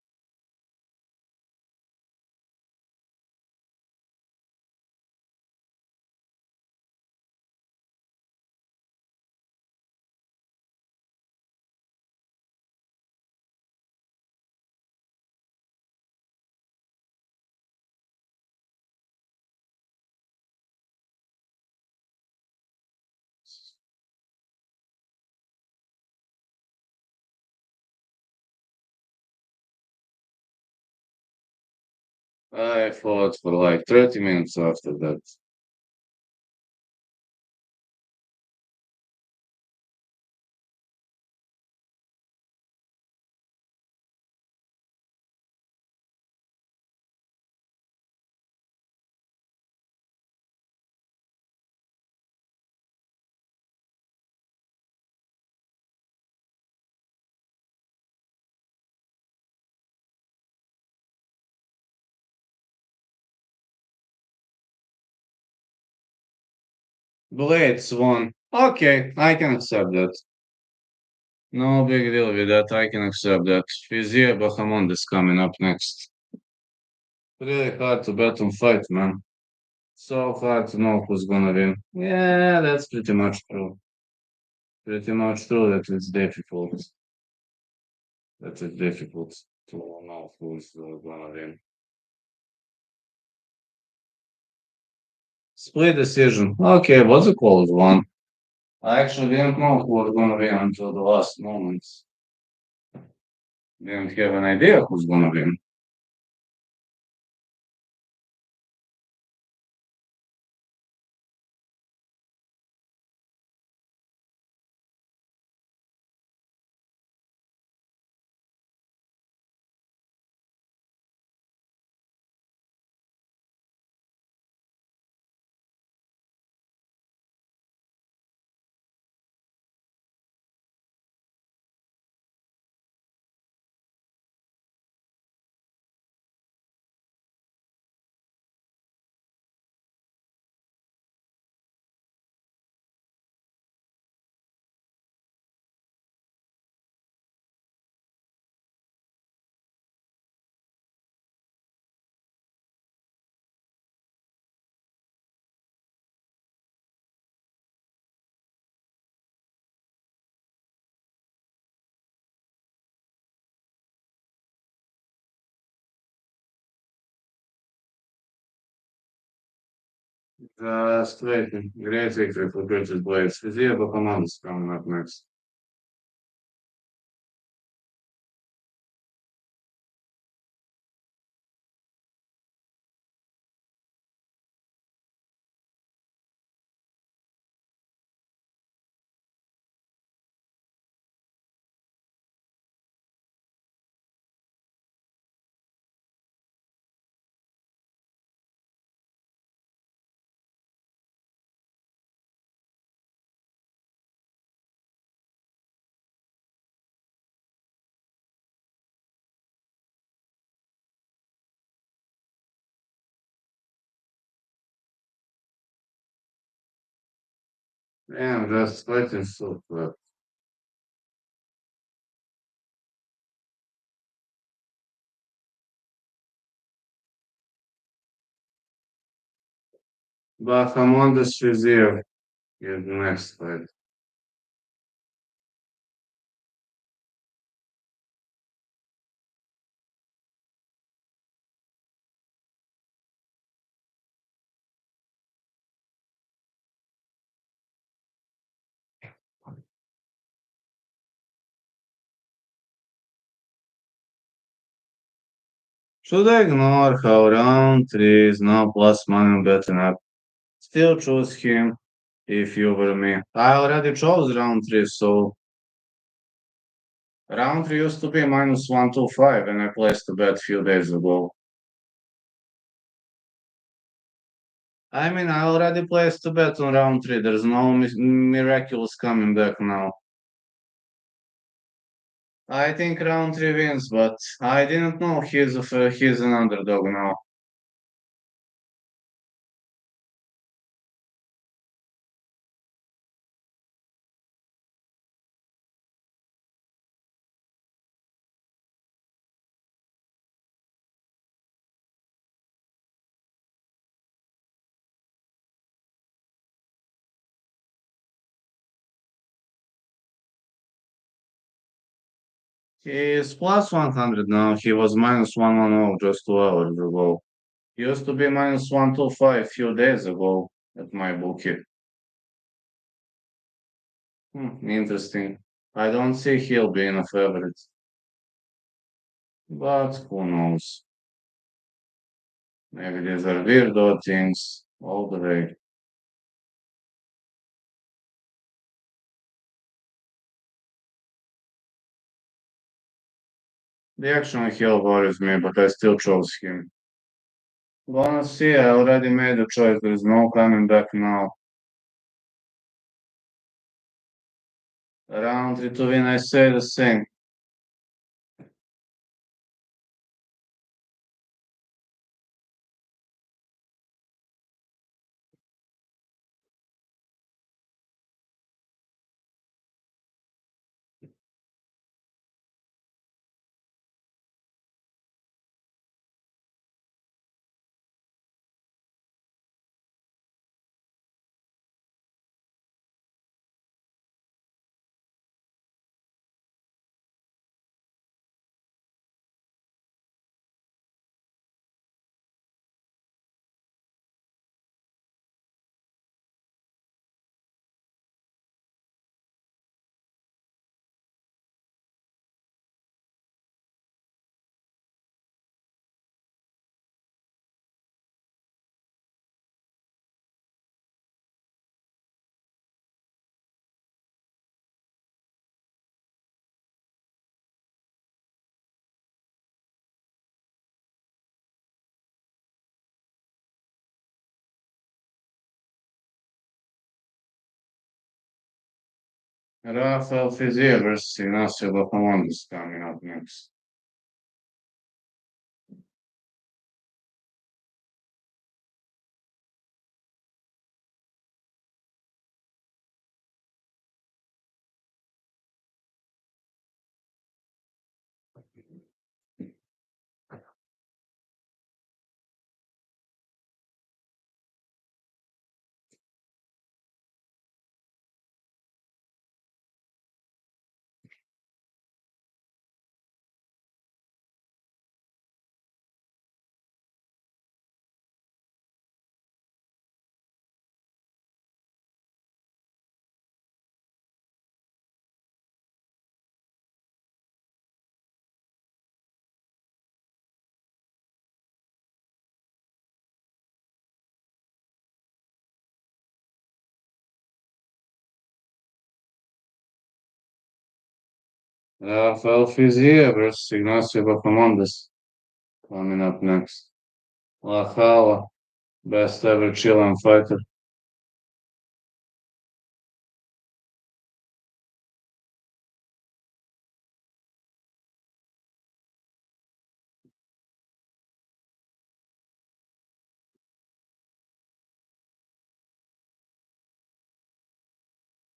I fought for like 30 minutes after that. Blades won. Okay, I can accept that. No big deal with that. I can accept that. Fiziev Bahamondes coming up next. Really hard to bet on fight, man. So hard to know who's gonna win. Yeah, that's pretty much true. Pretty much true that it's difficult. That it's difficult. to know who's gonna win. Split decision. Okay, was a close one. I actually didn't know who was gonna win until the last moments. Didn't have an idea who's gonna win. Straight, great victory for British Blades. Fiziev Bahamondes coming up next. Damn, just fighting so quick. Bahamondes Fiziev is next fight. Should I ignore how round three is now plus money betting up? Still choose him if you were me. I already chose round three, so round three used to be minus 125 and I placed a bet a few days ago. I mean, I already placed a bet on round three. There's no miraculous coming back now. I think round three wins, but I didn't know he's an underdog now. He's plus 100 now. He was minus 110 just 2 hours ago. He used to be minus 125 a few days ago at my bookie. Interesting. I don't see Hill being a favorite, but who knows? Maybe these are weirdo things all the way. The action on Hill worries me, but I still chose him. Gonna see, I already made a choice. There's no coming back now. Round three to win, I say the same. Rafael Fiziev versus Ignacio Bahamondes coming up next. Rafael Fiziev versus Ignacio Bahamondes coming up next. La Hala, best ever Chilean fighter.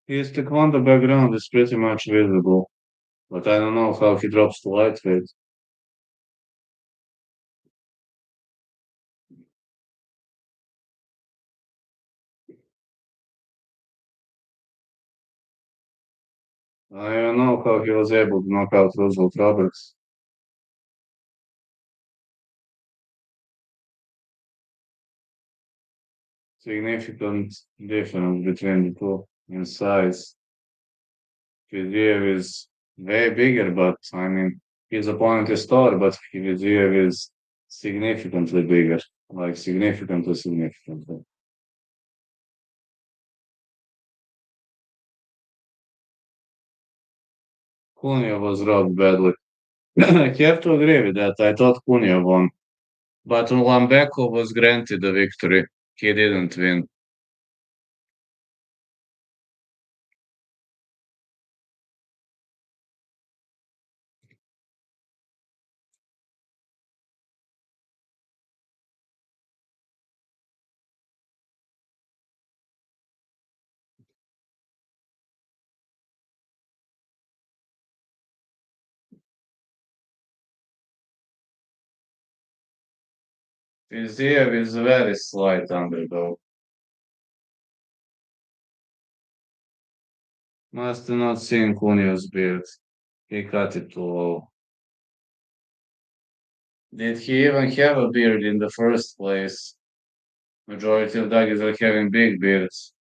His taekwondo background is pretty much visible, but I don't know how he drops to lightweight. I don't know how he was able to knock out Roosevelt Roberts. Significant difference between the two in size. Fiziev is way bigger, but I mean, his opponent is taller, but Fiziev is significantly bigger, like significantly, significantly. Cunha was robbed badly. I have to agree with that. I thought Cunha won, but Lambeko was granted the victory. He didn't win. Fiziev is a very slight underdog. Must have not seen Cunha's beard. He cut it too low. Did he even have a beard in the first place? Majority of doggies are having big beards.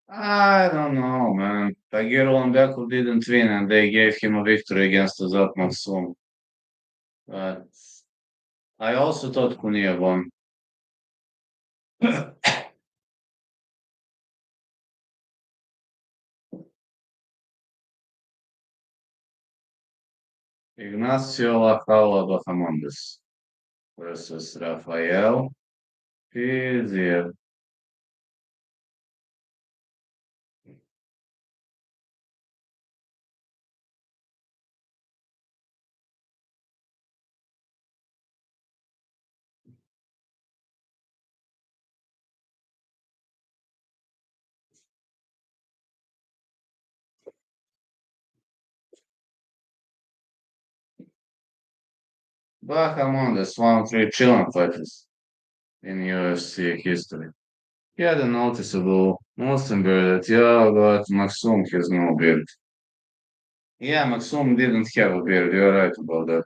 I don't know, man. Taguero and Baku didn't win, and they gave him a victory against Azat Maksum. But I also thought Cunha won. Ignacio Lacala Bahamondes versus Rafael Fiziev. Bahamondes, one of three Chilean fighters in UFC history. He had a noticeable Muslim beard, yeah, but Maksum has no beard. Yeah, Maksum didn't have a beard, you're right about that.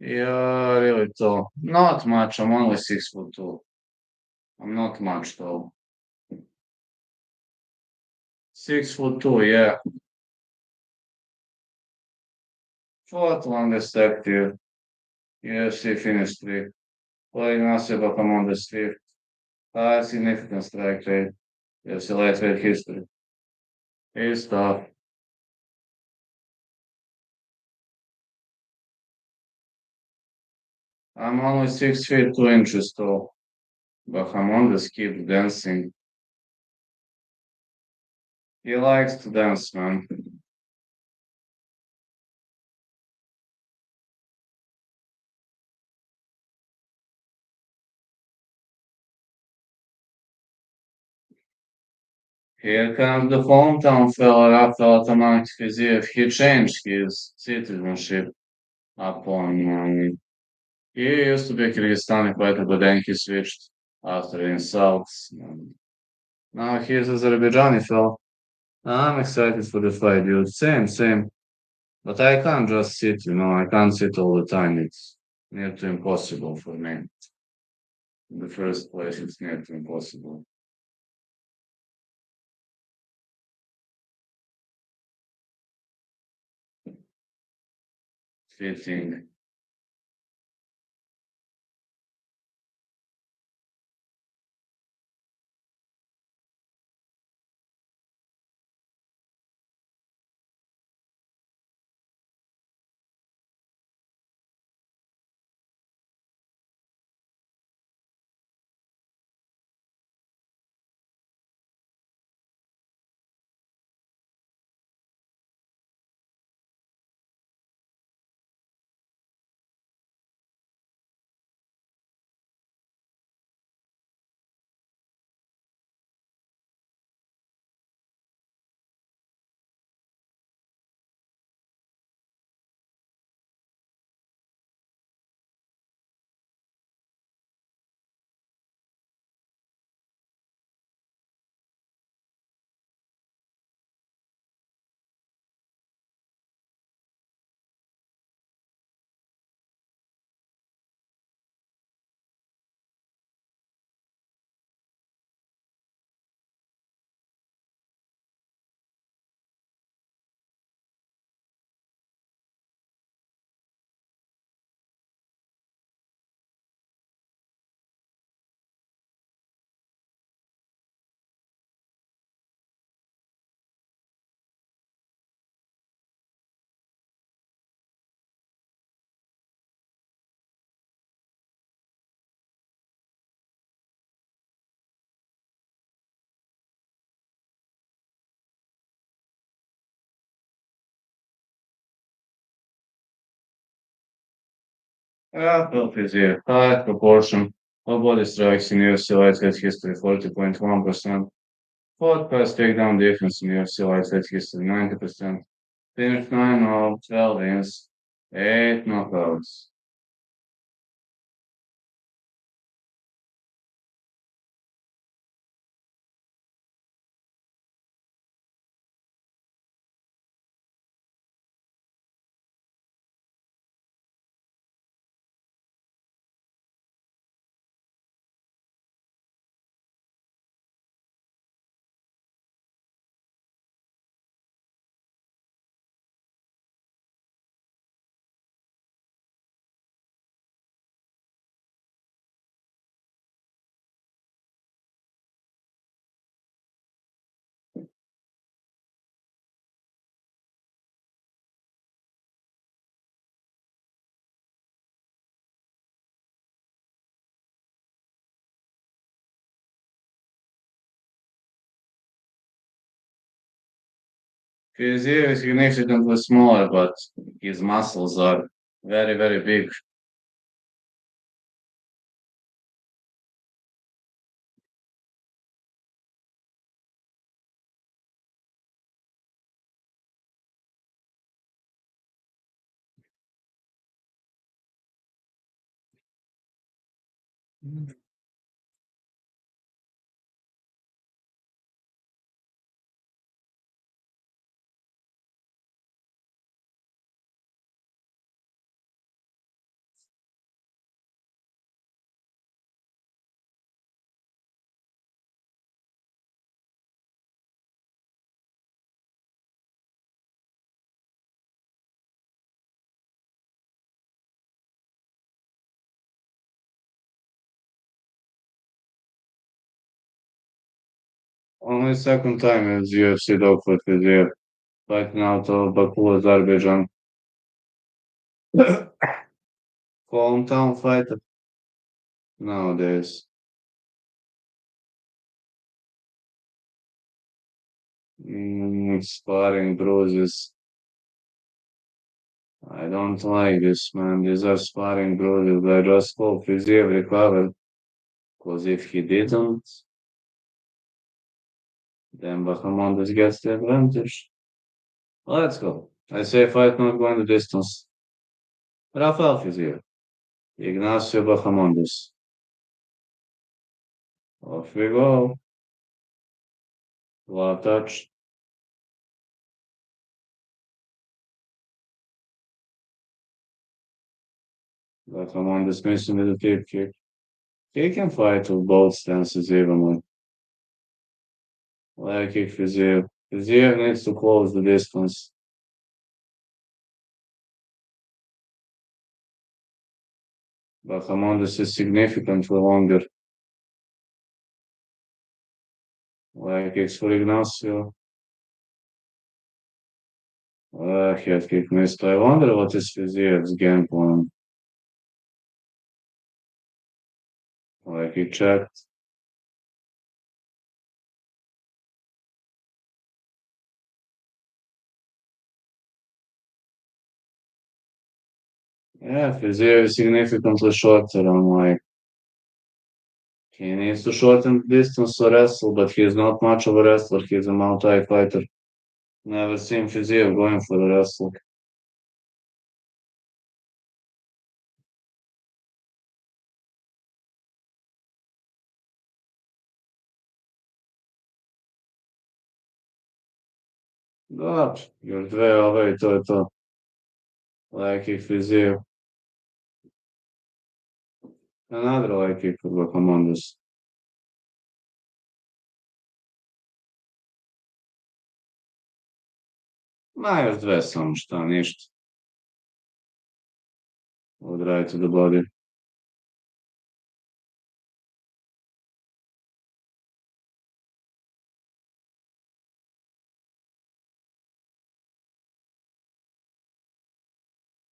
Yeah, really tall. Not much, I'm only 6 foot two. I'm not much tall. 6 foot two, yeah. Fourth longest active. UFC finished three. Playing Nasir Bahamondes fifth. High significant strike rate. UFC lightweight history. He's tough. I'm only 6 feet 2 inches tall. Bahamondes keeps dancing. He likes to dance, man. Here comes the hometown fella, Ufc Fiziev. He changed his citizenship upon he used to be a Kyrgyzstani fighter, but then he switched after insults. Now he's Azerbaijani fella. I'm excited for the fight, dude. Same. But I can't just sit, I can't sit all the time. It's near to impossible for me. In the first place, it's near to impossible. Fitting. Well, Fiziev. High proportion. All body strikes in UFC lightweight history, 40.1%. Fourth best takedown defense in UFC lightweight history, 90%. Finished 9 of 12 wins, 8 knockouts. Fiziev is significantly smaller, but his muscles are very big. Only second time is UFC dog for Fiziev, fighting out of Baku, Azerbaijan. Hometown fighter nowadays. Sparring bruises. I don't like this, man. These are sparring bruises. I just hope Fiziev recovered. Because if he didn't, then Bahamondes gets the advantage. Let's go. I say fight not going the distance. Rafael Fiziev. Ignacio Bahamondes. Off we go. Love touch. Bahamondes missing with the tip kick. He can fight with both stances evenly. Leg kick Fiziev. Fiziev needs to close the distance. Bahamondes is significantly longer. Leg kicks for Ignacio. Head kick missed. I wonder what is Fiziev's game plan. Like he checked. Yeah, Fiziev is significantly shorter. I'm like, he needs to shorten the distance to wrestle, but he's not much of a wrestler. He's a multi fighter. Never seen Fiziev going for the wrestle. Dobro, još dve ove i to je to. Like Fiziev. Another like kick for Bahamondes. Ma još dve samo šta, ništa. Odradite do body.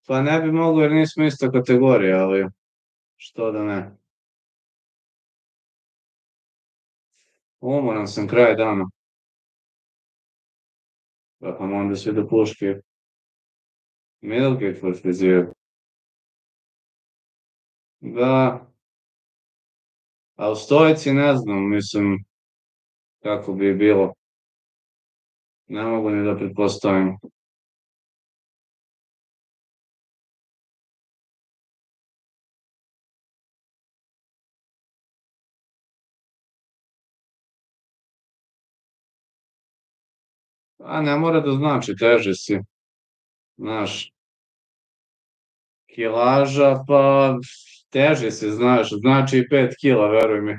Pa ne bi moglo jer nismo ista kategorija, ali što da ne. Umoran sam kraj dana. Bahamondes with the push kick. Middle kick for Fiziev. Da, a u stojici ne znam, mislim, kako bi bilo. Ne mogu ni da pretpostavim. A ne mora da znači, teže si. Znaš, kilaža, pa teže si, znaš, znači i 5 kila, veruj mi.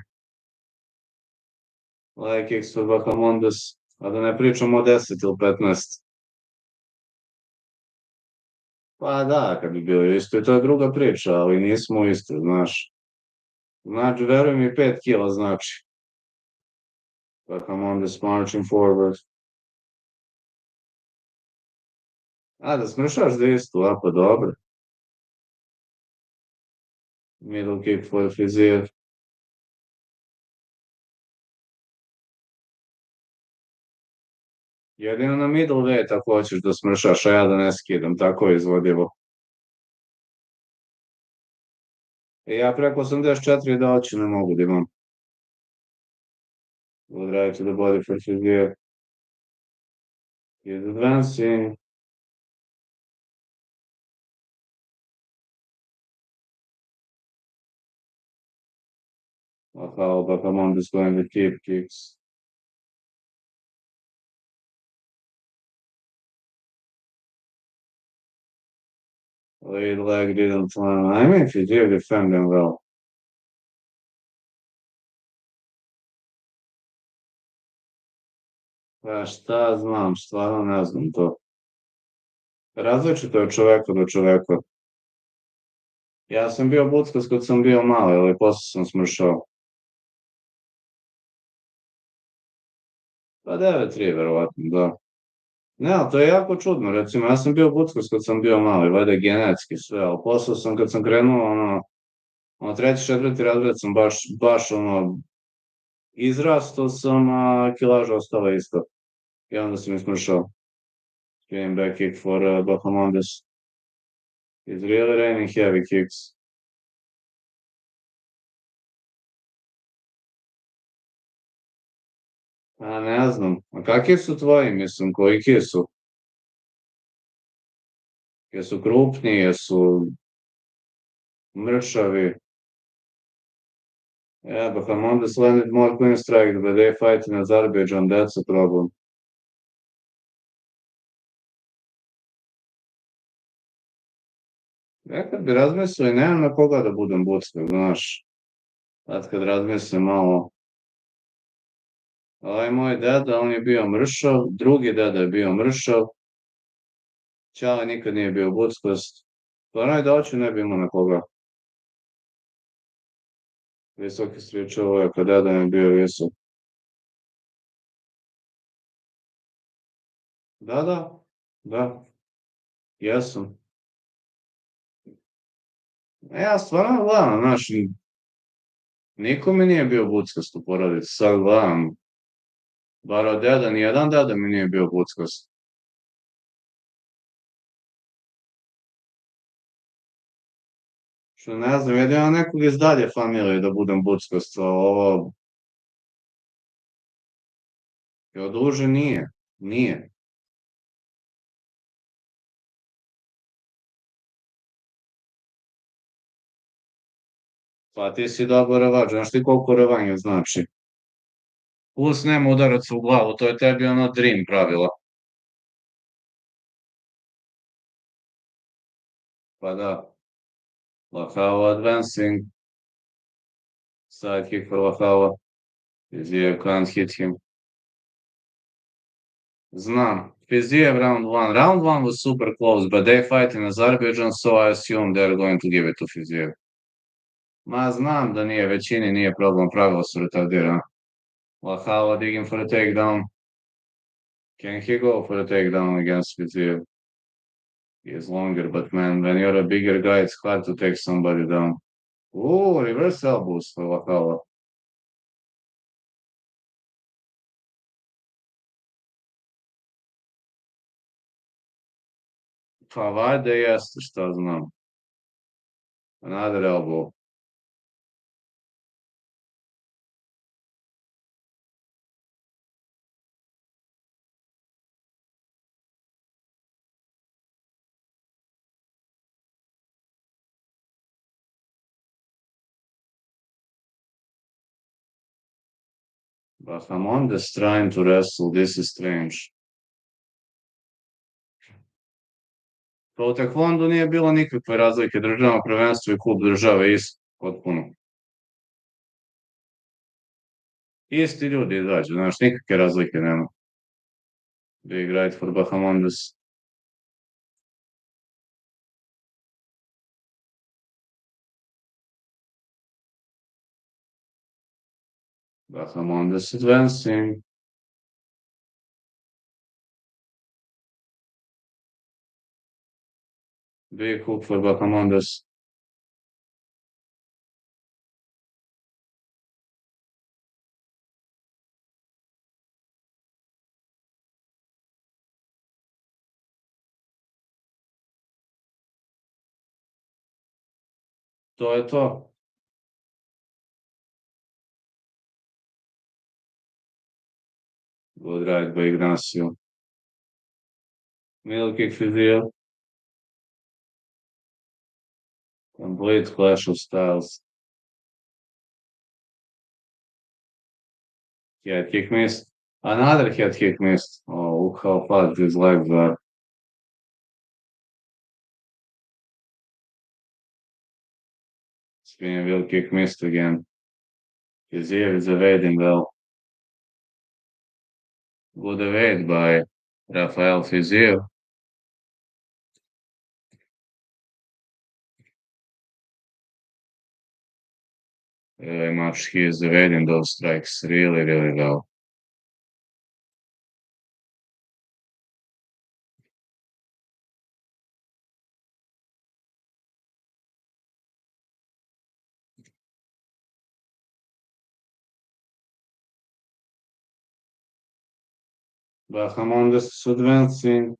Like X for Bahamondes, a da ne pričamo o 10 ili 15. Pa da, kad bi bilo isto, i to je druga priča, ali nismo isto, znaš. Znači, veruj mi, 5 kila znači. Bahamondes marching forward. A, da smršaš da isto, a pa dobro. Middle kick for Fiziev. Jedino na middle weight ako hoćeš da smršaš, a ja da ne skidam, tako je izvodivo. Ja preko 84 da hoću ne mogu da imam. Odraditi da body for Fiziev. He's advancing. How Bahamondes going to keep kicks. Lead leg didn't land. I mean, Fiziev defending well. Pa šta znam, stvarno ne znam to. Različito je od čoveka do čoveka. Ja sam bio buckas kad sam bio mali, ali posle sam smršao. Pa 9-3, verovatno, da. Ne, ali to je jako čudno, recimo, ja sam bio buckos kad sam bio mali, valjda genetski sve, ali posle sam, kad sam krenuo, treći, četvrti razred sam baš, izrastao sam, a kilaža ostala isto. I onda sam ismršao. Spinning back kick for Bahamondes. He's really raining heavy kicks. A ne znam, a kakvi su tvoji, mislim, koliki su? Jesu krupni, jesu mršavi? Yeah, Bahamondes landed more clean strikes, but they fight in Azerbaijan, that's a problem. Nekad bi razmislio i nemam na koga da budem buckar, znaš. Sad kad razmislim malo, ovaj moj deda, on je bio mršav, drugi deda je bio mršav, Ćale nikad nije bio buckast, stvarno je da oči ne bi imao na koga. Visoki strič ovo je, kad deda je bio visok. Da, da, da, jesam. Ja stvarno gledam, znaš, niko mi nije bio buckast u porodici, sad gledam, bar od deda, nijedan deda mi nije bio buckast. Što ne znam, jedino nekog iz dalje familije da budem buckast, a ovo, od uže nije, nije. Pa ti si dobar ravač, znaš ti koliko revanje znači? Plus nema udaraca u glavu, to je tebi ono dream pravila. Pa da, Lahao advancing, sidekick for Lahao, Fiziev can't hit him. Znam, Fiziev round one. Round one was super close, but they fight in Azerbaijan, so I assume they're going to give it to Fiziev. Ma znam da nije, većini nije problem, pravila su retardirana. Lahao digging for a takedown. Can he go for a takedown against Fiziev? He is longer, but man, when you're a bigger guy, it's hard to take somebody down. Ooh, reverse elbows for Lahao. Pa valjda jeste, šta znam. Another elbow. Bahamondes trying to wrestle, this is strange. Pa u tekvondu nije bilo nikakve razlike, državno prvenstvo i klub države isto, potpuno. Isti ljudi izađu, znaš, nikakve razlike nema. Big right for Bahamondes. Bahamondes advancing. Big hook for Bahamondes. To je to. Good right by Ignacio. Middle kick Fiziev. Complete clash of styles. Head kick missed. Another head kick missed. Oh, look how fast these legs are. Spinning wheel kick missed again. Fiziev is evading well. Good evade by Rafael Fiziev. Really much he is evading those strikes really, really well. Bahamondes is advancing.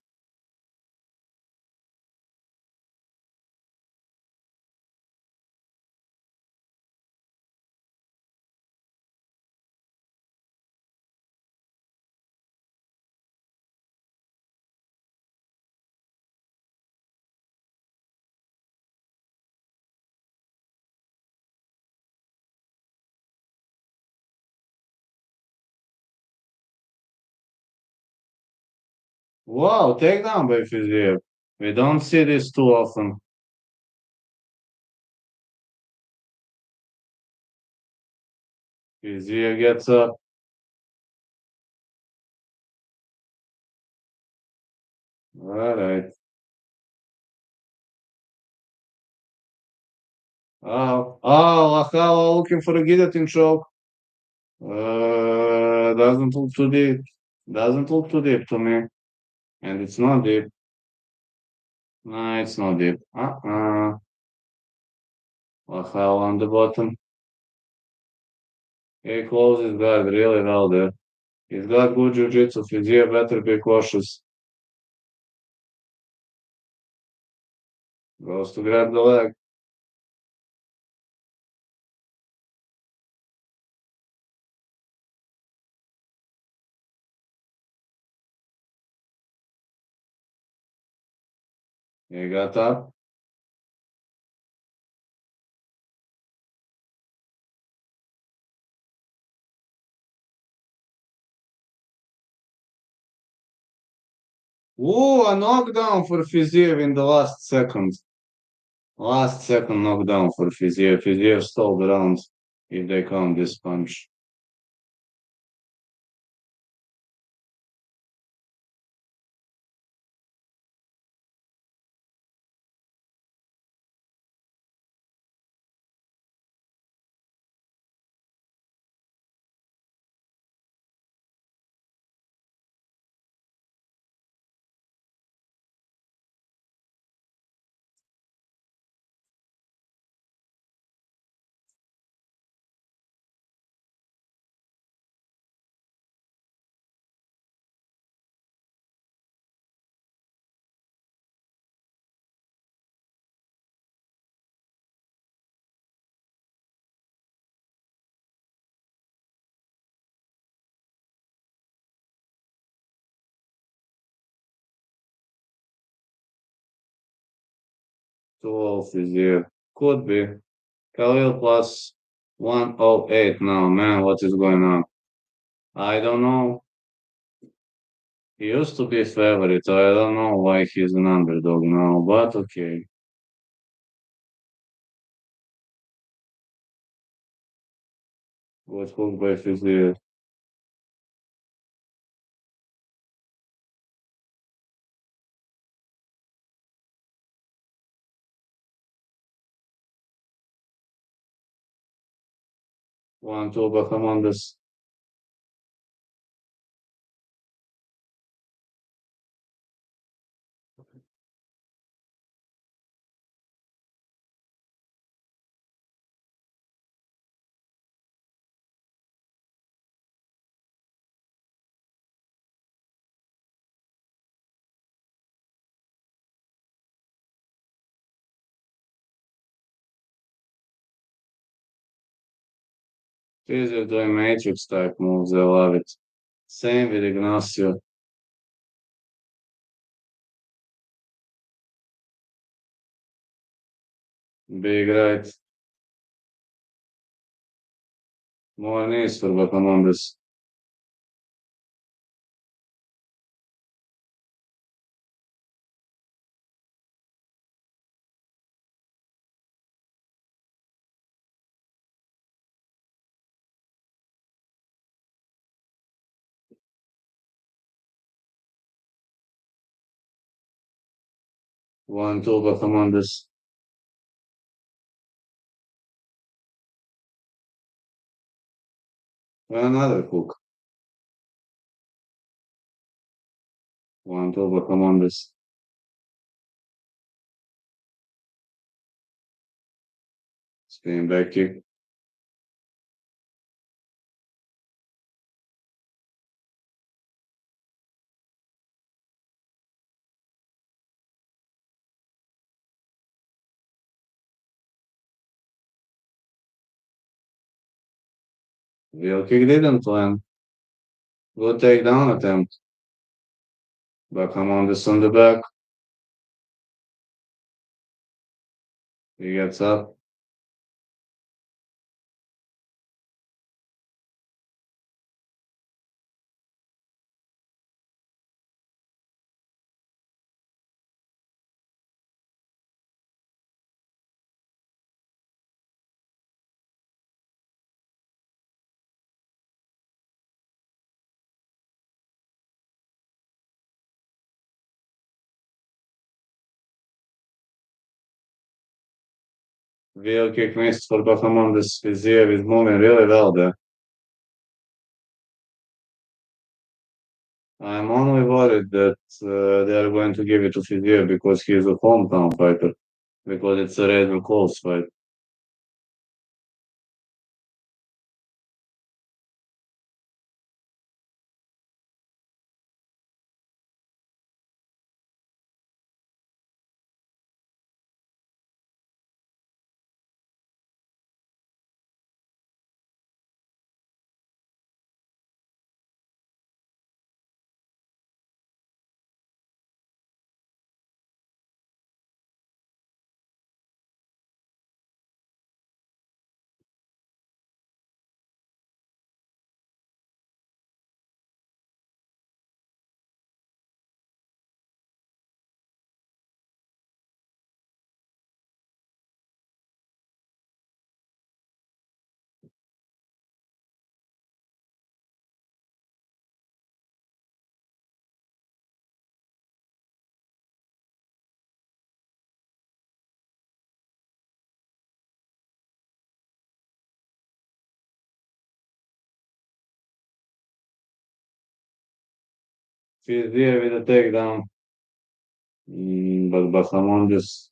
Wow, takedown by Fiziev. We don't see this too often. Fiziev gets up. All right. Lakawa looking for a guillotine choke. Doesn't look too deep. Doesn't look too deep to me. And it's not deep. No, it's not deep. Lakawa on the bottom. He closes guard really well there. He's got good jiu-jitsu. Fiziev better be cautious. Goes to grab the leg. He got up. Ooh, a knockdown for Fiziev in the last second. Last second knockdown for Fiziev. Fiziev stole the round if they count this punch. 2-0 Fiziev. Could be. Khalil plus 108 now. Man, what is going on? I don't know. He used to be favorite. I don't know why he's an underdog now, but okay. Good hook by Fiziev. 1-2 Bahamondes. Fiziev doing matrix type moves. I love it. Same with Ignacio. Big right. More knees for Bahamondes. 1-2 Bahamondes. Another hook. 1-2 Bahamondes. Spin back kick. Real kick didn't land. Good takedown attempt. Bahamondes on the back. He gets up. Real kick missed for Bahamondes. Fiziev is moving really well there. I'm only worried that they are going to give it to Fiziev because he is a hometown fighter. Because it's a rather close fight. Fiziev with a takedown. But Bahamondes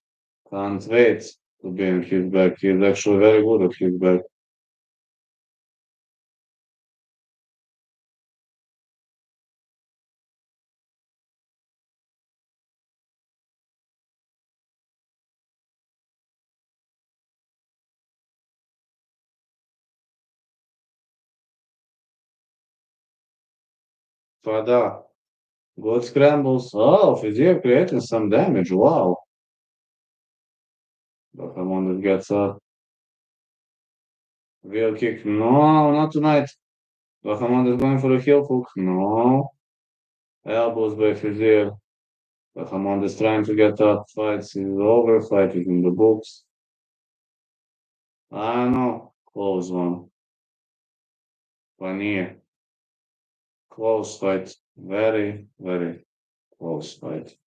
can't wait to be on his back. He's actually very good at his back. Fada. Good scrambles. Oh, Fiziev creating some damage. Wow. Bahamondes gets up. Real kick. No, not tonight. Bahamondes going for a heel hook. No. Elbows by Fiziev. Bahamondes trying to get up. Fight is over. Fight is in the books. I know. Close one. Panier. Close fight. Very, very close fight.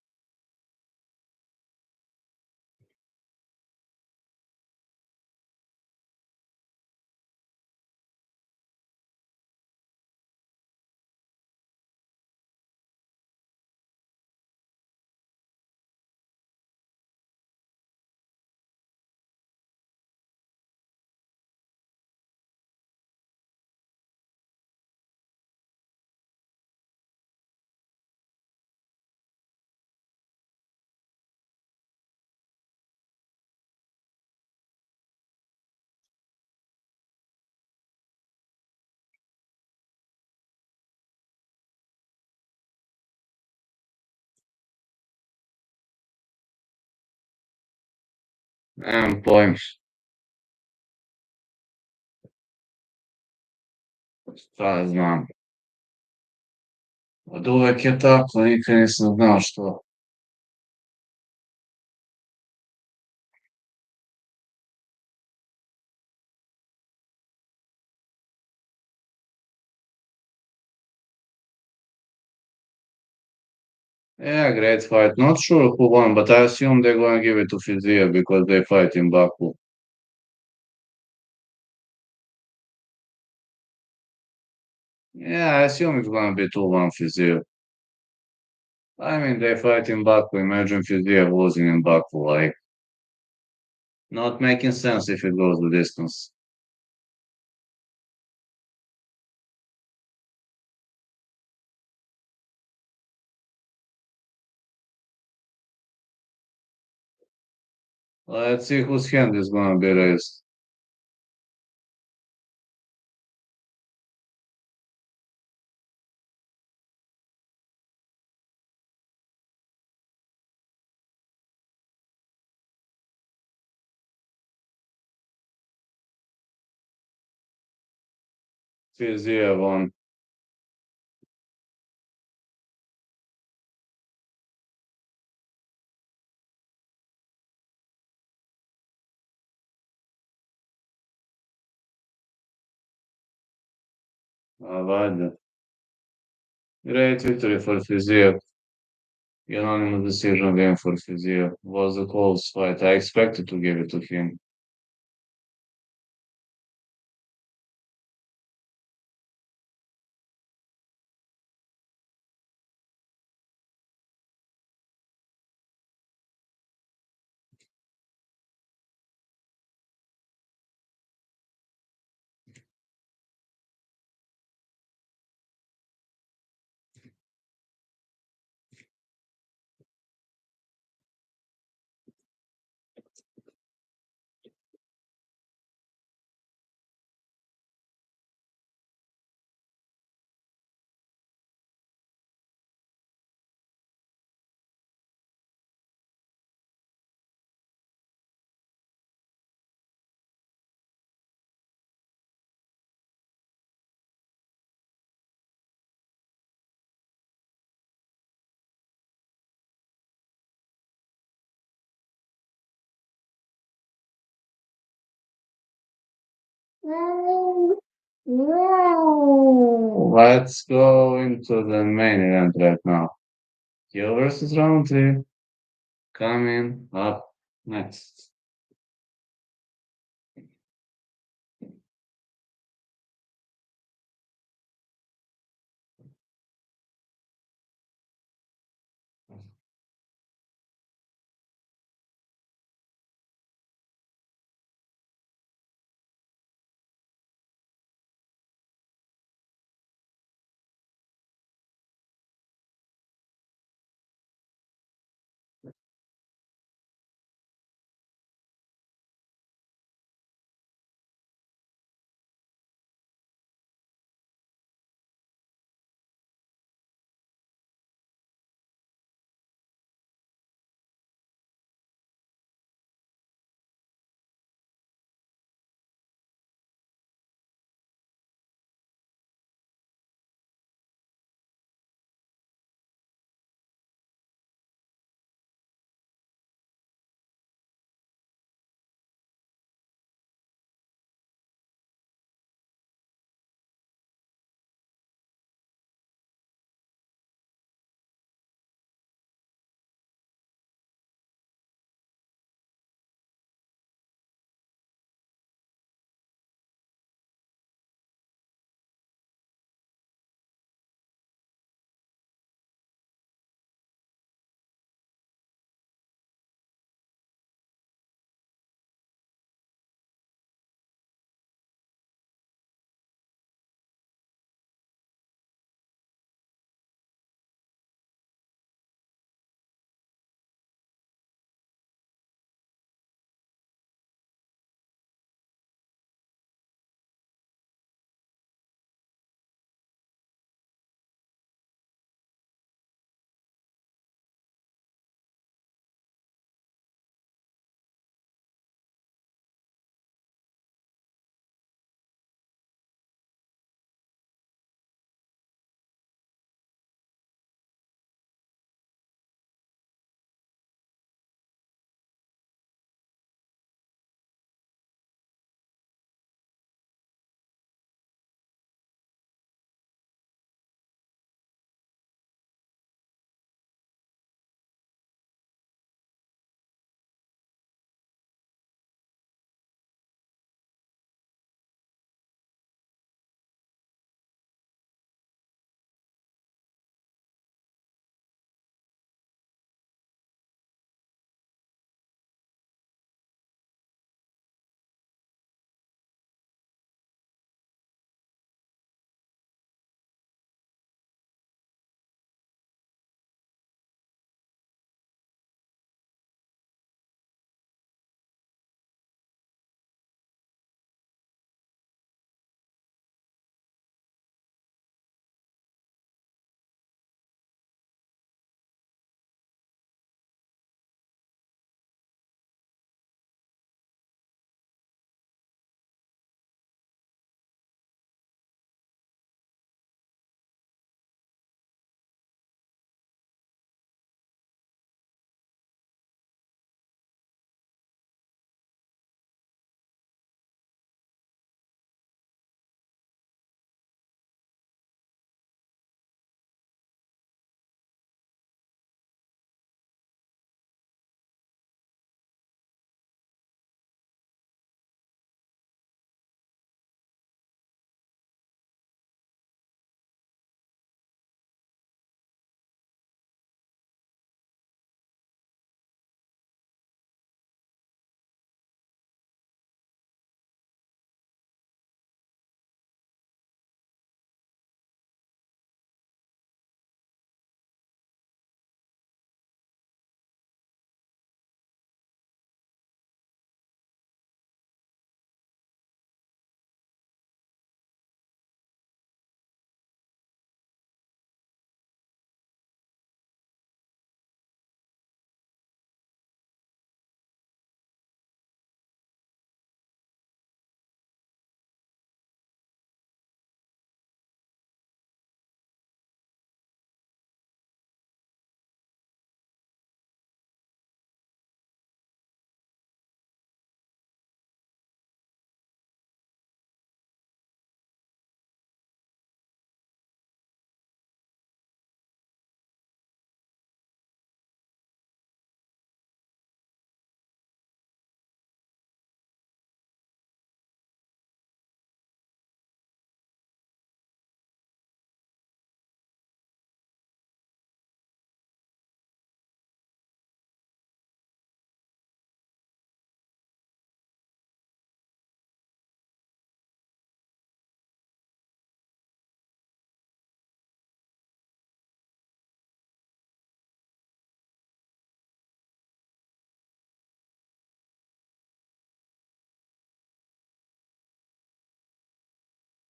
Nemam pojma. Šta ja znam. Od uvek je tako, nikad nisam znao što. Yeah, great fight. Not sure who won, but I assume they're going to give it to Fiziev because they fight in Baku. Yeah, I assume it's going to be 2-1 Fiziev. I mean, they fight in Baku. Imagine Fiziev losing in Baku. Like, not making sense if it goes the distance. Let's see whose hand is going to be raised. Fiziev on. Valjda. Great victory for Fiziev. Unanimous decision win for Fiziev. Was a close fight. I expected to give it to him. Let's go into the main event right now. Yo versus Rountree coming up next.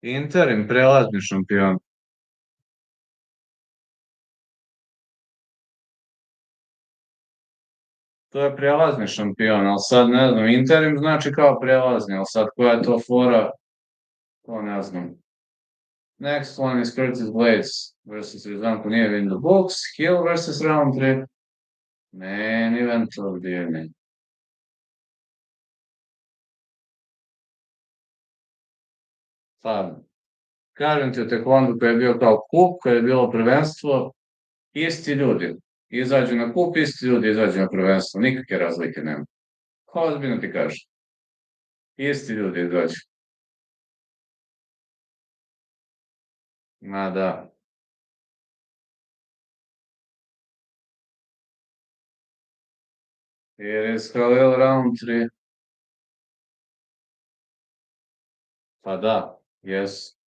Inter im prelazni šampion. To je prijelazni šampion, ali sad ne znam, Inter im znači kao prijelazni, ali sad koja je to fora, to ne znam. Next one is Curtis Blades versus Rizvanko Nijev in the books, Hill versus Rountree. Main event of the evening. Sad, kažem ti u tekvondu koji je bio kao kup, koji je bilo prvenstvo, isti ljudi. Izađu na kup, isti ljudi izađu na prvenstvo, nikakve razlike nema. Ko ozbiljno ti kažeš? Isti ljudi izađu. Ma da. Jer je Khalil Rountree. Pa da, jes.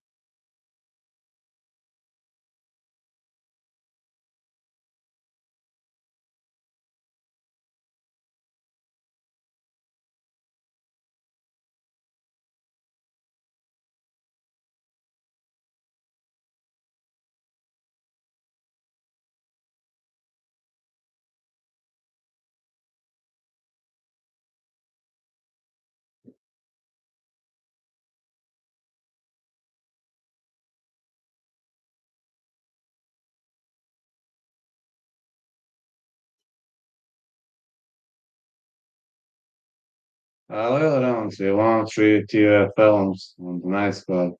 Khalil Rountree, 1-3 TUF Films on the night squad.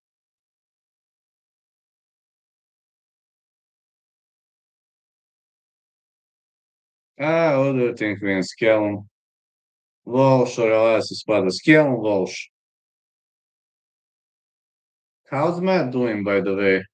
What do you think wins? Callum Walsh or Elias Espadas? Callum Walsh. How's Matt doing, by the way?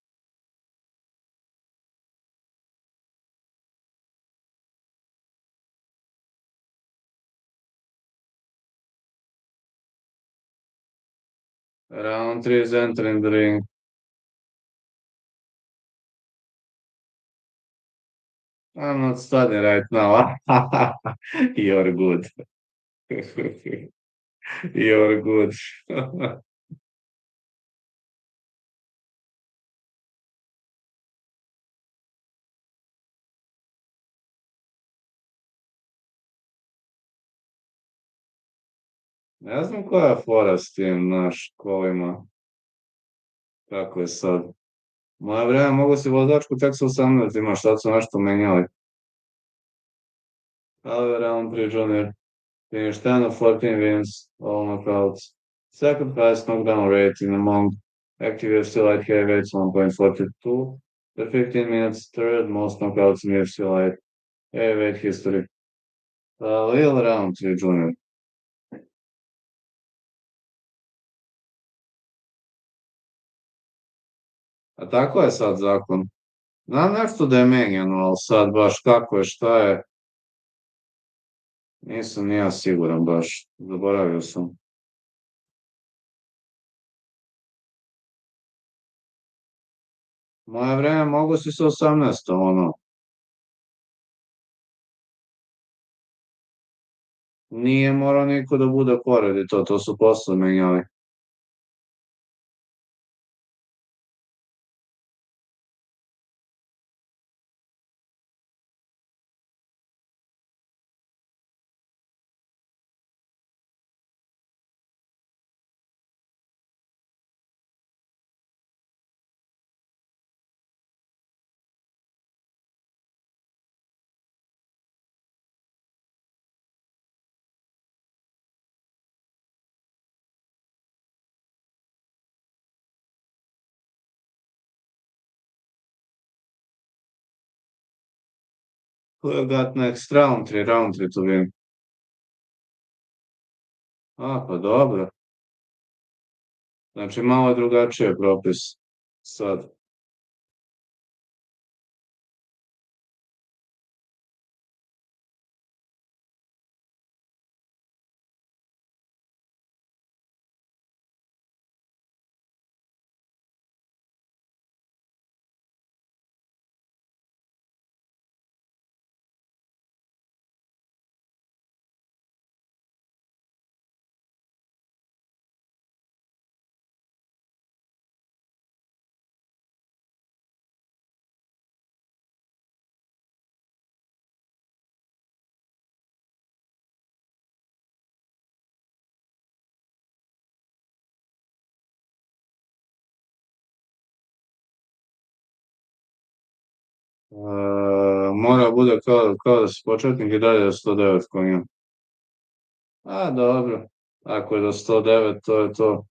Rountree is entering the ring. I'm not studying right now. You're good. You're good. Ne znam koja je fora s tim naš kolima. Kako je sad? Moje vreme mogu si vozačku tek sa 18 ima, šta su nešto menjali. Ali Rountree Junior finished 10 of 14 wins, all knockouts. Second highest knockdown rate in among active UFC light heavyweights, 1.42 per 15 minutes. Third most knockouts in UFC light heavyweight history. Lil Rountree Junior. A tako je sad zakon. Znam nešto da je menjano, ali sad baš kako je, šta je, nisam ni ja siguran baš. Zaboravio sam. Moje vreme mogu si sa 18, ono. Nije morao niko da bude pored i to su posle menjali. Who got next Round 3 to win. A, pa dobro. Znači, malo je drugačije propis sad. Mora bude kao da si početnik i dalje do 109 konja. A, dobro. Ako je do 109, to je to.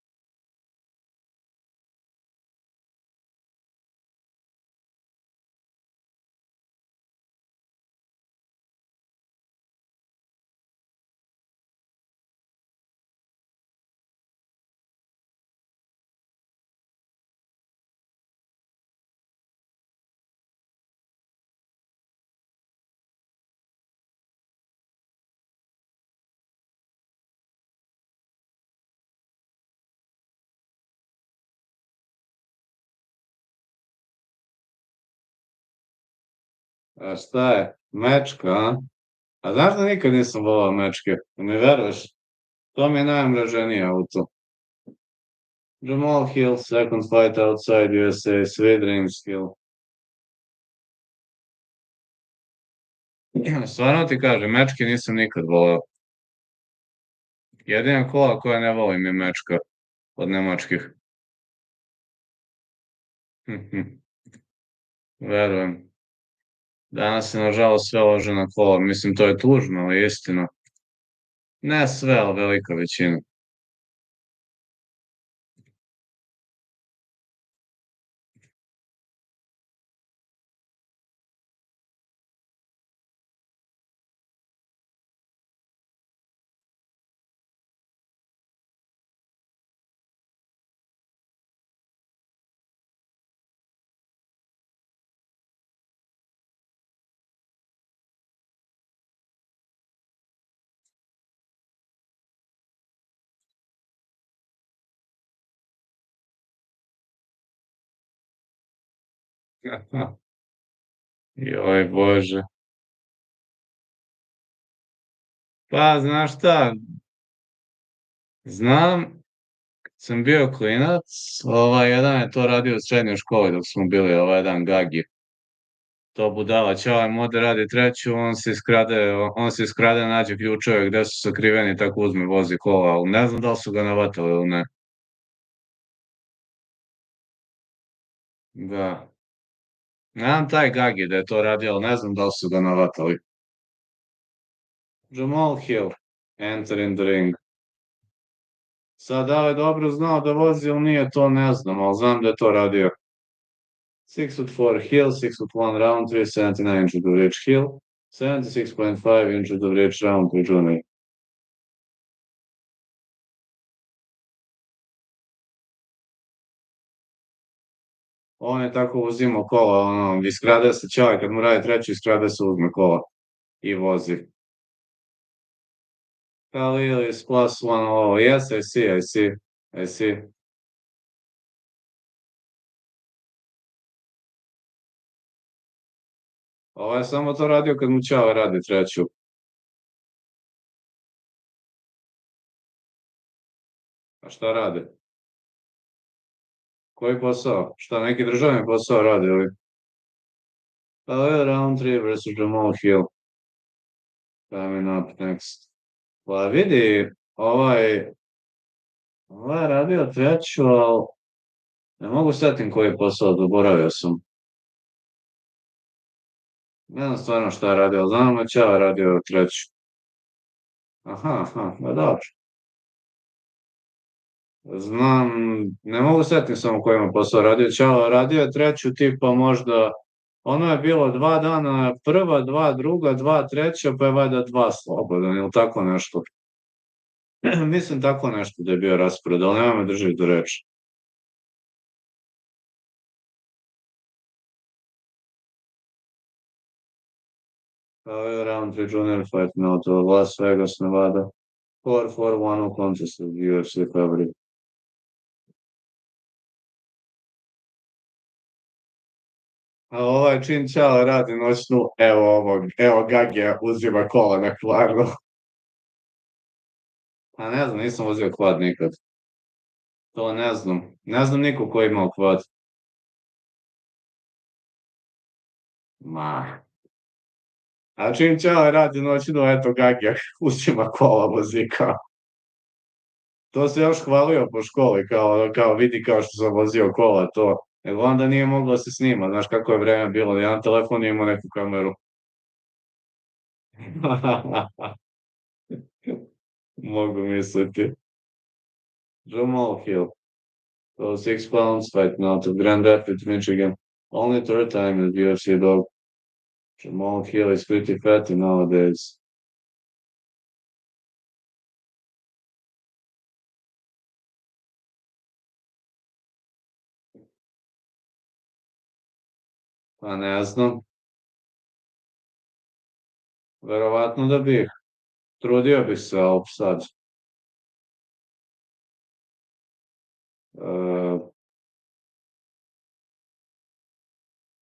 A šta je? Mečka, a? A znaš da nikad nisam volao mečke? Ne veruješ? To mi je najomraženije auto. Jamal Hill, second fight outside USA, sweet dreams Hill. Stvarno ti kažem, mečke nisam nikad volao. Jedina kola koja ne volim je mečka od nemačkih. Verujem. Danas je nažalost sve ložena kola. Mislim, to je tužno, ali istina. Ne sve, ali velika većina. Joj, Bože. Pa, znaš šta, znam, kad sam bio klinac, jedan je to radio u srednjoj školi dok smo bili, jedan Gagi. To budala, Ćale Mode radi treću, on se iskrade, nađe ključeve gde su sakriveni, tako uzme, vozi kola, ali ne znam da li su ga navatali ili ne. Da. Nemam taj Gagi da je to radio, ali ne znam da li su ga navatali. Jamal Hill, enter in the ring. Sad, da li je dobro znao da vozi ili nije, to ne znam, ali znam da je to radio. 6'4" Hill, 6'1" Rountree, 79 inches of reach Hill, 76.5 inches of reach Rountree Jr. On je tako uzimao kola, iskrade se čovjek, kad mu radi treću, iskrade se, uzme kola i vozi. Khalil is +1, oh, yes, I see. Ovo je samo to radio kad mu Ćale radi treću. A šta rade? Koji posao? Šta, neki državni posao radi ili? Rountree versus Jamal Hill. Coming up next. Pa vidi, ovaj je radio treću, ali ne mogu setim koji je posao, zaboravio sam. Ne znam stvarno šta je radio, znam da Ćale radio treću. Aha, pa dobro. Znam, ne mogu setim samo koji ima posao radio. Ćale radio je treću, tipa možda, ono je bilo 2 dana prva, 2 druga, 2 treća, pa je valjda 2 slobodan, ili tako nešto. Mislim tako nešto da je bio raspored, ali nema me držati do reči. Rountree Junior fighting out of Las Vegas, Nevada. 4-4-1 contest of UFC favorite. A čim Ćale radi noćnu, evo Gagija uzima kola na kvarno. A ne znam, nisam vozio kvad nikad. To ne znam. Ne znam niko ko je imao kvad. Ma. A čim Ćale radi noćnu, eto Gagija uzima kola vozika. To se još hvalio po školi, kao vidi kao što sam vozio kola, to. Nego onda nije moglo da se snima, znaš kako je vreme bilo, jedan telefon nije imao neku kameru. Mogu misliti. Jamal Hill. So 6 pounds fight now to Grand Rapids, Michigan. Only third time in the UFC dog. Jamal Hill is pretty fatty nowadays. Pa ne znam. Verovatno da bih. Trudio bih se, ali sad. E,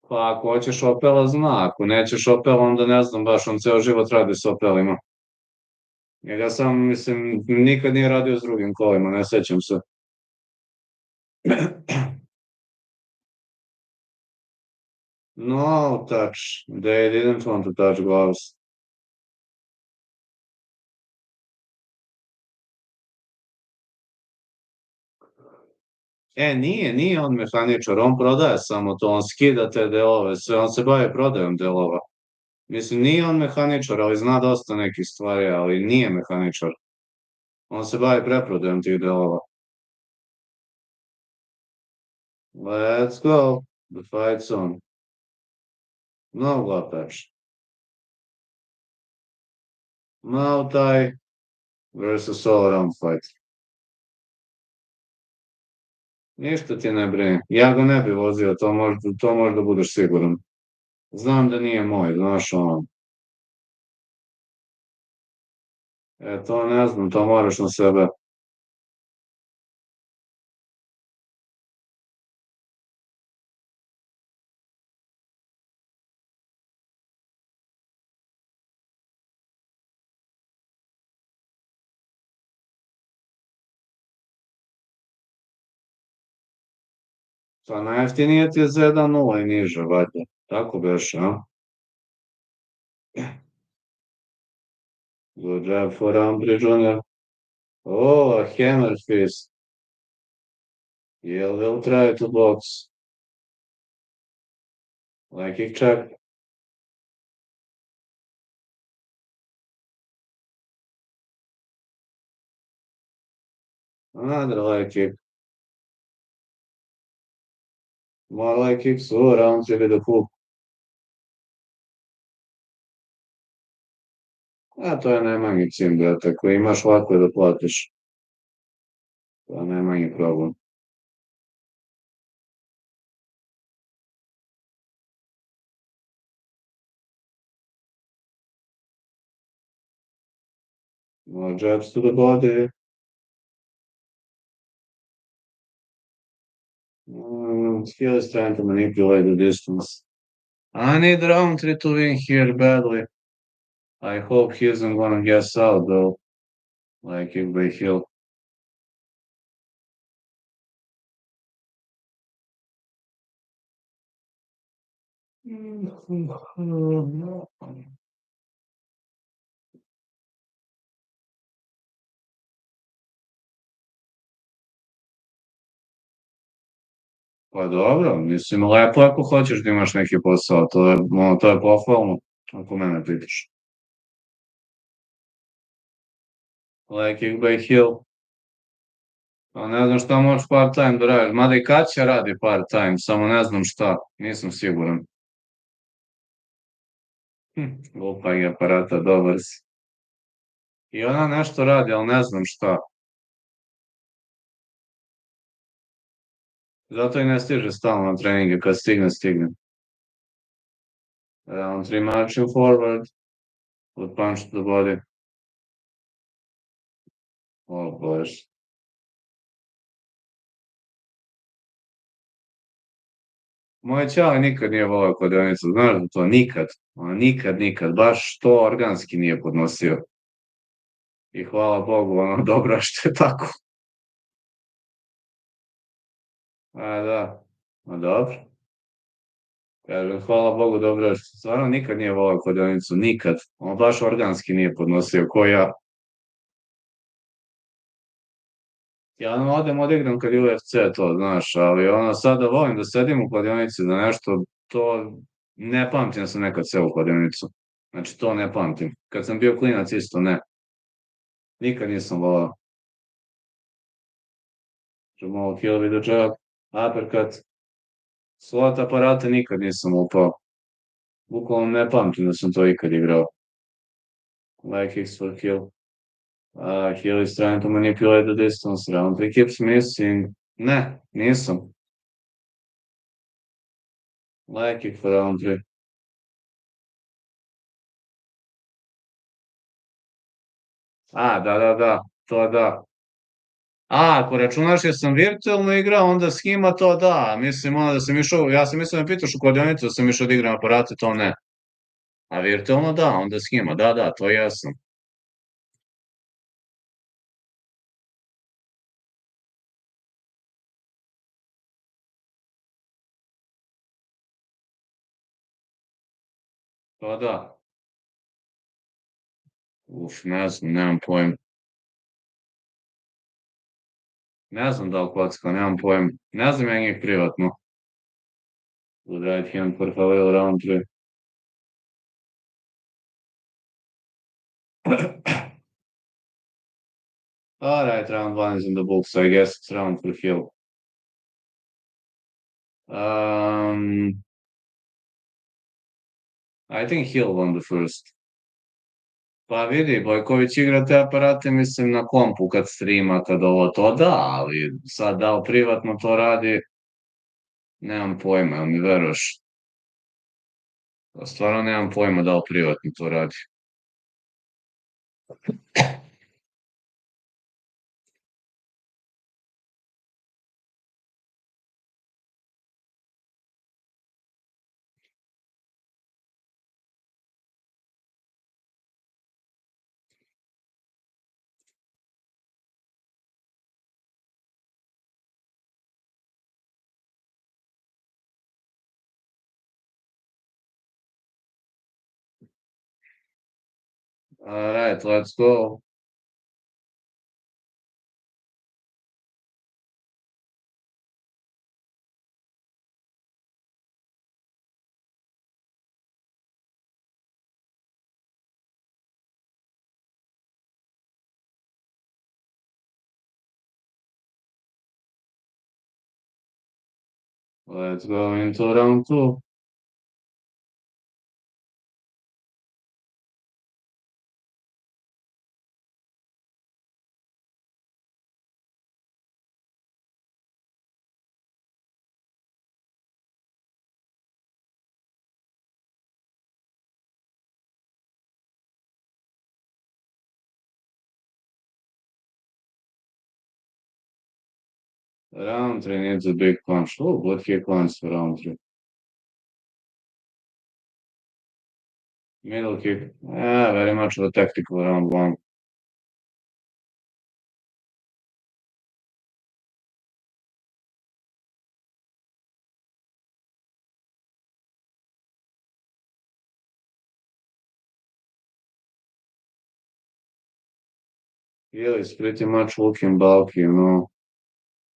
pa ako hoćeš Opela, zna. Ako nećeš Opela, onda ne znam baš. On ceo život radi s Opelima. Njega sam, mislim, nikad nije radio s drugim kolima, ne sećam se. No touch. They didn't want to touch gloves. Nije on mehaničar, on prodaje samo to, on skida te delove, sve, on se bavi prodajom delova. Mislim, nije on mehaničar, ali zna dosta nekih stvari, ali nije mehaničar. On se bavi preprodajom tih delova. Let's go. The fight's on. No glove touch. Muay Thai versus all around fight. Ništa ti ne brini. Ja ga ne bi vozio, to možda budeš siguran. Znam da nije moj, znaš ono. To ne znam, to moraš na sebe. Pa najjeftinije ti je za 1-0 i niže, valjda. Tako beše, a? Good job for Rountree Junior. Oh, a hammer fist. Will try to box. Leg kick check. Another leg kick. More leg kicks. Oh, Rountree with a hook. A to je najmanji cilj, brate. Ako imaš lako je da platiš. To je najmanji problem. More jabs to the body. He is trying to manipulate the distance. I need Rountree to win here badly. I hope he isn't gonna guess out though. Like if they heal. Pa dobro, mislim, lepo ako hoćeš da imaš neki posao, to je pohvalno, ako mene pitaš. Like if they heal. Pa ne znam šta možeš part-time da radiš, mada i Kaća radi part-time, samo ne znam šta, nisam siguran. Lupaj aparata, dobar si. I ona nešto radi, ali ne znam šta. Zato i ne stiže stalno na treninge, kad stigne, stigne. Rountree marching forward, with punch to the body. Oh, bože. Moj ćale nikad nije volao kladionicu, znaš da to nikad, nikad, baš to organski nije podnosio. I hvala Bogu, dobro je što je tako. A da, dobro. Kažem, hvala Bogu, dobro je što stvarno nikad nije volao kladionicu, nikad. On baš organski nije podnosio, ko ja. Ja odem odigram kad je UFC to, znaš, ali ono sada volim da sedim u kladionici, da nešto, to ne pamtim da sam nekad seo u kladionicu. Znači, to ne pamtim. Kad sam bio klinac isto ne. Nikad nisam volao. Malo kill video čovjek, uppercut, slot aparate nikad nisam upao. Bukvalno ne pamtim da sam to ikad igrao. Leg kicks for kill. Heal is trying to manipulate the distance. Rountree keeps missing. Ne, nisam. Leg kick for Rountree. Da, to da. Ako računaš jer sam virtualno igrao, onda s njima to da. Mislim, ono da sam išao, ja sam mislio da me pitaš u kladionicu da sam išao da igram aparate, to ne. A virtualno da, onda s njima, da, to jesam. To da. Uf, ne znam, nemam pojma. Ne znam da li kocka, nemam pojma. Ne znam ja njih privatno. Good right hand for Halil Rountree. Alright, round one is in the books, I guess it's round for Hill. I think Hill won the first. Pa vidi, Bojković igra te aparate, mislim, na kompu kad streama, kad ovo to da, ali sad da li privatno to radi, nemam pojma, jel mi veruješ? Stvarno nemam pojma da li privatno to radi. Alright, let's go. Let's go into round two. Round three needs a big punch. Oh, good kick once for round three. Middle kick. Very much of a tactical round one. Hill is pretty much looking bulky, you know.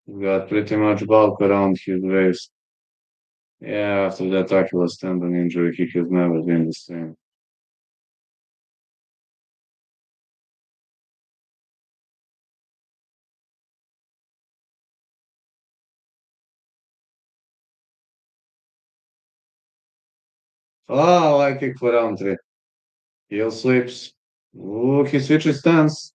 He's got pretty much bulk around his waist. Yeah, after that Achilles tendon injury, he has never been the same. Like kick for round three. Heel slips. Ooh, he switches stance.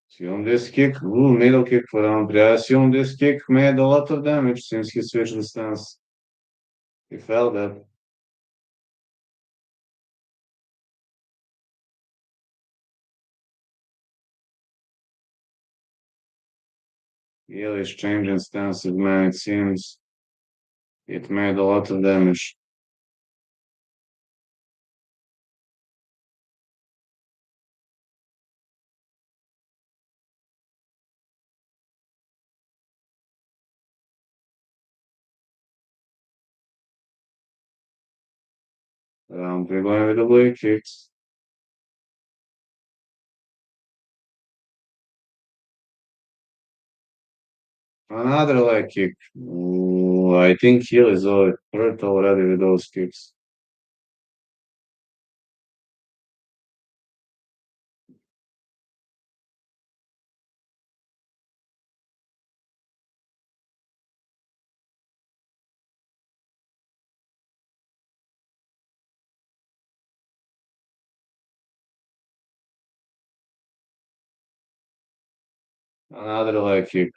Assume this kick. Ooh, middle kick for round three. I assume this kick made a lot of damage since he switched the stance. He felt that. Heel is changing stances, man. It seems it made a lot of damage. Round three going with the blade kicks. Another leg kick. I think he is hurt already with those kicks. Another leg kick.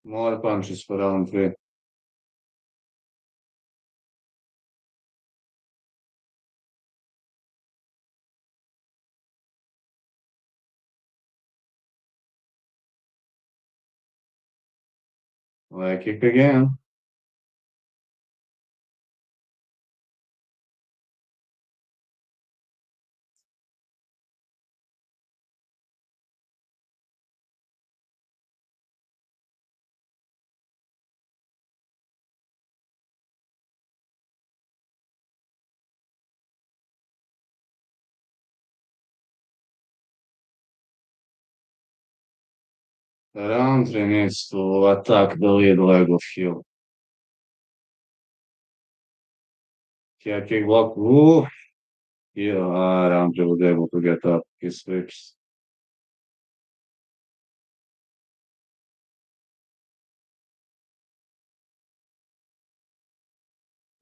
More punches for round three. Leg kick again. Roundtree needs to attack the lead leg of heel. Yeah, kick block. Ooh. Yeah, Roundtree was able to get up his flips.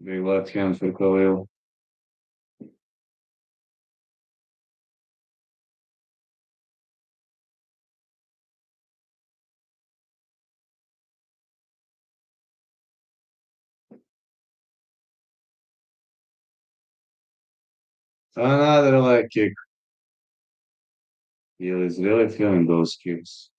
Big left hand for Khalil. Another leg kick. He is really feeling those kicks.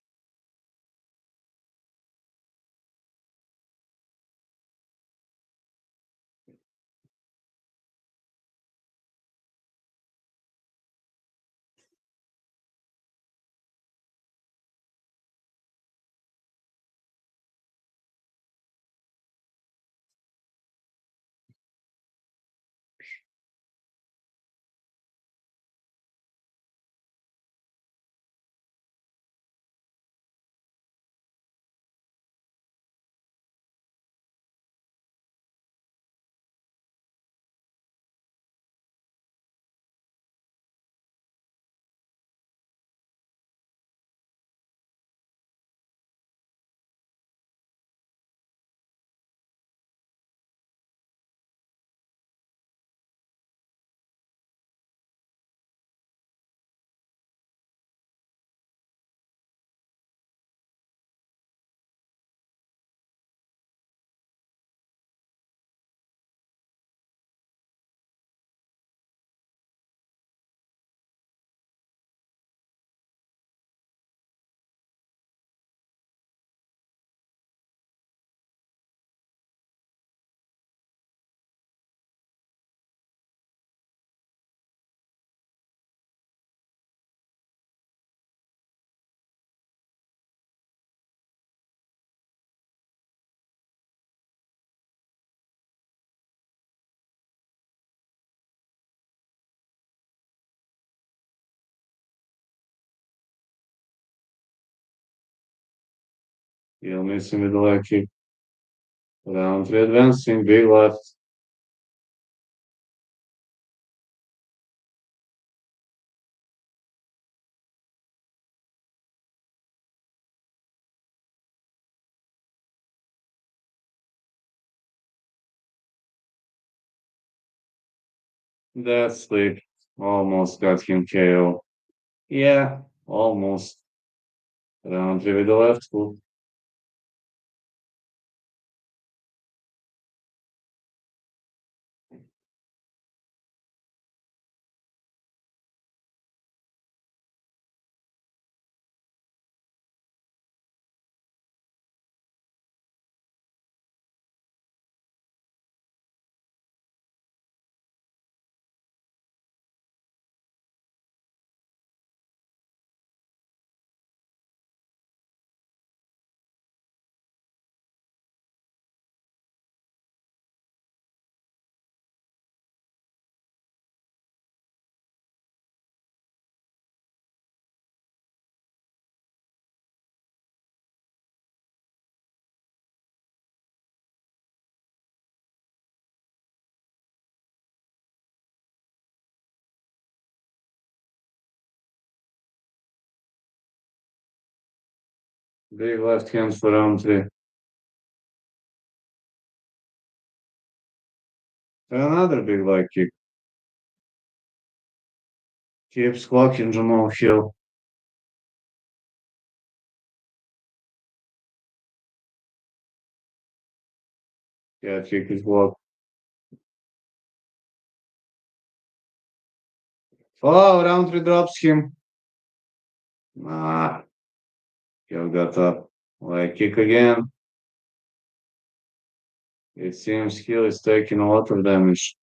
He'll missing with the leg kick. Roundtree advancing. Big left. That slip almost got him KO. Yeah, almost. Roundtree with the left hook. Big left hand for Rountree. Another big leg kick. Keeps clocking Jamal Hill. Yeah, kick is blocked. Oh, Rountree drops him. Ah, Hill got up. Leg kick again. It seems Hill is taking a lot of damage.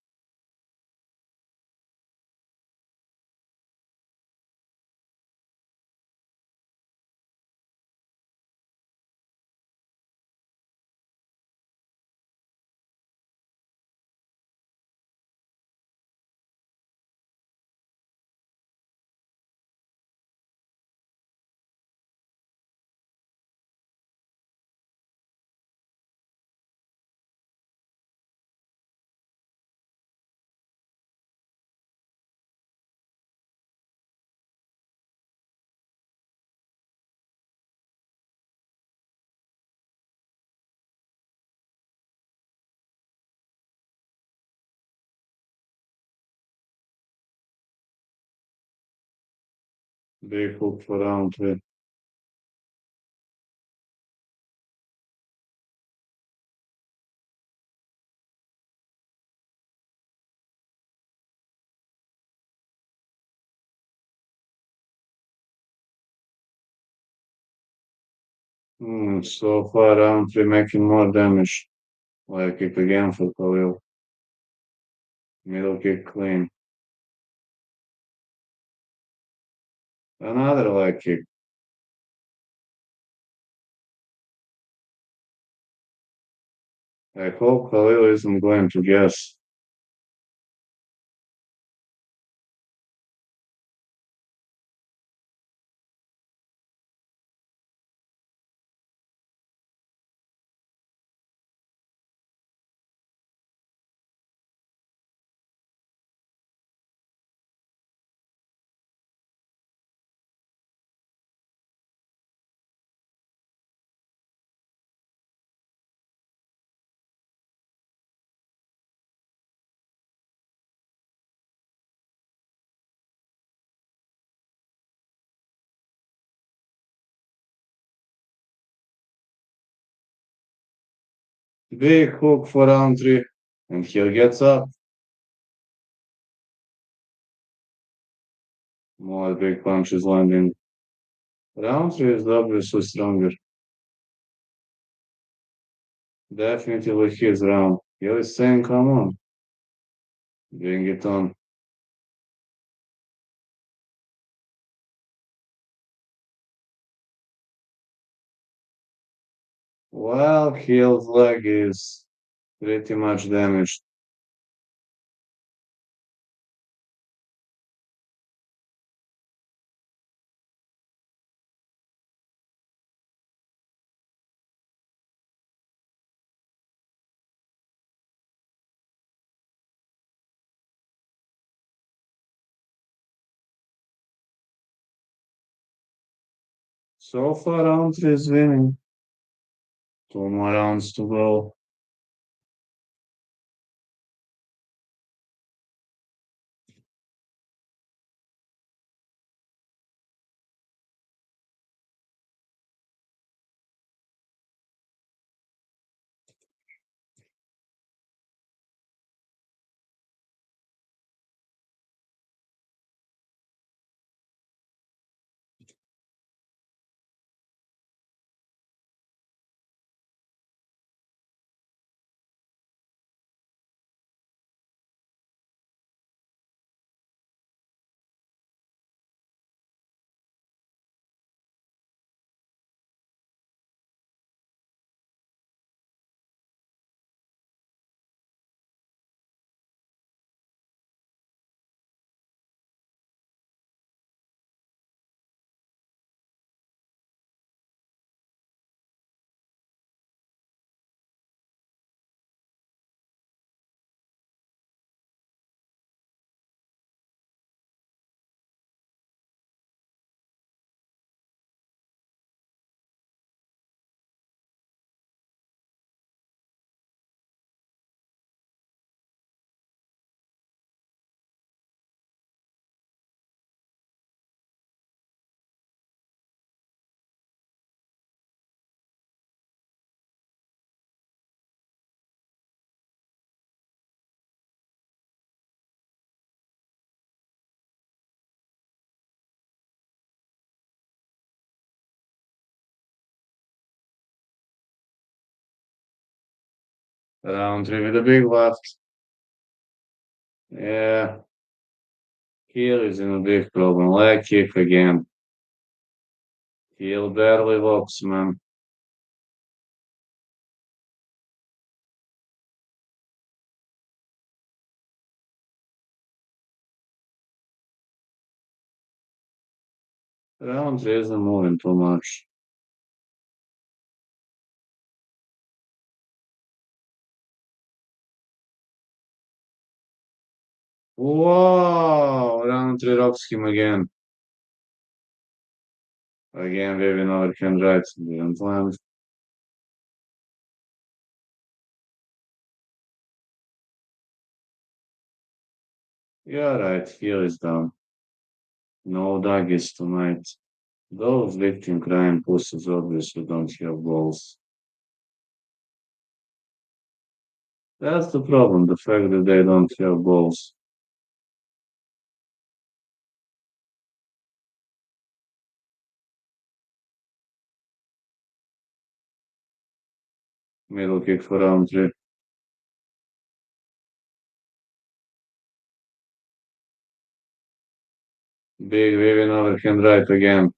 Big hook for Rountree. So far, Rountree making more damage. Leg kick again for Khalil. Middle kick clean. Another leg kick. I hope Khalil isn't going to guess. Big hook for Rountree. And he gets up. More big punches landing. Rountree is obviously stronger. Definitely his round. He is saying, come on, bring it on. Well, Hill's leg is pretty much damaged. So far, Rountree is winning. Two more rounds to go. Roundtree with a big left. Yeah, heel is in a big problem. Leg kick again. Heel barely walks, man. Roundtree isn't moving too much. Whoa! Roundtree rocks him again. Again, waving overhand right. Didn't land. Yeah, right. Heel is down. No doggies tonight. Those victim crime pussies obviously don't have balls. That's the problem, the fact that they don't have balls. Middle kick for Roundtree. Big waving overhand right again.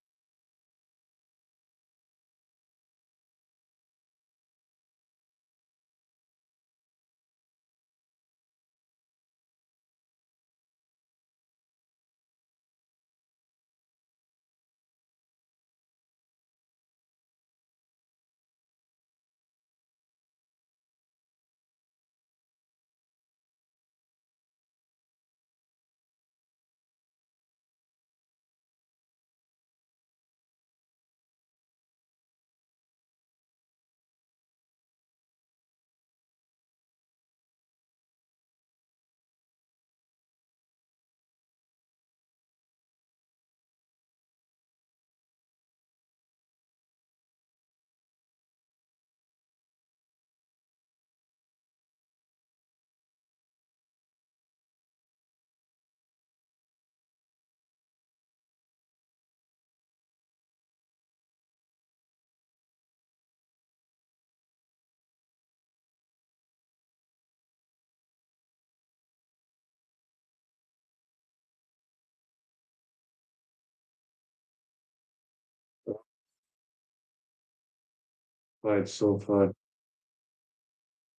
Fight so far.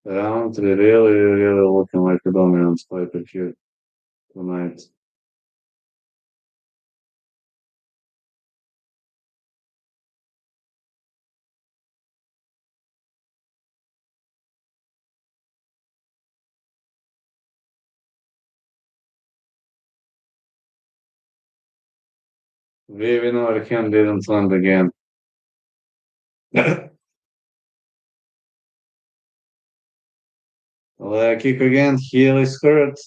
Roundtree really looking like a dominant fighter here tonight. Waving overhand didn't land again. Leg kick again. Heel is hurt.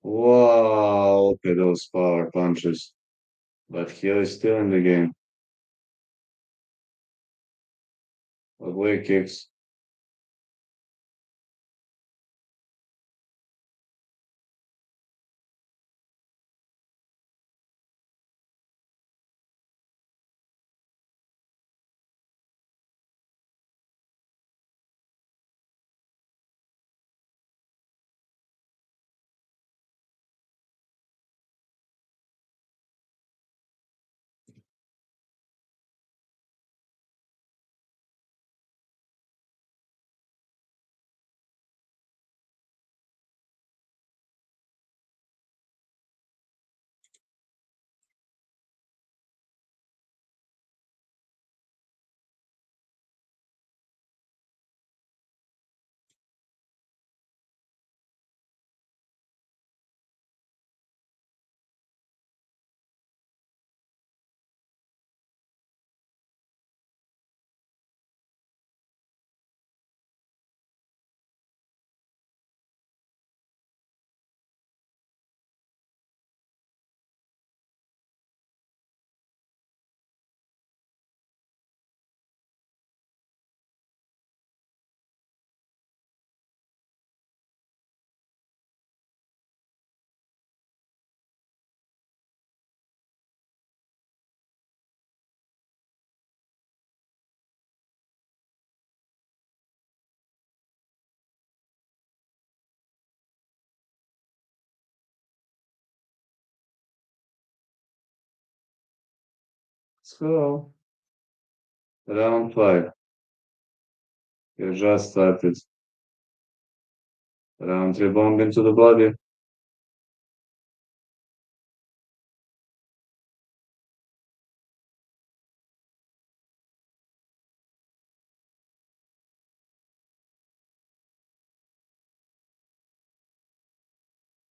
Wow, look at those power punches. But heel is still in the game. Leg kicks. So, round five. You just started. Round three bomb into the body.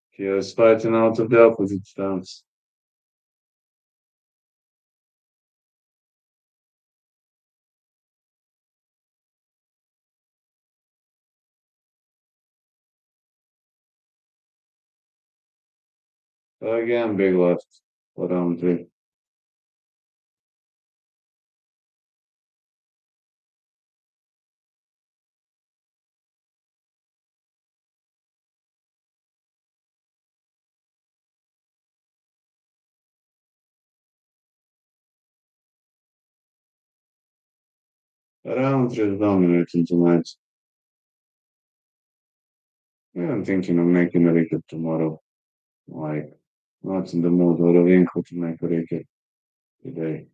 He is fighting out of the opposite stance. Again, big left for round three. Round three is dominating tonight. Yeah, I'm thinking of making a record tomorrow. Like, not in the mood or a wrinkle to make a record today.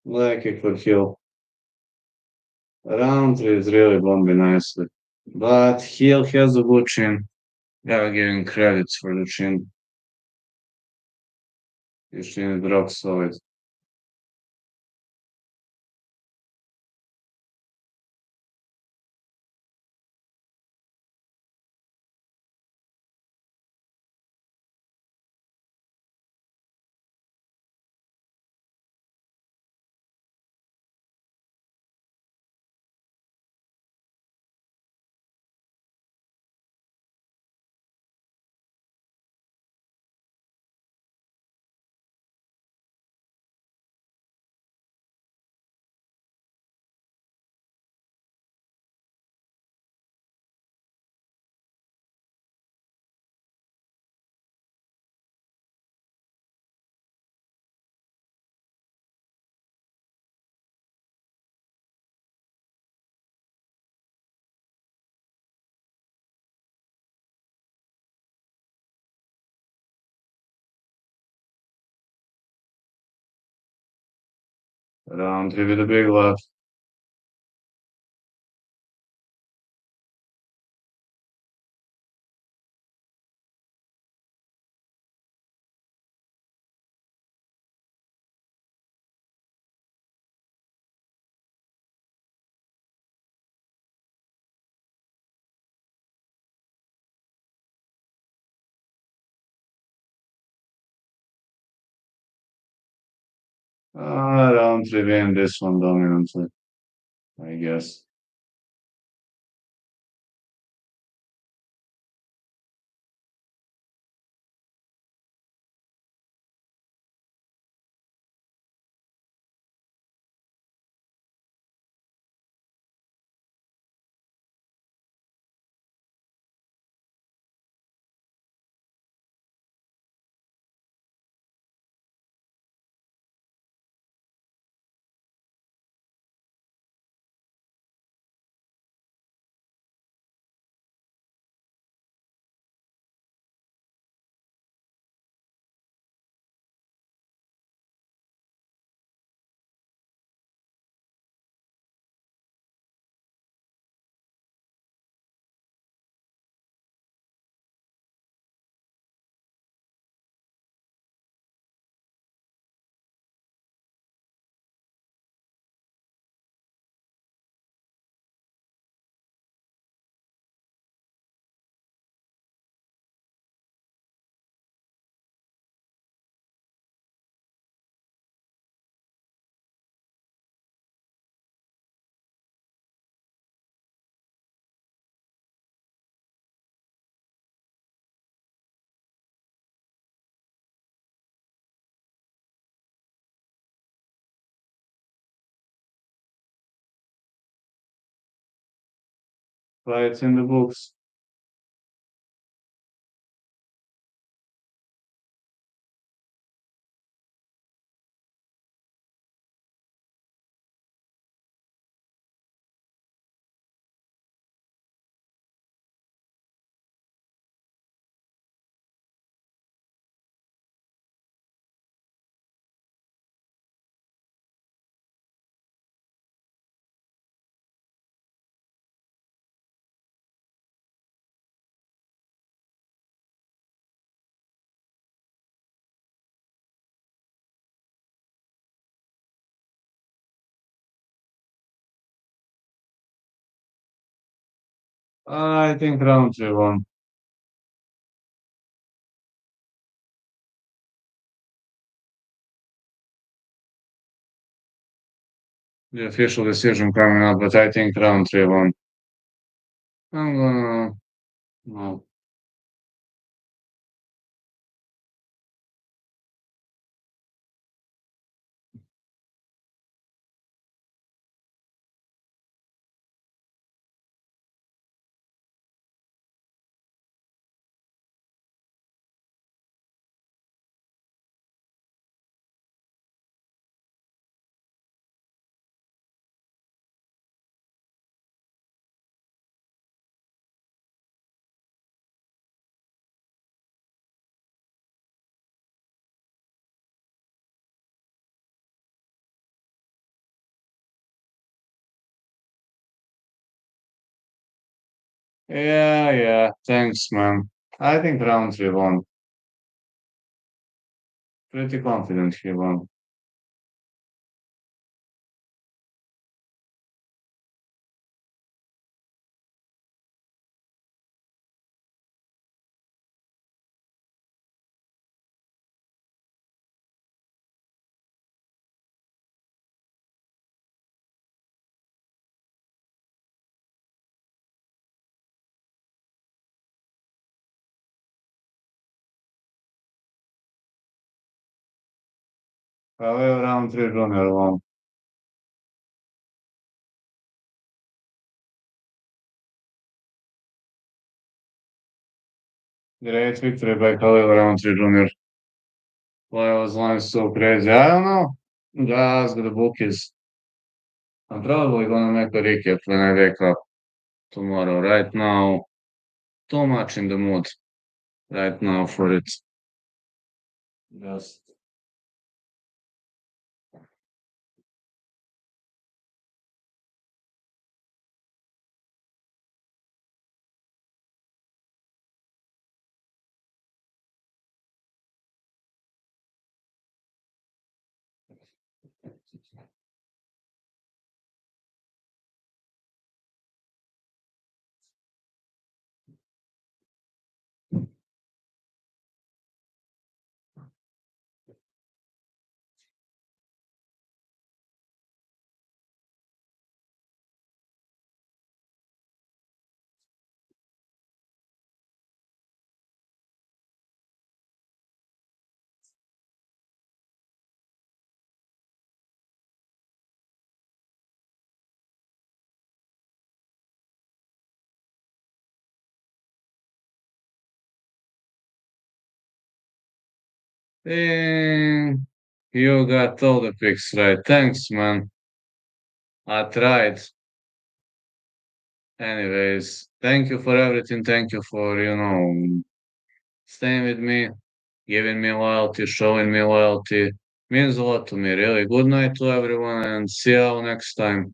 Like it could heal. Round three is really bombing nicely. But Hill has a good chin. Gotta give him credits for the chin. His chin is rock solid. Round three with a big left. Round three win this one dominantly, I guess. fights in the books. I think Rountree won. The official decision coming out, but I think Rountree won. I'm gonna. No. Yeah, yeah. Thanks, man. I think Rountree won. Pretty confident he won. However, Rountree Junior won. Great victory by Khalil Rountree Jr. Why was line so crazy? I don't know. Ask the bookies. I'm probably gonna make a recap when I wake up tomorrow. Right now, too much in the mood right now for it. Just you got all the picks right. Thanks, man. I tried. Anyways, thank you for everything. Thank you for, staying with me, giving me loyalty, showing me loyalty. Means a lot to me, really. Good night to everyone and see you all next time.